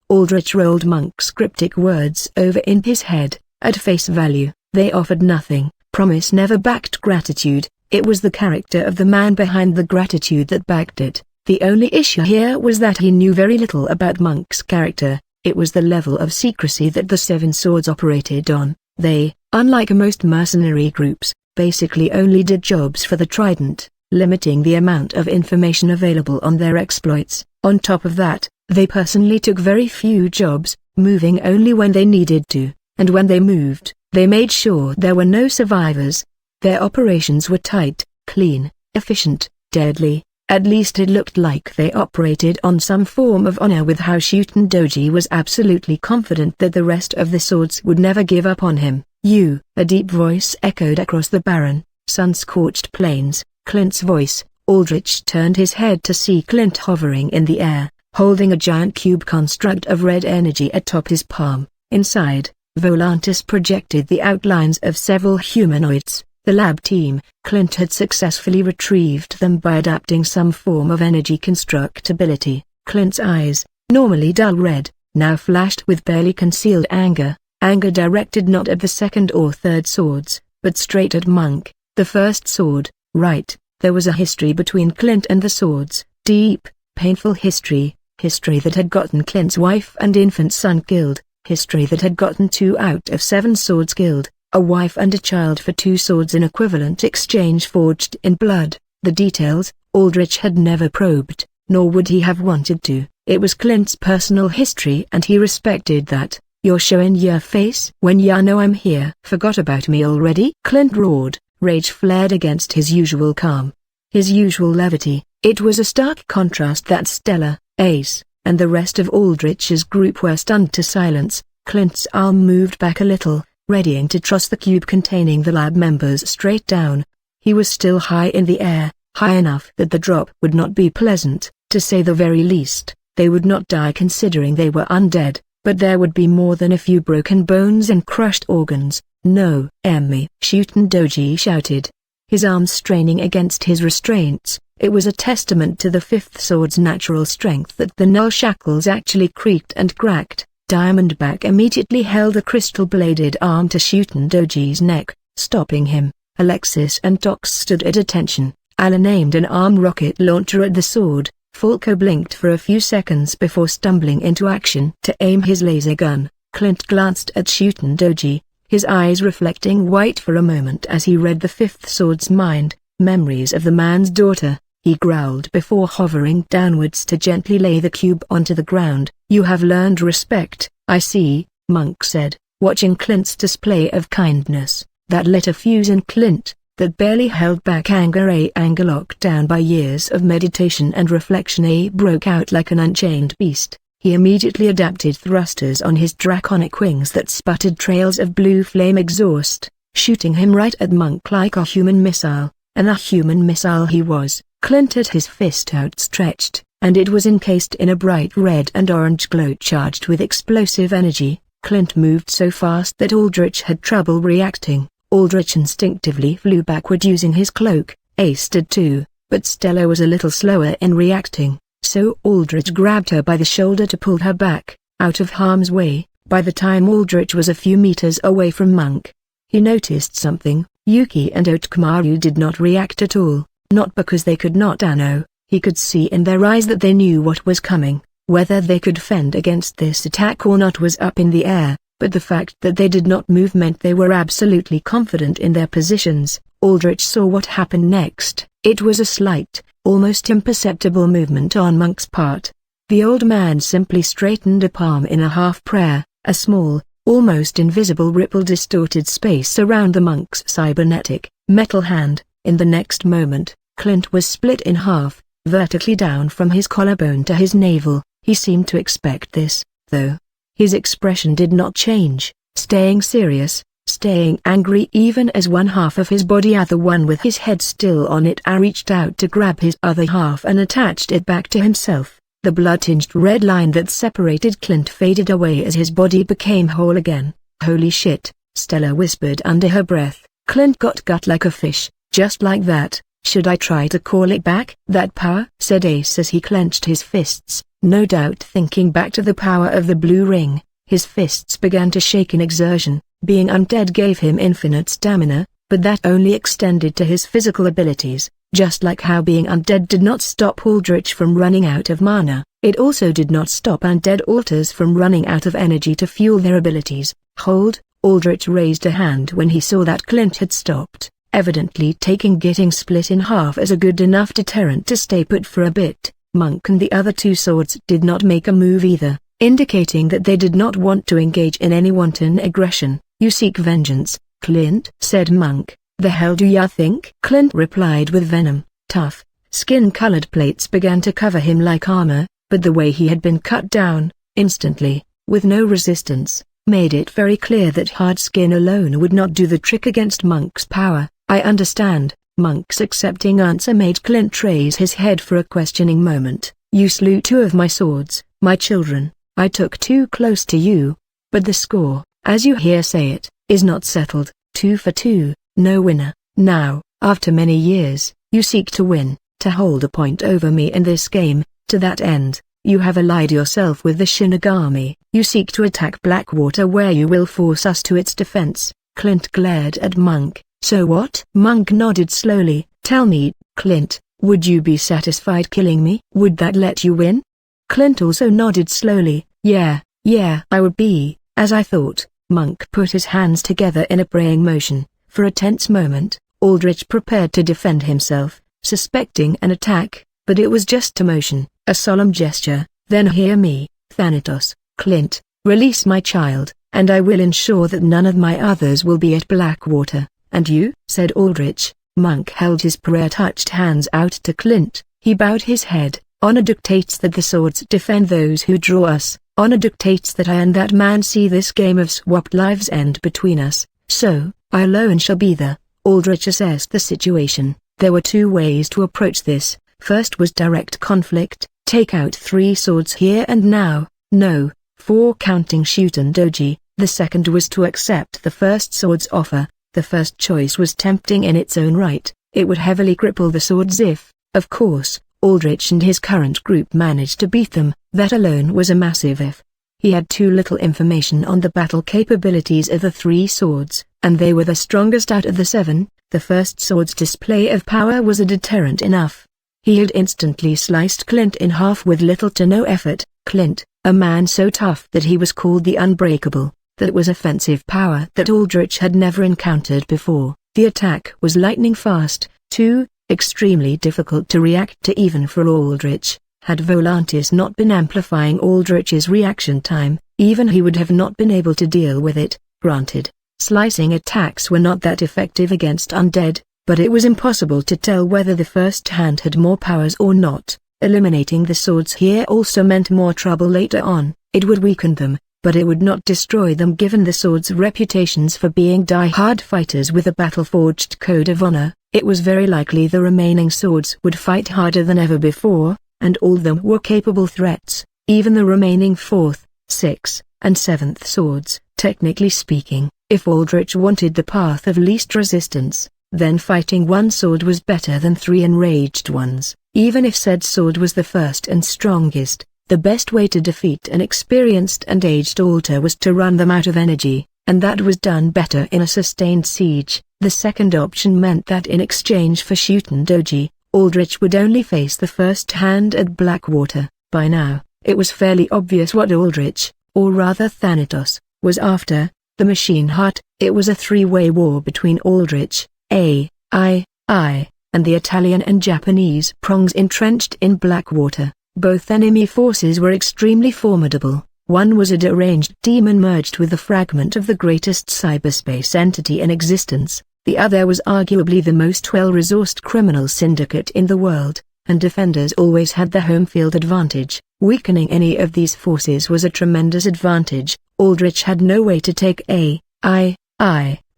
Speaker 1: Aldrich rolled Monk's cryptic words over in his head. At face value, they offered nothing. Promise never backed gratitude. It was the character of the man behind the gratitude that backed it. The only issue here was that he knew very little about Monk's character. It was the level of secrecy that the Seven Swords operated on. They, unlike most mercenary groups, basically only did jobs for the Trident, limiting the amount of information available on their exploits. On top of that, they personally took very few jobs, moving only when they needed to. and when they moved, they made sure there were no survivors. Their operations were tight, clean, efficient, deadly. At least it looked like they operated on some form of honor, with how Shuten Doji was absolutely confident that the rest of the swords would never give up on him. "You," a deep voice echoed across the barren, sun-scorched plains. Clint's voice. Aldrich turned his head to see Clint hovering in the air, holding a giant cube construct of red energy atop his palm. Inside, Volantis projected the outlines of several humanoids. The lab team. Clint had successfully retrieved them by adapting some form of energy constructability. Clint's eyes, normally dull red, now flashed with barely concealed anger. Anger directed not at the second or third swords, but straight at Monk. The first sword, right. There was a history between Clint and the swords. Deep, painful history. History that had gotten Clint's wife and infant son killed. History that had gotten 2 out of 7 swords killed. A wife and a child for 2 swords in equivalent exchange forged in blood. The details, Aldrich had never probed, nor would he have wanted to. It was Clint's personal history and he respected that. "You're showing your face when ya know I'm here." "Forgot about me already?" Clint roared. Rage flared against his usual calm, his usual levity. It was a stark contrast that Stella, Ace, and the rest of Aldrich's group were stunned to silence. Clint's arm moved back a little, readying to toss the cube containing the lab members straight down. He was still high in the air, high enough that the drop would not be pleasant, to say the very least. They would not die considering they were undead, but there would be more than a few broken bones and crushed organs. "No, Emmy!" Shuten Doji shouted, his arms straining against his restraints. It was a testament to the fifth sword's natural strength that the null shackles actually creaked and cracked. Diamondback immediately held a crystal-bladed arm to Shuten Doji's neck, stopping him. Alexis and Tox stood at attention. Alan aimed an arm rocket launcher at the sword. Falco blinked for a few seconds before stumbling into action to aim his laser gun. Clint glanced at Shuten Doji, his eyes reflecting white for a moment as he read the fifth sword's mind. Memories of the man's daughter, he growled before hovering downwards to gently lay the cube onto the ground. "You have learned respect, I see," Monk said, watching Clint's display of kindness. That lit a fuse in Clint, that barely held back anger. Anger locked down by years of meditation and reflection broke out like an unchained beast. He immediately adapted thrusters on his draconic wings that sputtered trails of blue flame exhaust, shooting him right at Monk like a human missile. And a human missile he was. Clint had his fist outstretched, and it was encased in a bright red and orange glow charged with explosive energy. Clint moved so fast that Aldrich had trouble reacting. Aldrich instinctively flew backward using his cloak. Ace did too, but Stella was a little slower in reacting, so Aldrich grabbed her by the shoulder to pull her back, out of harm's way. By the time Aldrich was a few meters away from Monk, he noticed something. Yuki and Otkumaru did not react at all, not because they could not know. He could see in their eyes that they knew what was coming. Whether they could fend against this attack or not was up in the air, but the fact that they did not move meant they were absolutely confident in their positions. Aldrich saw what happened next. It was a slight, almost imperceptible movement on Monk's part. The old man simply straightened a palm in a half prayer. A small, almost invisible ripple distorted space around the monk's cybernetic, metal hand. In the next moment, Clint was split in half, vertically down from his collarbone to his navel. He seemed to expect this, though. His expression did not change, staying serious, staying angry even as one half of his body, the one with his head still on it, reached out to grab his other half and attached it back to himself. The blood-tinged red line that separated Clint faded away as his body became whole again. "Holy shit," Stella whispered under her breath. Clint got gut like a fish, just like that. "Should I try to call it back?" "That power?" said Ace as he clenched his fists, no doubt thinking back to the power of the blue ring. His fists began to shake in exertion. Being undead gave him infinite stamina, but that only extended to his physical abilities. Just like how being undead did not stop Aldrich from running out of mana, it also did not stop undead alters from running out of energy to fuel their abilities. "Hold," Aldrich raised a hand when he saw that Clint had stopped, evidently taking getting split in half as a good enough deterrent to stay put for a bit. Monk and the other 2 swords did not make a move either. indicating that they did not want to engage in any wanton aggression. "You seek vengeance, Clint," said Monk. "The hell do ya think?" Clint replied with venom. Tough, skin-colored plates began to cover him like armor, but the way he had been cut down, instantly, with no resistance, made it very clear that hard skin alone would not do the trick against Monk's power. "I understand." Monk's accepting answer made Clint raise his head for a questioning moment. "You slew 2 of my swords, my children. I took too close to you. But the score, as you hear say it, is not settled. 2 for 2, no winner. Now, after many years, you seek to win, to hold a point over me in this game. To that end, you have allied yourself with the Shinigami. You seek to attack Blackwater where you will force us to its defense." Clint glared at Monk. "So what?" Monk nodded slowly. "Tell me, Clint, would you be satisfied killing me? Would that let you win?" Clint also nodded slowly. Yeah, I would be, as I thought." Monk put his hands together in a praying motion. For a tense moment, Aldrich prepared to defend himself, suspecting an attack, but it was just a motion, a solemn gesture. "Then hear me, Thanatos, Clint, release my child, and I will ensure that none of my others will be at Blackwater." "And you?" said Aldrich. Monk held his prayer-touched hands out to Clint. He bowed his head. "Honor dictates that the swords defend those who draw us. Honor dictates that I and that man see this game of swapped lives end between us. So, I alone shall be the..." Aldrich assessed the situation. There were 2 ways to approach this. First was direct conflict, take out 3 swords here and now. No, 4 counting Shuten Doji. The second was to accept the first sword's offer. The first choice was tempting in its own right. It would heavily cripple the swords if, of course, Aldrich and his current group managed to beat them. That alone was a massive if. He had too little information on the battle capabilities of the 3 swords, and they were the strongest out of the 7. The first sword's display of power was a deterrent enough. He had instantly sliced Clint in half with little to no effort. Clint, a man so tough that he was called the Unbreakable, that was offensive power that Aldrich had never encountered before. The attack was lightning fast, too, extremely difficult to react to even for Aldrich. Had Volantis not been amplifying Aldrich's reaction time, even he would have not been able to deal with it. Granted, slicing attacks were not that effective against undead, but it was impossible to tell whether the first hand had more powers or not. Eliminating the swords here also meant more trouble later on. It would weaken them, but it would not destroy them given the swords' reputations for being die-hard fighters with a battle-forged code of honor. It was very likely the remaining swords would fight harder than ever before, and all of them were capable threats, even the remaining 4th, 6th, and 7th swords. Technically speaking, if Aldrich wanted the path of least resistance, then fighting 1 sword was better than 3 enraged ones. Even if said sword was the first and strongest, the best way to defeat an experienced and aged altar was to run them out of energy, and that was done better in a sustained siege. The second option meant that in exchange for Shuten Doji, Aldrich would only face the first hand at Blackwater. By now, it was fairly obvious what Aldrich, or rather Thanatos, was after. The machine heart. It was a 3-way war between Aldrich, I, and the Italian and Japanese prongs entrenched in Blackwater. Both enemy forces were extremely formidable. One was a deranged demon merged with a fragment of the greatest cyberspace entity in existence. The other was arguably the most well-resourced criminal syndicate in the world, and defenders always had the home field advantage. Weakening any of these forces was a tremendous advantage. Aldrich had no way to take I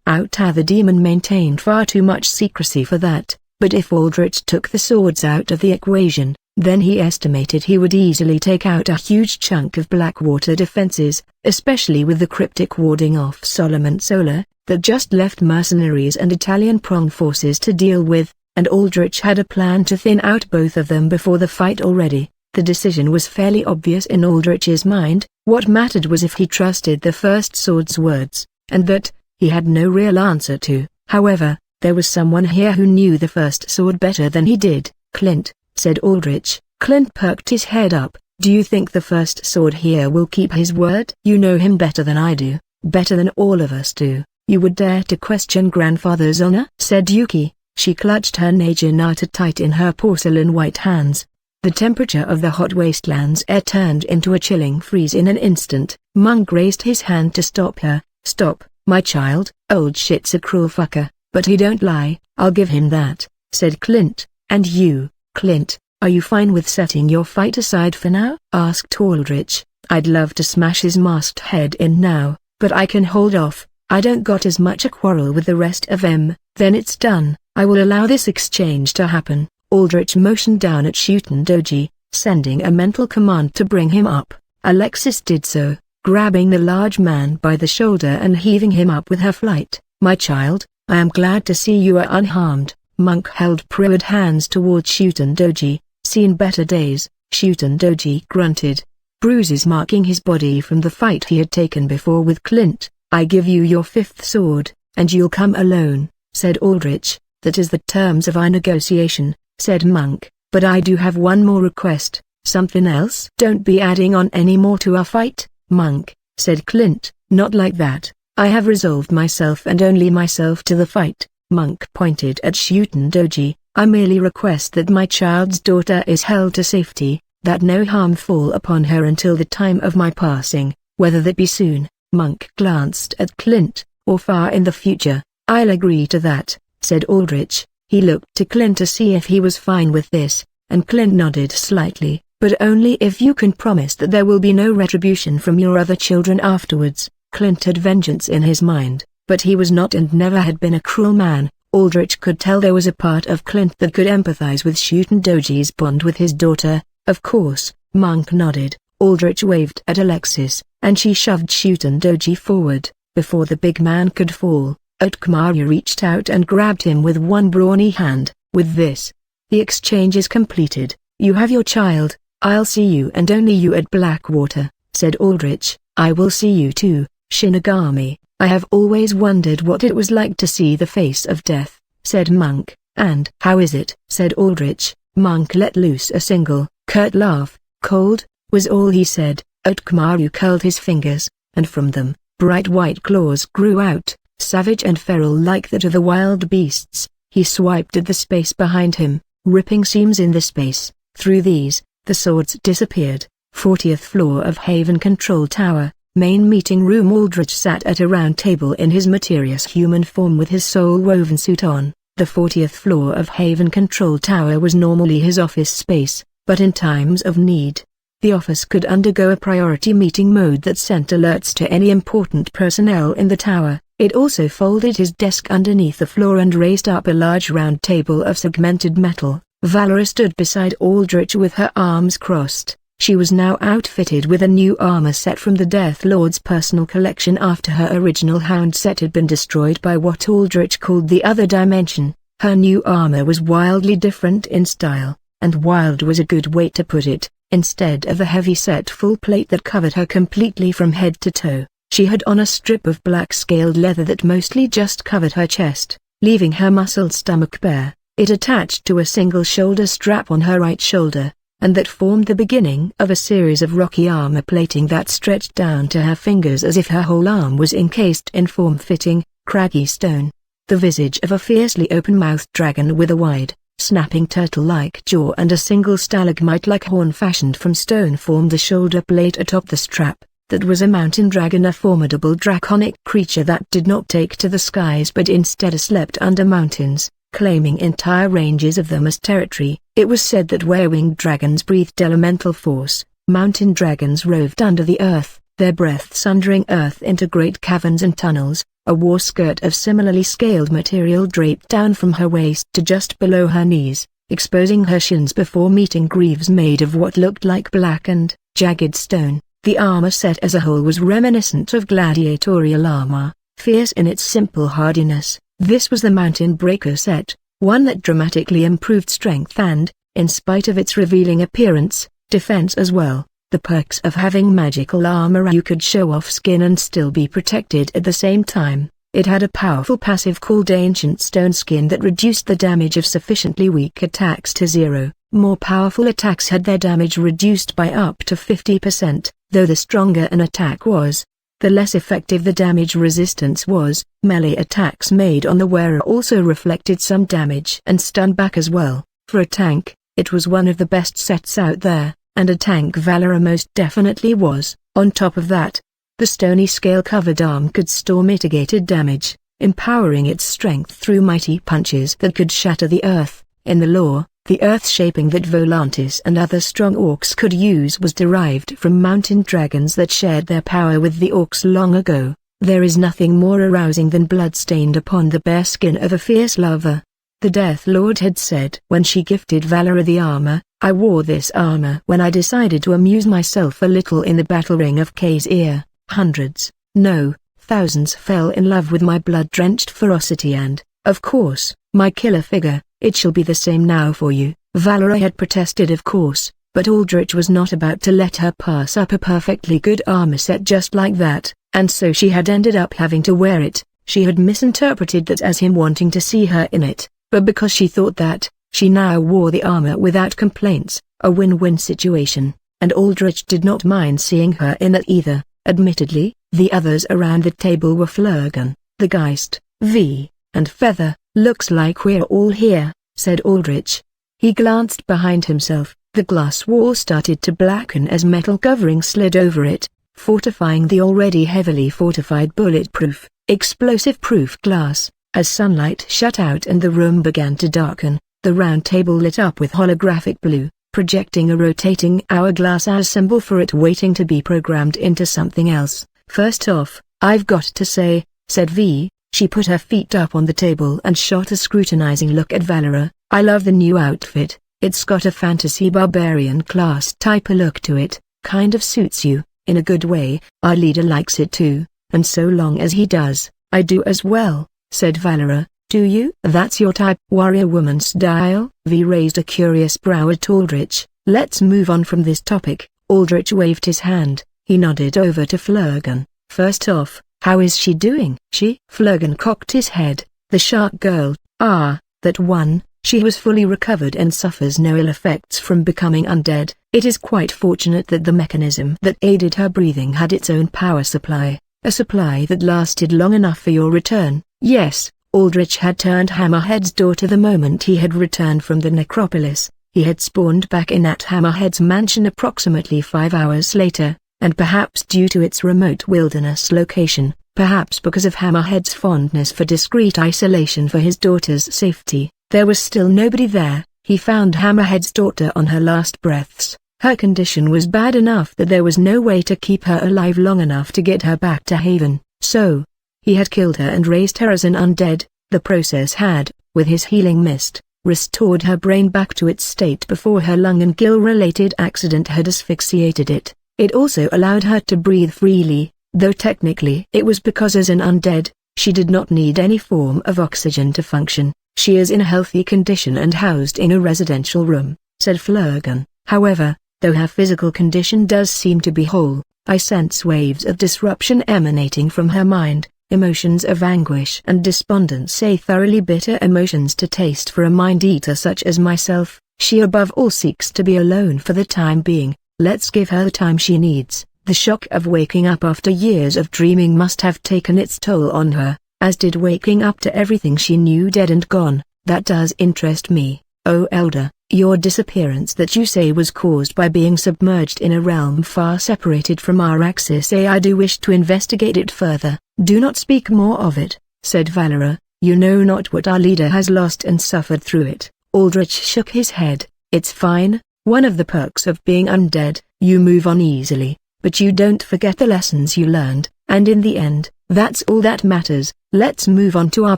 Speaker 1: out. The demon maintained far too much secrecy for that, but if Aldrich took the swords out of the equation, then he estimated he would easily take out a huge chunk of Blackwater defenses, especially with the cryptic warding off Solomon Solar, that just left mercenaries and Italian prong forces to deal with, and Aldrich had a plan to thin out both of them before the fight already. The decision was fairly obvious in Aldrich's mind. What mattered was if he trusted the first sword's words, and that, he had no real answer to. However, there was someone here who knew the first sword better than he did. "Clint," said Aldrich. Clint perked his head up. "Do you think the first sword here will keep his word?" "You know him better than I do, better than all of us do. You would dare to question grandfather's honor?" said Yuki. She clutched her Naginata tight in her porcelain white hands. The temperature of the hot wasteland's air turned into a chilling freeze in an instant. Monk raised his hand to stop her. "Stop, my child. Old shit's a cruel fucker, but he don't lie, I'll give him that," said Clint. "And you, Clint, are you fine with setting your fight aside for now?" asked Aldrich. "I'd love to smash his masked head in now, but I can hold off. I don't got as much a quarrel with the rest of them." "Then it's done. I will allow this exchange to happen." Aldrich motioned down at Shuten Doji, sending a mental command to bring him up. Alexis did so, grabbing the large man by the shoulder and heaving him up with her flight. "My child, I am glad to see you are unharmed." Monk held proud hands toward Shuten Doji. "Seen better days," Shuten Doji grunted, bruises marking his body from the fight he had taken before with Clint. "I give you your 5th sword, and you'll come alone," said Aldrich. "That is the terms of our negotiation," said Monk, "but I do have one more request." "Something else?" "Don't be adding on any more to our fight, Monk," said Clint. "Not like that. I have resolved myself and only myself to the fight." Monk pointed at Shuten Doji. "I merely request that my child's daughter is held to safety, that no harm fall upon her until the time of my passing, whether that be soon." Monk glanced at Clint, "or far in the future." "I'll agree to that," said Aldrich. He looked to Clint to see if he was fine with this, and Clint nodded slightly. "But only if you can promise that there will be no retribution from your other children afterwards." Clint had vengeance in his mind, but he was not and never had been a cruel man. Aldrich could tell there was a part of Clint that could empathize with Shuten Doji's bond with his daughter. "Of course." Monk nodded. Aldrich waved at Alexis, and she shoved Shuten Doji forward. Before the big man could fall, Otkmaru reached out and grabbed him with one brawny hand. "With this, the exchange is completed. You have your child. I'll see you and only you at Blackwater," said Aldrich. "I will see you too, Shinigami. I have always wondered what it was like to see the face of death," said Monk. "And how is it?" said Aldrich. Monk let loose a single, curt laugh. "Cold," was all he said. Otkmaru curled his fingers, and from them, bright white claws grew out, savage and feral like that of the wild beasts. He swiped at the space behind him, ripping seams in the space. Through these, the swords disappeared. 40th floor of Haven Control Tower, main meeting room. Aldrich sat at a round table in his materious human form with his soul-woven suit on. The 40th floor of Haven Control Tower was normally his office space, but in times of need, the office could undergo a priority meeting mode that sent alerts to any important personnel in the tower. It also folded his desk underneath the floor and raised up a large round table of segmented metal. Valora stood beside Aldrich with her arms crossed. She was now outfitted with a new armor set from the Death Lord's personal collection after her original Hound set had been destroyed by what Aldrich called the Other Dimension. Her new armor was wildly different in style, and wild was a good way to put it. Instead of a heavy-set full plate that covered her completely from head to toe, she had on a strip of black scaled leather that mostly just covered her chest, leaving her muscled stomach bare. It attached to a single shoulder strap on her right shoulder, and that formed the beginning of a series of rocky armor plating that stretched down to her fingers as if her whole arm was encased in form-fitting, craggy stone. The visage of a fiercely open-mouthed dragon with a wide, snapping turtle-like jaw and a single stalagmite-like horn fashioned from stone formed the shoulder plate atop the strap. That was a mountain dragon, a formidable draconic creature that did not take to the skies but instead slept under mountains, claiming entire ranges of them as territory. It was said that where winged dragons breathed elemental force, mountain dragons roved under the earth, their breath sundering earth into great caverns and tunnels. A war skirt of similarly scaled material draped down from her waist to just below her knees, exposing her shins before meeting greaves made of what looked like blackened, jagged stone. The armor set as a whole was reminiscent of gladiatorial armor, fierce in its simple hardiness. This was the Mountain Breaker set, one that dramatically improved strength and, in spite of its revealing appearance, defense as well. The perks of having magical armor: you could show off skin and still be protected at the same time. It had a powerful passive called Ancient Stone Skin that reduced the damage of sufficiently weak attacks to 0. More powerful attacks had their damage reduced by up to 50%, though the stronger an attack was, the less effective the damage resistance was. Melee attacks made on the wearer also reflected some damage and stun back as well. For a tank, It was one of the best sets out there, and a tank Valera most definitely was. On top of that, the stony scale-covered arm could store mitigated damage, empowering its strength through mighty punches that could shatter the earth. In the lore, the earth-shaping that Volantis and other strong orcs could use was derived from mountain dragons that shared their power with the orcs long ago. There is nothing more arousing than blood stained upon the bare skin of a fierce lover. The Death Lord had said when she gifted Valera the armor, "I wore this armor when I decided to amuse myself a little in the battle ring of Khazir. Hundreds, no, thousands fell in love with my blood-drenched ferocity and, of course, my killer figure. It shall be the same now for you." Valera had protested, of course, but Aldrich was not about to let her pass up a perfectly good armor set just like that, and so she had ended up having to wear it. She had misinterpreted that as him wanting to see her in it, but because she thought that, she now wore the armor without complaints, a win-win situation, and Aldrich did not mind seeing her in it either. Admittedly, the others around the table were Flurgan, the Geist, V, and Feather. "Looks like we're all here," said Aldrich. He glanced behind himself. The glass wall started to blacken as metal covering slid over it, fortifying the already heavily fortified bulletproof, explosive-proof glass. As sunlight shut out and the room began to darken, the round table lit up with holographic blue, projecting a rotating hourglass as symbol for it waiting to be programmed into something else. "First off, I've got to say," said V. She put her feet up on the table and shot a scrutinizing look at Valera. "I love the new outfit. It's got a fantasy barbarian class type of look to it. Kind of suits you, in a good way. Our leader likes it too, and so long as he does, I do as well," said Valera. "Do you? That's your type, warrior woman style?" V raised a curious brow at Aldrich. "Let's move on from this topic." Aldrich waved his hand. He nodded over to Flurgan. "First off, how is she doing?" "She?" Flurgan cocked his head. "The shark girl, that one. She was fully recovered and suffers no ill effects from becoming undead. It is quite fortunate that the mechanism that aided her breathing had its own power supply, a supply that lasted long enough for your return." Yes, Aldrich had turned Hammerhead's daughter the moment he had returned from the necropolis. He had spawned back in at Hammerhead's mansion approximately 5 hours later, and perhaps due to its remote wilderness location, perhaps because of Hammerhead's fondness for discreet isolation for his daughter's safety, there was still nobody there. He found Hammerhead's daughter on her last breaths. Her condition was bad enough that there was no way to keep her alive long enough to get her back to Haven. So, he had killed her and raised her as an undead. The process had, with his healing mist, restored her brain back to its state before her lung and gill-related accident had asphyxiated it. It also allowed her to breathe freely, though technically it was because as an undead, she did not need any form of oxygen to function. "She is in a healthy condition and housed in a residential room," said Flurgan. "However, though her physical condition does seem to be whole, I sense waves of disruption emanating from her mind, emotions of anguish and despondency, thoroughly bitter emotions to taste for a mind-eater such as myself. She above all seeks to be alone for the time being. Let's give her the time she needs." The shock of waking up after years of dreaming must have taken its toll on her, as did waking up to everything she knew dead and gone. "That does interest me, oh Elder. Your disappearance that you say was caused by being submerged in a realm far separated from our axis. I do wish to investigate it further." "Do not speak more of it," said Valera. "You know not what our leader has lost and suffered through it." Aldrich shook his head. "It's fine. One of the perks of being undead, you move on easily, but you don't forget the lessons you learned, and in the end, that's all that matters. Let's move on to our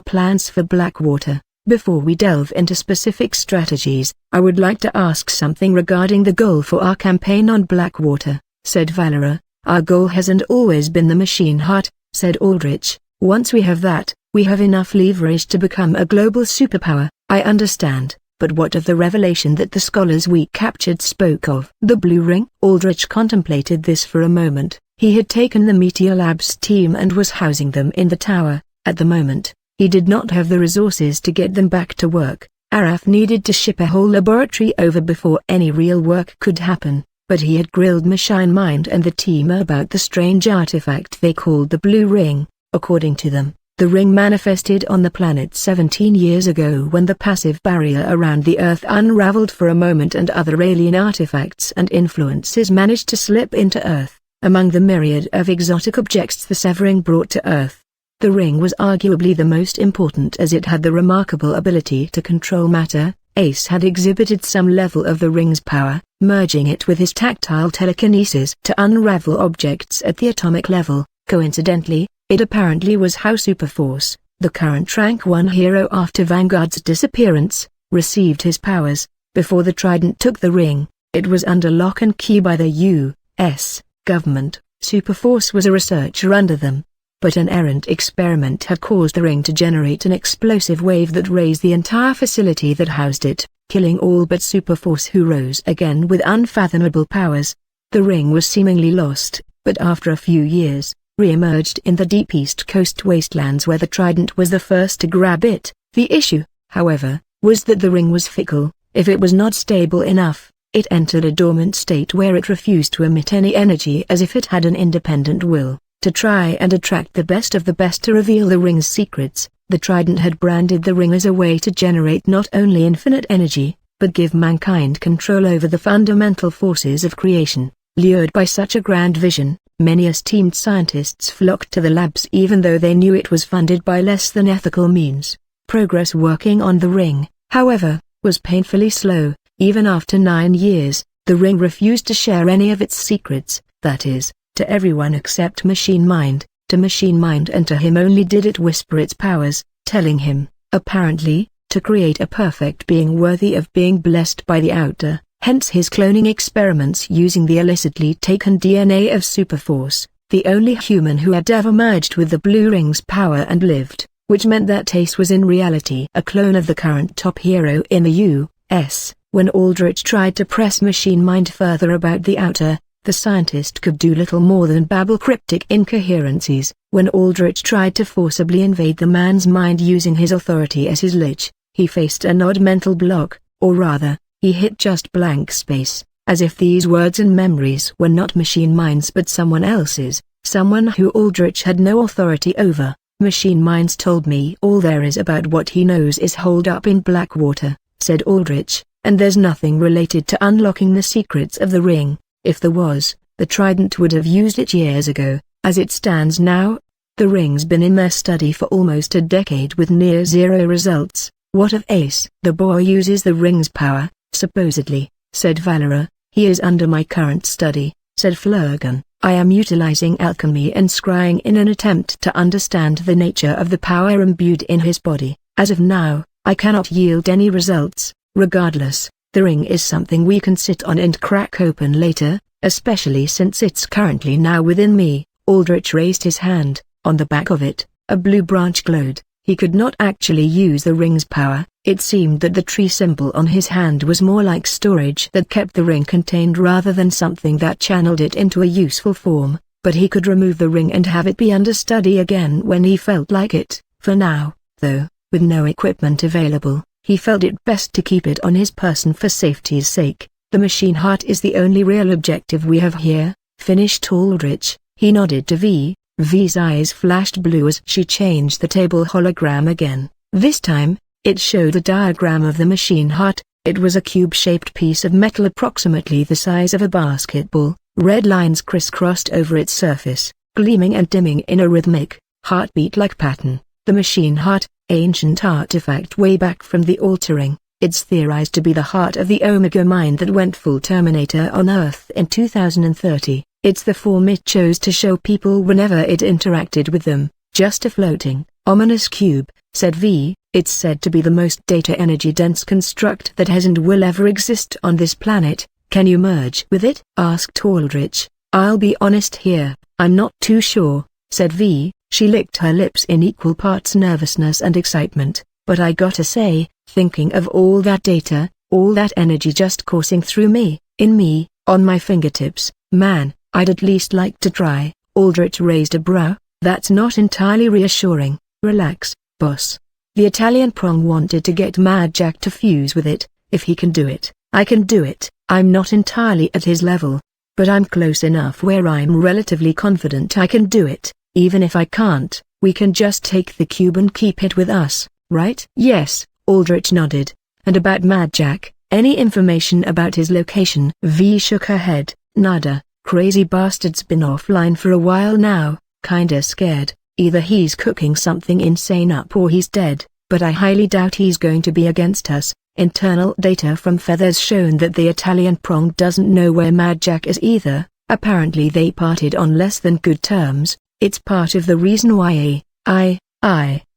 Speaker 1: plans for Blackwater. Before we delve into specific strategies, I would like to ask something regarding the goal for our campaign on Blackwater," said Valera. "Our goal hasn't always been the Machine Heart," said Aldrich. "Once we have that, we have enough leverage to become a global superpower." "I understand. But what of the revelation that the scholars we captured spoke of?" "The Blue Ring?" Aldrich contemplated this for a moment. He had taken the Meteor Labs team and was housing them in the tower. At the moment, he did not have the resources to get them back to work. Araf needed to ship a whole laboratory over before any real work could happen, but he had grilled Machine Mind and the team about the strange artifact they called the Blue Ring. According to them, The ring manifested on the planet 17 years ago when the passive barrier around the Earth unraveled for a moment and other alien artifacts and influences managed to slip into Earth. Among the myriad of exotic objects the severing brought to Earth, the ring was arguably the most important as it had the remarkable ability to control matter. Ace had exhibited some level of the ring's power, merging it with his tactile telekinesis to unravel objects at the atomic level. Coincidentally, it apparently was how Superforce, the current Rank 1 hero after Vanguard's disappearance, received his powers. Before the Trident took the ring, it was under lock and key by the U.S. government. Superforce was a researcher under them. But an errant experiment had caused the ring to generate an explosive wave that razed the entire facility that housed it, killing all but Superforce, who rose again with unfathomable powers. The ring was seemingly lost, but after a few years, re-emerged in the deep East Coast wastelands where the Trident was the first to grab it. The issue, however, was that the ring was fickle. If it was not stable enough, it entered a dormant state where it refused to emit any energy as if it had an independent will. To try and attract the best of the best to reveal the ring's secrets, the Trident had branded the ring as a way to generate not only infinite energy, but give mankind control over the fundamental forces of creation. Lured by such a grand vision, many esteemed scientists flocked to the labs even though they knew it was funded by less than ethical means. Progress working on the ring, however, was painfully slow. Even after 9 years, the ring refused to share any of its secrets, that is, to everyone except Machine Mind. To Machine Mind and to him only did it whisper its powers, telling him, apparently, to create a perfect being worthy of being blessed by the outer. Hence his cloning experiments using the illicitly taken DNA of Superforce, the only human who had ever merged with the Blue Ring's power and lived, which meant that Ace was in reality a clone of the current top hero in the U.S. When Aldrich tried to press Machine Mind further about the outer, the scientist could do little more than babble cryptic incoherencies. When Aldrich tried to forcibly invade the man's mind using his authority as his lich, he faced an odd mental block, or rather, he hit just blank space, as if these words and memories were not Machine Mind's but someone else's, someone who Aldrich had no authority over. Machine Mind's told me all there is about what he knows is holed up in Blackwater, said Aldrich, and there's nothing related to unlocking the secrets of the ring. If there was, the Trident would have used it years ago. As it stands now, the ring's been in their study for almost a decade with near zero results. What of Ace? The boy uses the ring's power, supposedly, said Valera. He is under my current study, said Flurgan. I am utilizing alchemy and scrying in an attempt to understand the nature of the power imbued in his body. As of now, I cannot yield any results. Regardless, the ring is something we can sit on and crack open later, especially since it's currently now within me. Aldrich raised his hand. On the back of it, a blue branch glowed. He could not actually use the ring's power. It seemed that the tree symbol on his hand was more like storage that kept the ring contained rather than something that channeled it into a useful form, but he could remove the ring and have it be under study again when he felt like it. For now, though, with no equipment available, he felt it best to keep it on his person for safety's sake. The machine heart is the only real objective we have here, finished Aldrich. He nodded to V. V's eyes flashed blue as she changed the table hologram again. This time, it showed a diagram of the machine heart. It was a cube-shaped piece of metal approximately the size of a basketball. Red lines crisscrossed over its surface, gleaming and dimming in a rhythmic, heartbeat-like pattern. The machine heart, ancient artifact way back from the altering. It's theorized to be the heart of the Omega mind that went full Terminator on Earth in 2030. It's the form it chose to show people whenever it interacted with them, just a floating, ominous cube, said V. It's said to be the most data energy-dense construct that has and will ever exist on this planet. Can you merge with it? Asked Aldrich. I'll be honest here, I'm not too sure, said V. She licked her lips in equal parts nervousness and excitement. But I gotta say, thinking of all that data, all that energy just coursing through me, in me, on my fingertips, man, I'd at least like to try. Aldrich raised a brow. That's not entirely reassuring. Relax, boss. The Italian prong wanted to get Mad Jack to fuse with it. If he can do it, I can do it. I'm not entirely at his level, but I'm close enough where I'm relatively confident I can do it. Even if I can't, We can just take the cube and keep it with us, right? Yes, Aldrich nodded. And about Mad Jack, any information about his location? V shook her head. Nada. Crazy bastard's been offline for a while now, kinda scared. Either he's cooking something insane up or he's dead, but I highly doubt he's going to be against us. Internal data from Feather's shown that the Italian prong doesn't know where Mad Jack is either. Apparently they parted on less than good terms. It's part of the reason why I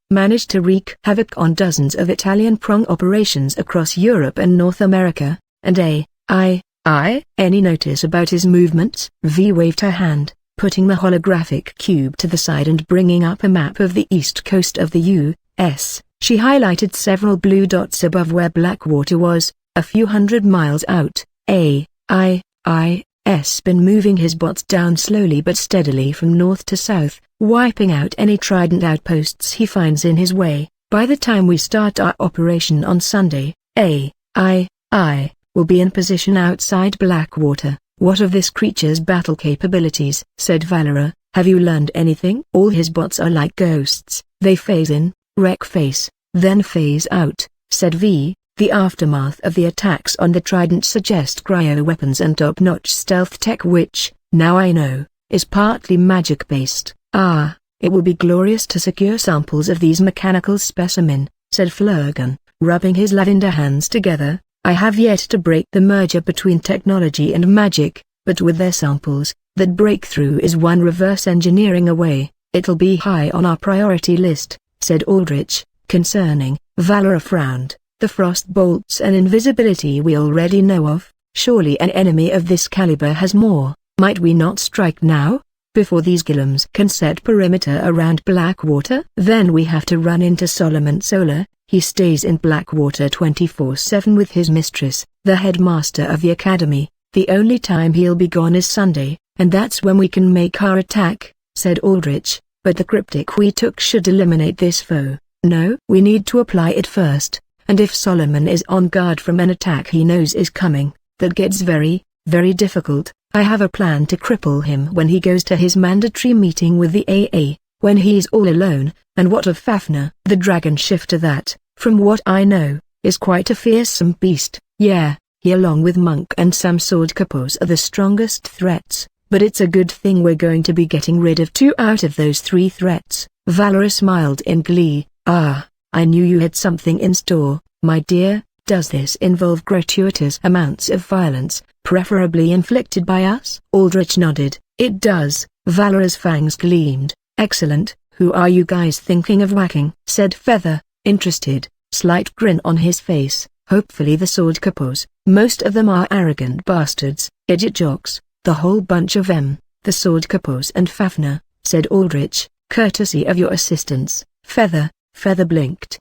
Speaker 1: managed to wreak havoc on dozens of Italian prong operations across Europe and North America, and any notice about his movements? V waved her hand, putting the holographic cube to the side and bringing up a map of the east coast of the U.S. She highlighted several blue dots above where Blackwater was, a few hundred miles out. S been moving his bots down slowly but steadily from north to south, wiping out any Trident outposts he finds in his way. By the time we start our operation on Sunday, will be in position outside Blackwater. What of this creature's battle capabilities? Said Valera. Have you learned anything? All his bots are like ghosts. They phase in, wreck face, then phase out, said V. The aftermath of the attacks on the Trident suggest cryo-weapons and top-notch stealth tech which, now I know, is partly magic-based. It will be glorious to secure samples of these mechanical specimen, said Flurgan, rubbing his lavender hands together. I have yet to break the merger between technology and magic, but with their samples, that breakthrough is one reverse engineering away. It'll be high on our priority list, said Aldrich, concerning. Valera frowned. The frost bolts and invisibility we already know of. Surely an enemy of this caliber has more. Might we not strike now, before these Gillums can set perimeter around Blackwater? Then we have to run into Solomon Solar. He stays in Blackwater 24/7 with his mistress, the headmaster of the academy. The only time he'll be gone is Sunday, and that's when we can make our attack, said Aldrich. But the cryptic we took should eliminate this foe. No, we need to apply it first. And if Solomon is on guard from an attack he knows is coming, that gets very, very difficult. I have a plan to cripple him when he goes to his mandatory meeting with the AA, when he's all alone. And what of Fafnir? The dragon shifter that, from what I know, is quite a fearsome beast. Yeah, he along with Monk and some sword capos are the strongest threats, but it's a good thing we're going to be getting rid of 2 out of those 3 threats. Valera smiled in glee. I knew you had something in store, my dear. Does this involve gratuitous amounts of violence, preferably inflicted by us? Aldrich nodded. It does. Valera's fangs gleamed. Excellent. Who are you guys thinking of whacking? Said Feather, interested, slight grin on his face. Hopefully the sword capos. Most of them are arrogant bastards, idiot jocks, the whole bunch of them. The sword capos and Fafnir, said Aldrich, courtesy of your assistance. Feather blinked.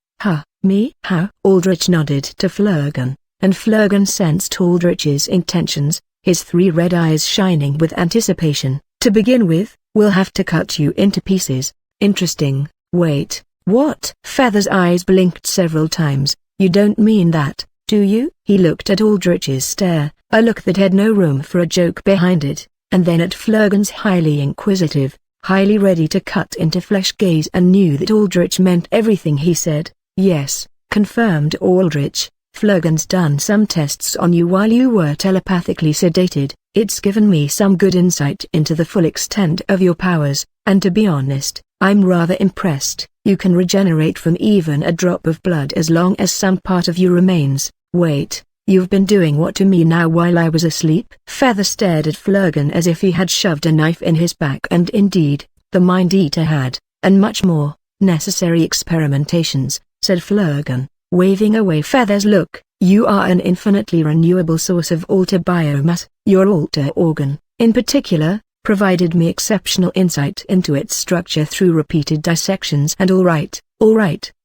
Speaker 1: Me? How? Aldrich nodded to Flurgan, and Flurgan sensed Aldrich's intentions, his 3 red eyes shining with anticipation. To begin with, we'll have to cut you into pieces. Interesting. Wait, what? Feather's eyes blinked several times. You don't mean that, do you? He looked at Aldrich's stare, a look that had no room for a joke behind it, and then at Flurgan's highly inquisitive, highly ready to cut into flesh gaze, and knew that Aldrich meant everything he said. Yes, confirmed Aldrich. Flurgan's done some tests on you while you were telepathically sedated. It's given me some good insight into the full extent of your powers, and to be honest, I'm rather impressed. You can regenerate from even a drop of blood as long as some part of you remains. Wait, you've been doing what to me now while I was asleep? Feather stared at Flurgan as if he had shoved a knife in his back, and indeed, the Mind Eater had, and much more, necessary experimentations, said Flurgan, waving away Feather's look. You are an infinitely renewable source of alter biomass. Your alter organ, in particular, provided me exceptional insight into its structure through repeated dissections. And all right,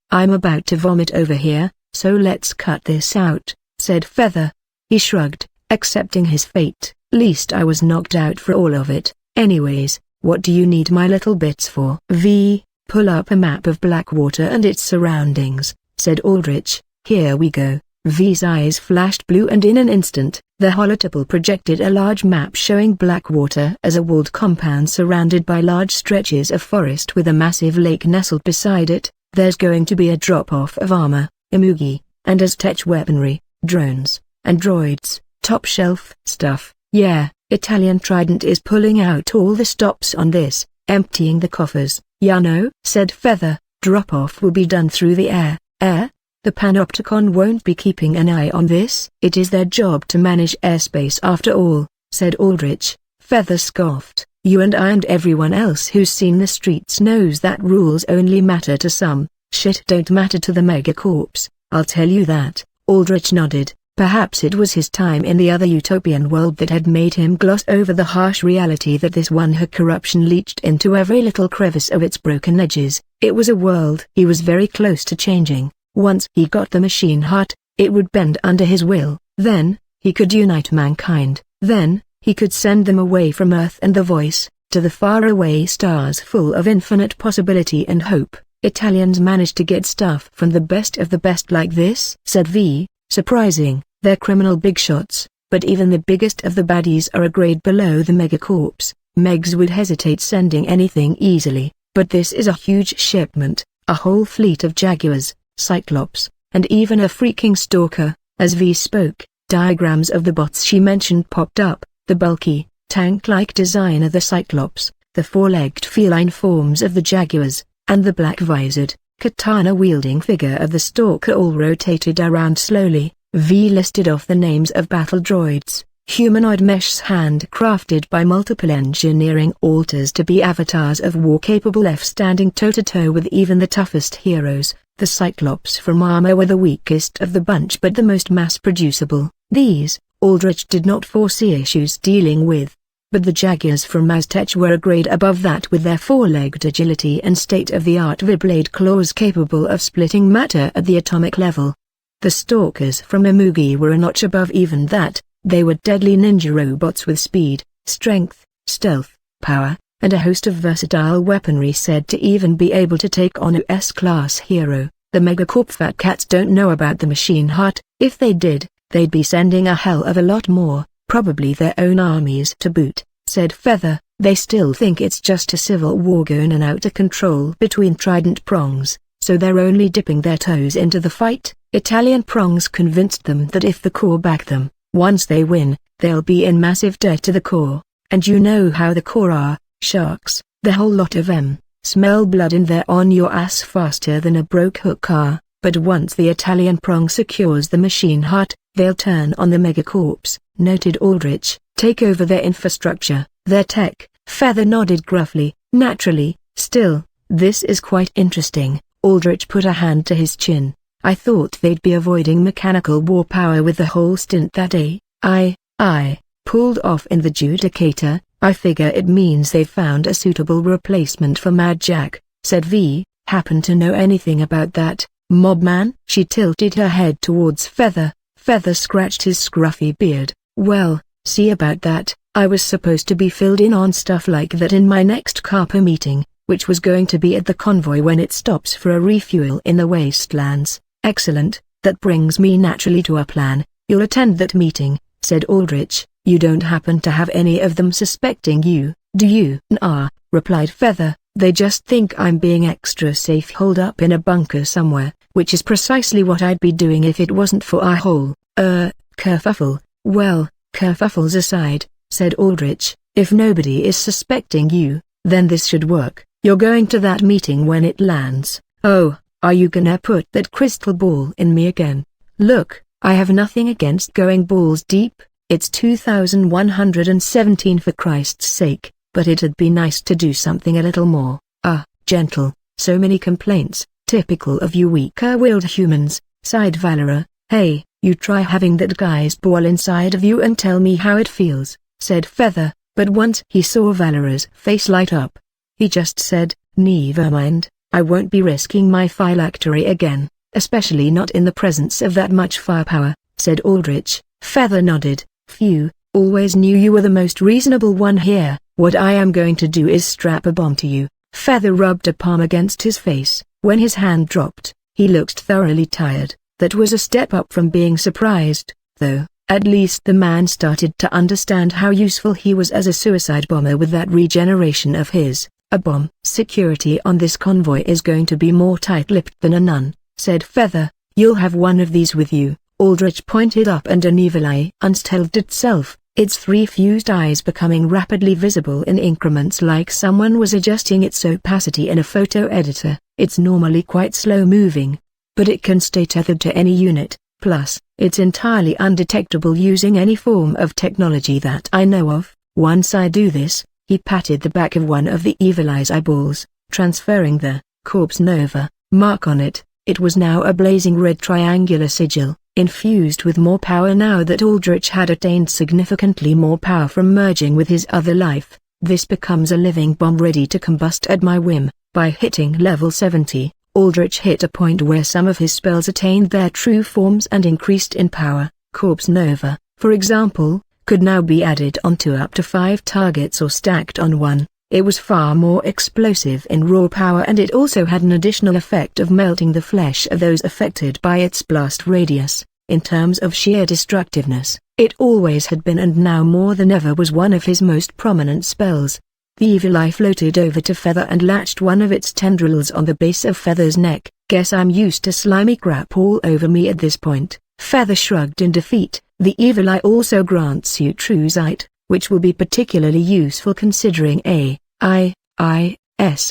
Speaker 1: I'm about to vomit over here, so let's cut this out, said Feather. He shrugged, accepting his fate. Least I was knocked out for all of it. Anyways, what do you need my little bits for? V, pull up a map of Blackwater and its surroundings, said Aldrich. Here we go. V's eyes flashed blue, and in an instant, the holotuple projected a large map showing Blackwater as a walled compound surrounded by large stretches of forest with a massive lake nestled beside it. There's going to be a drop-off of armor, Imugi, and Aztec weaponry, drones, and droids, top-shelf stuff. Yeah, Italian Trident is pulling out all the stops on this, emptying the coffers. "Ya know," said Feather, "drop-off will be done through the air." "Air? The Panopticon won't be keeping an eye on this?" "It is their job to manage airspace after all," said Aldrich. Feather scoffed. "You and I and everyone else who's seen the streets knows that rules only matter to some. Shit don't matter to the megacorps, I'll tell you that." Aldrich nodded. Perhaps it was his time in the other utopian world that had made him gloss over the harsh reality that this one had corruption leached into every little crevice of its broken edges. It was a world he was very close to changing. Once he got the machine heart, it would bend under his will. Then, he could unite mankind. Then, he could send them away from Earth and the Voice, to the faraway stars full of infinite possibility and hope. "Italians managed to get stuff from the best of the best like this," said V. "Surprising. They're criminal big shots, but even the biggest of the baddies are a grade below the megacorps. Megs would hesitate sending anything easily, but this is a huge shipment, a whole fleet of Jaguars, Cyclops, and even a freaking Stalker." As V spoke, diagrams of the bots she mentioned popped up, the bulky, tank-like design of the Cyclops, the four-legged feline forms of the Jaguars, and the black-visored, katana-wielding figure of the Stalker all rotated around slowly. V listed off the names of battle droids, humanoid meshes handcrafted by multiple engineering alters to be avatars of war-capable F standing toe-to-toe with even the toughest heroes. The Cyclops from armor were the weakest of the bunch but the most mass-producible. These, Aldrich did not foresee issues dealing with. But the Jaguars from Aztec were a grade above that with their four-legged agility and state-of-the-art V-blade claws capable of splitting matter at the atomic level. The Stalkers from Imugi were a notch above even that. They were deadly ninja robots with speed, strength, stealth, power, and a host of versatile weaponry said to even be able to take on a S-class hero. The megacorp fat cats don't know about the machine heart. If they did, they'd be sending a hell of a lot more, probably their own armies to boot, said Feather. They still think it's just a civil war gone and out of control between Trident prongs, so they're only dipping their toes into the fight. Italian prongs convinced them that if the core back them, once they win, they'll be in massive debt to the core, and you know how the core are, sharks, the whole lot of them, smell blood and they're on your ass faster than a broke hook car. But once the Italian prong secures the machine heart, they'll turn on the megacorps, noted Aldrich, take over their infrastructure, their tech. Feather nodded gruffly. Naturally, still, this is quite interesting. Aldrich put a hand to his chin. I thought they'd be avoiding mechanical war power with the whole stint that I pulled off in the Judicator. I figure it means they've found a suitable replacement for Mad Jack, said V. Happen to know anything about that, Mobman? She tilted her head towards Feather. Feather scratched his scruffy beard. Well, see about that. I was supposed to be filled in on stuff like that in my next Carper meeting, which was going to be at the convoy when it stops for a refuel in the wastelands. Excellent, that brings me naturally to a plan. You'll attend that meeting, said Aldrich. You don't happen to have any of them suspecting you, do you? Nah, replied Feather, they just think I'm being extra safe holed up in a bunker somewhere, which is precisely what I'd be doing if it wasn't for our whole, kerfuffle. Well, kerfuffles aside, said Aldrich, if nobody is suspecting you, then this should work. You're going to that meeting when it lands. Oh, are you gonna put that crystal ball in me again? Look, I have nothing against going balls deep, it's 2117 for Christ's sake, but it'd be nice to do something a little more, gentle. So many complaints, typical of you weaker-willed humans, sighed Valera. Hey, you try having that guy's ball inside of you and tell me how it feels, said Feather, but once he saw Valera's face light up, he just said, never mind. I won't be risking my phylactery again, especially not in the presence of that much firepower, said Aldrich. Feather nodded. Phew, always knew you were the most reasonable one here. What I am going to do is strap a bomb to you. Feather rubbed a palm against his face. When his hand dropped, he looked thoroughly tired. That was a step up from being surprised, though. At least the man started to understand how useful he was as a suicide bomber with that regeneration of his. A bomb. Security on this convoy is going to be more tight-lipped than a nun, said Feather. You'll have one of these with you. Aldrich pointed up and an evil eye unstealthed itself, its 3 fused eyes becoming rapidly visible in increments like someone was adjusting its opacity in a photo editor. It's normally quite slow-moving, but it can stay tethered to any unit. Plus, it's entirely undetectable using any form of technology that I know of. Once I do this, he patted the back of one of the evil eye's eyeballs, transferring the Corpse Nova mark on it. It was now a blazing red triangular sigil, infused with more power now that Aldrich had attained significantly more power from merging with his other life. This becomes a living bomb ready to combust at my whim. By hitting level 70, Aldrich hit a point where some of his spells attained their true forms and increased in power. Corpse Nova, for example, could now be added onto up to 5 targets or stacked on one. It was far more explosive in raw power, and it also had an additional effect of melting the flesh of those affected by its blast radius. In terms of sheer destructiveness, it always had been and now more than ever was one of his most prominent spells. The evil eye floated over to Feather and latched one of its tendrils on the base of Feather's neck. Guess I'm used to slimy crap all over me at this point. Feather shrugged in defeat. The evil eye also grants you true sight, which will be particularly useful considering AI's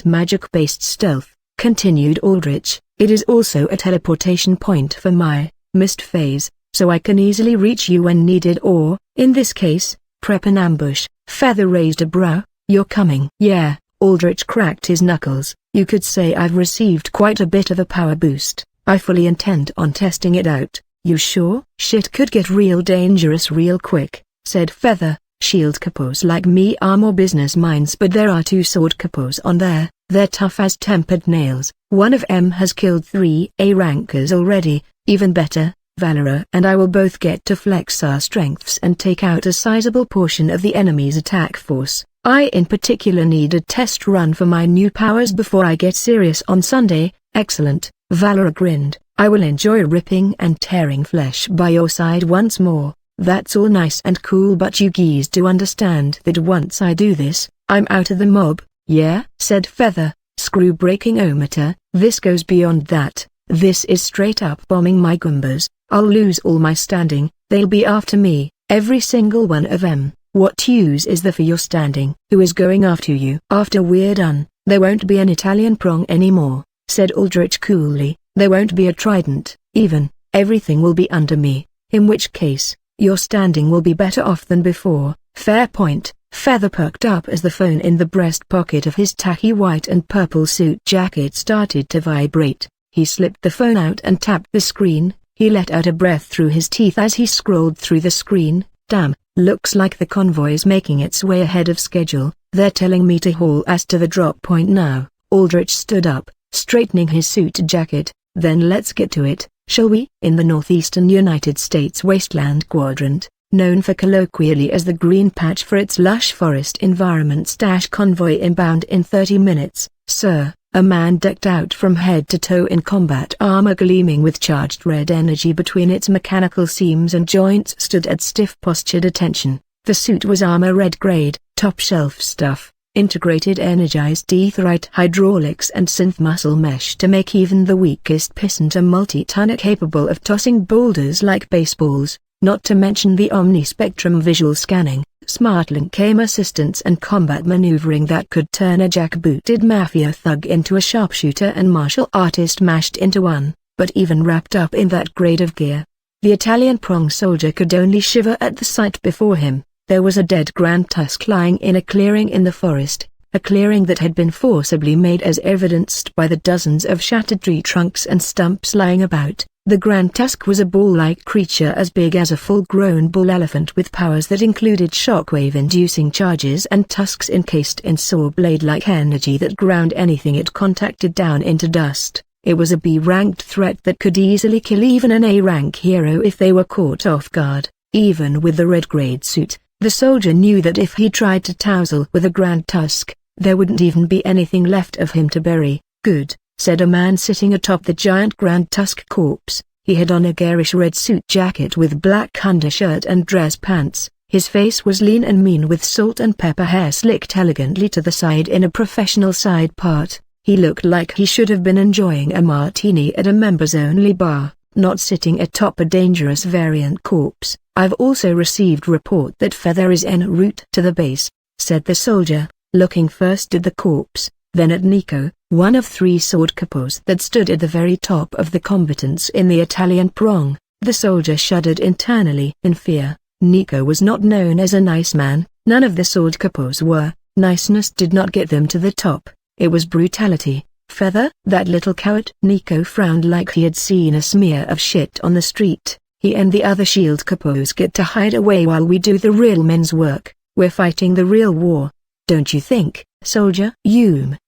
Speaker 1: magic-based stealth, continued Aldrich. It is also a teleportation point for my mist phase, so I can easily reach you when needed or, in this case, prep an ambush. Feather raised a brow. You're coming? Yeah, Aldrich cracked his knuckles. You could say I've received quite a bit of a power boost. I fully intend on testing it out. You sure? Shit could get real dangerous real quick, said Feather. Shield capos like me are more business minds, but there are 2 sword capos on there. They're tough as tempered nails. One of them has killed 3 A rankers already. Even better, Valera and I will both get to flex our strengths and take out a sizable portion of the enemy's attack force. I in particular need a test run for my new powers before I get serious on Sunday. Excellent, Valera grinned. I will enjoy ripping and tearing flesh by your side once more. That's all nice and cool, but you geese do understand that once I do this, I'm out of the mob, yeah? Said Feather, screw breaking ometer. This goes beyond that. This is straight up bombing my Goombas. I'll lose all my standing. They'll be after me, every single one of them. What use is there for your standing? Who is going after you? After we're done, there won't be an Italian prong anymore, said Aldrich coolly. There won't be a trident, even. Everything will be under me, in which case, your standing will be better off than before. Fair point. Feather perked up as the phone in the breast pocket of his tacky white and purple suit jacket started to vibrate. He slipped the phone out and tapped the screen. He let out a breath through his teeth as he scrolled through the screen. Damn, looks like the convoy is making its way ahead of schedule. They're telling me to haul ass to the drop point now. Aldrich stood up, straightening his suit jacket. Then let's get to it, shall we? In the northeastern United States wasteland quadrant, known for colloquially as the Green Patch for its lush forest environment, convoy inbound in 30 minutes, sir. A man decked out from head to toe in combat armor gleaming with charged red energy between its mechanical seams and joints stood at stiff-postured attention. The suit was armor red grade, top-shelf stuff, integrated energized aetherite hydraulics and synth muscle mesh to make even the weakest pissant a multi-tonner capable of tossing boulders like baseballs, not to mention the omni-spectrum visual scanning, SmartLink aim assistance and combat maneuvering that could turn a jackbooted mafia thug into a sharpshooter and martial artist mashed into one. But even wrapped up in that grade of gear, the Italian prong soldier could only shiver at the sight before him. There was a dead Grand Tusk lying in a clearing in the forest, a clearing that had been forcibly made as evidenced by the dozens of shattered tree trunks and stumps lying about. The Grand Tusk was a bull-like creature as big as a full-grown bull elephant with powers that included shockwave-inducing charges and tusks encased in saw blade-like energy that ground anything it contacted down into dust. It was a B-ranked threat that could easily kill even an A-rank hero if they were caught off guard. Even with the red-grade suit, the soldier knew that if he tried to tousle with a Grand Tusk, there wouldn't even be anything left of him to bury. Good, said a man sitting atop the giant Grand Tusk corpse. He had on a garish red suit jacket with black undershirt and dress pants. His face was lean and mean with salt and pepper hair slicked elegantly to the side in a professional side part. He looked like he should have been enjoying a martini at a members-only bar, not sitting atop a dangerous variant corpse. "I've also received report that Feather is en route to the base," said the soldier, looking first at the corpse, then at Nico, one of 3 sword capos that stood at the very top of the combatants in the Italian prong. The soldier shuddered internally in fear. Nico was not known as a nice man, none of the sword capos were. Niceness did not get them to the top, it was brutality. "Feather, that little coward." Nico frowned like he had seen a smear of shit on the street. "He and the other shield capos get to hide away while we do the real men's work. We're fighting the real war. Don't you think, soldier?"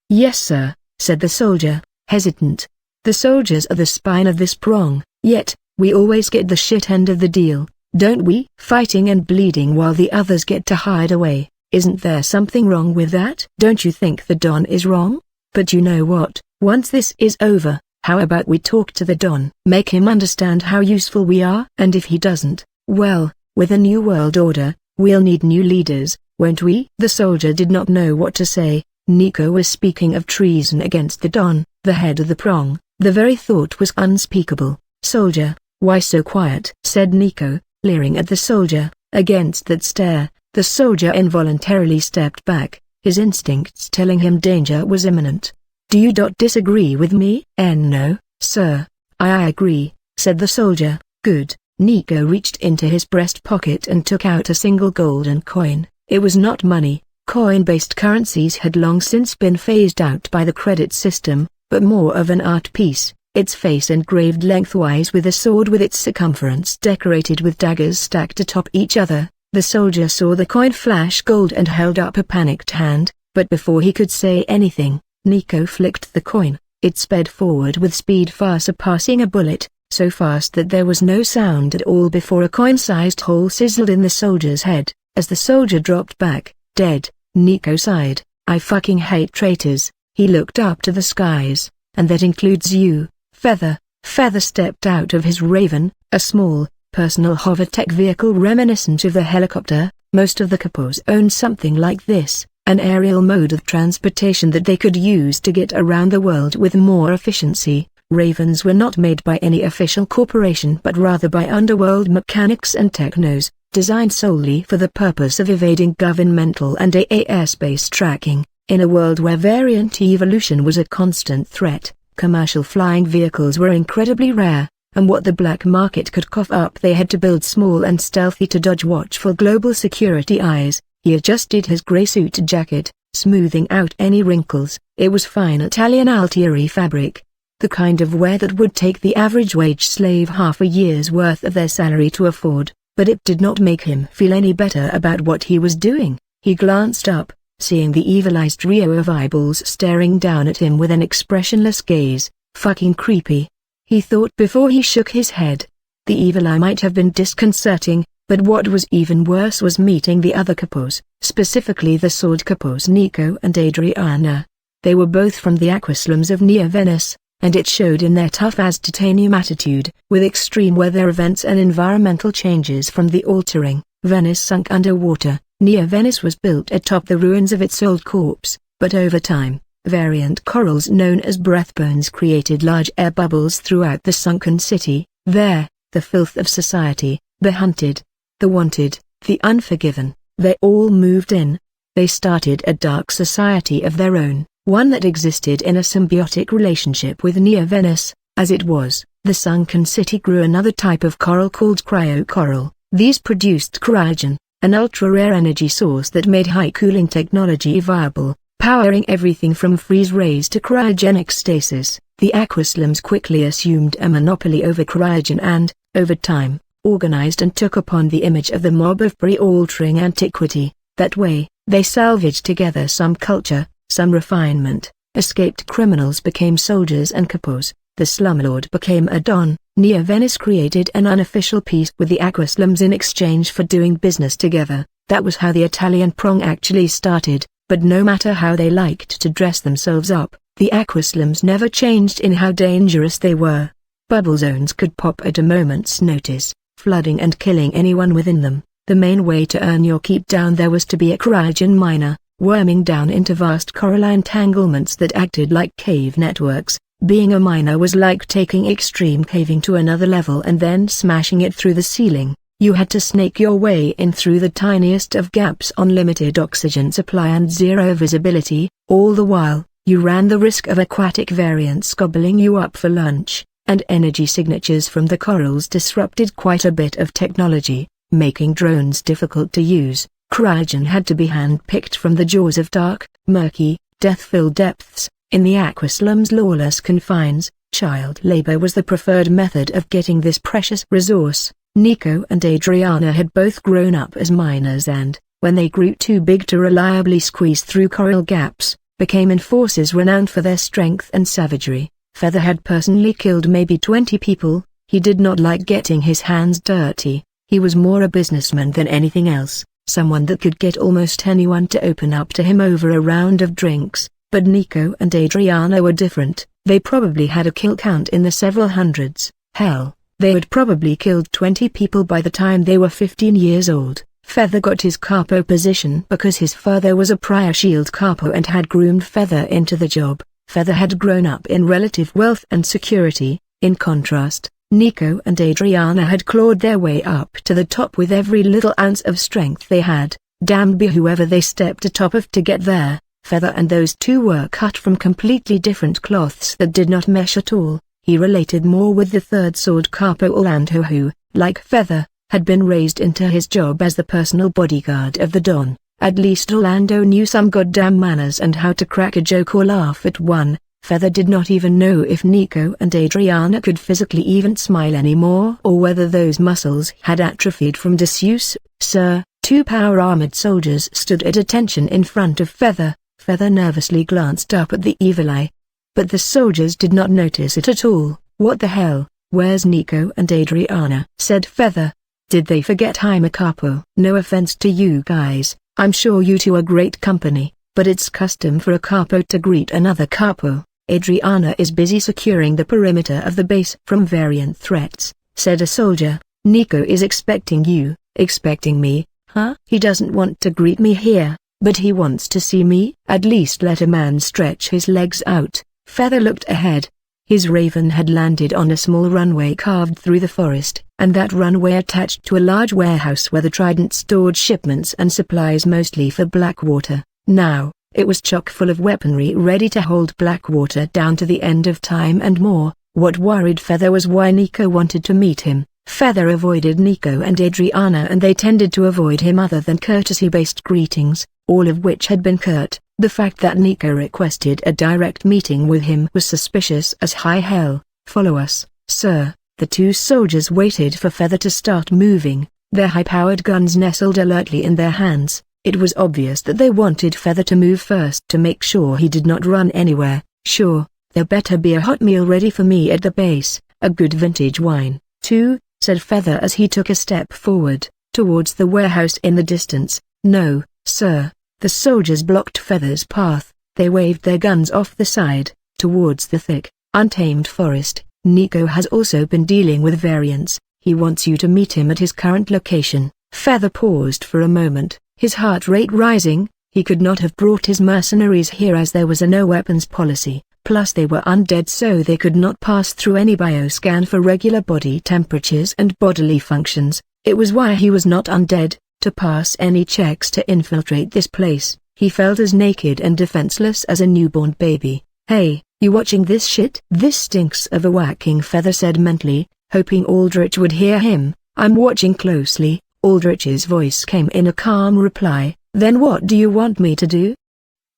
Speaker 1: "Yes sir," said the soldier, hesitant. "The soldiers are the spine of this prong, yet, we always get the shit end of the deal, don't we? Fighting and bleeding while the others get to hide away. Isn't there something wrong with that?" "Don't you think the Don is wrong? But you know what, once this is over, how about we talk to the Don? Make him understand how useful we are? And if he doesn't, well, with a new world order, we'll need new leaders, won't we?" The soldier did not know what to say. Nico was speaking of treason against the Don, the head of the prong. The very thought was unspeakable. "Soldier, why so quiet?" said Nico, leering at the soldier. Against that stare, the soldier involuntarily stepped back, his instincts telling him danger was imminent. "Do you disagree with me?" "No, sir. I agree," said the soldier. "Good." Nico reached into his breast pocket and took out a single golden coin. It was not money. Coin-based currencies had long since been phased out by the credit system, but more of an art piece, its face engraved lengthwise with a sword with its circumference decorated with daggers stacked atop each other. The soldier saw the coin flash gold and held up a panicked hand, but before he could say anything, Nico flicked the coin. It sped forward with speed far surpassing a bullet, so fast that there was no sound at all before a coin-sized hole sizzled in the soldier's head. As the soldier dropped back, dead, Nico sighed. "I fucking hate traitors." He looked up to the skies, "And that includes you, Feather." Feather stepped out of his Raven, a small, personal hovertech vehicle reminiscent of the helicopter. Most of the capos owned something like this, an aerial mode of transportation that they could use to get around the world with more efficiency. Ravens were not made by any official corporation but rather by underworld mechanics and technos, designed solely for the purpose of evading governmental and airspace tracking. In a world where variant evolution was a constant threat, commercial flying vehicles were incredibly rare, and what the black market could cough up they had to build small and stealthy to dodge watchful global security eyes. He adjusted his grey suit jacket, smoothing out any wrinkles. It was fine Italian Altieri fabric, the kind of wear that would take the average wage slave half a year's worth of their salary to afford, but it did not make him feel any better about what he was doing. He glanced up, seeing the evil-eyed trio of eyeballs staring down at him with an expressionless gaze. Fucking creepy, he thought before he shook his head. The evil eye might have been disconcerting, but what was even worse was meeting the other capos, specifically the sword capos Nico and Adriana. They were both from the aquaslums of near Venice, and it showed in their tough-as titanium attitude. With extreme weather events and environmental changes from the altering, Venice sunk underwater. Near Venice was built atop the ruins of its old corpse, but over time, variant corals known as breathbones created large air bubbles throughout the sunken city. There, the filth of society, the hunted, the wanted, the unforgiven, they all moved in. They started a dark society of their own, one that existed in a symbiotic relationship with Near Venice. As it was, the sunken city grew another type of coral called cryocoral. These produced cryogen, an ultra-rare energy source that made high-cooling technology viable, powering everything from freeze rays to cryogenic stasis. The aquaslums quickly assumed a monopoly over cryogen and, over time, organized and took upon the image of the mob of pre-altering antiquity. That way, they salvaged together some culture, some refinement. Escaped criminals became soldiers and capos. The slumlord became a don. Near Venice created an unofficial peace with the aquaslums in exchange for doing business together. That was how the Italian prong actually started. But no matter how they liked to dress themselves up, the aquaslums never changed in how dangerous they were. Bubble zones could pop at a moment's notice, flooding and killing anyone within them. The main way to earn your keep down there was to be a cryogen miner, worming down into vast coralline entanglements that acted like cave networks. Being a miner was like taking extreme caving to another level and then smashing it through the ceiling. You had to snake your way in through the tiniest of gaps on limited oxygen supply and zero visibility. All the while, you ran the risk of aquatic variants gobbling you up for lunch, and energy signatures from the corals disrupted quite a bit of technology, making drones difficult to use. Cryogen had to be hand-picked from the jaws of dark, murky, death-filled depths. In the aquaslum's lawless confines, child labor was the preferred method of getting this precious resource. Nico and Adriana had both grown up as miners and, when they grew too big to reliably squeeze through coral gaps, became enforcers renowned for their strength and savagery. Feather had personally killed maybe 20 people. He did not like getting his hands dirty. He was more a businessman than anything else, someone that could get almost anyone to open up to him over a round of drinks. But Nico and Adriana were different. They probably had a kill count in the several hundreds. Hell, they had probably killed 20 people by the time they were 15 years old. Feather got his capo position because his father was a prior shield capo and had groomed Feather into the job. Feather had grown up in relative wealth and security. In contrast, Nico and Adriana had clawed their way up to the top with every little ounce of strength they had. Damned be whoever they stepped atop of to get there. Feather and those two were cut from completely different cloths that did not mesh at all. He related more with the third sword capo Orlando who, like Feather, had been raised into his job as the personal bodyguard of the Don. At least Orlando knew some goddamn manners and how to crack a joke or laugh at one. Feather did not even know if Nico and Adriana could physically even smile anymore or whether those muscles had atrophied from disuse. Sir, two power-armored soldiers stood at attention in front of Feather. Feather nervously glanced up at the evil eye. But the soldiers did not notice it at all. What the hell, where's Nico and Adriana? Said Feather. Did they forget I'm a capo? No offense to you guys, I'm sure you two are great company, but it's custom for a capo to greet another capo. Adriana is busy securing the perimeter of the base from variant threats, said a soldier. Nico is expecting you. Expecting me, huh? He doesn't want to greet me here, but he wants to see me. At least let a man stretch his legs out. Feather looked ahead. His Raven had landed on a small runway carved through the forest, and that runway attached to a large warehouse where the Trident stored shipments and supplies mostly for Blackwater. Now, it was chock full of weaponry ready to hold Blackwater down to the end of time and more. What worried Feather was why Nico wanted to meet him. Feather avoided Nico and Adriana and they tended to avoid him other than courtesy-based greetings, all of which had been curt. The fact that Nico requested a direct meeting with him was suspicious as high hell. Follow us, sir. The two soldiers waited for Feather to start moving, their high-powered guns nestled alertly in their hands. It was obvious that they wanted Feather to move first to make sure he did not run anywhere. Sure, there better be a hot meal ready for me at the base, a good vintage wine, too, said Feather as he took a step forward, towards the warehouse in the distance. No, sir. The soldiers blocked Feather's path. They waved their guns off the side, towards the thick, untamed forest. Nico has also been dealing with variants. He wants you to meet him at his current location. Feather paused for a moment, his heart rate rising. He could not have brought his mercenaries here as there was a no-weapons policy. Plus they were undead so they could not pass through any bioscan for regular body temperatures and bodily functions. It was why he was not undead. To pass any checks to infiltrate this place, he felt as naked and defenseless as a newborn baby. Hey, you watching this shit? This stinks of a whacking, Feather said mentally, hoping Aldrich would hear him. I'm watching closely. Aldrich's voice came in a calm reply. Then what do you want me to do?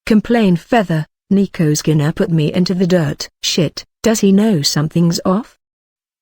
Speaker 1: Complain, Feather. Nico's gonna put me into the dirt. Shit, does he know something's off?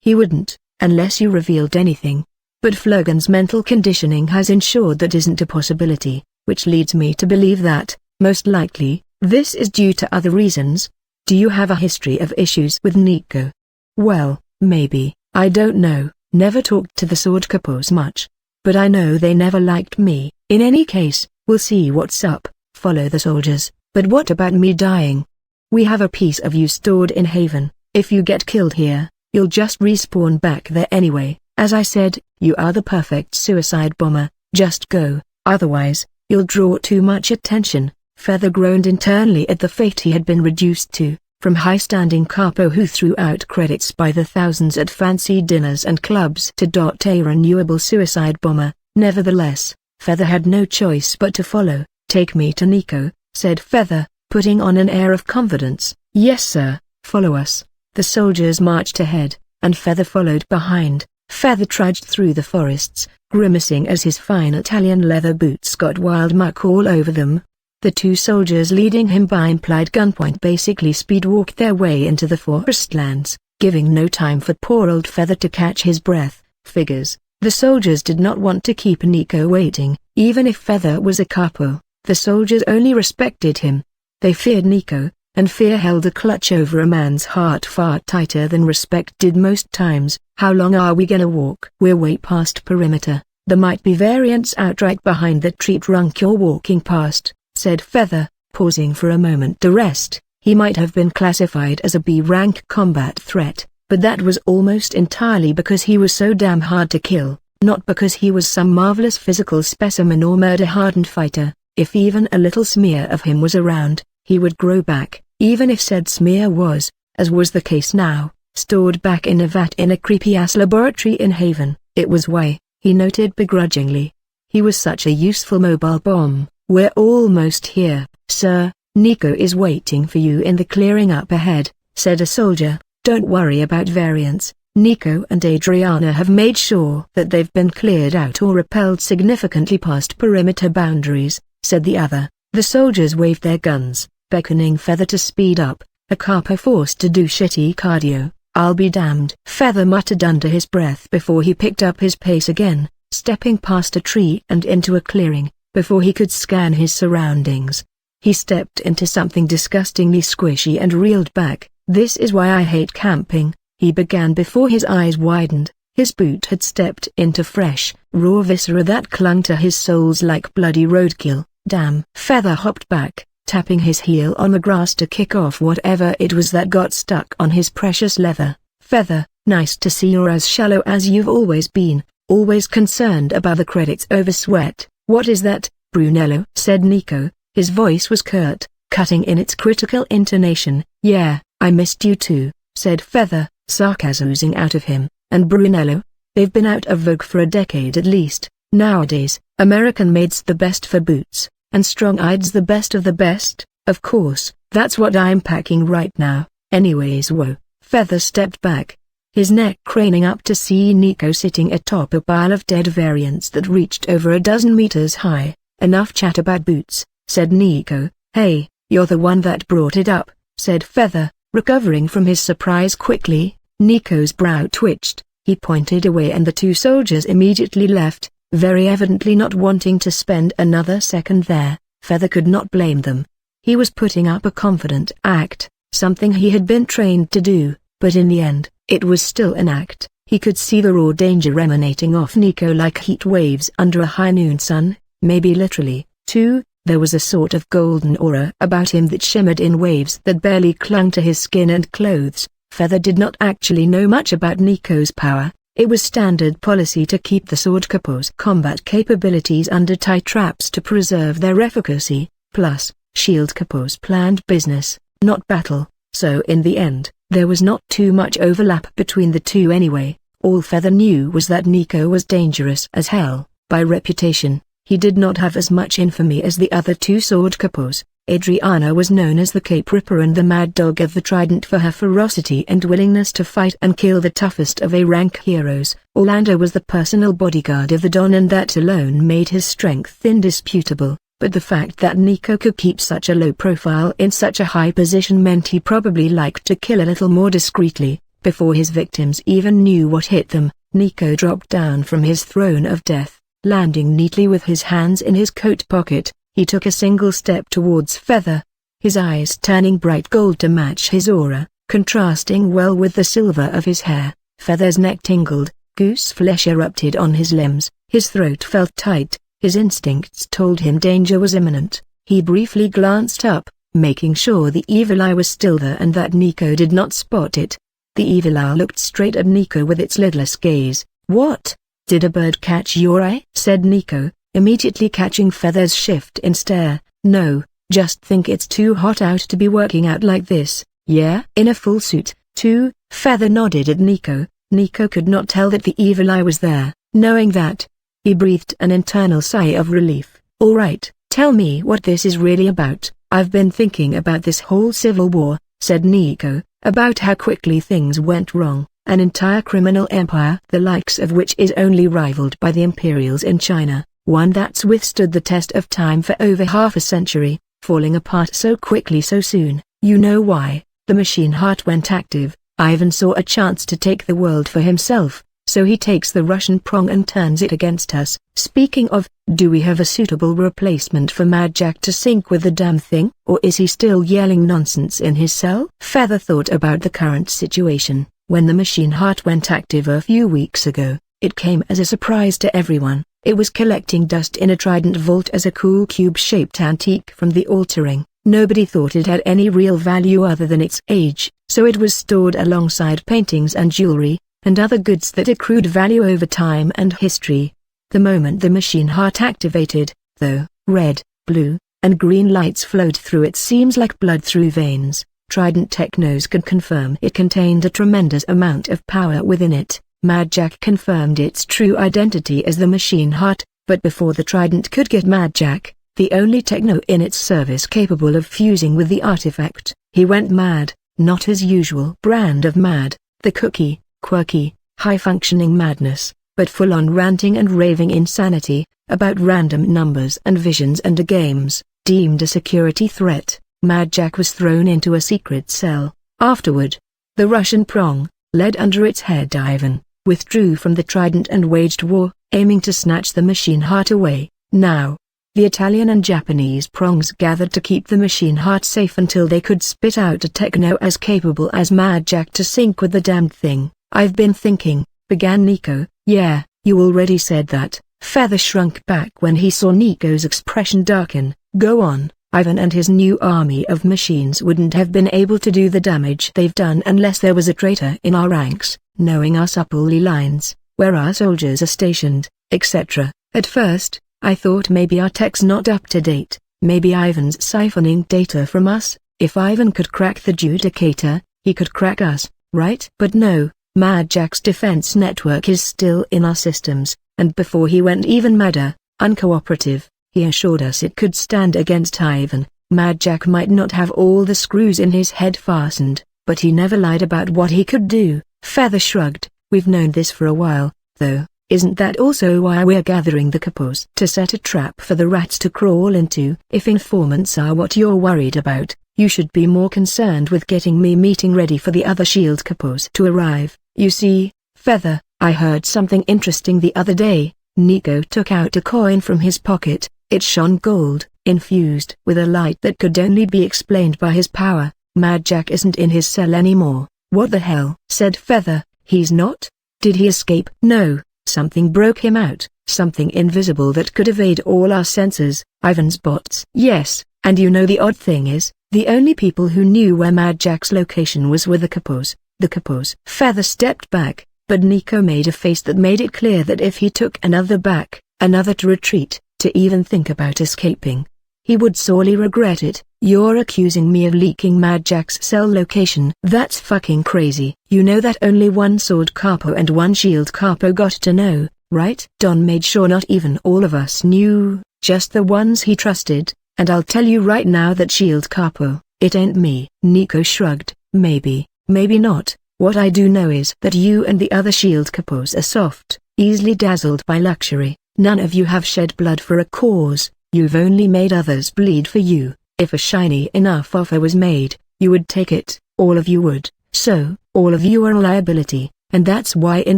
Speaker 1: He wouldn't, unless you revealed anything. But Flurgan's mental conditioning has ensured that isn't a possibility, which leads me to believe that, most likely, this is due to other reasons. Do you have a history of issues with Nico? Well, maybe, I don't know, never talked to the sword capos much. But I know they never liked me. In any case, we'll see what's up. Follow the soldiers. But what about me dying? We have a piece of you stored in Haven. If you get killed here, you'll just respawn back there anyway. As I said, you are the perfect suicide bomber, just go, otherwise, you'll draw too much attention." Feather groaned internally at the fate he had been reduced to, from high-standing capo who threw out credits by the thousands at fancy dinners and clubs to a renewable suicide bomber. Nevertheless, Feather had no choice but to follow. "Take me to Nico," said Feather, putting on an air of confidence. "Yes sir, follow us." The soldiers marched ahead, and Feather followed behind. Feather trudged through the forests, grimacing as his fine Italian leather boots got wild muck all over them. The two soldiers leading him by implied gunpoint basically speed-walked their way into the forestlands, giving no time for poor old Feather to catch his breath. Figures. The soldiers did not want to keep Nico waiting. Even if Feather was a capo, the soldiers only respected him. They feared Nico, and fear held a clutch over a man's heart far tighter than respect did most times. "How long are we gonna walk?" "We're way past perimeter. There might be variants out right behind that tree trunk you're walking past," said Feather, pausing for a moment to rest. He might have been classified as a B-rank combat threat, but that was almost entirely because he was so damn hard to kill, not because he was some marvelous physical specimen or murder-hardened fighter. If even a little smear of him was around, he would grow back, even if said smear was, as was the case now, stored back in a vat in a creepy-ass laboratory in Haven. It was why, he noted begrudgingly, he was such a useful mobile bomb. "We're almost here, sir. Nico is waiting for you in the clearing up ahead," said a soldier. "Don't worry about variants. Nico and Adriana have made sure that they've been cleared out or repelled significantly past perimeter boundaries," said the other. The soldiers waved their guns, beckoning Feather to speed up, a capo forced to do shitty cardio. "I'll be damned," Feather muttered under his breath before he picked up his pace again, stepping past a tree and into a clearing. Before he could scan his surroundings, he stepped into something disgustingly squishy and reeled back. "This is why I hate camping," he began before his eyes widened. His boot had stepped into fresh, raw viscera that clung to his soles like bloody roadkill. "Damn!" Feather hopped back, tapping his heel on the grass to kick off whatever it was that got stuck on his precious leather. "Feather, nice to see you're as shallow as you've always been, always concerned about the credits over sweat." "What is that, Brunello?" said Nico. His voice was curt, cutting in its critical intonation. "Yeah, I missed you too," said Feather, sarcasm oozing out of him. "And Brunello? They've been out of vogue for a decade at least. Nowadays, American-made's the best for boots, and strong-eyed's the best of the best. Of course, that's what I'm packing right now. Anyways, whoa." Feather stepped back, his neck craning up to see Nico sitting atop a pile of dead variants that reached over a dozen meters high. "Enough chat about boots," said Nico. "Hey, you're the one that brought it up," said Feather, recovering from his surprise quickly. Nico's brow twitched, he pointed away and the two soldiers immediately left, very evidently not wanting to spend another second there. Feather could not blame them. He was putting up a confident act, something he had been trained to do, but in the end, it was still an act. He could see the raw danger emanating off Nico like heat waves under a high noon sun, maybe literally, too. There was a sort of golden aura about him that shimmered in waves that barely clung to his skin and clothes. Feather did not actually know much about Nico's power. It was standard policy to keep the sword capos' combat capabilities under tight traps to preserve their efficacy, plus, shield capos planned business, not battle, so in the end, there was not too much overlap between the two anyway. All Feather knew was that Nico was dangerous as hell, by reputation. He did not have as much infamy as the other two sword capos. Adriana was known as the Cape Ripper and the Mad Dog of the Trident for her ferocity and willingness to fight and kill the toughest of A-rank heroes. Orlando was the personal bodyguard of the Don, and that alone made his strength indisputable. But the fact that Nico could keep such a low profile in such a high position meant he probably liked to kill a little more discreetly, before his victims even knew what hit them. Nico dropped down from his throne of death, landing neatly with his hands in his coat pocket. He took a single step towards Feather, his eyes turning bright gold to match his aura, contrasting well with the silver of his hair. Feather's neck tingled, goose flesh erupted on his limbs, his throat felt tight, his instincts told him danger was imminent. He briefly glanced up, making sure the evil eye was still there and that Nico did not spot it. The evil owl looked straight at Nico with its lidless gaze. "What? Did a bird catch your eye?" said Nico, immediately catching Feather's shift in stare. "No, just think it's too hot out to be working out like this." "Yeah? In a full suit, too?" Feather nodded at Nico. Nico could not tell that the evil eye was there. Knowing that, he breathed an internal sigh of relief. "All right, tell me what this is really about." "I've been thinking about this whole civil war," said Nico, "about how quickly things went wrong. An entire criminal empire, the likes of which is only rivaled by the Imperials in China, one that's withstood the test of time for over half a century, falling apart so quickly so soon. You know why? The machine heart went active. Ivan saw a chance to take the world for himself, so he takes the Russian prong and turns it against us. Speaking of, do we have a suitable replacement for Mad Jack to sync with the damn thing? Or is he still yelling nonsense in his cell?" Feather thought about the current situation. When the machine heart went active a few weeks ago, it came as a surprise to everyone. It was collecting dust in a trident vault as a cool cube-shaped antique from the altar ring. Nobody thought it had any real value other than its age, so it was stored alongside paintings and jewelry, and other goods that accrued value over time and history. The moment the machine heart activated, though, red, blue, and green lights flowed through its seams like blood through veins. Trident technos could confirm it contained a tremendous amount of power within it. Mad Jack confirmed its true identity as the machine heart, but before the Trident could get Mad Jack, the only techno in its service capable of fusing with the artifact, he went mad. Not his usual brand of mad, the cookie, quirky, high-functioning madness, but full-on ranting and raving insanity, about random numbers and visions and games. Deemed a security threat, Mad Jack was thrown into a secret cell. Afterward, the Russian prong, led under its head Ivan, withdrew from the Trident and waged war, aiming to snatch the machine heart away. Now, the Italian and Japanese prongs gathered to keep the machine heart safe until they could spit out a techno as capable as Mad Jack to sync with the damned thing. "I've been thinking," began Nico. "Yeah, you already said that." Feather shrunk back when he saw Nico's expression darken. "Go on." "Ivan and his new army of machines wouldn't have been able to do the damage they've done unless there was a traitor in our ranks, knowing our supply lines, where our soldiers are stationed, etc. At first, I thought maybe our tech's not up to date, maybe Ivan's siphoning data from us. If Ivan could crack the Judicator, he could crack us, right? But no, Mad Jack's defense network is still in our systems, and before he went even madder, uncooperative, he assured us it could stand against Ivan. Mad Jack might not have all the screws in his head fastened, but he never lied about what he could do." Feather shrugged. "We've known this for a while, though. Isn't that also why we're gathering the capos? To set a trap for the rats to crawl into? If informants are what you're worried about, you should be more concerned with getting me meeting ready for the other shield capos to arrive. You see, Feather, I heard something interesting the other day." Nico took out a coin from his pocket. It shone gold, infused with a light that could only be explained by his power. "Mad Jack isn't in his cell anymore." "What the hell?" said Feather. "He's not? Did he escape?" "No. Something broke him out, something invisible that could evade all our senses." "Ivan's bots." "Yes, and you know the odd thing is, the only people who knew where Mad Jack's location was were the capos." "The capos." Feather stepped back, but Nico made a face that made it clear that if he took another back, another to retreat, to even think about escaping, he would sorely regret it. "You're accusing me of leaking Mad Jack's cell location?" "That's fucking crazy." "You know that only one sword capo and one shield capo got to know, right?" Don made sure not even all of us knew, just the ones he trusted, "and I'll tell you right now that shield capo, it ain't me." Nico shrugged. "Maybe, maybe not. What I do know is that you and the other shield capos are soft, easily dazzled by luxury. None of you have shed blood for a cause, you've only made others bleed for you. If a shiny enough offer was made, you would take it, all of you would. So, all of you are a liability, and that's why in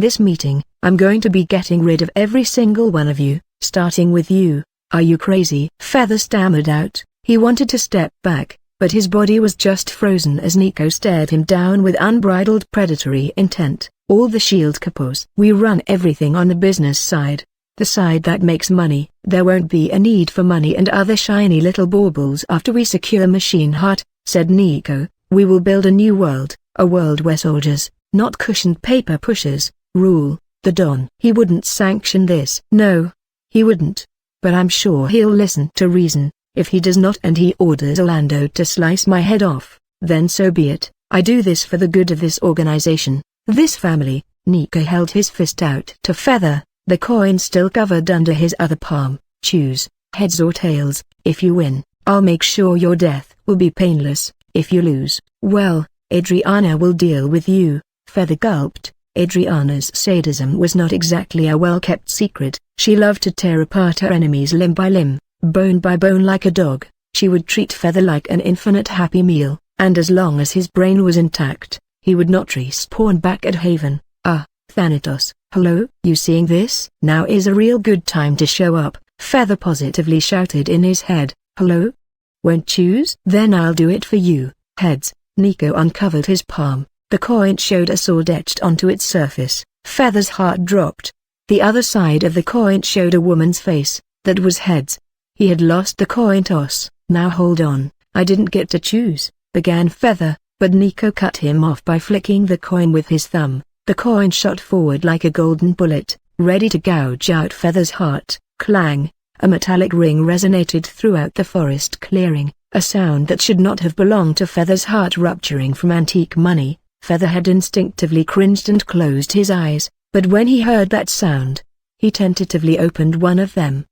Speaker 1: this meeting, I'm going to be getting rid of every single one of you, starting with you." "Are you crazy?" Feather stammered out. He wanted to step back, but his body was just frozen as Nico stared him down with unbridled predatory intent. "All the shield capos. We run everything on the business side. The side that makes money. There won't be a need for money and other shiny little baubles after we secure Machine Heart," said Nico. "We will build a new world, a world where soldiers, not cushioned paper pushers, rule the Don. He wouldn't sanction this. No, he wouldn't. But I'm sure he'll listen to reason. If he does not and he orders Orlando to slice my head off, then so be it. I do this for the good of this organization, this family. Nico held his fist out to Feather, the coin still covered under his other palm. Choose, heads or tails. If you win, I'll make sure your death will be painless. If you lose, well, Adriana will deal with you. Feather gulped. Adriana's sadism was not exactly a well-kept secret. She loved to tear apart her enemies limb by limb, bone by bone like a dog. She would treat Feather like an infinite happy meal, and as long as his brain was intact, he would not respawn back at Haven. Ah, Thanatos, hello? You seeing this? Now is a real good time to show up, Feather positively shouted in his head. Hello? Won't choose? Then I'll do it for you. Heads. Nico uncovered his palm. The coin showed a sword etched onto its surface. Feather's heart dropped. The other side of the coin showed a woman's face. That was heads. He had lost the coin toss. Now hold on, I didn't get to choose, began Feather, but Nico cut him off by flicking the coin with his thumb. The coin shot forward like a golden bullet, ready to gouge out Feather's heart. Clang! A metallic ring resonated throughout the forest clearing, a sound that should not have belonged to Feather's heart rupturing from antique money. Feather had instinctively cringed and closed his eyes, but when he heard that sound, he tentatively opened one of them.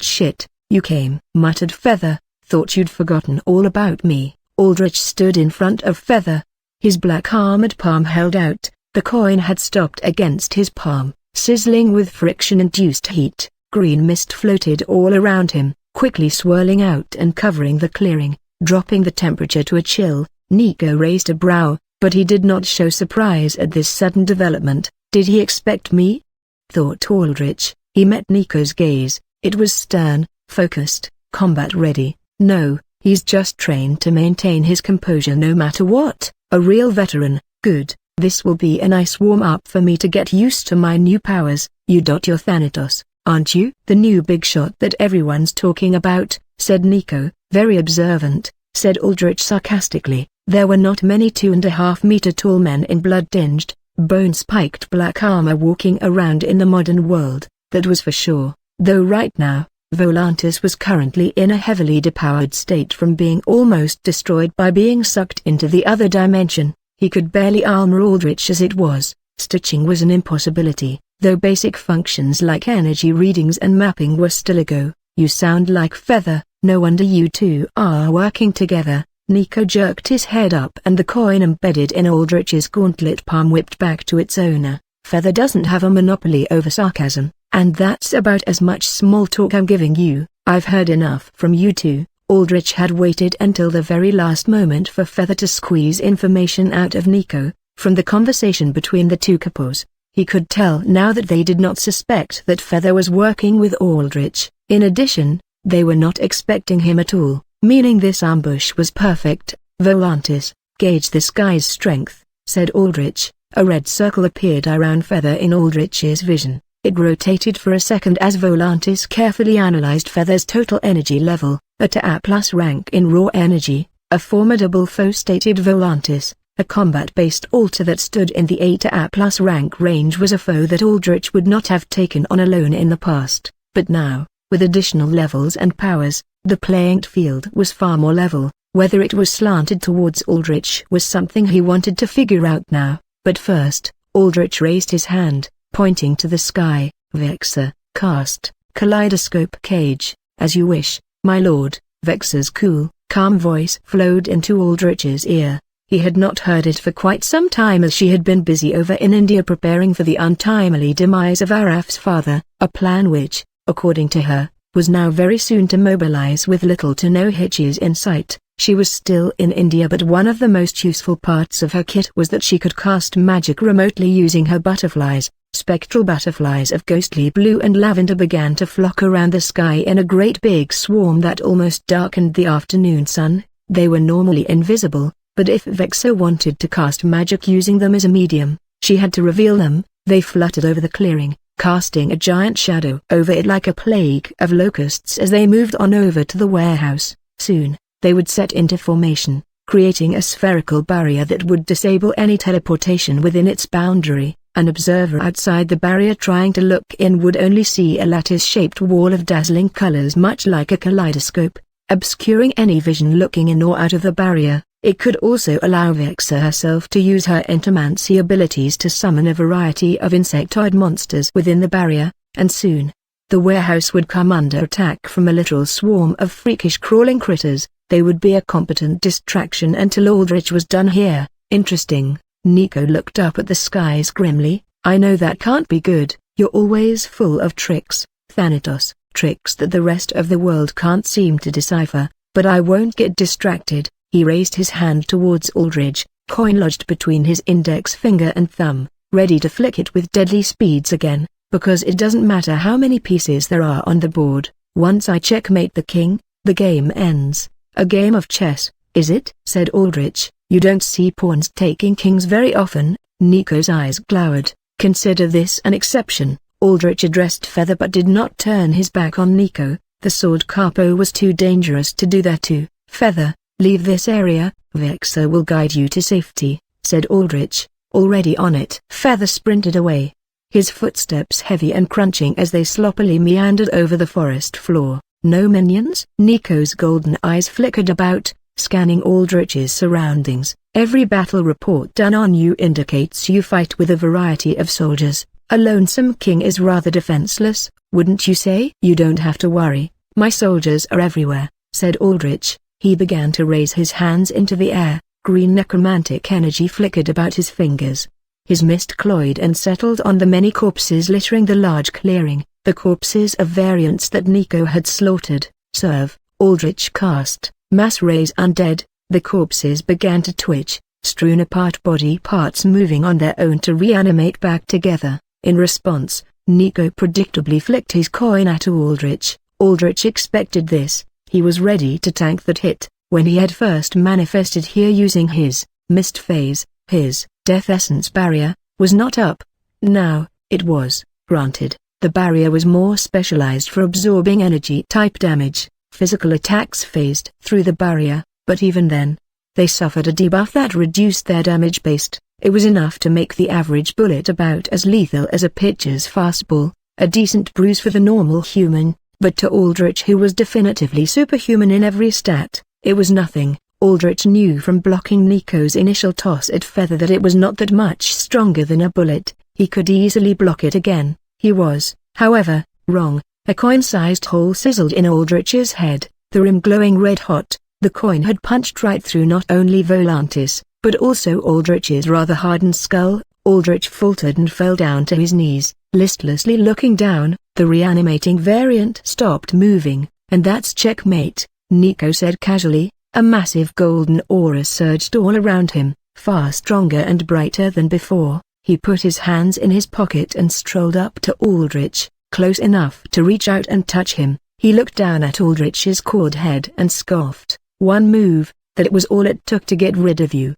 Speaker 1: Shit, you came, muttered Feather. Thought you'd forgotten all about me. Aldrich stood in front of Feather. His black armored palm held out. The coin had stopped against his palm, sizzling with friction-induced heat. Green mist floated all around him, quickly swirling out and covering the clearing, dropping the temperature to a chill. Nico raised a brow, but he did not show surprise at this sudden development. Did he expect me? Thought Aldrich. He met Nico's gaze. It was stern, focused, combat-ready. No, he's just trained to maintain his composure no matter what. A real veteran. Good. This will be a nice warm-up for me to get used to my new powers. You're Thanatos, aren't you? The new big shot that everyone's talking about, said Nico. Very observant, said Aldrich sarcastically. There were not many 2.5-meter tall men in blood-tinged, bone-spiked black armor walking around in the modern world, that was for sure. Though right now, Volantis was currently in a heavily depowered state from being almost destroyed by being sucked into the other dimension. He could barely armor Aldrich as it was. Stitching was an impossibility, though basic functions like energy readings and mapping were still a go. You sound like Feather, no wonder you two are working together. Nico jerked his head up and the coin embedded in Aldrich's gauntlet palm whipped back to its owner. Feather doesn't have a monopoly over sarcasm, and that's about as much small talk I'm giving you. I've heard enough from you two. Aldrich had waited until the very last moment for Feather to squeeze information out of Nico. From the conversation between the two capos, he could tell now that they did not suspect that Feather was working with Aldrich. In addition, they were not expecting him at all, meaning this ambush was perfect. Volantis, gauge this guy's strength, said Aldrich. A red circle appeared around Feather in Aldrich's vision. It rotated for a second as Volantis carefully analyzed Feather's total energy level, at A+ rank in raw energy. A formidable foe, stated Volantis. A combat-based altar that stood in the A to A+ rank range was a foe that Aldrich would not have taken on alone in the past, but now, with additional levels and powers, the playing field was far more level. Whether it was slanted towards Aldrich was something he wanted to figure out now. But first, Aldrich raised his hand, pointing to the sky. Vexer, cast, kaleidoscope cage, as you wish, my lord. Vexer's cool, calm voice flowed into Aldrich's ear. He had not heard it for quite some time as she had been busy over in India preparing for the untimely demise of Araf's father, a plan which, according to her, was now very soon to mobilize with little to no hitches in sight. She was still in India, but one of the most useful parts of her kit was that she could cast magic remotely using her butterflies. Spectral butterflies of ghostly blue and lavender began to flock around the sky in a great big swarm that almost darkened the afternoon sun. They were normally invisible, but if Vexer wanted to cast magic using them as a medium, she had to reveal them. They fluttered over the clearing, casting a giant shadow over it like a plague of locusts as they moved on over to the warehouse. Soon, they would set into formation, creating a spherical barrier that would disable any teleportation within its boundary. An observer outside the barrier trying to look in would only see a lattice-shaped wall of dazzling colors much like a kaleidoscope, obscuring any vision looking in or out of the barrier. It could also allow Vexa herself to use her entomancy abilities to summon a variety of insectoid monsters within the barrier, and soon, the warehouse would come under attack from a literal swarm of freakish crawling critters. They would be a competent distraction until Aldrich was done here. Interesting. Nico looked up at the skies grimly. I know that can't be good. You're always full of tricks, Thanatos, tricks that the rest of the world can't seem to decipher, but I won't get distracted. He raised his hand towards Aldrich, coin lodged between his index finger and thumb, ready to flick it with deadly speeds again, because it doesn't matter how many pieces there are on the board. Once I checkmate the king, the game ends. A game of chess, is it? Said Aldrich. You don't see pawns taking kings very often. Nico's eyes glowered. Consider this an exception. Aldrich addressed Feather but did not turn his back on Nico. The sword capo was too dangerous to do that to. Feather, leave this area. Vexa will guide you to safety, said Aldrich. Already on it. Feather sprinted away, his footsteps heavy and crunching as they sloppily meandered over the forest floor. No minions? Nico's golden eyes flickered about, scanning Aldrich's surroundings. Every battle report done on you indicates you fight with a variety of soldiers. A lonesome king is rather defenseless, wouldn't you say? You don't have to worry, my soldiers are everywhere, said Aldrich. He began to raise his hands into the air. Green necromantic energy flickered about his fingers. His mist cloyed and settled on the many corpses littering the large clearing, the corpses of variants that Nico had slaughtered. Serve, Aldrich cast, mass raise undead. The corpses began to twitch, strewn apart body parts moving on their own to reanimate back together. In response, Nico predictably flicked his coin at Aldrich. Aldrich expected this. He was ready to tank that hit. When he had first manifested here using his mist phase, his death essence barrier was not up. Now, it was. Granted, the barrier was more specialized for absorbing energy type damage. Physical attacks phased through the barrier, but even then, they suffered a debuff that reduced their damage based. It was enough to make the average bullet about as lethal as a pitcher's fastball, a decent bruise for the normal human, but to Aldrich, who was definitively superhuman in every stat, it was nothing. Aldrich knew from blocking Nico's initial toss at Feather that it was not that much stronger than a bullet. He could easily block it again. He was, however, wrong. A coin-sized hole sizzled in Aldrich's head, the rim glowing red-hot. The coin had punched right through not only Volantis, but also Aldrich's rather hardened skull. Aldrich faltered and fell down to his knees, listlessly looking down. The reanimating variant stopped moving, and that's checkmate, Nico said casually. A massive golden aura surged all around him, far stronger and brighter than before. He put his hands in his pocket and strolled up to Aldrich, close enough to reach out and touch him. He looked down at Aldrich's cord head and scoffed. One move, that was all it took to get rid of you.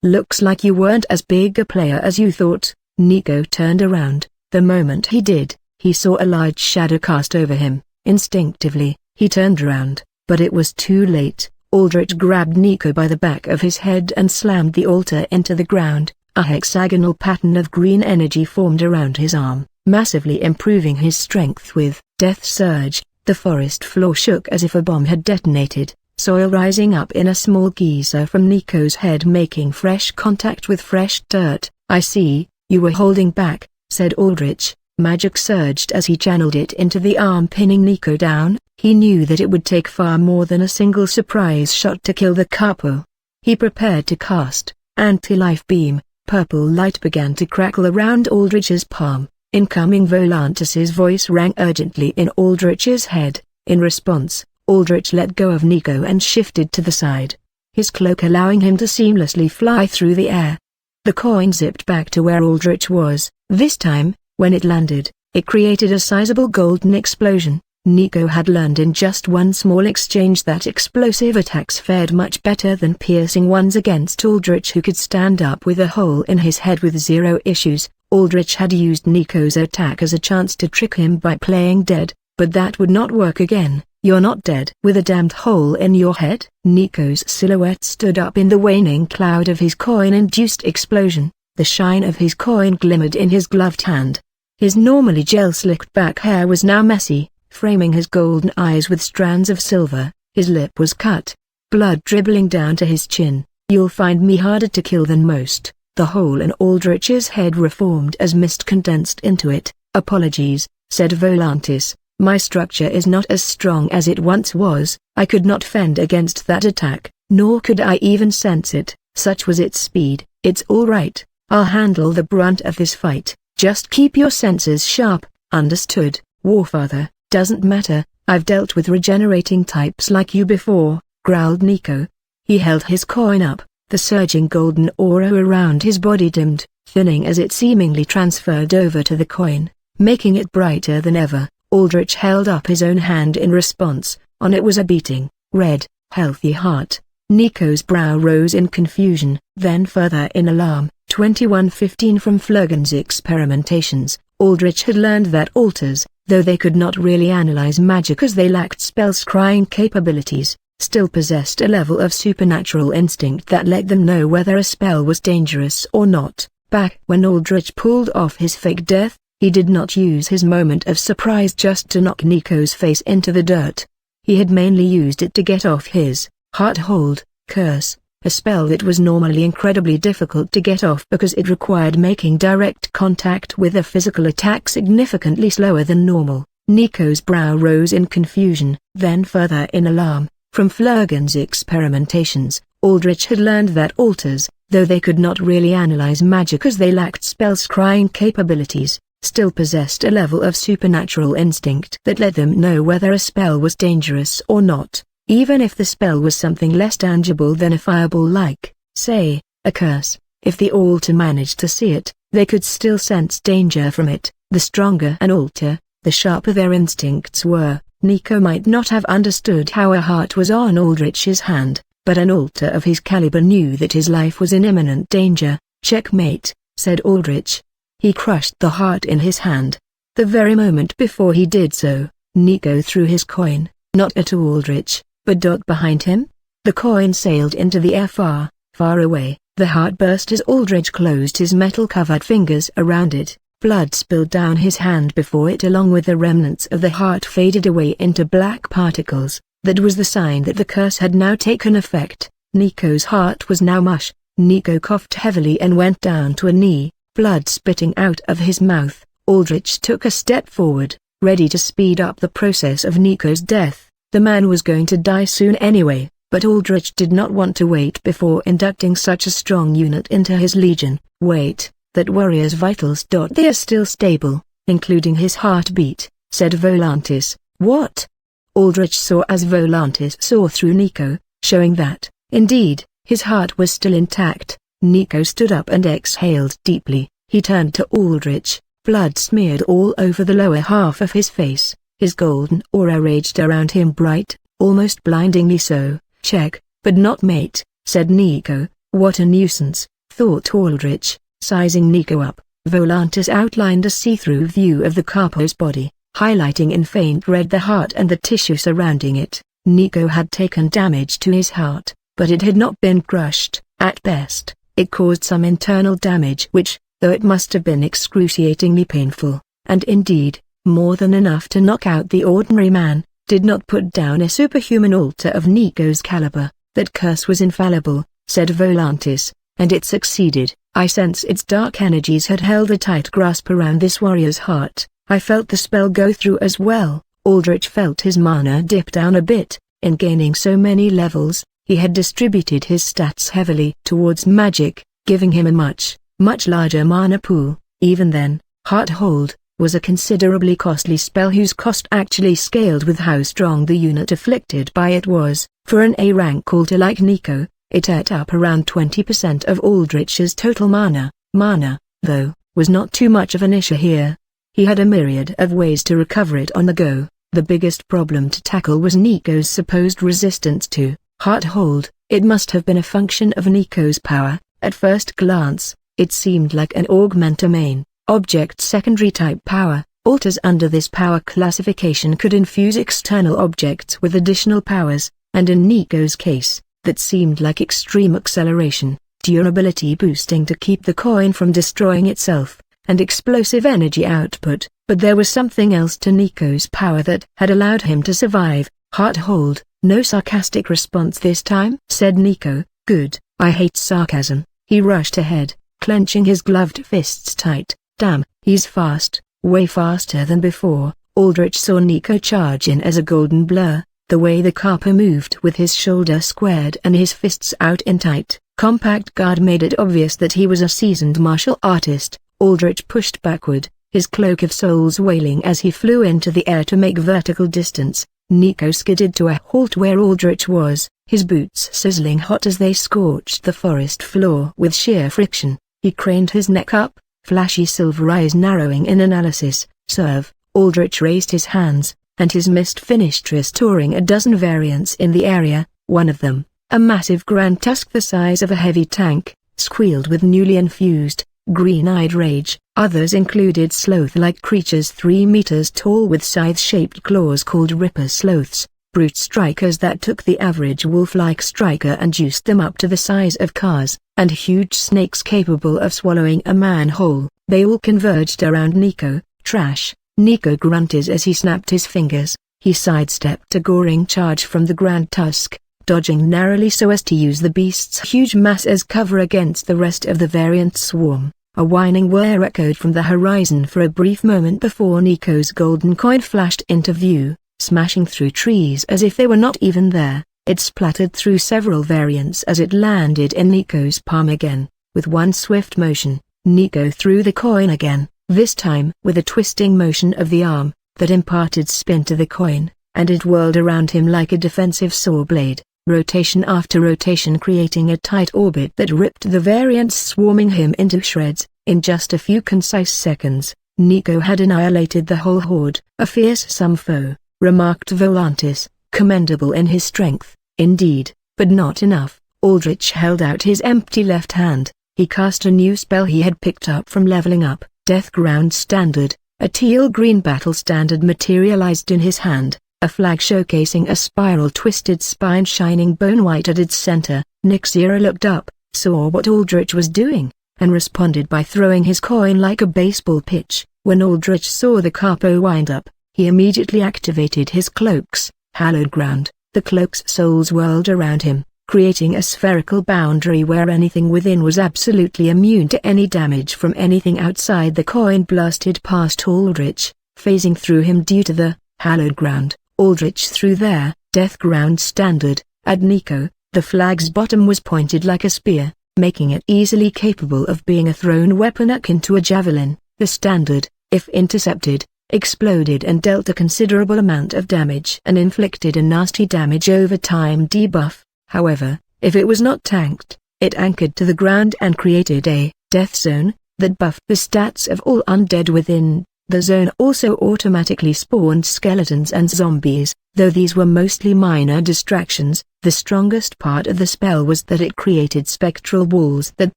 Speaker 1: Looks like you weren't as big a player as you thought. Nico turned around. The moment he did, he saw a large shadow cast over him. Instinctively, he turned around, but it was too late. Aldrich grabbed Nico by the back of his head and slammed the altar into the ground. A hexagonal pattern of green energy formed around his arm, massively improving his strength with Death Surge. The forest floor shook as if a bomb had detonated, soil rising up in a small geyser from Nico's head making fresh contact with fresh dirt. I see, you were holding back, said Aldrich. Magic surged as he channeled it into the arm pinning Nico down. He knew that it would take far more than a single surprise shot to kill the capo. He prepared to cast Anti-Life Beam. Purple light began to crackle around Aldrich's palm. Incoming Volantis's voice rang urgently in Aldrich's head. In response, Aldrich let go of Nico and shifted to the side, his cloak allowing him to seamlessly fly through the air. The coin zipped back to where Aldrich was. This time, when it landed, it created a sizable golden explosion. Nico had learned in just one small exchange that explosive attacks fared much better than piercing ones against Aldrich, who could stand up with a hole in his head with zero issues. Aldrich had used Nico's attack as a chance to trick him by playing dead, but that would not work again. You're not dead. With a damned hole in your head? Nico's silhouette stood up in the waning cloud of his coin-induced explosion. The shine of his coin glimmered in his gloved hand. His normally gel-slicked back hair was now messy, framing his golden eyes with strands of silver. His lip was cut, blood dribbling down to his chin. You'll find me harder to kill than most. The hole in Aldrich's head reformed as mist condensed into it. Apologies, said Volantis. My structure is not as strong as it once was. I could not fend against that attack, nor could I even sense it, such was its speed. It's all right. I'll handle the brunt of this fight. Just keep your senses sharp, understood, Warfather? Doesn't matter, I've dealt with regenerating types like you before, growled Nico. He held his coin up, the surging golden aura around his body dimmed, thinning as it seemingly transferred over to the coin, making it brighter than ever. Aldrich held up his own hand in response. On it was a beating, red, healthy heart. Nico's brow rose in confusion, then further in alarm. 2115 From Flurgan's experimentations, Aldrich had learned that altars, though they could not really analyze magic as they lacked spell-scrying capabilities, still possessed a level of supernatural instinct that let them know whether a spell was dangerous or not. Back when Aldrich pulled off his fake death, he did not use his moment of surprise just to knock Nico's face into the dirt. He had mainly used it to get off his heart hold curse, a spell that was normally incredibly difficult to get off because it required making direct contact with a physical attack significantly slower than normal. Nico's brow rose in confusion, then further in alarm. From Flurgan's experimentations, Aldrich had learned that altars, though they could not really analyze magic as they lacked spell-scrying capabilities, still possessed a level of supernatural instinct that let them know whether a spell was dangerous or not, even if the spell was something less tangible than a fireball like, say, a curse. If the altar managed to see it, they could still sense danger from it. The stronger an altar, the sharper their instincts were. Nico might not have understood how a heart was on Aldrich's hand, but an altar of his caliber knew that his life was in imminent danger. Checkmate, said Aldrich. He crushed the heart in his hand. The very moment before he did so, Nico threw his coin, not at Aldrich, but behind him. The coin sailed into the air far, far away. The heart burst as Aldrich closed his metal-covered fingers around it. Blood spilled down his hand before it, along with the remnants of the heart, faded away into black particles. That was the sign that the curse had now taken effect. Nico's heart was now mush. Nico coughed heavily and went down to a knee, blood spitting out of his mouth. Aldrich took a step forward, ready to speed up the process of Nico's death. The man was going to die soon anyway, but Aldrich did not want to wait before inducting such a strong unit into his legion. Wait, that warrior's vitals. They are still stable, including his heartbeat, said Volantis. What? Aldrich saw as Volantis saw through Nico, showing that, indeed, his heart was still intact. Nico stood up and exhaled deeply. He turned to Aldrich, blood smeared all over the lower half of his face. His golden aura raged around him, bright, almost blindingly so. Check, but not mate, said Nico. What a nuisance, thought Aldrich, sizing Nico up. Volantis outlined a see-through view of the capo's body, highlighting in faint red the heart and the tissue surrounding it. Nico had taken damage to his heart, but it had not been crushed. At best, it caused some internal damage which, though it must have been excruciatingly painful, and indeed, more than enough to knock out the ordinary man, did not put down a superhuman altar of Nico's caliber. That curse was infallible, said Volantis, and it succeeded. I sense its dark energies had held a tight grasp around this warrior's heart. I felt the spell go through as well. Aldrich felt his mana dip down a bit. In gaining so many levels, he had distributed his stats heavily towards magic, giving him a much larger mana pool. Even then, Heart Hold was a considerably costly spell whose cost actually scaled with how strong the unit afflicted by it was. For an A-rank altar like Nico, it ate up around 20% of Aldrich's total mana. Mana, though, was not too much of an issue here. He had a myriad of ways to recover it on the go. The biggest problem to tackle was Nico's supposed resistance to Heart Hold. It must have been a function of Nico's power. At first glance, it seemed like an augmenta main object secondary type power, Altars under this power classification could infuse external objects with additional powers, and in Nico's case, that seemed like extreme acceleration, durability boosting to keep the coin from destroying itself, and explosive energy output. But there was something else to Nico's power that had allowed him to survive. Heart hold. No sarcastic response this time, said Nico. Good, I hate sarcasm. He rushed ahead, clenching his gloved fists tight. Damn, he's fast, way faster than before. Aldrich saw Nico charge in as a golden blur, the way the Kappa moved with his shoulder squared and his fists out in tight, compact guard made it obvious that he was a seasoned martial artist. Aldrich pushed backward, his cloak of souls wailing as he flew into the air to make vertical distance. Nico skidded to a halt where Aldrich was, his boots sizzling hot as they scorched the forest floor with sheer friction. He craned his neck up, flashy silver eyes narrowing in analysis. Serve. Aldrich raised his hands, and his mist finished restoring a dozen variants in the area. One of them, a massive grand tusk the size of a heavy tank, squealed with newly infused, green-eyed rage. Others included sloth-like creatures 3 meters tall with scythe-shaped claws called ripper sloths, brute strikers that took the average wolf-like striker and juiced them up to the size of cars, and huge snakes capable of swallowing a man whole. They all converged around Nico. Trash. Nico grunted as he snapped his fingers. He sidestepped a goring charge from the grand tusk, dodging narrowly so as to use the beast's huge mass as cover against the rest of the variant swarm. A whining whir echoed from the horizon for a brief moment before Nico's golden coin flashed into view, smashing through trees as if they were not even there. It splattered through several variants as it landed in Nico's palm again. With one swift motion, Nico threw the coin again, this time with a twisting motion of the arm that imparted spin to the coin, and it whirled around him like a defensive saw blade, rotation after rotation creating a tight orbit that ripped the variants swarming him into shreds. In just a few concise seconds, Nico had annihilated the whole horde. A fearsome foe, remarked Volantis, commendable in his strength, indeed, but not enough. Aldrich held out his empty left hand. He cast a new spell he had picked up from leveling up, Death Ground Standard. A teal-green battle standard materialized in his hand, a flag showcasing a spiral-twisted spine shining bone-white at its center. Nick Zero looked up, saw what Aldrich was doing, and responded by throwing his coin like a baseball pitch. When Aldrich saw the capo wind up, he immediately activated his cloaks. Hallowed ground. The cloak's souls whirled around him, creating a spherical boundary where anything within was absolutely immune to any damage from anything outside. The coin blasted past Aldrich, phasing through him due to the hallowed ground. Aldrich threw their Death Ground Standard at Nico. The flag's bottom was pointed like a spear, making it easily capable of being a thrown weapon akin to a javelin. The standard, if intercepted, exploded and dealt a considerable amount of damage and inflicted a nasty damage over time debuff. However, if it was not tanked, it anchored to the ground and created a death zone that buffed the stats of all undead within. The zone also automatically spawned skeletons and zombies, though these were mostly minor distractions. The strongest part of the spell was that it created spectral walls that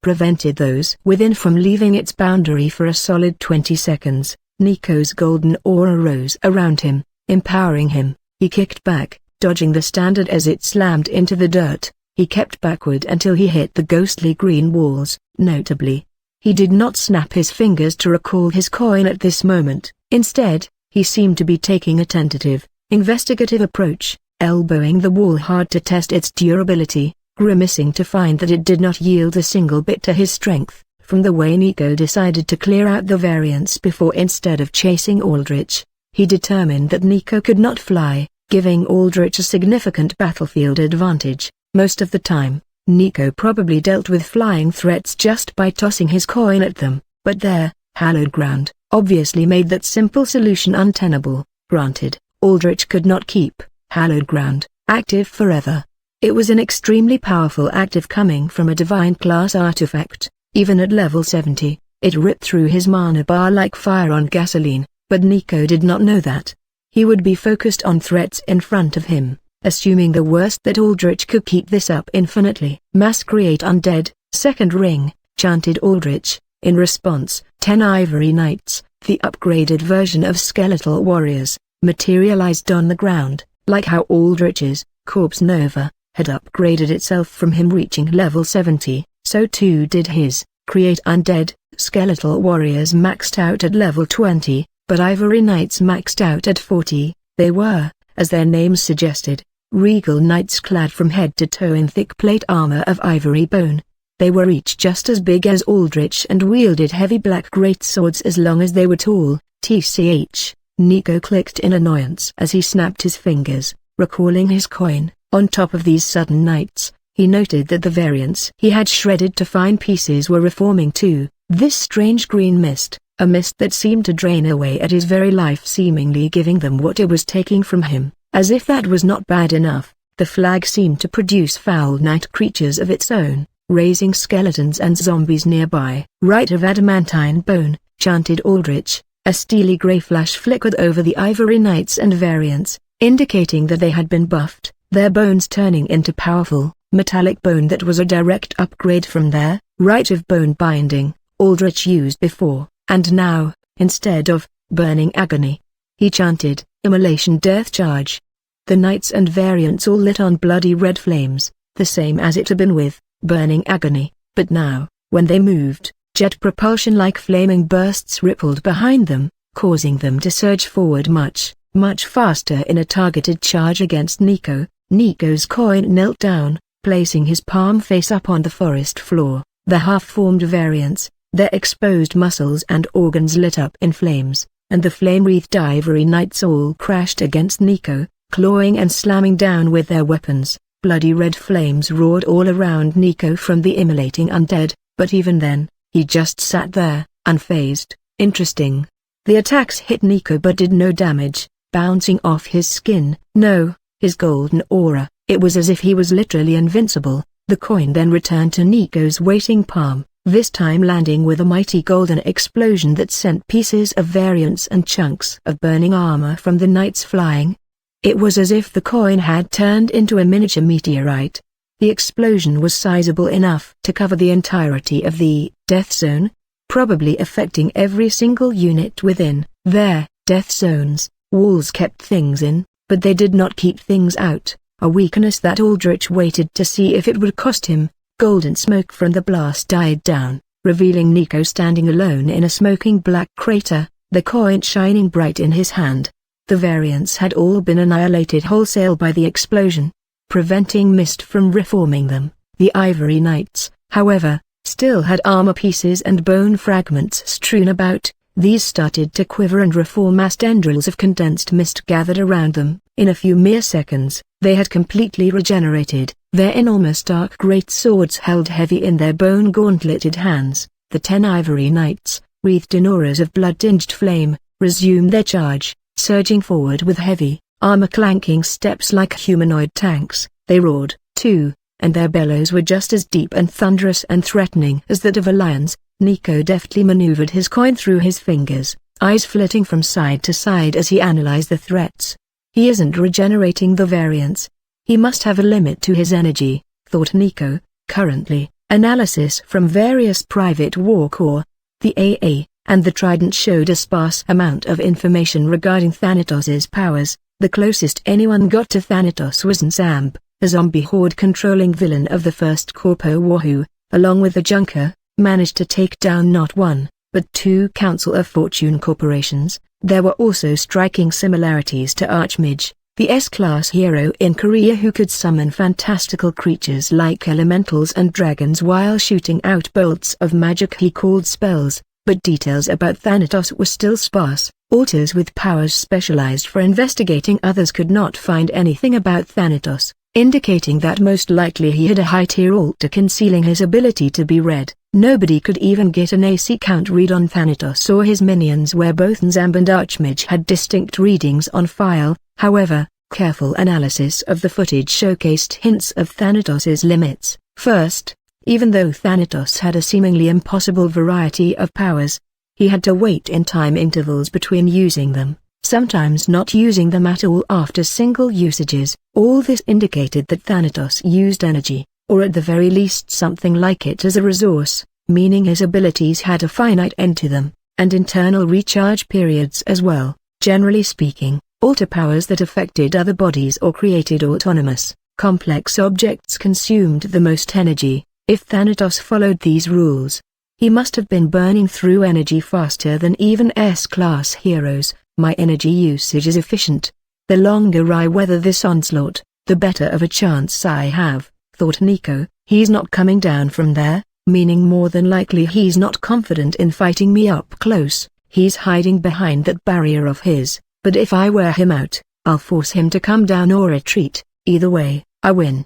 Speaker 1: prevented those within from leaving its boundary for a solid 20 seconds. Nico's golden aura rose around him, empowering him. He kicked back, dodging the standard as it slammed into the dirt. He kept backward until he hit the ghostly green walls. Notably, he did not snap his fingers to recall his coin at this moment. Instead, he seemed to be taking a tentative, investigative approach, elbowing the wall hard to test its durability, grimacing to find that it did not yield a single bit to his strength. From the way Nico decided to clear out the variants before instead of chasing Aldrich, he determined that Nico could not fly, giving Aldrich a significant battlefield advantage. Most of the time, Nico probably dealt with flying threats just by tossing his coin at them, but their hallowed ground obviously made that simple solution untenable. Granted, Aldrich could not keep hallowed ground active forever. It was an extremely powerful active coming from a divine class artifact. Even at level 70, it ripped through his mana bar like fire on gasoline, but Nico did not know that. He would be focused on threats in front of him, assuming the worst that Aldrich could keep this up infinitely. Mass create undead, second ring, chanted Aldrich. In response, 10 ivory knights, The upgraded version of Skeletal Warriors materialized on the ground, like how Aldrich's Corpse Nova had upgraded itself from him reaching level 70, so too did his Create Undead. Skeletal Warriors maxed out at level 20, but Ivory Knights maxed out at 40. They were, as their names suggested, regal knights clad from head to toe in thick plate armor of ivory bone. They were each just as big as Aldrich and wielded heavy black greatswords as long as they were tall. TCH, Nico clicked in annoyance as he snapped his fingers, recalling his coin. On top of these sudden knights, he noted that the variants he had shredded to fine pieces were reforming too. This strange green mist, a mist that seemed to drain away at his very life, seemingly giving them what it was taking from him. As if that was not bad enough, the flag seemed to produce foul night creatures of its own, raising skeletons and zombies nearby. Right of adamantine bone, chanted Aldrich. A steely grey flash flickered over the Ivory Knights and variants, indicating that they had been buffed, their bones turning into powerful, metallic bone that was a direct upgrade from their right of bone binding, Aldrich used before, and now, instead of burning agony, he chanted, Immolation Death Charge. The knights and variants all lit on bloody red flames, the same as it had been with burning agony, but now, when they moved, jet propulsion like flaming bursts rippled behind them, causing them to surge forward much, much faster in a targeted charge against Nico. Nico's coin knelt down, placing his palm face up on the forest floor. The half-formed variants, their exposed muscles and organs lit up in flames, and the flame-wreathed Ivory Knights all crashed against Nico, clawing and slamming down with their weapons. Bloody red flames roared all around Nico from the immolating undead, but even then, he just sat there, unfazed. Interesting. The attacks hit Nico but did no damage, bouncing off his skin. No, his golden aura. It was as if he was literally invincible. The coin then returned to Nico's waiting palm, this time landing with a mighty golden explosion that sent pieces of variants and chunks of burning armor from the knights flying. It was as if the coin had turned into a miniature meteorite. The explosion was sizable enough to cover the entirety of the death zone, probably affecting every single unit within their death zones. Walls kept things in, but they did not keep things out, a weakness that Aldrich waited to see if it would cost him. Golden smoke from the blast died down, revealing Nico standing alone in a smoking black crater, the coin shining bright in his hand. The variants had all been annihilated wholesale by the explosion, preventing mist from reforming them. The Ivory Knights, however, still had armor pieces and bone fragments strewn about. These started to quiver and reform as tendrils of condensed mist gathered around them. In a few mere seconds, they had completely regenerated. Their enormous dark great swords held heavy in their bone-gauntleted hands. The 10 Ivory Knights, wreathed in auras of blood-tinged flame, resumed their charge, surging forward with heavy, armor-clanking steps like humanoid tanks. They roared, too, and their bellows were just as deep and thunderous and threatening as that of a lion's. Nico deftly maneuvered his coin through his fingers, eyes flitting from side to side as he analyzed the threats. He isn't regenerating the variants. He must have a limit to his energy, thought Nico. Currently, analysis from various private war corps, the AA, and the Trident showed a sparse amount of information regarding Thanatos's powers. The closest anyone got to Thanatos was Nzamb, a zombie horde-controlling villain of the First Corpo War who, along with the Junker, managed to take down not one, but 2 Council of Fortune corporations. There were also striking similarities to Archmage, the S-class hero in Korea who could summon fantastical creatures like elementals and dragons while shooting out bolts of magic he called spells, but details about Thanatos were still sparse. Alters with powers specialized for investigating others could not find anything about Thanatos, indicating that most likely he had a high-tier altar concealing his ability to be read. Nobody could even get an AC count read on Thanatos or his minions where both Nzamb and Archmage had distinct readings on file. However, careful analysis of the footage showcased hints of Thanatos's limits. First, even though Thanatos had a seemingly impossible variety of powers, he had to wait in time intervals between using them, sometimes not using them at all after single usages. All this indicated that Thanatos used energy, or at the very least something like it as a resource, meaning his abilities had a finite end to them. and internal recharge periods as well. Generally speaking, alter powers that affected other bodies or created autonomous, complex objects consumed the most energy. If Thanatos followed these rules, he must have been burning through energy faster than even S-class heroes. My energy usage is efficient. The longer I weather this onslaught, the better of a chance I have, thought Nico. He's not coming down from there, meaning more than likely he's not confident in fighting me up close. He's hiding behind that barrier of his, but if I wear him out, I'll force him to come down or retreat. Either way, I win.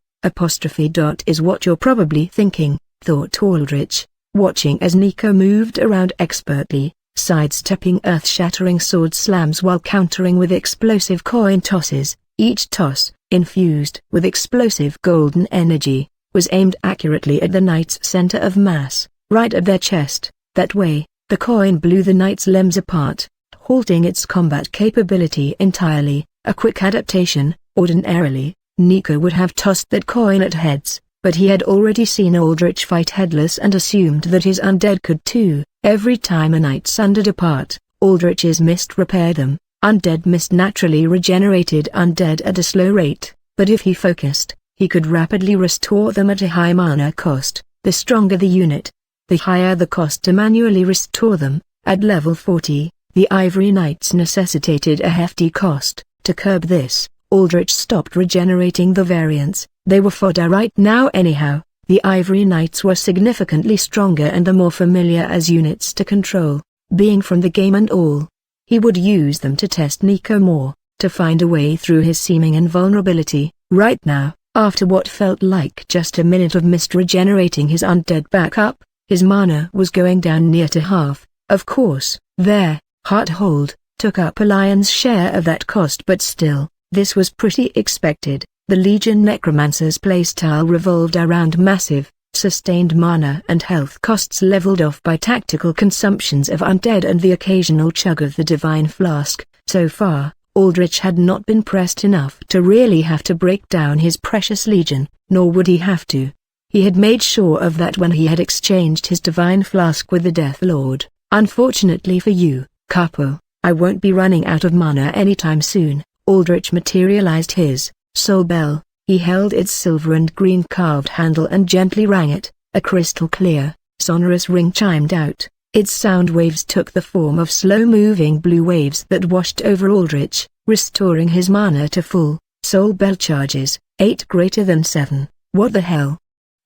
Speaker 1: Is what you're probably thinking, thought Aldrich, watching as Nico moved around expertly, sidestepping earth-shattering sword slams while countering with explosive coin tosses. Each toss, infused with explosive golden energy, was aimed accurately at the knight's center of mass, right at their chest. That way, the coin blew the knight's limbs apart, halting its combat capability entirely. A quick adaptation. Ordinarily, Nico would have tossed that coin at heads, but he had already seen Aldrich fight headless and assumed that his undead could too. Every time a knight sundered apart, Aldrich's mist repaired them. Undead mist naturally regenerated undead at a slow rate, but if he focused, he could rapidly restore them at a high mana cost. The stronger the unit, the higher the cost to manually restore them. At level 40, the Ivory Knights necessitated a hefty cost. To curb this, Aldrich stopped regenerating the variants. They were fodder right now anyhow. The Ivory Knights were significantly stronger and the more familiar as units to control, being from the game and all. He would use them to test Nico more, to find a way through his seeming invulnerability. Right now, after what felt like just a minute of mist regenerating his undead back up, his mana was going down near to half. Of course, their Hearthold took up a lion's share of that cost, but still, this was pretty expected. The Legion Necromancer's playstyle revolved around massive, sustained mana and health costs leveled off by tactical consumptions of undead and the occasional chug of the Divine Flask. So far, Aldrich had not been pressed enough to really have to break down his precious Legion, nor would he have to. He had made sure of that when he had exchanged his Divine Flask with the Death Lord. Unfortunately for you, Capo, I won't be running out of mana anytime soon. Aldrich materialized his soul bell. He held its silver and green carved handle and gently rang it. A crystal clear, sonorous ring chimed out. Its sound waves took the form of slow-moving blue waves that washed over Aldrich, restoring his mana to full. Soul bell charges, 8 greater than 7. What the hell?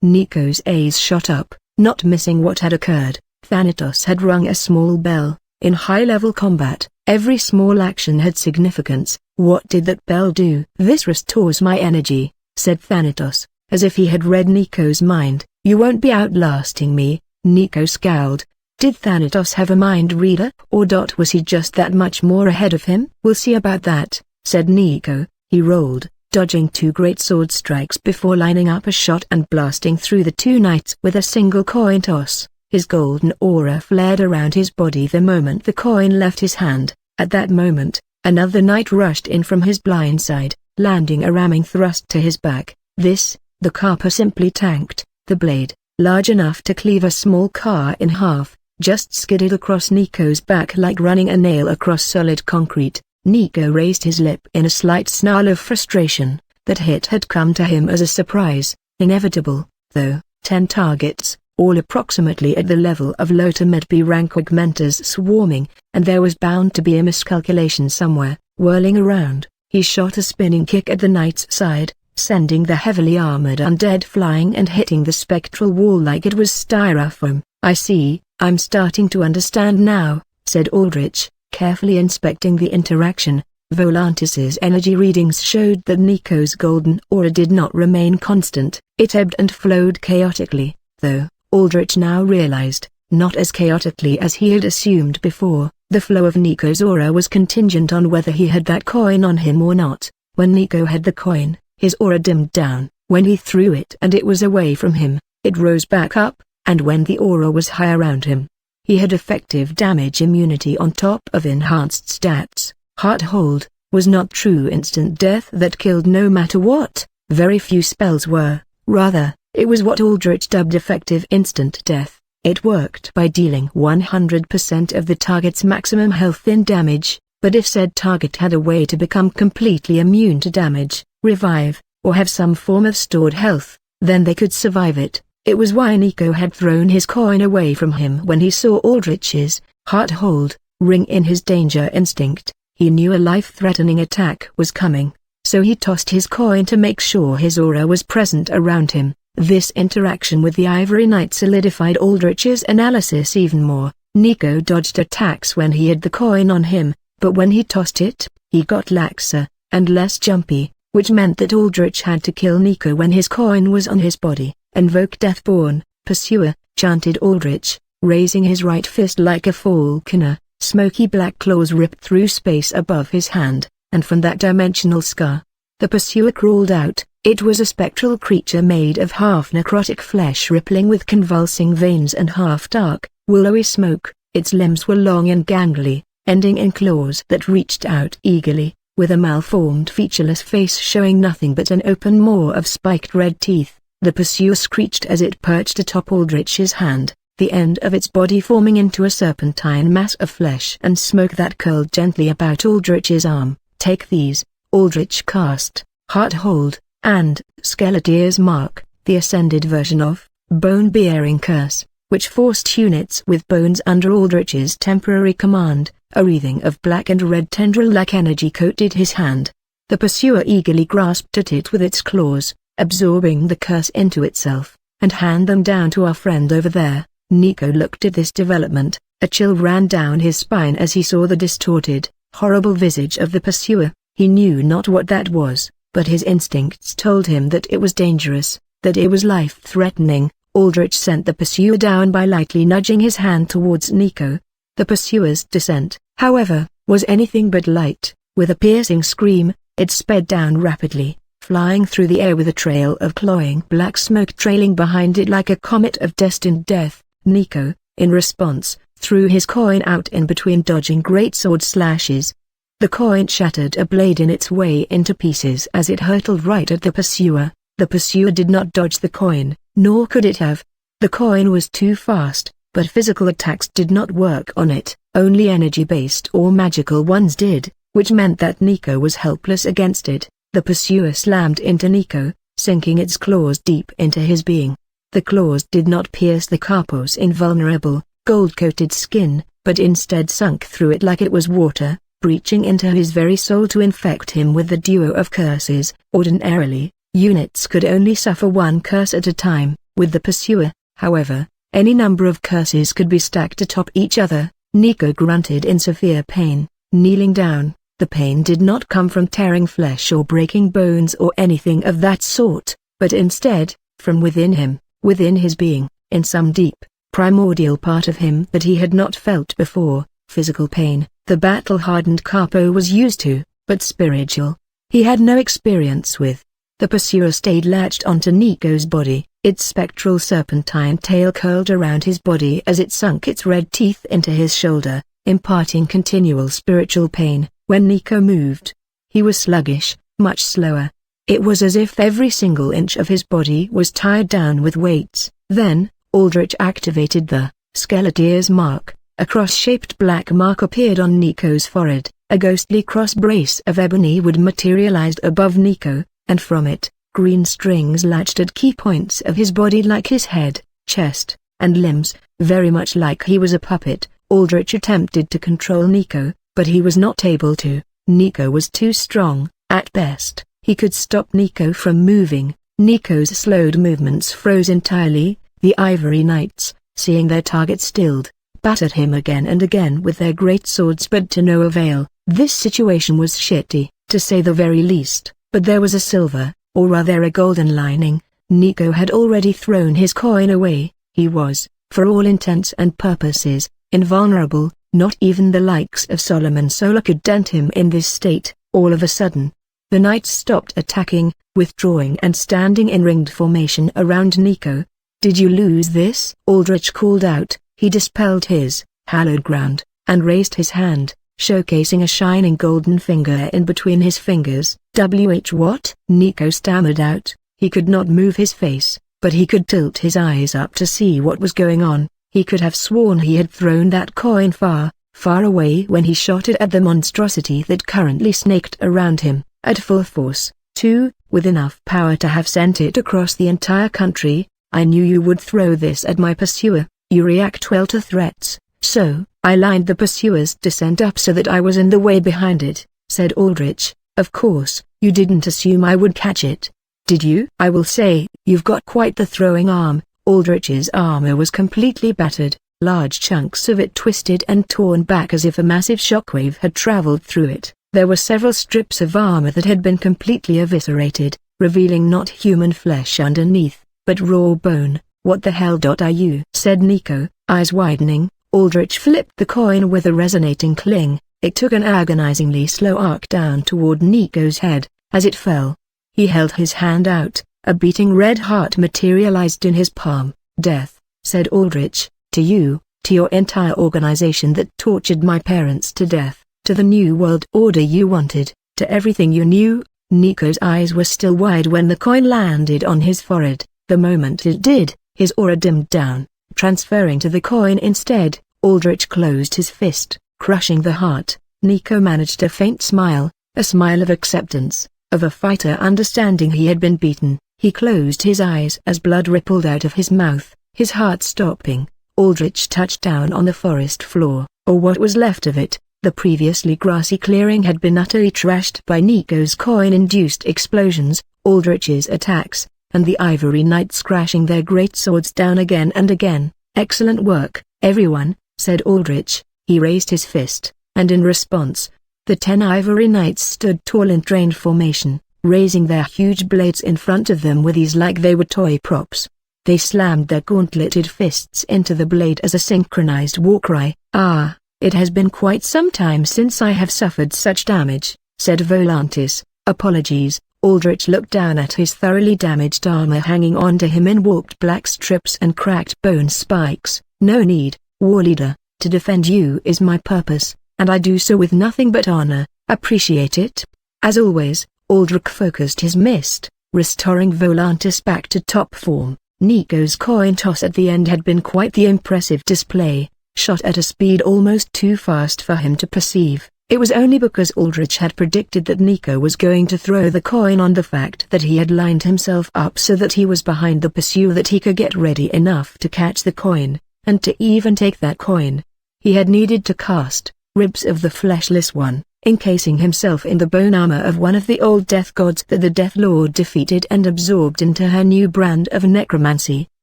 Speaker 1: Nico's A's shot up, not missing what had occurred. Thanatos had rung a small bell. In high-level combat, every small action had significance. What did that bell do? This restores my energy, said Thanatos, as if he had read Nico's mind. You won't be outlasting me. Nico scowled. Did Thanatos have a mind reader, or was he just that much more ahead of him? We'll see about that, said Nico. He rolled, dodging 2 great sword strikes before lining up a shot and blasting through the 2 knights with a single coin toss. His golden aura flared around his body the moment the coin left his hand. At that moment, another knight rushed in from his blind side, landing a ramming thrust to his back. The Carper simply tanked. The blade, large enough to cleave a small car in half, just skidded across Nico's back like running a nail across solid concrete. Nico raised his lip in a slight snarl of frustration. That hit had come to him as a surprise. Inevitable, though. 10 targets, all approximately at the level of low to mid-B rank augmenters swarming, and there was bound to be a miscalculation somewhere. Whirling around, he shot a spinning kick at the knight's side, sending the heavily armored undead flying and hitting the spectral wall like it was styrofoam. I see, I'm starting to understand now, said Aldrich, carefully inspecting the interaction. Volantis's energy readings showed that Nico's golden aura did not remain constant. It ebbed and flowed chaotically, though. Aldrich now realized, not as chaotically as he had assumed before. The flow of Nico's aura was contingent on whether he had that coin on him or not. When Nico had the coin, his aura dimmed down. When he threw it and it was away from him, it rose back up, and when the aura was high around him, he had effective damage immunity on top of enhanced stats. Hearthold was not true instant death that killed no matter what. Very few spells were. Rather, it was what Aldrich dubbed effective instant death. It worked by dealing 100% of the target's maximum health in damage, but if said target had a way to become completely immune to damage, revive, or have some form of stored health, then they could survive it. It was why Nico had thrown his coin away from him when he saw Aldrich's heart hold ring in his danger instinct. He knew a life-threatening attack was coming, so he tossed his coin to make sure his aura was present around him. This interaction with the Ivory Knight solidified Aldrich's analysis even more. Nico dodged attacks when he had the coin on him, but when he tossed it, he got laxer and less jumpy, which meant that Aldrich had to kill Nico when his coin was on his body. "Invoke Deathborn, Pursuer," chanted Aldrich, raising his right fist like a falconer. Smoky black claws ripped through space above his hand, and from that dimensional scar, the Pursuer crawled out. It was a spectral creature made of half-necrotic flesh rippling with convulsing veins and half-dark, willowy smoke. Its limbs were long and gangly, ending in claws that reached out eagerly, with a malformed featureless face showing nothing but an open maw of spiked red teeth. The Pursuer screeched as it perched atop Aldrich's hand, the end of its body forming into a serpentine mass of flesh and smoke that curled gently about Aldrich's arm. "Take these," Aldrich cast, Heart Hold, and Skeleteer's Mark, the ascended version of Bone-Bearing Curse, which forced units with bones under Aldrich's temporary command. A wreathing of black and red tendril-like energy coated his hand. The Pursuer eagerly grasped at it with its claws, absorbing the curse into itself. "And hand them down to our friend over there." Nico looked at this development. A chill ran down his spine as he saw the distorted, horrible visage of the Pursuer. He knew not what that was, but his instincts told him that it was dangerous, that it was life-threatening. Aldrich sent the Pursuer down by lightly nudging his hand towards Nico. The Pursuer's descent, however, was anything but light. With a piercing scream, it sped down rapidly, flying through the air with a trail of cloying black smoke trailing behind it like a comet of destined death. Nico, in response, threw his coin out in between dodging greatsword slashes. The coin shattered a blade in its way into pieces as it hurtled right at the Pursuer. The Pursuer did not dodge the coin, nor could it have. The coin was too fast, but physical attacks did not work on it. Only energy-based or magical ones did, which meant that Nico was helpless against it. The Pursuer slammed into Nico, sinking its claws deep into his being. The claws did not pierce the capo's invulnerable, gold-coated skin, but instead sunk through it like it was water, breaching into his very soul to infect him with the duo of curses. Ordinarily, units could only suffer one curse at a time. With the Pursuer, however, any number of curses could be stacked atop each other. Nico grunted in severe pain, kneeling down. The pain did not come from tearing flesh or breaking bones or anything of that sort, but instead, from within him, within his being, in some deep, primordial part of him that he had not felt before. Physical pain, the battle-hardened capo was used to, but spiritual, he had no experience with. The Pursuer stayed latched onto Nico's body, its spectral serpentine tail curled around his body as it sunk its red teeth into his shoulder, imparting continual spiritual pain. When Nico moved, he was sluggish, much slower. It was as if every single inch of his body was tied down with weights. Then, Aldrich activated the Skeleteer's Mark. A cross-shaped black mark appeared on Nico's forehead. A ghostly cross-brace of ebony wood materialized above Nico, and from it, green strings latched at key points of his body like his head, chest, and limbs, very much like he was a puppet. Aldrich attempted to control Nico, but he was not able to. Nico was too strong. At best, he could stop Nico from moving. Nico's slowed movements froze entirely. The Ivory Knights, seeing their target stilled, battered him again and again with their great swords, but to no avail. This situation was shitty, to say the very least, but there was a silver, or rather a golden lining. Nico had already thrown his coin away. He was, for all intents and purposes, invulnerable. Not even the likes of Solomon Solar could dent him in this state. All of a sudden, the knights stopped attacking, withdrawing and standing in ringed formation around Nico. "Did you lose this?" Aldrich called out. He dispelled his hallowed ground, and raised his hand, showcasing a shining golden finger in between his fingers. What? Nico stammered out. He could not move his face, but he could tilt his eyes up to see what was going on. He could have sworn he had thrown that coin far, far away when he shot it at the monstrosity that currently snaked around him, at full force, too, with enough power to have sent it across the entire country. I knew you would throw this at my pursuer. You react well to threats, so I lined the pursuer's descent up so that I was in the way behind it, said Aldrich. Of course, you didn't assume I would catch it, did you? I will say, you've got quite the throwing arm. Aldrich's armor was completely battered, large chunks of it twisted and torn back as if a massive shockwave had traveled through it. There were several strips of armor that had been completely eviscerated, revealing not human flesh underneath, but raw bone. What the hell? Are you? Said Nico, eyes widening. Aldrich flipped the coin with a resonating cling. It took an agonizingly slow arc down toward Nico's head. As it fell, he held his hand out. A beating red heart materialized in his palm. Death, said Aldrich, to you, to your entire organization that tortured my parents to death, to the new world order you wanted, to everything you knew. Nico's eyes were still wide when the coin landed on his forehead. The moment it did, his aura dimmed down, transferring to the coin instead. Aldrich closed his fist, crushing the heart. Nico managed a faint smile, a smile of acceptance, of a fighter understanding he had been beaten. He closed his eyes as blood rippled out of his mouth, his heart stopping. Aldrich touched down on the forest floor, or what was left of it. The previously grassy clearing had been utterly trashed by Nico's coin-induced explosions, Aldrich's attacks, and the Ivory Knights crashing their great swords down again and again. Excellent work, everyone, said Aldrich. He raised his fist, and in response, the 10 Ivory Knights stood tall in trained formation, raising their huge blades in front of them with ease like they were toy props. They slammed their gauntleted fists into the blade as a synchronized war cry. Ah, it has been quite some time since I have suffered such damage, said Volantis. Apologies. Aldrich looked down at his thoroughly damaged armor hanging onto him in warped black strips and cracked bone spikes. No need, war leader, to defend you is my purpose, and I do so with nothing but honor. Appreciate it. As always, Aldrich focused his mist, restoring Volantis back to top form. Nico's coin toss at the end had been quite the impressive display, shot at a speed almost too fast for him to perceive. It was only because Aldrich had predicted that Nico was going to throw the coin on the fact that he had lined himself up so that he was behind the pursuer that he could get ready enough to catch the coin, and to even take that coin. He had needed to cast Ribs of the Fleshless One, encasing himself in the bone armor of one of the old death gods that the Death Lord defeated and absorbed into her new brand of necromancy.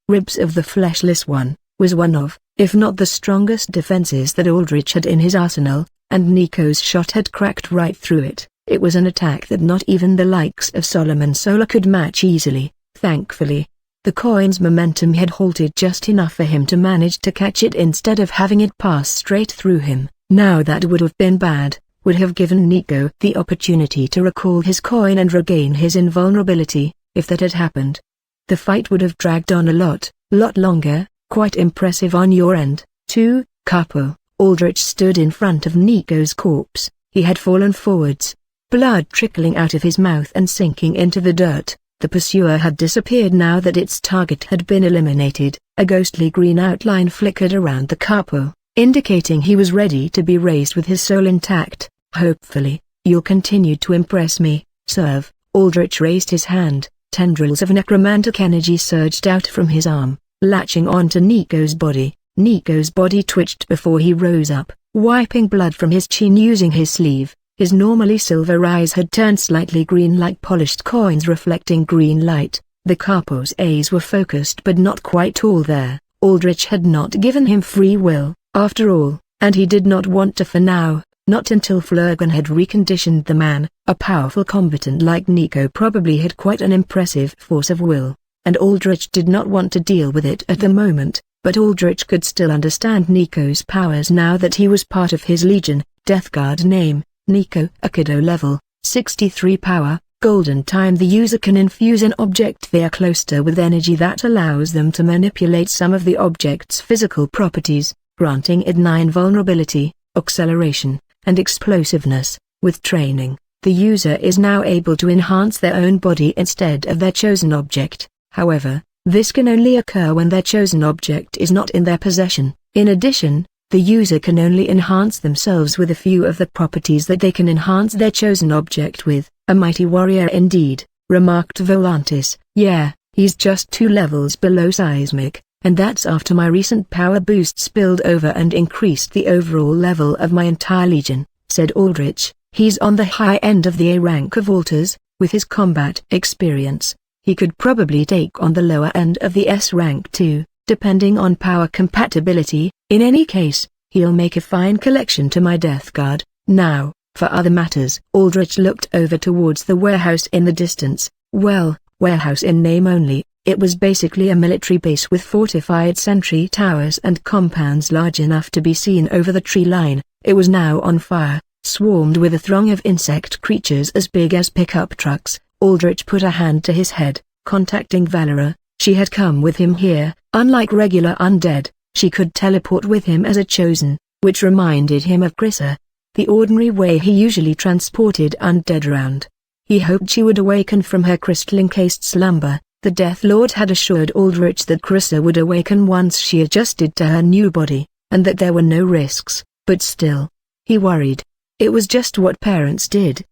Speaker 1: Ribs of the Fleshless One was one of, if not the strongest defenses that Aldrich had in his arsenal, and Nico's shot had cracked right through it. It was an attack that not even the likes of Solomon Solar could match easily. Thankfully, the coin's momentum had halted just enough for him to manage to catch it instead of having it pass straight through him. Now that would have been bad, would have given Nico the opportunity to recall his coin and regain his invulnerability. If that had happened, the fight would have dragged on a lot longer. Quite impressive on your end, too, Capo. Aldrich stood in front of Nico's corpse. He had fallen forwards, blood trickling out of his mouth and sinking into the dirt. The pursuer had disappeared now that its target had been eliminated. A ghostly green outline flickered around the Capo, indicating he was ready to be raised with his soul intact. Hopefully, you'll continue to impress me, Serve. Aldrich raised his hand. Tendrils of necromantic energy surged out from his arm, latching onto Nico's body. Nico's body twitched before he rose up, wiping blood from his chin using his sleeve. His normally silver eyes had turned slightly green like polished coins reflecting green light. The Capo's eyes were focused but not quite all there. Aldrich had not given him free will, after all, and he did not want to for now, not until Flurgan had reconditioned the man. A powerful combatant like Nico probably had quite an impressive force of will, and Aldrich did not want to deal with it at the moment. But Aldrich could still understand Nico's powers now that he was part of his legion. Death Guard name, Nico. Akido level, 63 power. Golden time. The user can infuse an object they are close to with energy that allows them to manipulate some of the object's physical properties, granting it 9 vulnerability, acceleration, and explosiveness. With training, the user is now able to enhance their own body instead of their chosen object. However, This can only occur when their chosen object is not in their possession. In addition, the user can only enhance themselves with a few of the properties that they can enhance their chosen object with. A mighty warrior indeed, remarked Volantis. Yeah, he's just 2 levels below seismic, and that's after my recent power boost spilled over and increased the overall level of my entire legion, said Aldrich. He's on the high end of the A rank of alters. With his combat experience, he could probably take on the lower end of the S rank too, depending on power compatibility. In any case, he'll make a fine collection to my death guard. Now, for other matters. Aldrich looked over towards the warehouse in the distance. Well, warehouse in name only, it was basically a military base with fortified sentry towers and compounds large enough to be seen over the tree line. It was now on fire, swarmed with a throng of insect creatures as big as pickup trucks. Aldrich put a hand to his head, contacting Valera. She had come with him here. Unlike regular undead, she could teleport with him as a chosen, which reminded him of Grissa, the ordinary way he usually transported undead around. He hoped she would awaken from her crystal-encased slumber. The Death Lord had assured Aldrich that Grissa would awaken once she adjusted to her new body, and that there were no risks, but still, he worried. It was just what parents did.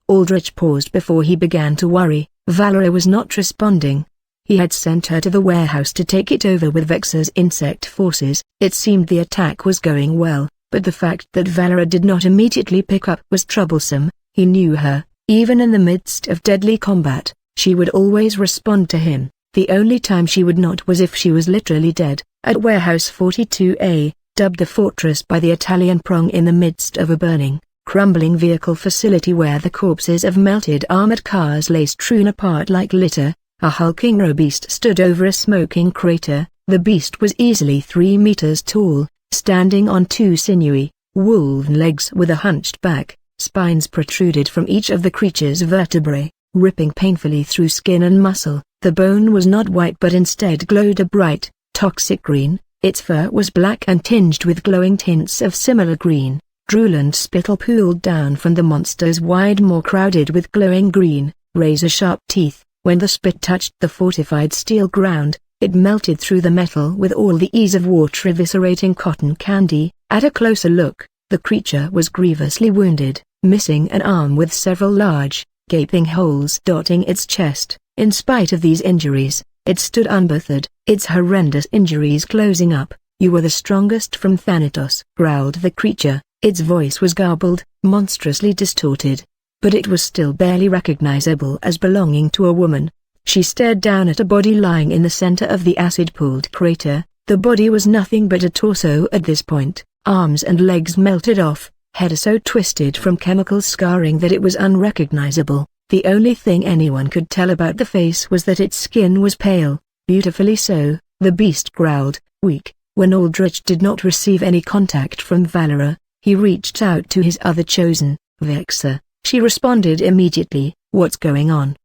Speaker 1: Aldrich paused before he began to worry. Valera was not responding. He had sent her to the warehouse to take it over with Vexa's insect forces. It seemed the attack was going well, but the fact that Valera did not immediately pick up was troublesome. He knew her. Even in the midst of deadly combat, she would always respond to him. The only time she would not was if she was literally dead. At Warehouse 42A, dubbed the Fortress by the Italian Prong, in the midst of a burning, crumbling vehicle facility where the corpses of melted armored cars lay strewn apart like litter, a hulking robeast stood over a smoking crater. The beast was easily 3 meters tall, standing on 2 sinewy, wolven legs with a hunched back. Spines protruded from each of the creature's vertebrae, ripping painfully through skin and muscle. The bone was not white but instead glowed a bright, toxic green. Its fur was black and tinged with glowing tints of similar green. Drool and spittle pooled down from the monster's wide maw, crowded with glowing green, razor-sharp teeth. When the spit touched the fortified steel ground, it melted through the metal with all the ease of water eviscerating cotton candy. At a closer look, the creature was grievously wounded, missing an arm with several large, gaping holes dotting its chest. In spite of these injuries, it stood unbothered, its horrendous injuries closing up. "You were the strongest from Thanatos," growled the creature. Its voice was garbled, monstrously distorted, but it was still barely recognizable as belonging to a woman. She stared down at a body lying in the center of the acid-pooled crater. The body was nothing but a torso at this point, arms and legs melted off, head so twisted from chemical scarring that it was unrecognizable. The only thing anyone could tell about the face was that its skin was pale, beautifully so. The beast growled, weak. When Aldrich did not receive any contact from Valera, he reached out to his other chosen, Vexa. She responded immediately. "What's going on?"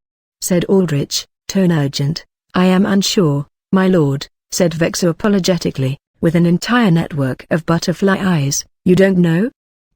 Speaker 1: said Aldrich, tone urgent. "I am unsure, my lord," said Vexa apologetically, with an entire network of butterfly eyes. "You don't know?"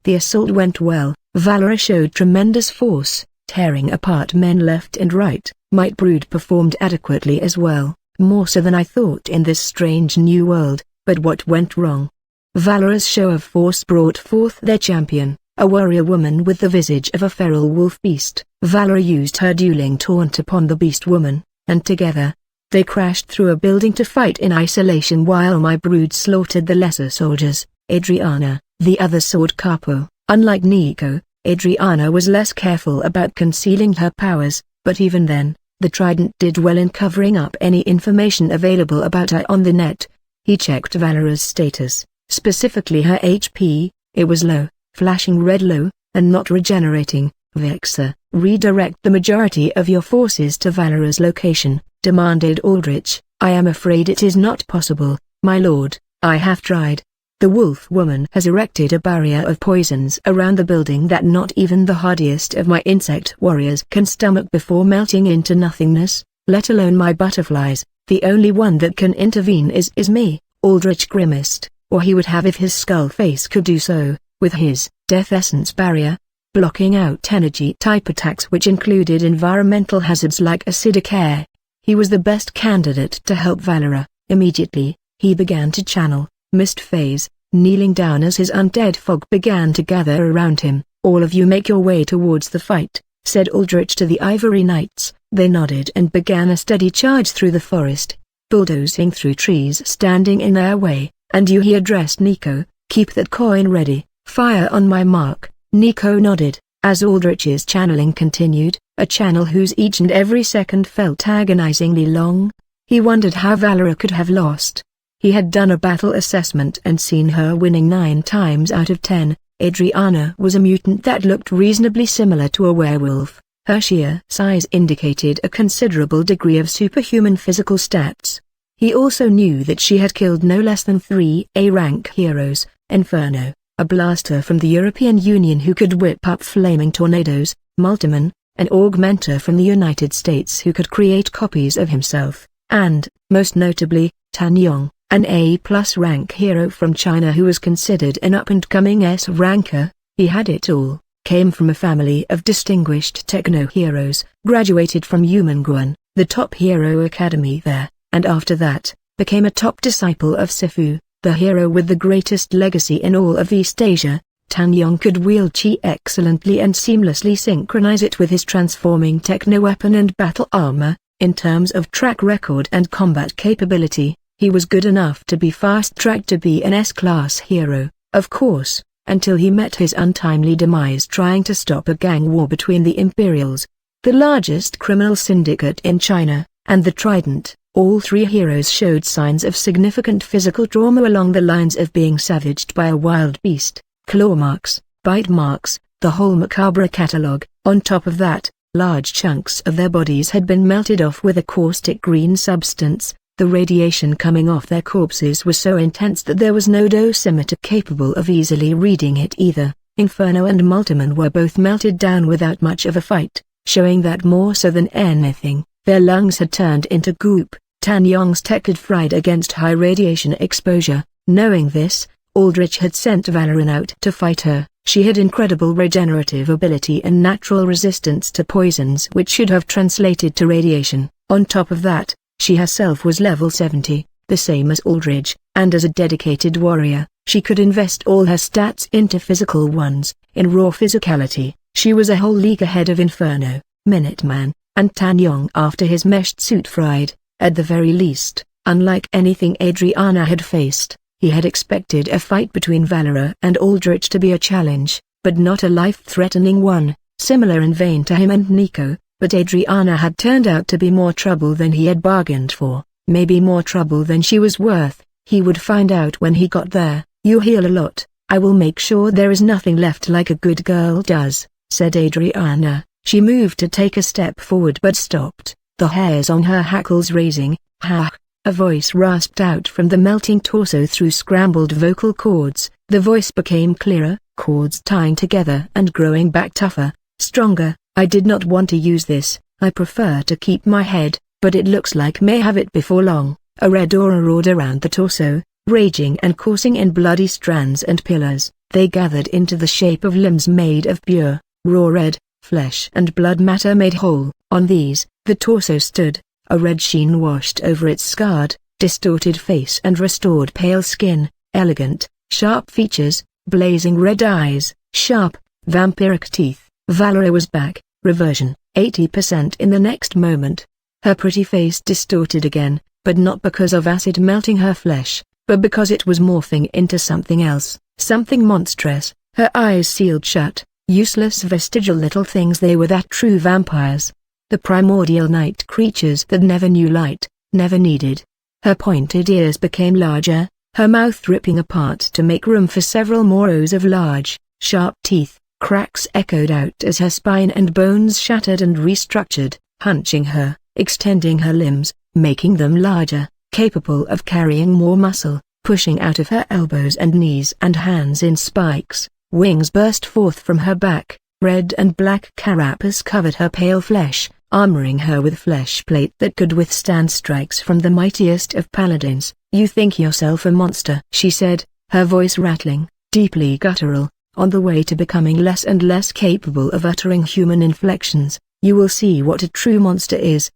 Speaker 1: The assault went well. Valera showed tremendous force, tearing apart men left and right. Might Brood performed adequately as well, more so than I thought in this strange new world. But what went wrong? Valera's show of force brought forth their champion, a warrior woman with the visage of a feral wolf beast. Valera used her dueling taunt upon the beast woman, and together, they crashed through a building to fight in isolation while my Brood slaughtered the lesser soldiers. Adriana, the other sword capo. Unlike Nico, Adriana was less careful about concealing her powers, but even then, the trident did well in covering up any information available about her on the net. He checked Valera's status, specifically her HP. It was low, flashing red low, and not regenerating. "Vexa, redirect the majority of your forces to Valera's location," demanded Aldrich. "I am afraid it is not possible, my lord. I have tried. The wolf woman has erected a barrier of poisons around the building that not even the hardiest of my insect warriors can stomach before melting into nothingness, let alone my butterflies. The only one that can intervene is me." Aldrich grimaced, or he would have if his skull face could do so, with his death essence barrier, blocking out energy-type attacks which included environmental hazards like acidic air. He was the best candidate to help Valera. Immediately, he began to channel mist phase, kneeling down as his undead fog began to gather around him. "All of you make your way towards the fight," said Aldrich to the Ivory Knights. They nodded and began a steady charge through the forest, bulldozing through trees standing in their way. "And you," he addressed Nico, "keep that coin ready. Fire on my mark." Nico nodded. As Aldrich's channeling continued, a channel whose each and every second felt agonizingly long, he wondered how Valera could have lost. He had done a battle assessment and seen her winning 9 times out of 10. Adriana was a mutant that looked reasonably similar to a werewolf. Her sheer size indicated a considerable degree of superhuman physical stats. He also knew that she had killed no less than 3 A-rank heroes: Inferno, a blaster from the European Union who could whip up flaming tornadoes; Multiman, an augmenter from the United States who could create copies of himself; and, most notably, Tan Yong, an A+ rank hero from China who was considered an up-and-coming S-ranker. He had it all, came from a family of distinguished techno-heroes, graduated from Yumenguan, the top hero academy there, and after that, became a top disciple of Sifu, the hero with the greatest legacy in all of East Asia. Tan Yong could wield chi excellently and seamlessly synchronize it with his transforming techno-weapon and battle armor. In terms of track record and combat capability, he was good enough to be fast-tracked to be an S-class hero, of course, until he met his untimely demise trying to stop a gang war between the Imperials, the largest criminal syndicate in China, and the Trident. All 3 heroes showed signs of significant physical trauma along the lines of being savaged by a wild beast, claw marks, bite marks, the whole macabre catalogue. On top of that, large chunks of their bodies had been melted off with a caustic green substance. The radiation coming off their corpses was so intense that there was no dosimeter capable of easily reading it either. Inferno and Multiman were both melted down without much of a fight, showing that more so than anything, their lungs had turned into goop. Tan Yong's tech had fried against high radiation exposure. Knowing this, Aldrich had sent Valerian out to fight her. She had incredible regenerative ability and natural resistance to poisons which should have translated to radiation. On top of that, she herself was level 70, the same as Aldrich, and as a dedicated warrior, she could invest all her stats into physical ones. In raw physicality, she was a whole league ahead of Inferno, Minuteman, and Tan Yong after his meshed suit fried. At the very least, unlike anything Adriana had faced, he had expected a fight between Valera and Aldrich to be a challenge, but not a life-threatening one, similar in vein to him and Nico. But Adriana had turned out to be more trouble than he had bargained for, maybe more trouble than she was worth. He would find out when he got there. "You heal a lot. I will make sure there is nothing left like a good girl does," said Adriana. She moved to take a step forward but stopped, the hairs on her hackles raising. "Ha!" A voice rasped out from the melting torso through scrambled vocal cords. The voice became clearer, cords tying together and growing back tougher, stronger. "I did not want to use this. I prefer to keep my head, but it looks like may have it before long." A red aura roared around the torso, raging and coursing in bloody strands and pillars. They gathered into the shape of limbs made of pure, raw red, flesh and blood matter made whole. On these, the torso stood, a red sheen washed over its scarred, distorted face and restored pale skin, elegant, sharp features, blazing red eyes, sharp, vampiric teeth. Valera was back, reversion, 80% in the next moment. Her pretty face distorted again, but not because of acid melting her flesh, but because it was morphing into something else, something monstrous. Her eyes sealed shut, useless vestigial little things they were, that true vampires. The primordial night creatures that never knew light, never needed. Her pointed ears became larger, her mouth ripping apart to make room for several more rows of large, sharp teeth. Cracks echoed out as her spine and bones shattered and restructured, hunching her, extending her limbs, making them larger, capable of carrying more muscle, pushing out of her elbows and knees and hands in spikes. Wings burst forth from her back, red and black carapace covered her pale flesh, armoring her with flesh plate that could withstand strikes from the mightiest of paladins. "You think yourself a monster," she said, her voice rattling, deeply guttural. On the way to becoming less and less capable of uttering human inflections. "You will see what a true monster is."